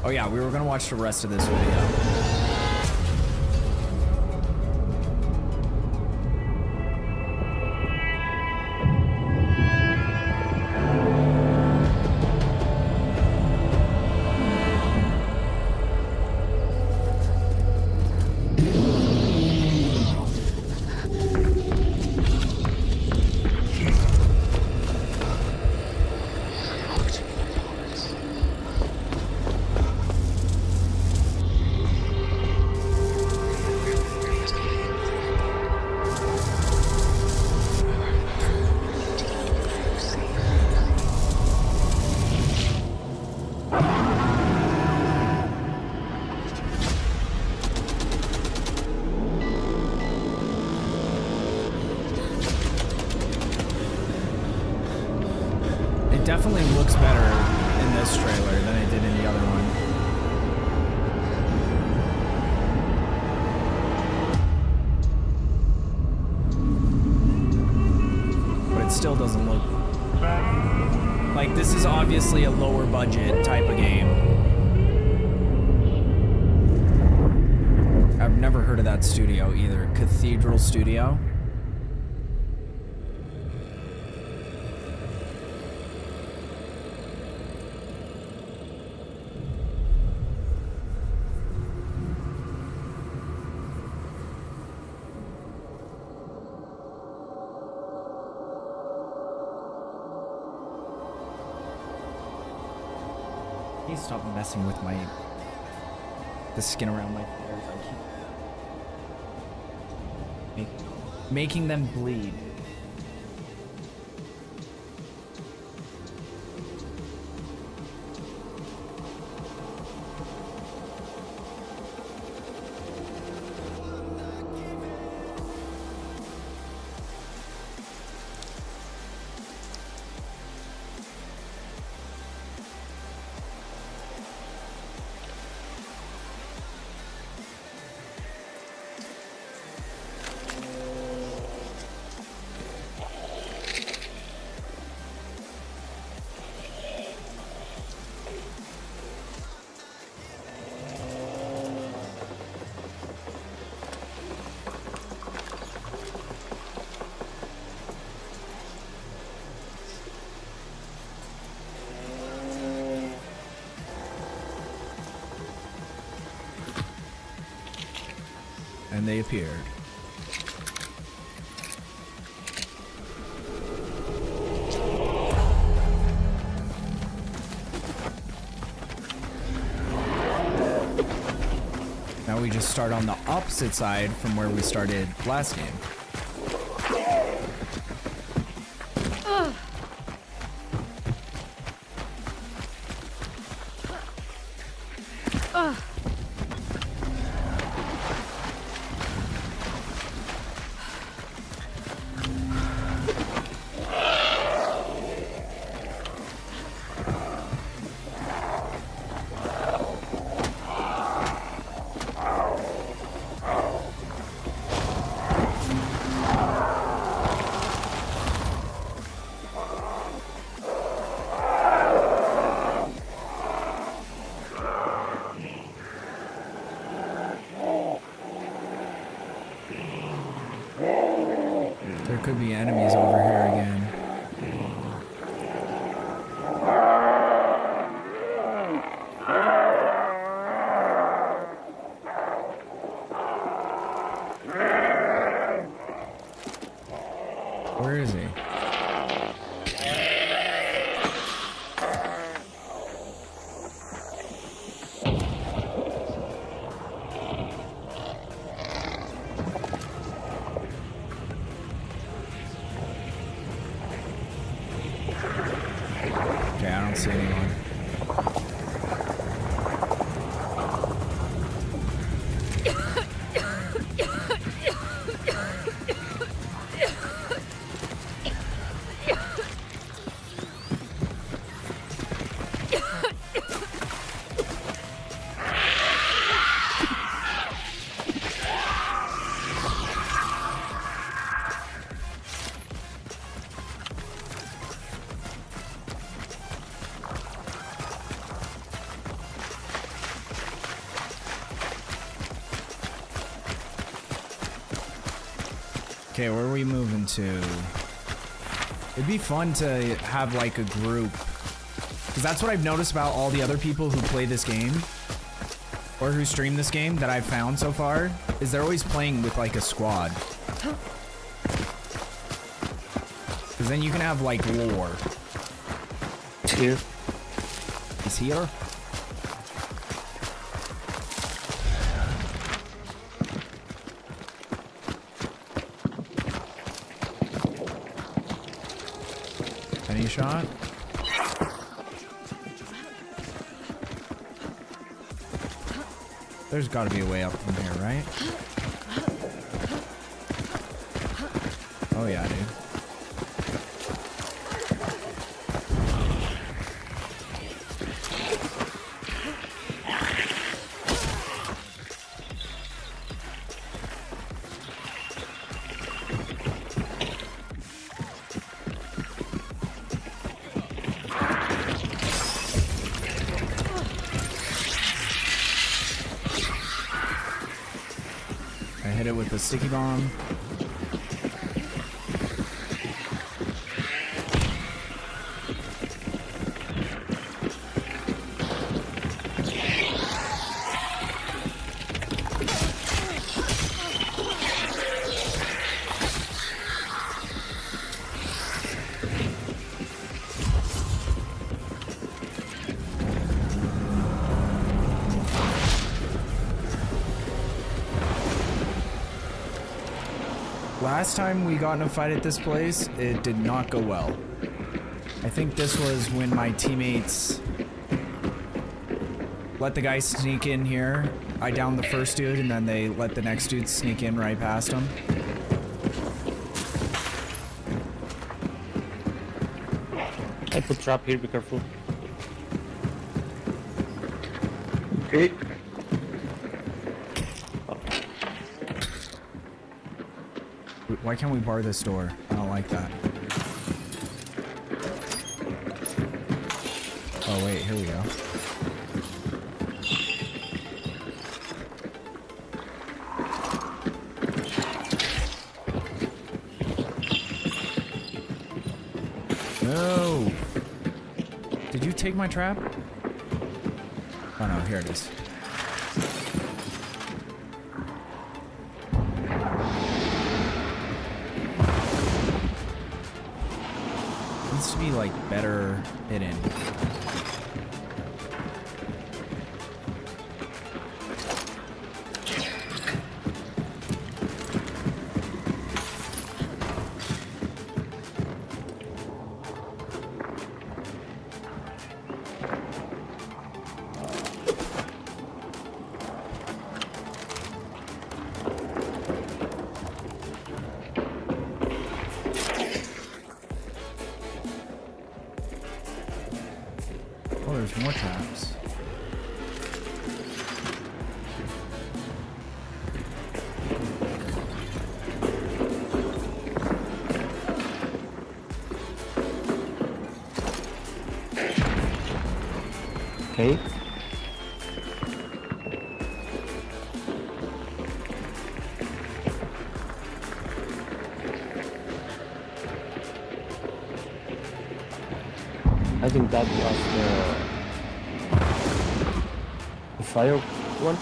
Oh yeah, we were gonna watch the rest of this video. Definitely looks better in this trailer than I did in the other one. But it still doesn't look... Like, this is obviously a lower budget type of game. I've never heard of that studio either. Cathedral Studio. Please stop messing with the skin around my fingers. I keep making them bleed. And they appeared. Now we just start on the opposite side from where we started last game. There could be enemies over here again. Where is he? Okay, I don't see anyone. Okay, where are we moving to? It'd be fun to have like a group, because that's what I've noticed about all the other people who play this game or who stream this game that I've found so far, is they're always playing with like a squad. Because then you can have like lore. He's here. He's here? Any shot? There's got to be a way up from here, right? Oh yeah, dude. it with the sticky bomb. Last time we got in a fight at this place, it did not go well. I think this was when my teammates let the guy sneak in here. I downed the first dude, and then they let the next dude sneak in right past him. I put trap here, be careful. Okay. Why can't we bar this door? I don't like that. Oh wait, here we go. No! Did you take my trap? Oh no, here it is. Needs to be like better hidden. Oh, there's more traps. Okay. I think that was the fire one.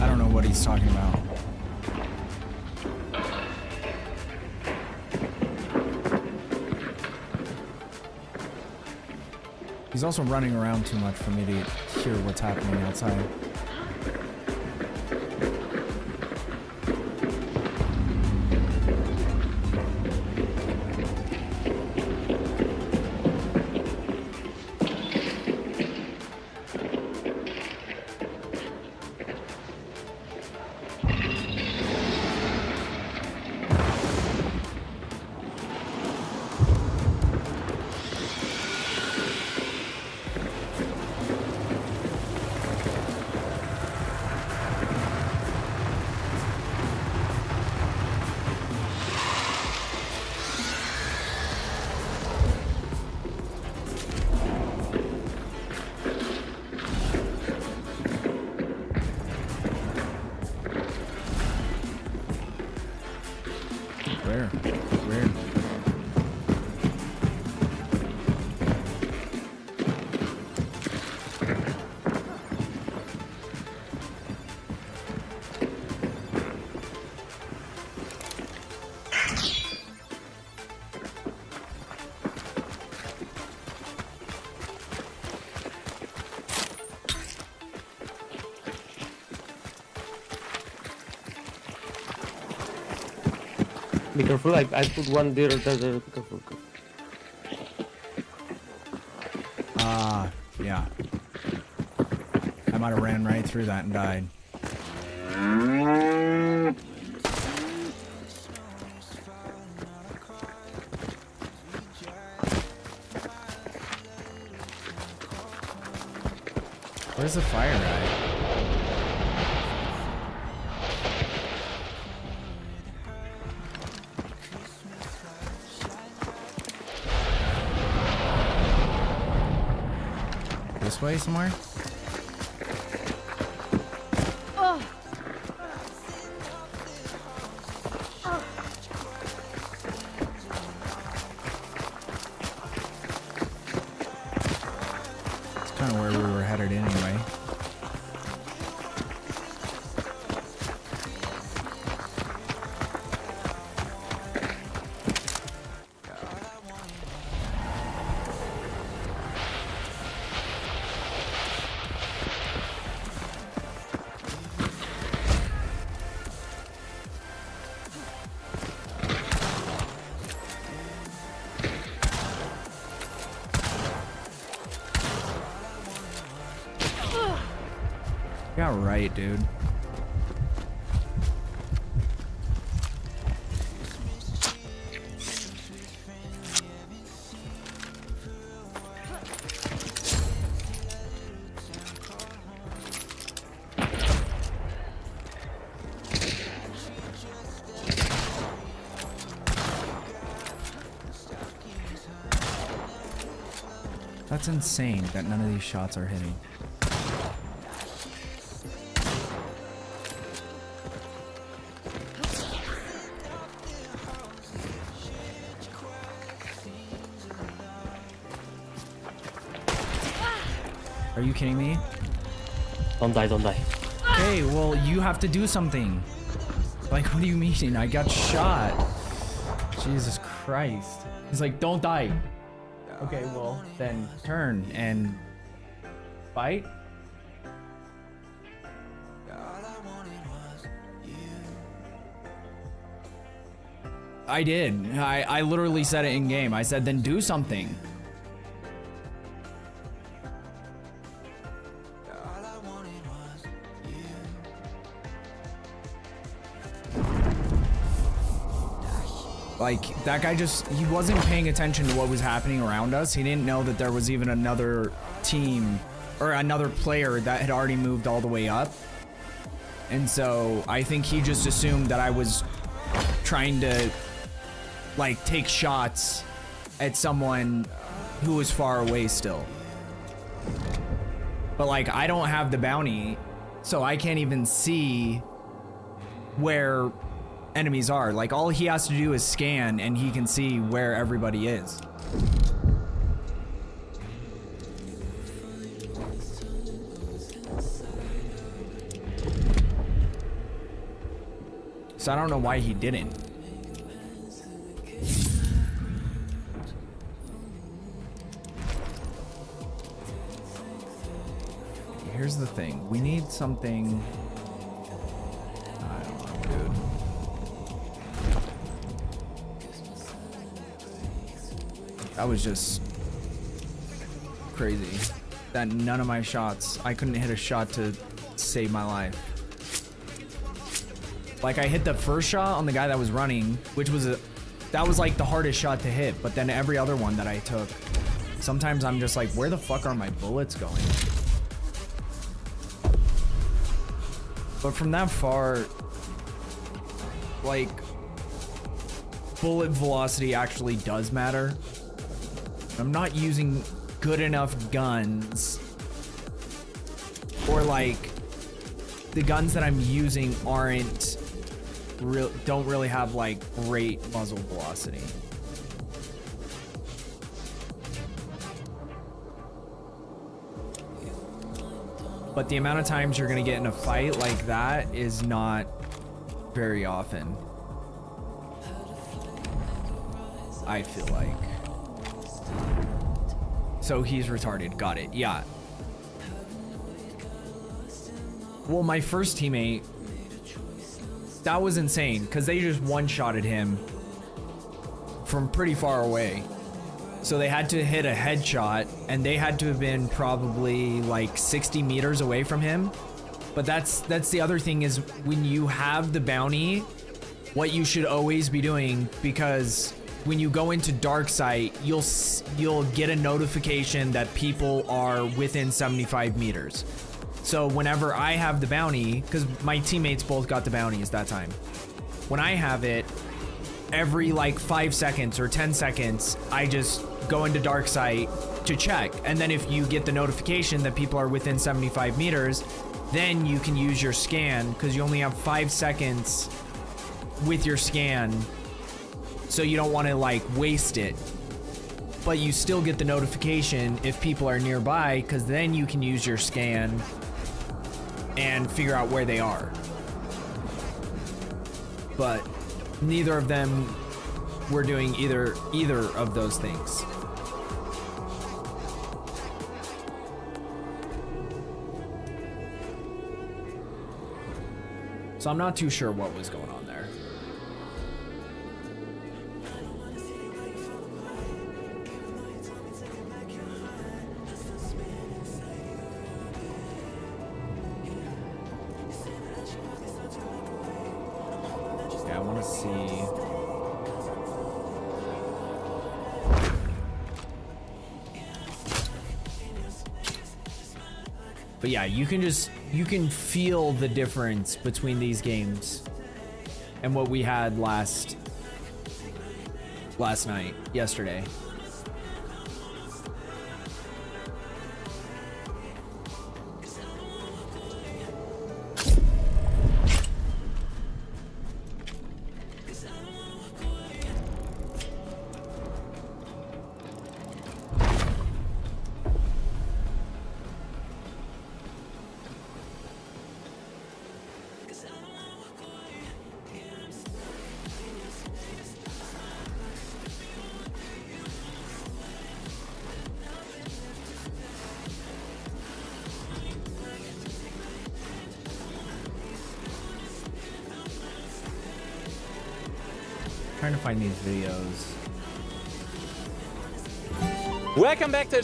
I don't know what he's talking about. He's also running around too much for me to hear what's happening outside. Where? Where? Be careful, I put one there, be careful. Yeah. I might have ran right through that and died. Where's the fire guy? way somewhere? Oh. It's kind of where we were headed anyway. Yeah, right, dude. That's insane that none of these shots are hitting. Are you kidding me? Don't die, don't die. Okay, well, you have to do something. Like, what do you mean? I got shot. Jesus Christ. He's like, don't die. Okay, well, then turn and fight. I did. I literally said it in game. I said, then do something. Like, that guy just, he wasn't paying attention to what was happening around us. He didn't know that there was even another team or another player that had already moved all the way up. And so I think he just assumed that I was trying to, like, take shots at someone who was far away still. But, like, I don't have the bounty, so I can't even see where enemies are. Like, all he has to do is scan and he can see where everybody is. So I don't know why he didn't. Here's the thing. We need something. I don't know, dude. That was just crazy. That none of my shots, I couldn't hit a shot to save my life. Like, I hit the first shot on the guy that was running, which was that was like the hardest shot to hit, but then every other one that I took, sometimes I'm just like, where the fuck are my bullets going? But from that far, like, bullet velocity actually does matter. I'm not using good enough guns, or like the guns that I'm using don't really have like great muzzle velocity. But the amount of times you're gonna get in a fight like that is not very often, I feel like. So he's retarded. Got it. Yeah. Well, my first teammate, that was insane because they just one-shotted him from pretty far away. So they had to hit a headshot and they had to have been probably like 60 meters away from him. But that's the other thing is when you have the bounty, what you should always be doing, because when you go into dark sight, you'll get a notification that people are within 75 meters. So whenever I have the bounty, because my teammates both got the bounties that time, when I have it, every like 5 seconds or 10 seconds, I just go into dark sight to check. And then if you get the notification that people are within 75 meters, then you can use your scan, because you only have 5 seconds with your scan. So you don't want to like waste it. But you still get the notification if people are nearby, because then you can use your scan and figure out where they are. But neither of them were doing either of those things. So I'm not too sure what was going on there. Okay, I want to see. But yeah, you can feel the difference between these games and what we had last night, yesterday. Trying to find these videos. Welcome back to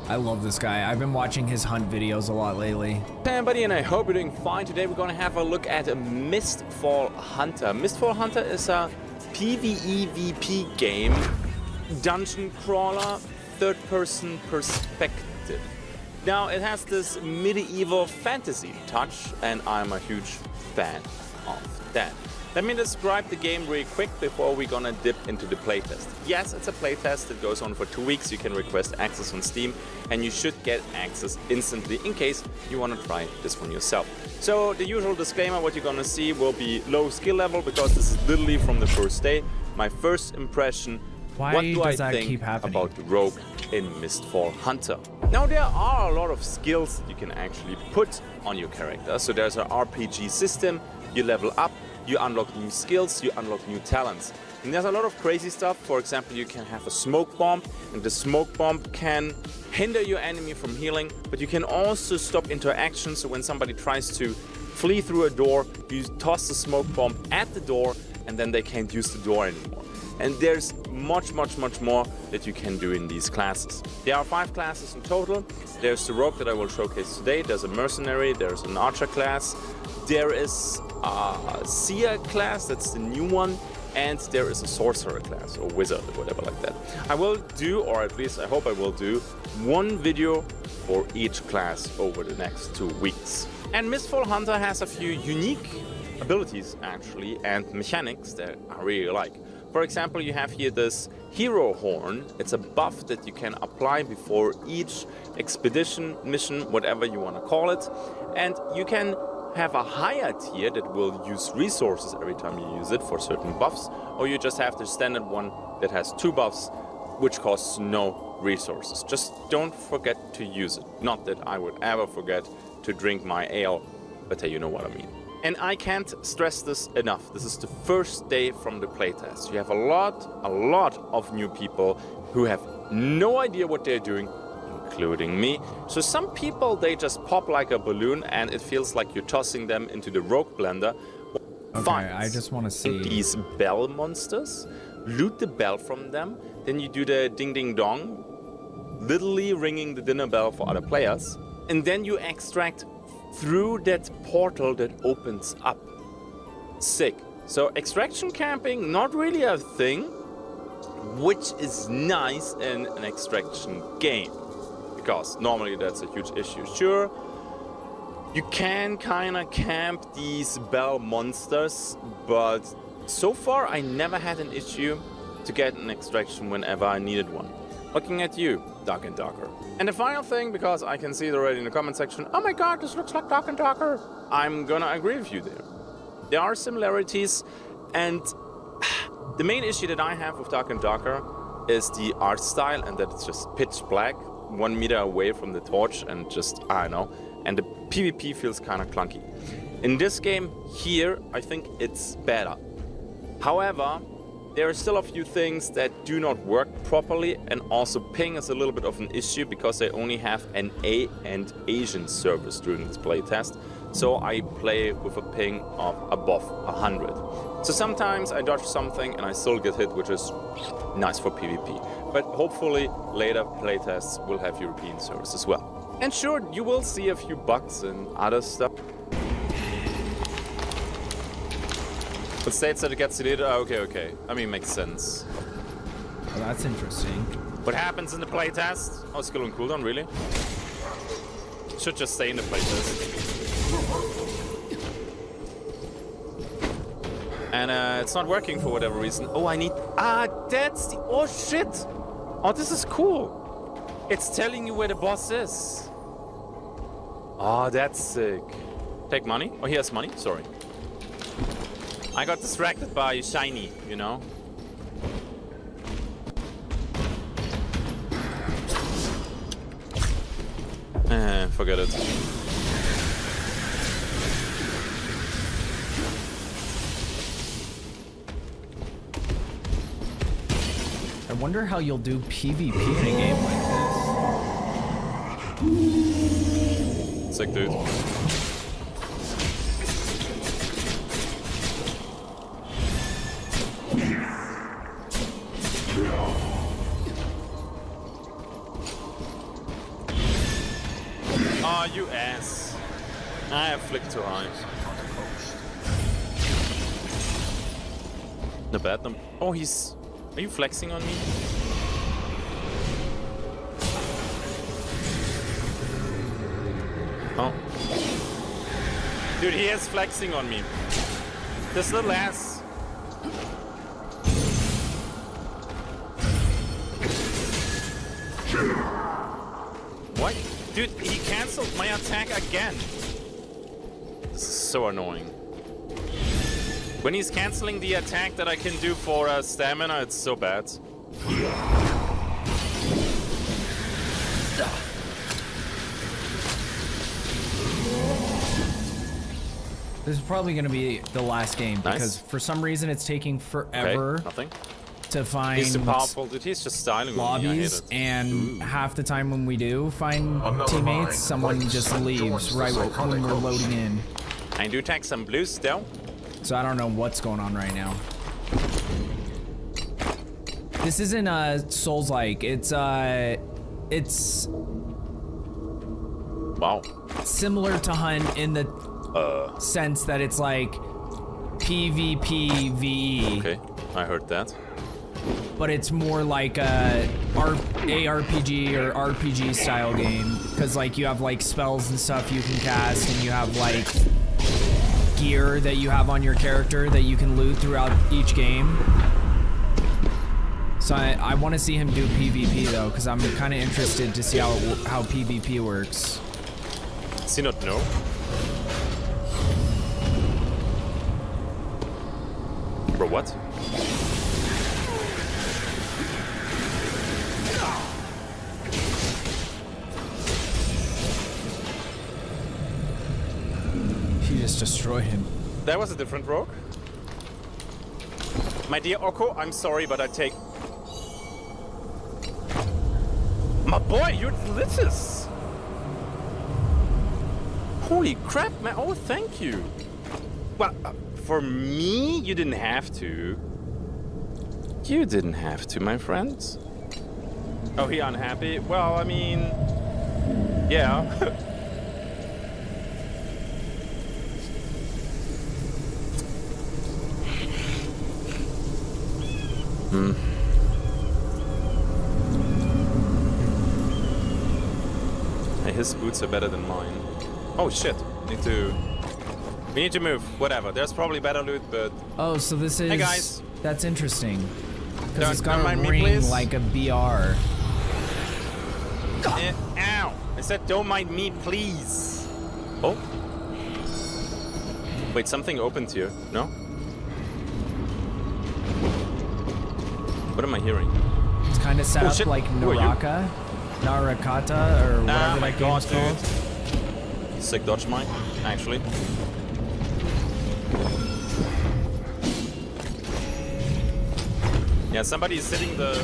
I love this guy. I've been watching his hunt videos a lot lately. Hey everybody, and I hope you're doing fine. Today we're gonna have a look at Mistfall Hunter. Mistfall Hunter is a PvEVP game, dungeon crawler, third-person perspective. Now it has this medieval fantasy touch, and I'm a huge fan of that. Let me describe the game really quick before we're gonna dip into the playtest. Yes, it's a playtest that goes on for 2 weeks. You can request access on Steam, and you should get access instantly in case you wanna try this one yourself. So the usual disclaimer, what you're gonna see will be low skill level, because this is literally from the first day. My first impression, what do I think about the rogue in Mistfall Hunter? Now there are a lot of skills that you can actually put on your character. So there's an RPG system, you level up, you unlock new skills, you unlock new talents. And there's a lot of crazy stuff. For example, you can have a smoke bomb, and the smoke bomb can hinder your enemy from healing, but you can also stop interaction. So when somebody tries to flee through a door, you toss the smoke bomb at the door, and then they can't use the door anymore. And there's much more that you can do in these classes. There are 5 classes in total. There's the rogue that I will showcase today, there's a mercenary, there's an archer class, there is a seer class, that's the new one, and there is a sorcerer class, or wizard, or whatever like that. I will do, or at least I hope I will do, one video for each class over the next 2 weeks. And Mistfall Hunter has a few unique abilities actually, and mechanics that I really like. For example, you have here this hero horn. It's a buff that you can apply before each expedition, mission, whatever you want to call it. And you can have a higher tier that will use resources every time you use it for certain buffs, or you just have the standard one that has 2 buffs, which costs no resources. Just don't forget to use it. Not that I would ever forget to drink my ale, but you know what I mean. And I can't stress this enough. This is the first day from the playtest. You have a lot of new people who have no idea what they're doing, including me. So some people, they just pop like a balloon, and it feels like you're tossing them into the rogue blender. Okay, I just want to see these bell monsters. Loot the bell from them. Then you do the ding ding dong, literally ringing the dinner bell for other players. And then you extract through that portal that opens up. Sick. So extraction camping, not really a thing, which is nice in an extraction game, because normally that's a huge issue. Sure, you can kind of camp these bell monsters, but so far I never had an issue to get an extraction whenever I needed one. Looking at you, Dark and Darker. And the final thing, because I can see it already in the comment section, oh my god, this looks like Dark and Darker. I'm gonna agree with you there. There are similarities, and the main issue that I have with Dark and Darker is the art style, and that it's just pitch black, 1 meter away from the torch, and just, I don't know. And the PvP feels kind of clunky. In this game here, I think it's better. However, there are still a few things that do not work properly, and also ping is a little bit of an issue because they only have an A and Asian servers during this playtest. So I play with a ping of above 100. So sometimes I dodge something and I still get hit, which is nice for PvP. But hopefully later playtests will have European servers as well. And sure, you will see a few bugs and other stuff. But states that it gets deleted. Oh, okay. I mean, makes sense. Well, that's interesting. What happens in the playtest? Oh, skill and cooldown, really? Should just stay in the playtest. And it's not working for whatever reason. Oh, I need... that's the... Oh, shit! Oh, this is cool. It's telling you where the boss is. Oh, that's sick. Take money? Oh, he has money? Sorry. I got distracted by shiny, you know? Forget it. I wonder how you'll do PvP in a game like this. Sick, dude. Oh, you ass. I have flicked too high. The bad number. Oh, he's... Are you flexing on me? Oh. Dude, he is flexing on me. This little ass. What? Dude, he cancelled my attack again. This is so annoying. When he's cancelling the attack that I can do for stamina, it's so bad. This is probably going to be the last game because for some reason it's taking forever to find He's too powerful, dude. He's just styling lobbies, and half the time when we do find teammates, someone just leaves right when we're loading in. I do take some blues still. So I don't know what's going on right now. This isn't Souls-like. It's wow, similar to Hunt in the sense that it's like PvPvE. Okay, I heard that. But it's more like a ARPG or RPG style game, because like you have like spells and stuff you can cast, and you have like gear that you have on your character that you can loot throughout each game. So I want to see him do PvP though, because I'm kind of interested to see how PvP works. Does he not know? Bro, what? He just destroyed him. That was a different rogue. My dear Oko, I'm sorry, but I take... My boy, you're delicious! Holy crap, man. Oh, thank you. Well, for me, you didn't have to. You didn't have to, my friends. Oh, he unhappy? Well, I mean... Yeah. His boots are better than mine. Oh shit! We need to move. Whatever. There's probably better loot, but. Oh, so this is. Hey guys. That's interesting. Because it's got don't a mind me, ring please. like a BR. Ow! I said don't mind me, please. Oh. Wait, something opened here. No? What am I hearing? It's kind of set Oh, up shit. like Who are you? Narakata, or whatever my that god, game's called. dude. Sick dodge mine, actually. Yeah, somebody is sitting the.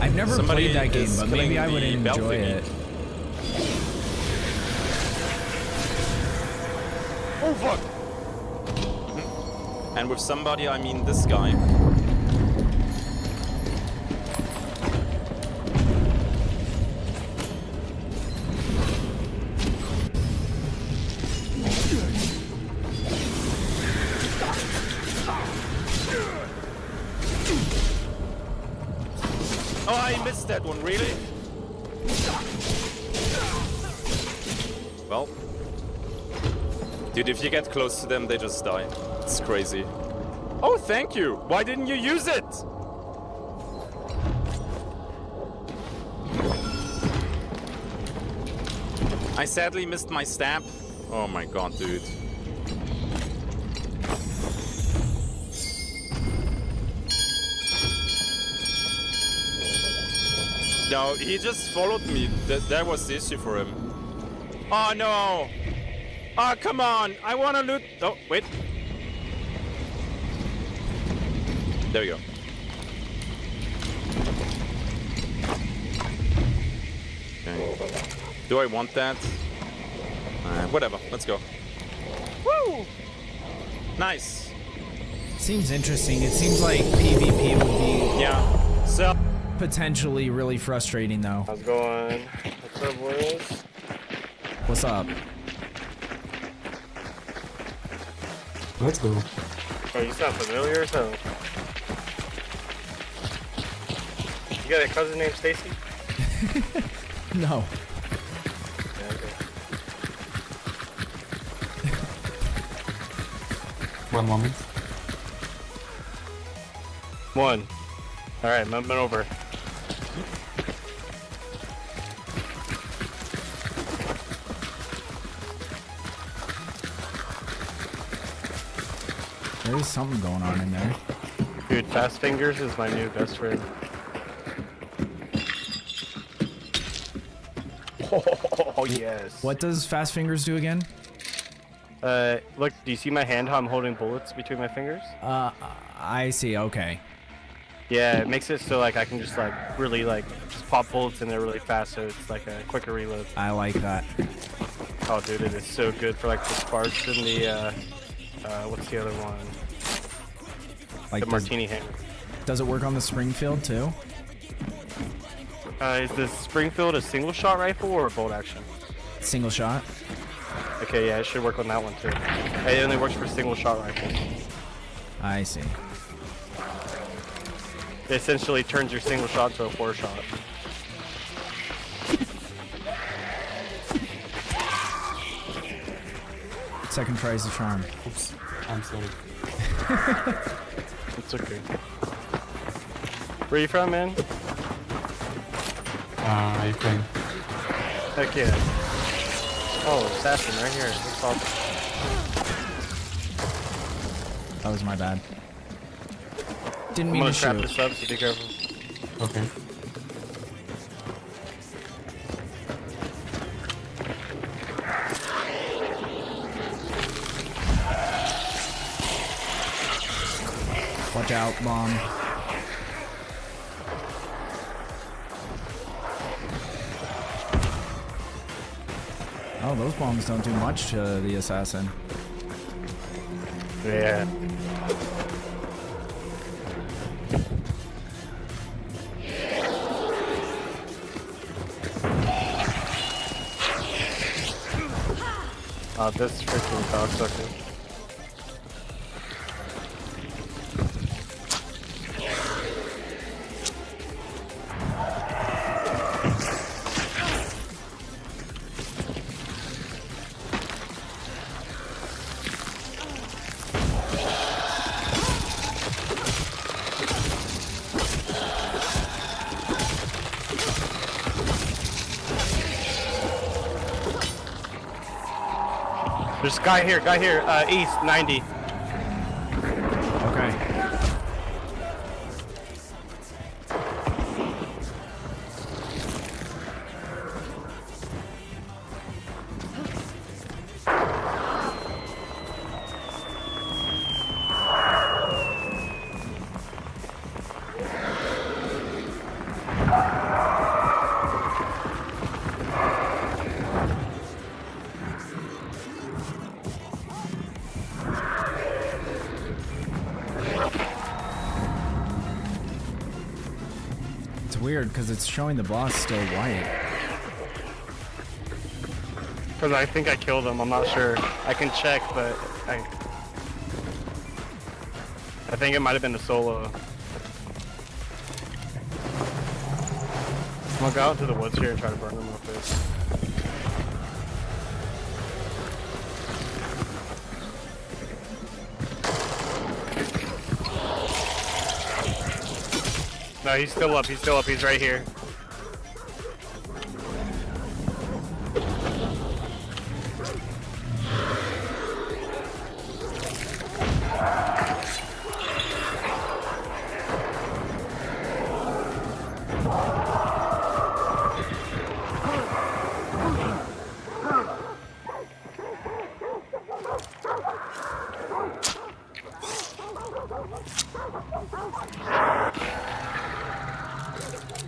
I've never Somebody played that game, is but maybe killing I would the bell enjoy thingy. it. Oh fuck! And with somebody, I mean this guy. Oh, I missed that one, really? Well. Dude, if you get close to them, they just die. It's crazy. Oh, thank you! Why didn't you use it? I sadly missed my stab. Oh my god, dude. No, he just followed me. That was the issue for him. Oh no! Oh, come on! I wanna loot. Oh, wait. There we go. Okay. Do I want that? Whatever. Let's go. Woo! Nice. Seems interesting. It seems like PvP would be so potentially really frustrating, though. How's it going? What's up, boys? What's up? Let's go. Oh, you sound familiar or so? You got a cousin named Stacy? No. Yeah, okay. One moment. One. Alright, moving over. There is something going on in there. Dude, Fast Fingers is my new best friend. Oh, yes. What does Fast Fingers do again? Look, do you see my hand, how I'm holding bullets between my fingers? I see, okay. Yeah, it makes it so like I can just like really like just pop bullets in there really fast, so it's like a quicker reload. I like that. Oh, dude, it is so good for like the sparks and the what's the other one? Like the martini hammer. Does it work on the Springfield too? Is the Springfield a single shot rifle or a bolt action? Single shot. Okay, yeah, it should work on that one too. It only works for single shot rifles. I see. It essentially turns your single shot to a 4-shot. Second try is the charm. Oops, I'm sorry. It's okay. Where you from, man? Ukraine. Heck yeah. Oh, assassin right here. That's awesome. That was my bad. Didn't I'm mean gonna to trap shoot. this up, so be careful. Okay. Watch out, bomb. Oh, those bombs don't do much to the assassin. Yeah. Oh, this freaking cocksucker. There's guy here, east, 90. Okay. It's weird because it's showing the boss still white. Because I think I killed him, I'm not sure. I can check, but I think it might have been a solo. I'm gonna go out into the woods here and try to burn them real quick. No, he's still up, he's right here.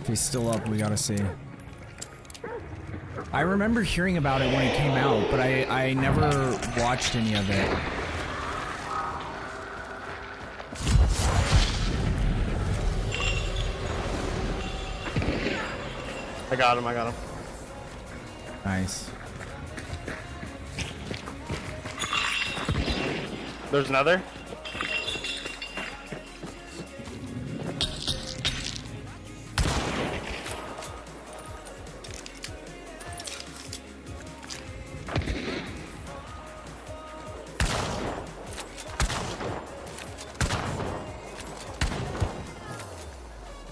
If he's still up, we gotta see. I remember hearing about it when it came out, but I never watched any of it. I got him. Nice. There's another?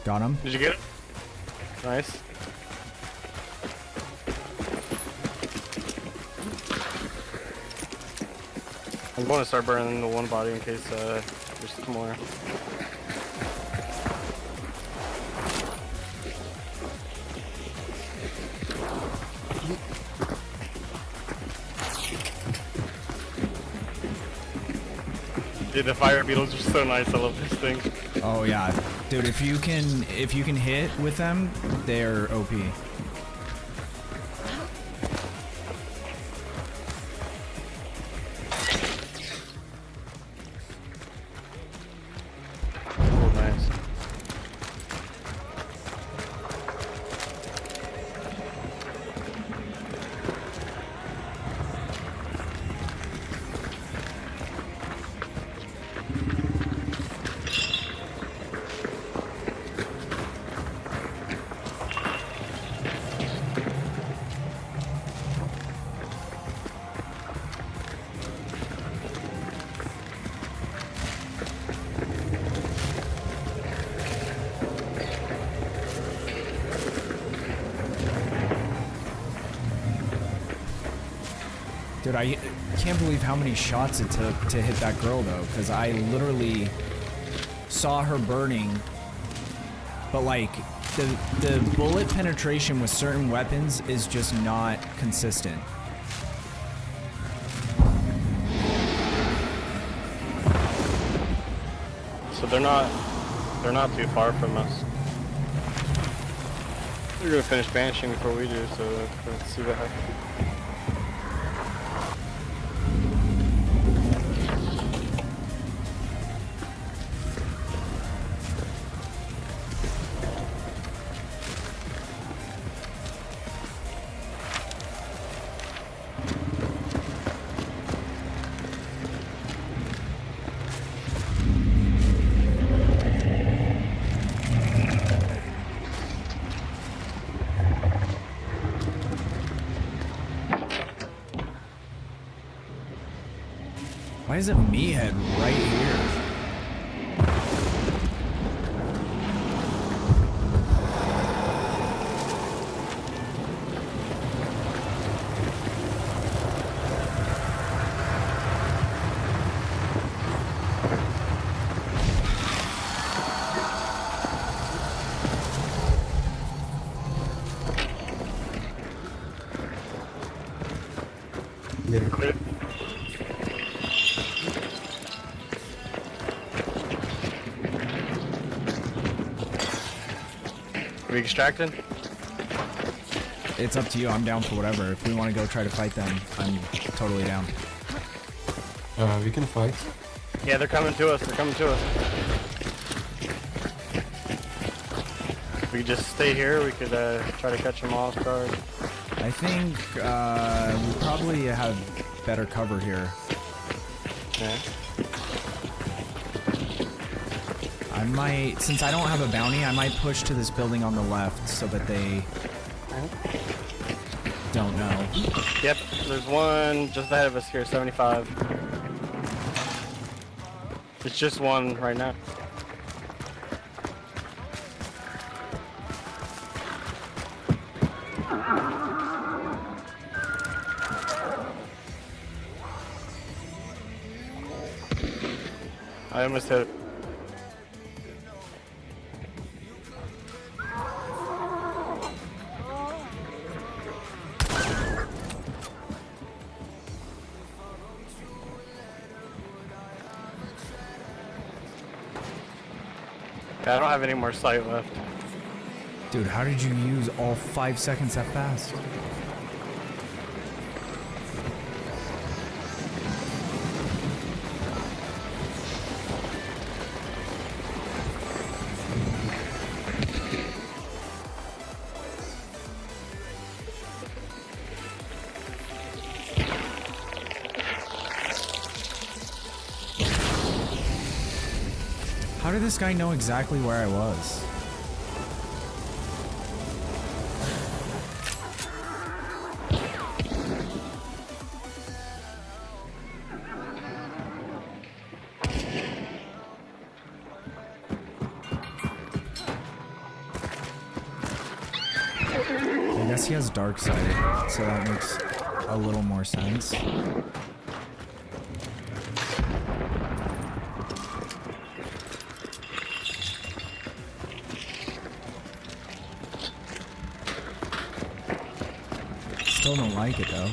Got him. Did you get it? Nice. I'm going to start burning the one body in case there's some more. Dude, the fire beetles are so nice. I love this thing. Oh yeah, dude. If you can hit with them, they're OP. Oh, nice. Dude, I can't believe how many shots it took to hit that girl though, because I literally saw her burning, but like the bullet penetration with certain weapons is just not consistent. So they're not too far from us. They're gonna finish banishing before we do, so let's see what happens. Why is it me head right here? Yeah. Clear. Are we extracted? It's up to you. I'm down for whatever. If we want to go try to fight them, I'm totally down. We can fight. Yeah, they're coming to us. They're coming to us. We could just stay here. We could try to catch them off guard. I think we probably have better cover here. Yeah. I might, since I don't have a bounty, I might push to this building on the left so that they don't know. Yep, there's one just ahead of us here, 75. It's just one right now. I almost hit it. I don't have any more sight left. Dude, how did you use all 5 seconds that fast? How did this guy know exactly where I was? I guess he has dark sight, so that makes a little more sense. Still don't like it though.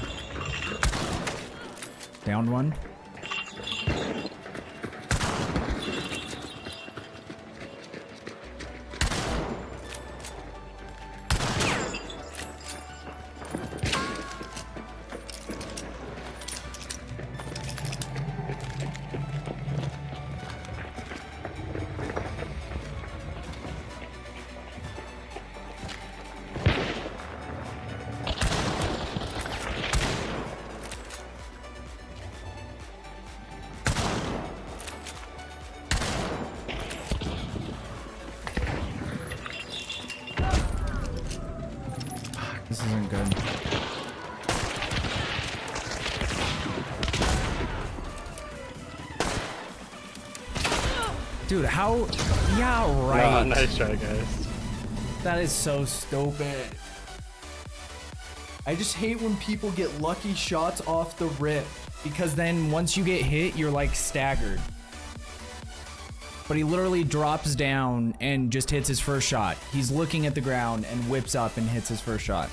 Downed one. This isn't good. Dude, how? Yeah, right. Oh, nice try, guys. That is so stupid. I just hate when people get lucky shots off the rip, because then once you get hit, you're like staggered. But he literally drops down and just hits his first shot. He's looking at the ground and whips up and hits his first shot.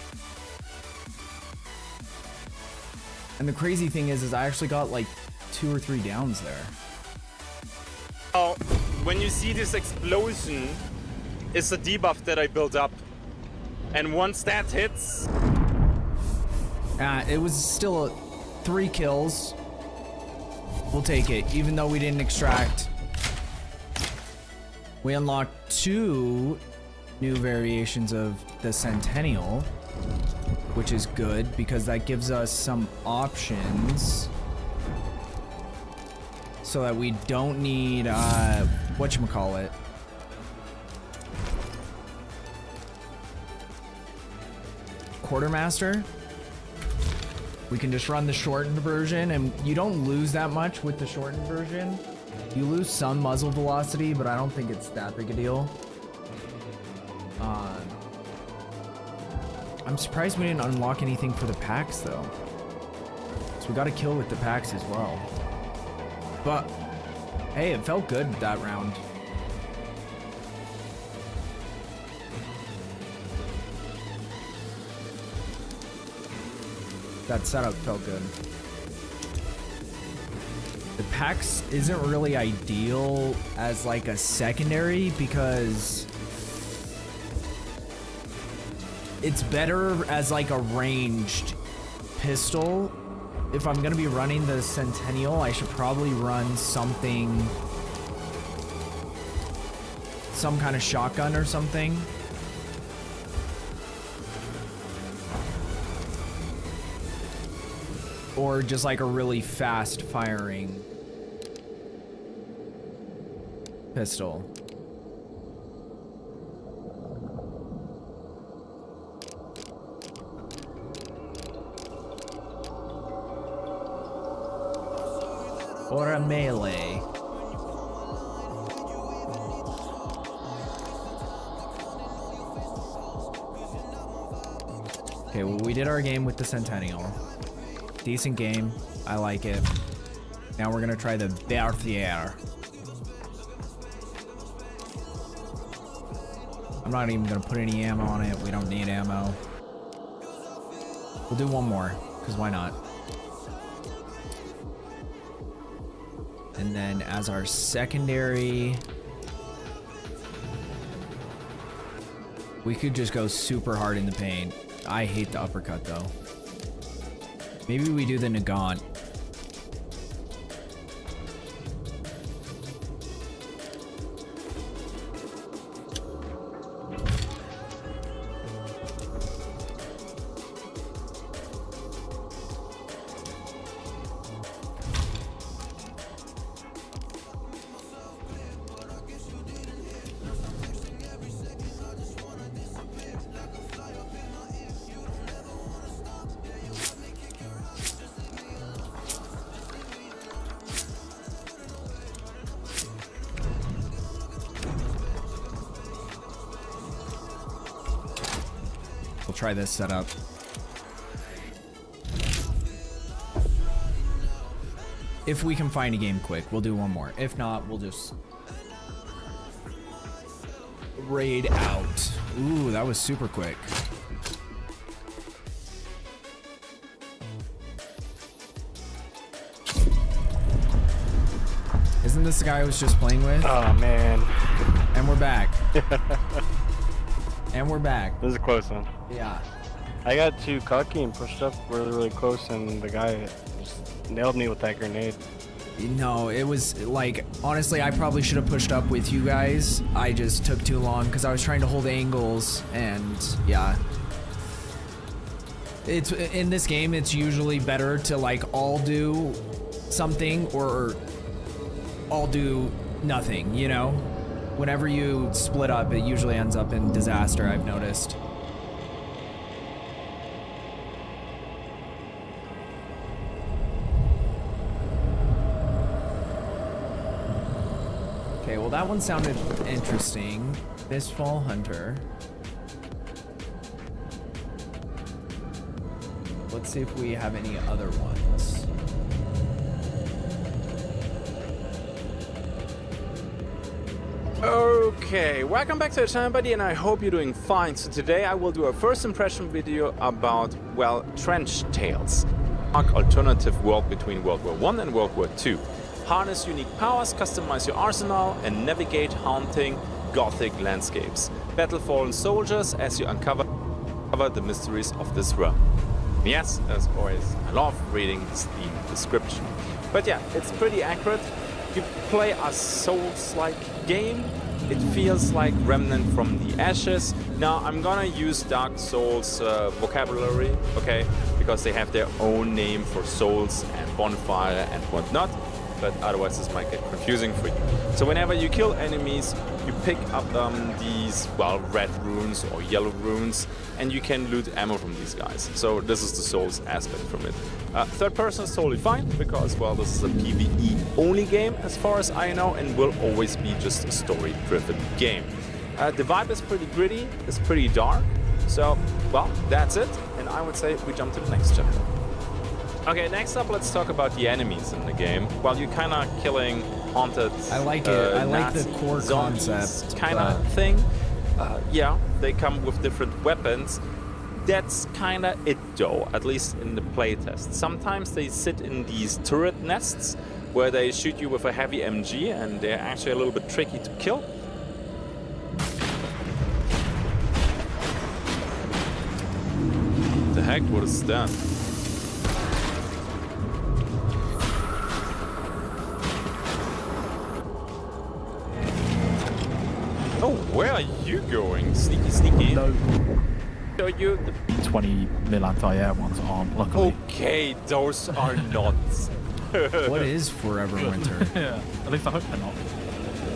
And the crazy thing is I actually got like 2 or 3 downs there. Oh, when you see this explosion, it's a debuff that I built up. And once that hits... It was still 3 kills. We'll take it, even though we didn't extract. We unlocked 2 new variations of the Centennial, which is good because that gives us some options so that we don't need whatchamacallit. Quartermaster. We can just run the shortened version, and you don't lose that much with the shortened version. You lose some muzzle velocity, but I don't think it's that big a deal. I'm surprised we didn't unlock anything for the packs, though. So we got a kill with the packs as well. But, hey, it felt good that round. That setup felt good. The Pax isn't really ideal as like a secondary because it's better as like a ranged pistol. If I'm gonna be running the Centennial, I should probably run something, some kind of shotgun or something. Or just like a really fast firing pistol. Or a melee. Okay, well, we did our game with the Centennial. Decent game. I like it. Now we're gonna try the Berthier. I'm not even gonna put any ammo on it. We don't need ammo. We'll do one more, because why not? And then as our secondary, we could just go super hard in the paint. I hate the uppercut though. Maybe we do the Nagant. We'll try this setup. If we can find a game quick, we'll do one more. If not, we'll just raid out. Ooh, that was super quick. Isn't this the guy I was just playing with? Oh, man. And we're back. And we're back. This is a close one. Yeah. I got too cocky and pushed up really, really close, and the guy just nailed me with that grenade. No, it was like, honestly, I probably should have pushed up with you guys. I just took too long because I was trying to hold angles, and yeah. It's in this game, it's usually better to like all do something or all do nothing, you know? Whenever you split up, it usually ends up in disaster, I've noticed. Okay, well that one sounded interesting. Mistfall Hunter. Let's see if we have any other ones. Okay, welcome back to the channel, buddy, and I hope you're doing fine. So today I will do a first impression video about, well, Trench Tales. Alternative world between World War I and World War II. Harness unique powers, customize your arsenal, and navigate haunting gothic landscapes. Battle fallen soldiers as you uncover the mysteries of this realm. Yes, as always, I love reading the Steam description. But yeah, it's pretty accurate. You play a Souls-like game. It feels like Remnant from the Ashes. Now, I'm gonna use Dark Souls vocabulary, okay? Because they have their own name for Souls and Bonfire and whatnot. But otherwise this might get confusing for you. So whenever you kill enemies, you pick up these, well, red runes or yellow runes, and you can loot ammo from these guys. So this is the Souls aspect from it. Third person is totally fine, because, well, this is a PvE only game as far as I know, and will always be just a story-driven game. The vibe is pretty gritty, it's pretty dark. So, well, that's it, and I would say we jump to the next chapter. Okay, next up, let's talk about the enemies in the game. Well, you're kind of killing haunted. I like it. I like Nazi the core concept. Kind of thing. Yeah, they come with different weapons. That's kind of it, though, at least in the playtest. Sometimes they sit in these turret nests, where they shoot you with a heavy MG, and they're actually a little bit tricky to kill. The heck, what is that? Oh, where are you going? Sneaky, sneaky. No. Are you the 20 mil anti-air ones aren't, luckily. Okay, those are not. What is Forever Winter? Yeah, at least I hope they're not.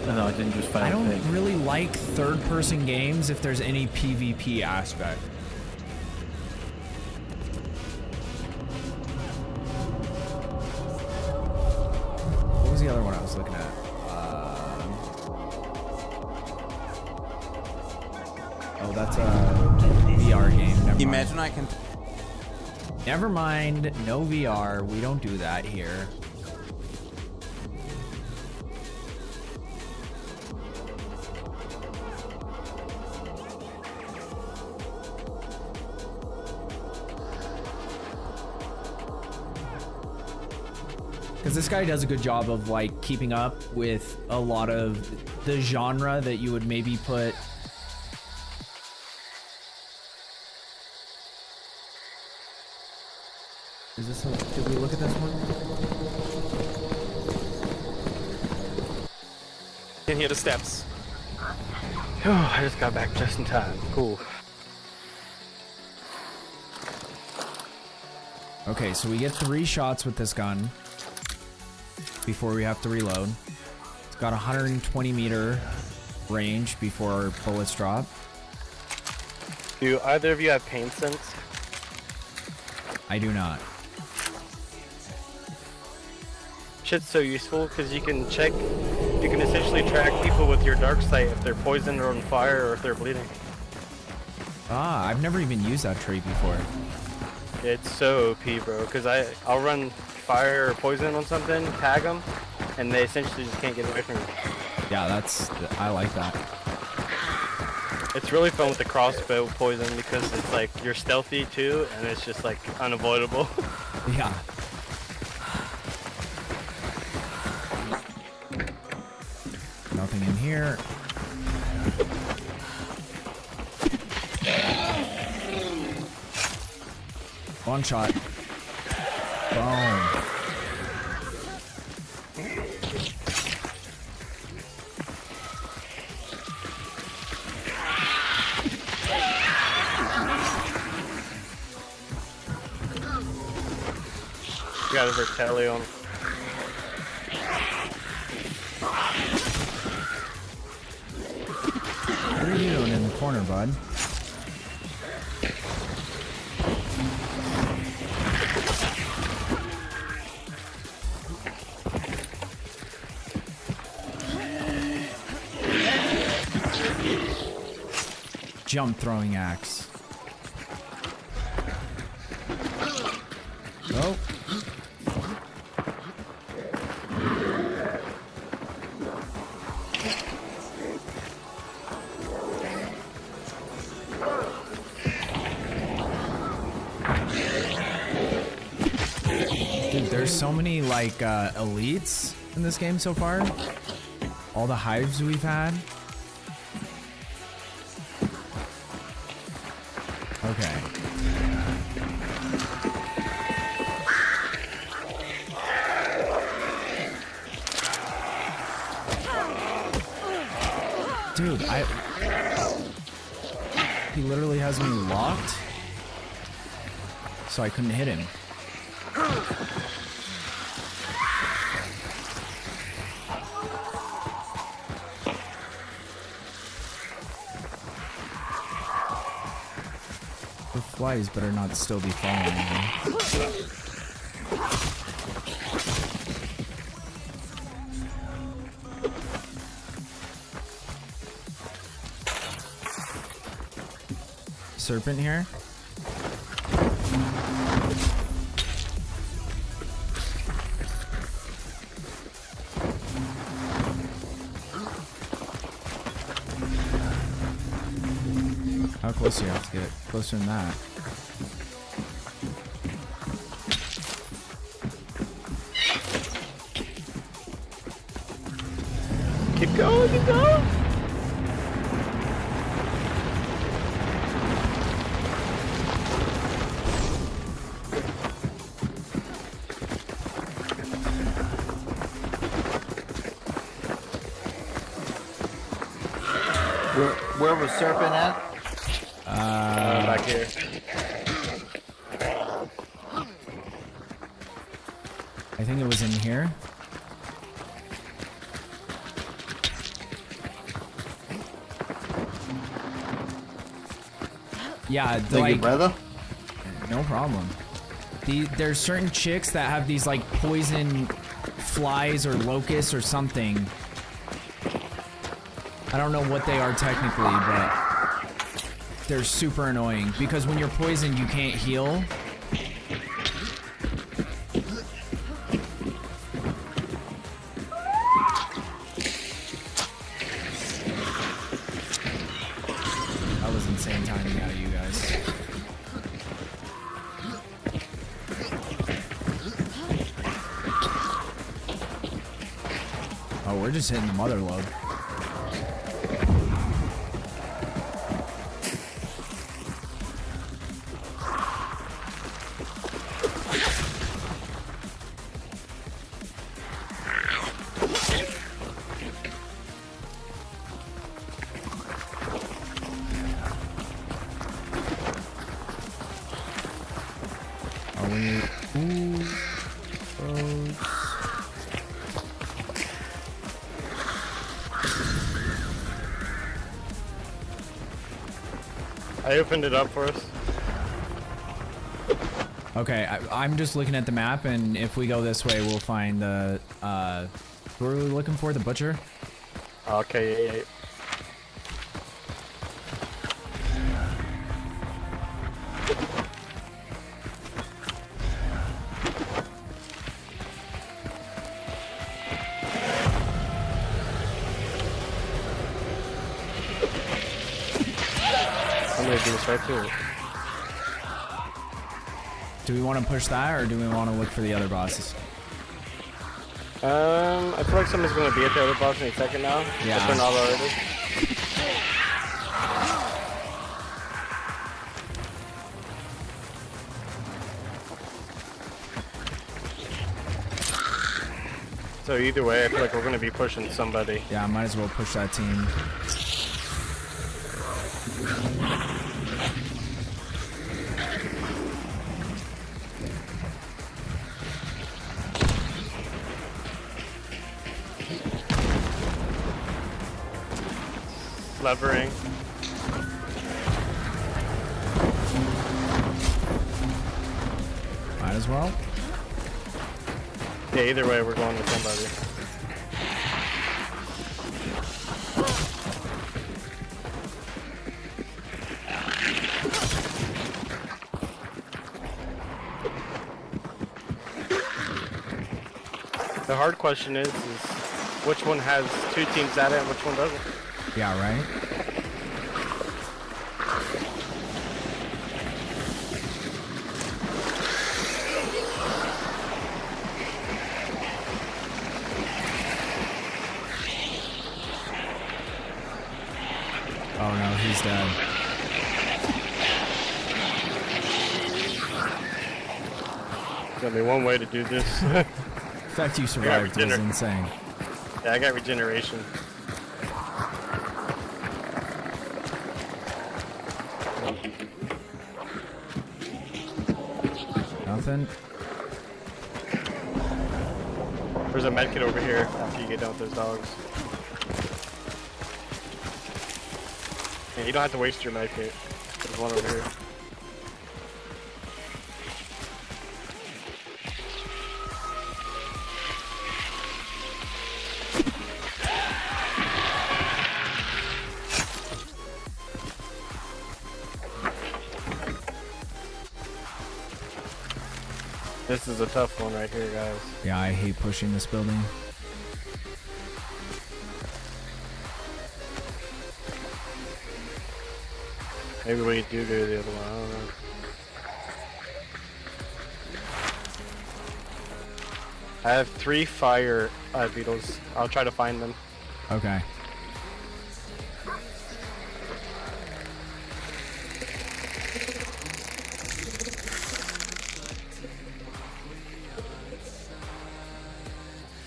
No, I didn't just fail. I don't really like third-person games if there's any PvP aspect. What was the other one I was looking at? Oh, that's a VR game. Imagine I can. Never mind. No VR. We don't do that here. Because this guy does a good job of like keeping up with a lot of the genre that you would maybe put. Is this one? Did we look at this one? Can hear the steps. Oh, I just got back just in time. Cool. Okay, so we get 3 shots with this gun before we have to reload. It's got 120 meter range before bullets drop. Do either of you have pain sense? I do not. Shit's so useful because you can essentially track people with your dark sight if they're poisoned or on fire or if they're bleeding. Ah, I've never even used that trait before. It's so OP, bro, because I'll run fire or poison on something, tag them, and they essentially just can't get away from me. Yeah, I like that. It's really fun with the crossbow poison because it's like you're stealthy too, and it's just like unavoidable. Yeah. Nothing in here. One shot. Boom. Got a Vertelli on. What are you doing in the corner, bud? Jump throwing axe. Oh. Dude, there's so many like elites in this game so far. All the hives we've had. Okay. Dude, he literally has me locked, so I couldn't hit him. The flies better not still be following me. Serpent here. How close do you have to get? Closer than that. Keep going, keep going. Where was Serpent at? Back here. I think it was in here. Yeah, Thank you, brother. No problem. There's certain chicks that have these like poison flies or locusts or something. I don't know what they are technically, but they're super annoying because when you're poisoned, you can't heal. That was insane timing out of you guys. Oh, we're just hitting the mother load. I opened it up for us. Okay, I'm just looking at the map, and if we go this way, we'll find the, who are we looking for? The butcher? Okay, yeah. I'm gonna do this right through it. Do we want to push that, or do we want to look for the other bosses? I feel like someone's gonna be at the other boss any second now. Yeah. If they're not already. So either way, I feel like we're gonna be pushing somebody. Yeah, I might as well push that team. Levering. Might as well. Yeah, either way, we're going with somebody. The hard question is which one has two teams at it and which one doesn't? Yeah, right? Oh no, he's dead. There's only one way to do this. The fact you survived is insane. Yeah, I got regeneration. Nothing. There's a medkit over here after you get done with those dogs. Yeah, you don't have to waste your medkit. There's one over here. This is a tough one right here, guys. Yeah, I hate pushing this building. Maybe we do go to the other one, I don't know. I have 3 fire beetles. I'll try to find them. Okay.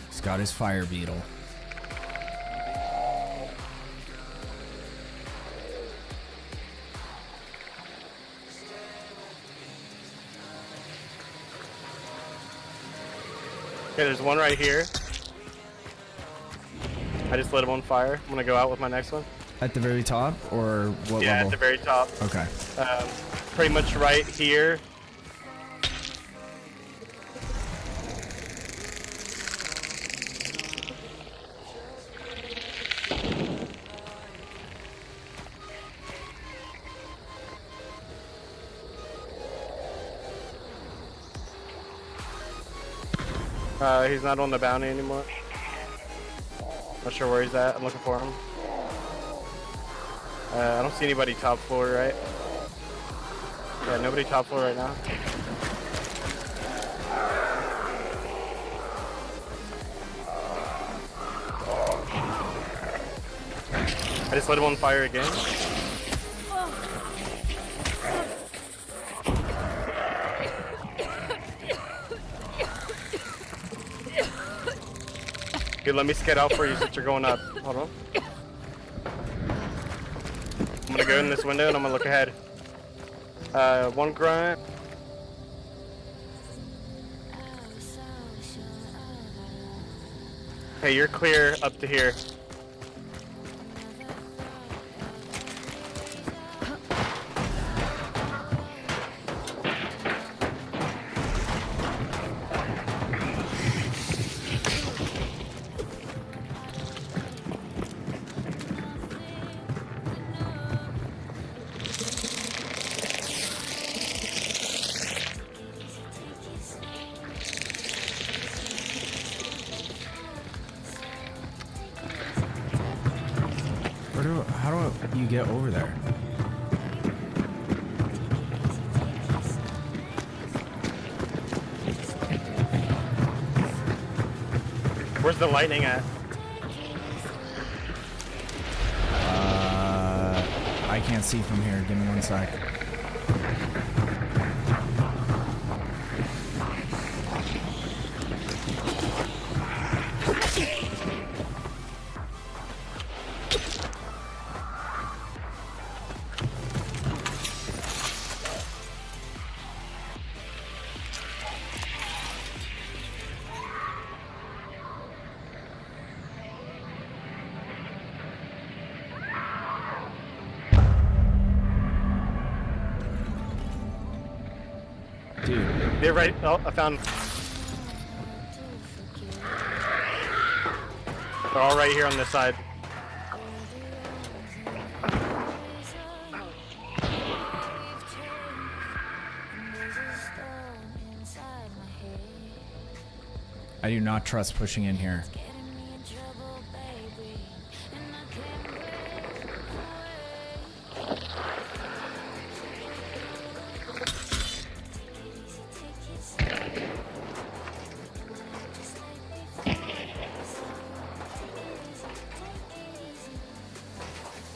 He's got his fire beetle. Okay, there's one right here. I just lit him on fire. I'm gonna go out with my next one. At the very top, or what Yeah, level? at the very top. Okay. Pretty much right here. He's not on the bounty anymore. Not sure where he's at. I'm looking for him. I don't see anybody top floor, right? Yeah, nobody top floor right now. I just lit him on fire again. Here, let me skate out for you since you're going up. Hold on. I'm gonna go in this window and I'm gonna look ahead. One grunt. Hey, you're clear up to here. How do you get over there? Where's the lightning at? I can't see from here. Give me 1 sec. They're right. Oh, I found. They're all right here on this side. I do not trust pushing in here.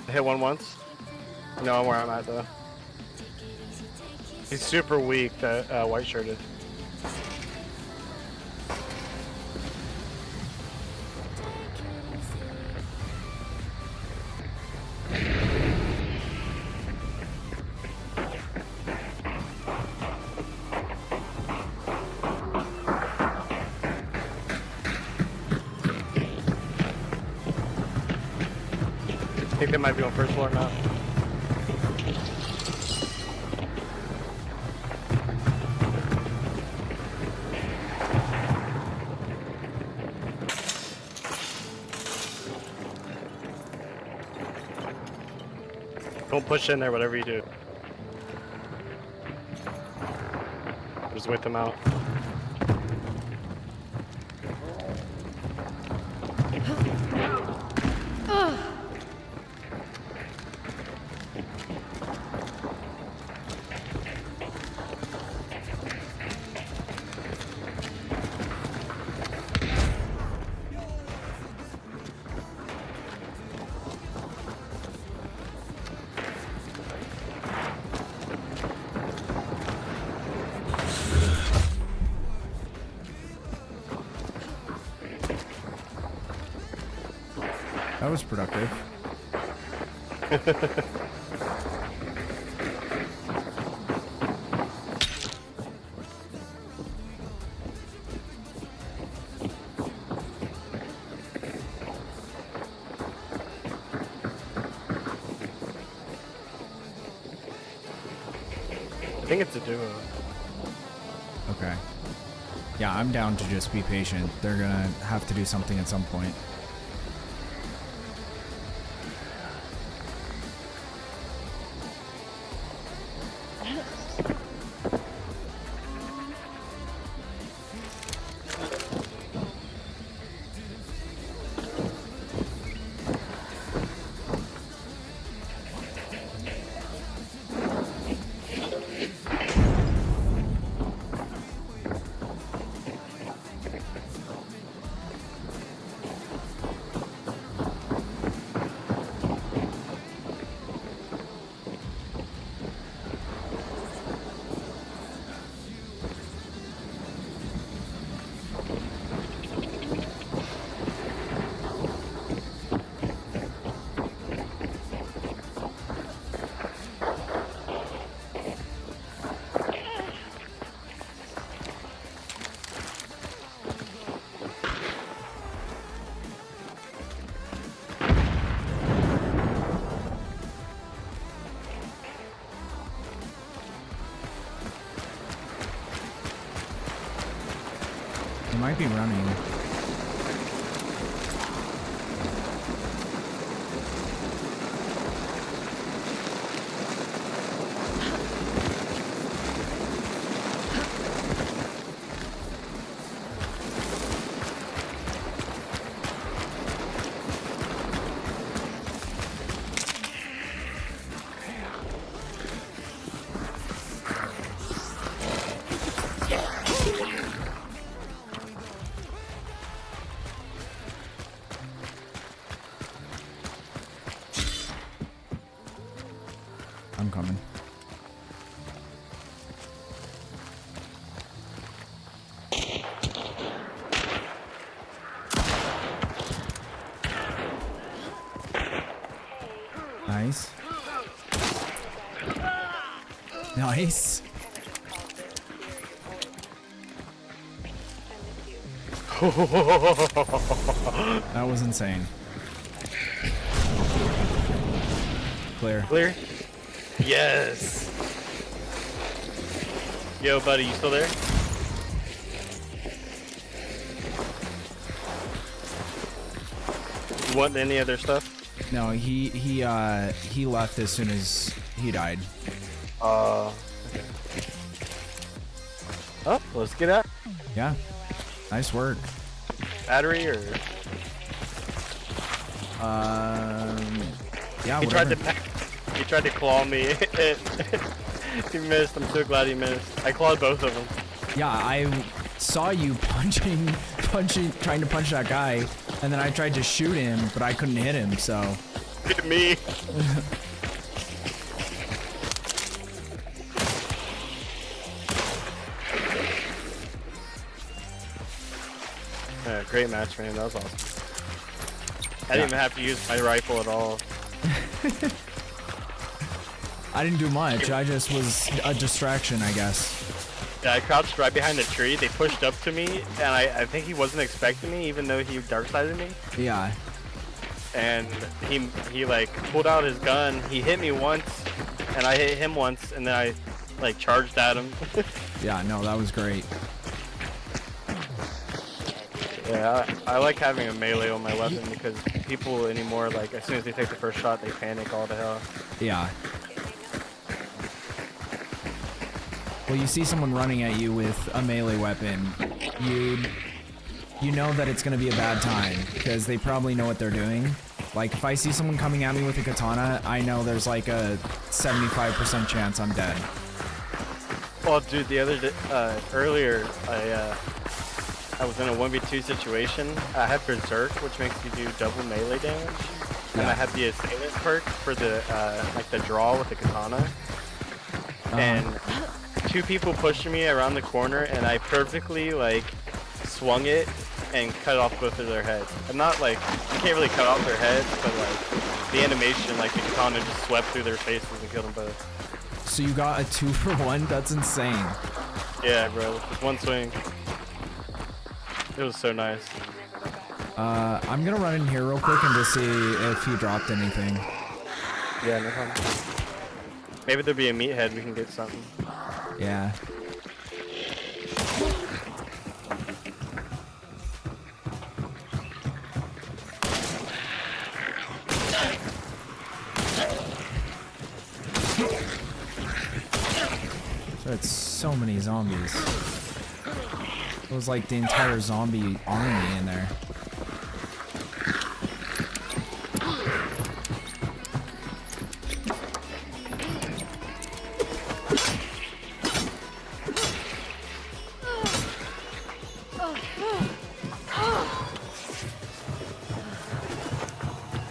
I hit one once. No, where I'm at though. He's super weak, that white shirted. I think they might be on first floor now. Don't push in there, whatever you do. Just wait them out. That was productive. I think it's a duo. Okay. Yeah, I'm down to just be patient. They're gonna have to do something at some point. They might be running. I'm coming. Nice. Nice. That was insane. Clear. Clear? Yes! Yo, buddy, you still there? You want any other stuff? No, he left as soon as he died. Okay. Oh, let's get out. Yeah. Nice work. Battery or? Yeah, he whatever. He tried to claw me. He missed. I'm so glad he missed. I clawed both of them. Yeah, I saw you punching, trying to punch that guy, and then I tried to shoot him, but I couldn't hit him, so. Hit me. Great match, man. That was awesome. I didn't even have to use my rifle at all. I didn't do much. I just was a distraction, I guess. Yeah, I crouched right behind the tree. They pushed up to me, and I think he wasn't expecting me, even though he dark-sided me. Yeah. And he like pulled out his gun. He hit me once, and I hit him once, and then I like charged at him. Yeah, no, that was great. Yeah, I like having a melee on my weapon because people anymore, like, as soon as they take the first shot, they panic all the hell. Yeah. Well, you see someone running at you with a melee weapon, you know that it's gonna be a bad time because they probably know what they're doing. Like, if I see someone coming at me with a katana, I know there's like a 75% chance I'm dead. Well, dude, the other day, earlier, I was in a 1v2 situation. I had Berserk, which makes you do double melee damage. And I had the Assailant perk for the, like the draw with the katana. And two people pushed me around the corner, and I perfectly, like, swung it and cut off both of their heads. And not like, you can't really cut off their heads, but like the animation, like the katana just swept through their faces and killed them both. So you got a 2-for-1? That's insane. Yeah, bro, with one swing. It was so nice. I'm gonna run in here real quick and just see if he dropped anything. Yeah, no problem. Maybe there'll be a meathead, we can get something. Yeah. There's so many zombies. It was like the entire zombie army in there.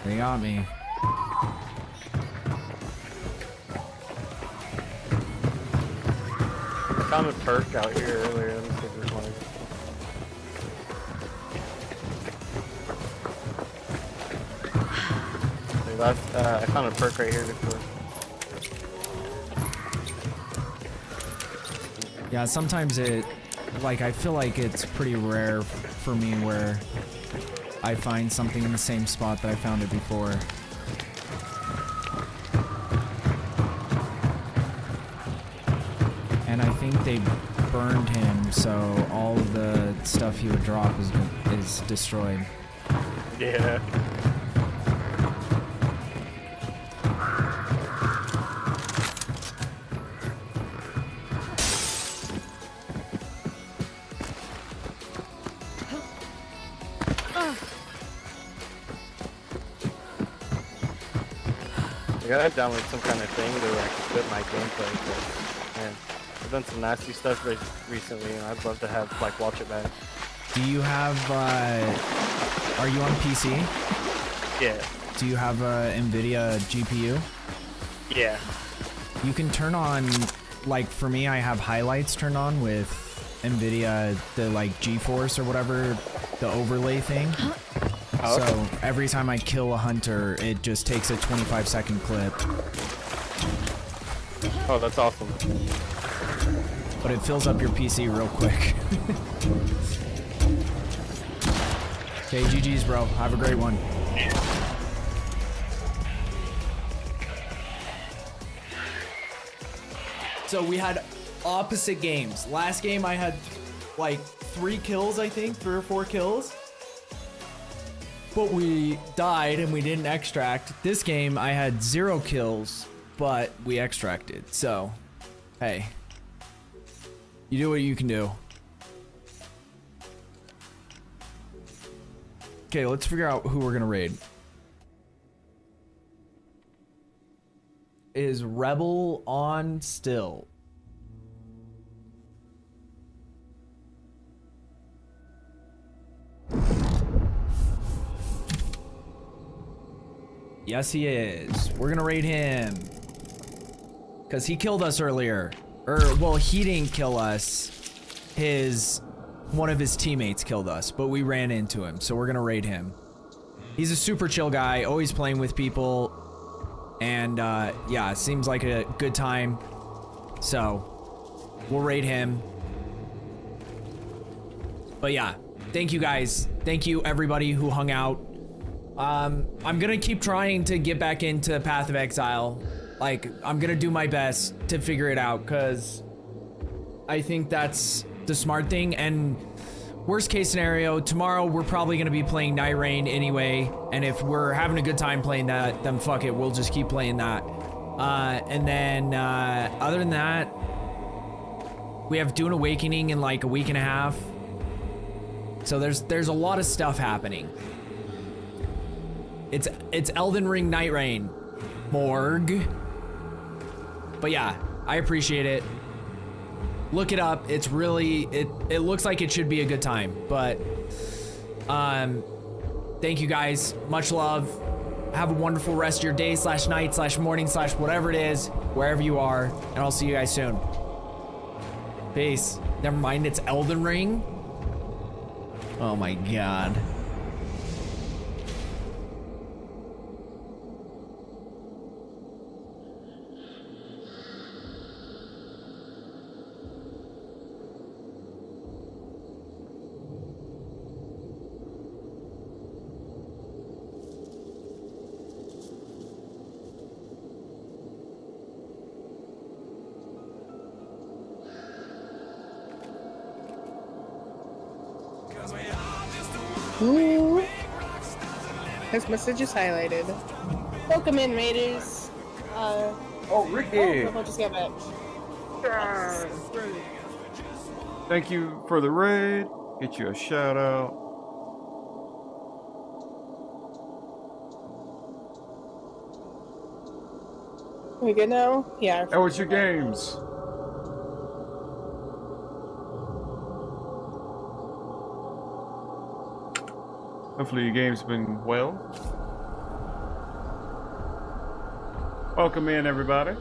They got me. I found a perk out here earlier. Let me see if there's one. I found a perk right here before. Yeah, sometimes I feel like it's pretty rare for me where I find something in the same spot that I found it before. And I think they burned him, so all the stuff he would drop is destroyed. Yeah. I gotta download some kind of thing to like fit my gameplay, but man, I've done some nasty stuff recently, and I'd love to have like watch it back. Do you have? Are you on PC? Yeah. Do you have a NVIDIA GPU? Yeah. You can turn on, like for me, I have highlights turned on with NVIDIA, the like GeForce or whatever, the overlay thing. Oh, okay. So every time I kill a hunter, it just takes a 25-second clip. Oh, that's awesome. But it fills up your PC real quick. Okay, GG's, bro. Have a great one. So we had opposite games. Last game I had like 3 kills, I think, 3 or 4 kills. But we died and we didn't extract. This game I had 0 kills, but we extracted. So, hey. You do what you can do. Okay, let's figure out who we're gonna raid. Is Rebel on still? Yes, he is. We're gonna raid him. Because he killed us earlier. Well, he didn't kill us. One of his teammates killed us, but we ran into him, so we're gonna raid him. He's a super chill guy, always playing with people. And, yeah, seems like a good time. So, we'll raid him. But yeah, thank you guys. Thank you everybody who hung out. I'm gonna keep trying to get back into Path of Exile. Like, I'm gonna do my best to figure it out, because I think that's the smart thing. And worst case scenario, tomorrow we're probably gonna be playing Night Rain anyway, and if we're having a good time playing that, then fuck it, we'll just keep playing that. And then other than that, we have Dune Awakening in like a week and a half. So there's a lot of stuff happening. It's Elden Ring Night Rain. Morg. But yeah, I appreciate it. Look it up. It's really, it looks like it should be a good time. But thank you guys. Much love. Have a wonderful rest of your day / night / morning / whatever it is, wherever you are, and I'll see you guys soon. Peace. Never mind, it's Elden Ring. Oh my god. Ooh. His message is highlighted. Welcome in, Raiders. Oh, Ricky! Oh, just got back. Thank you for the raid. Get you a shout out. We good now? Yeah. How was your games? Hopefully your game's been well. Welcome in, everybody.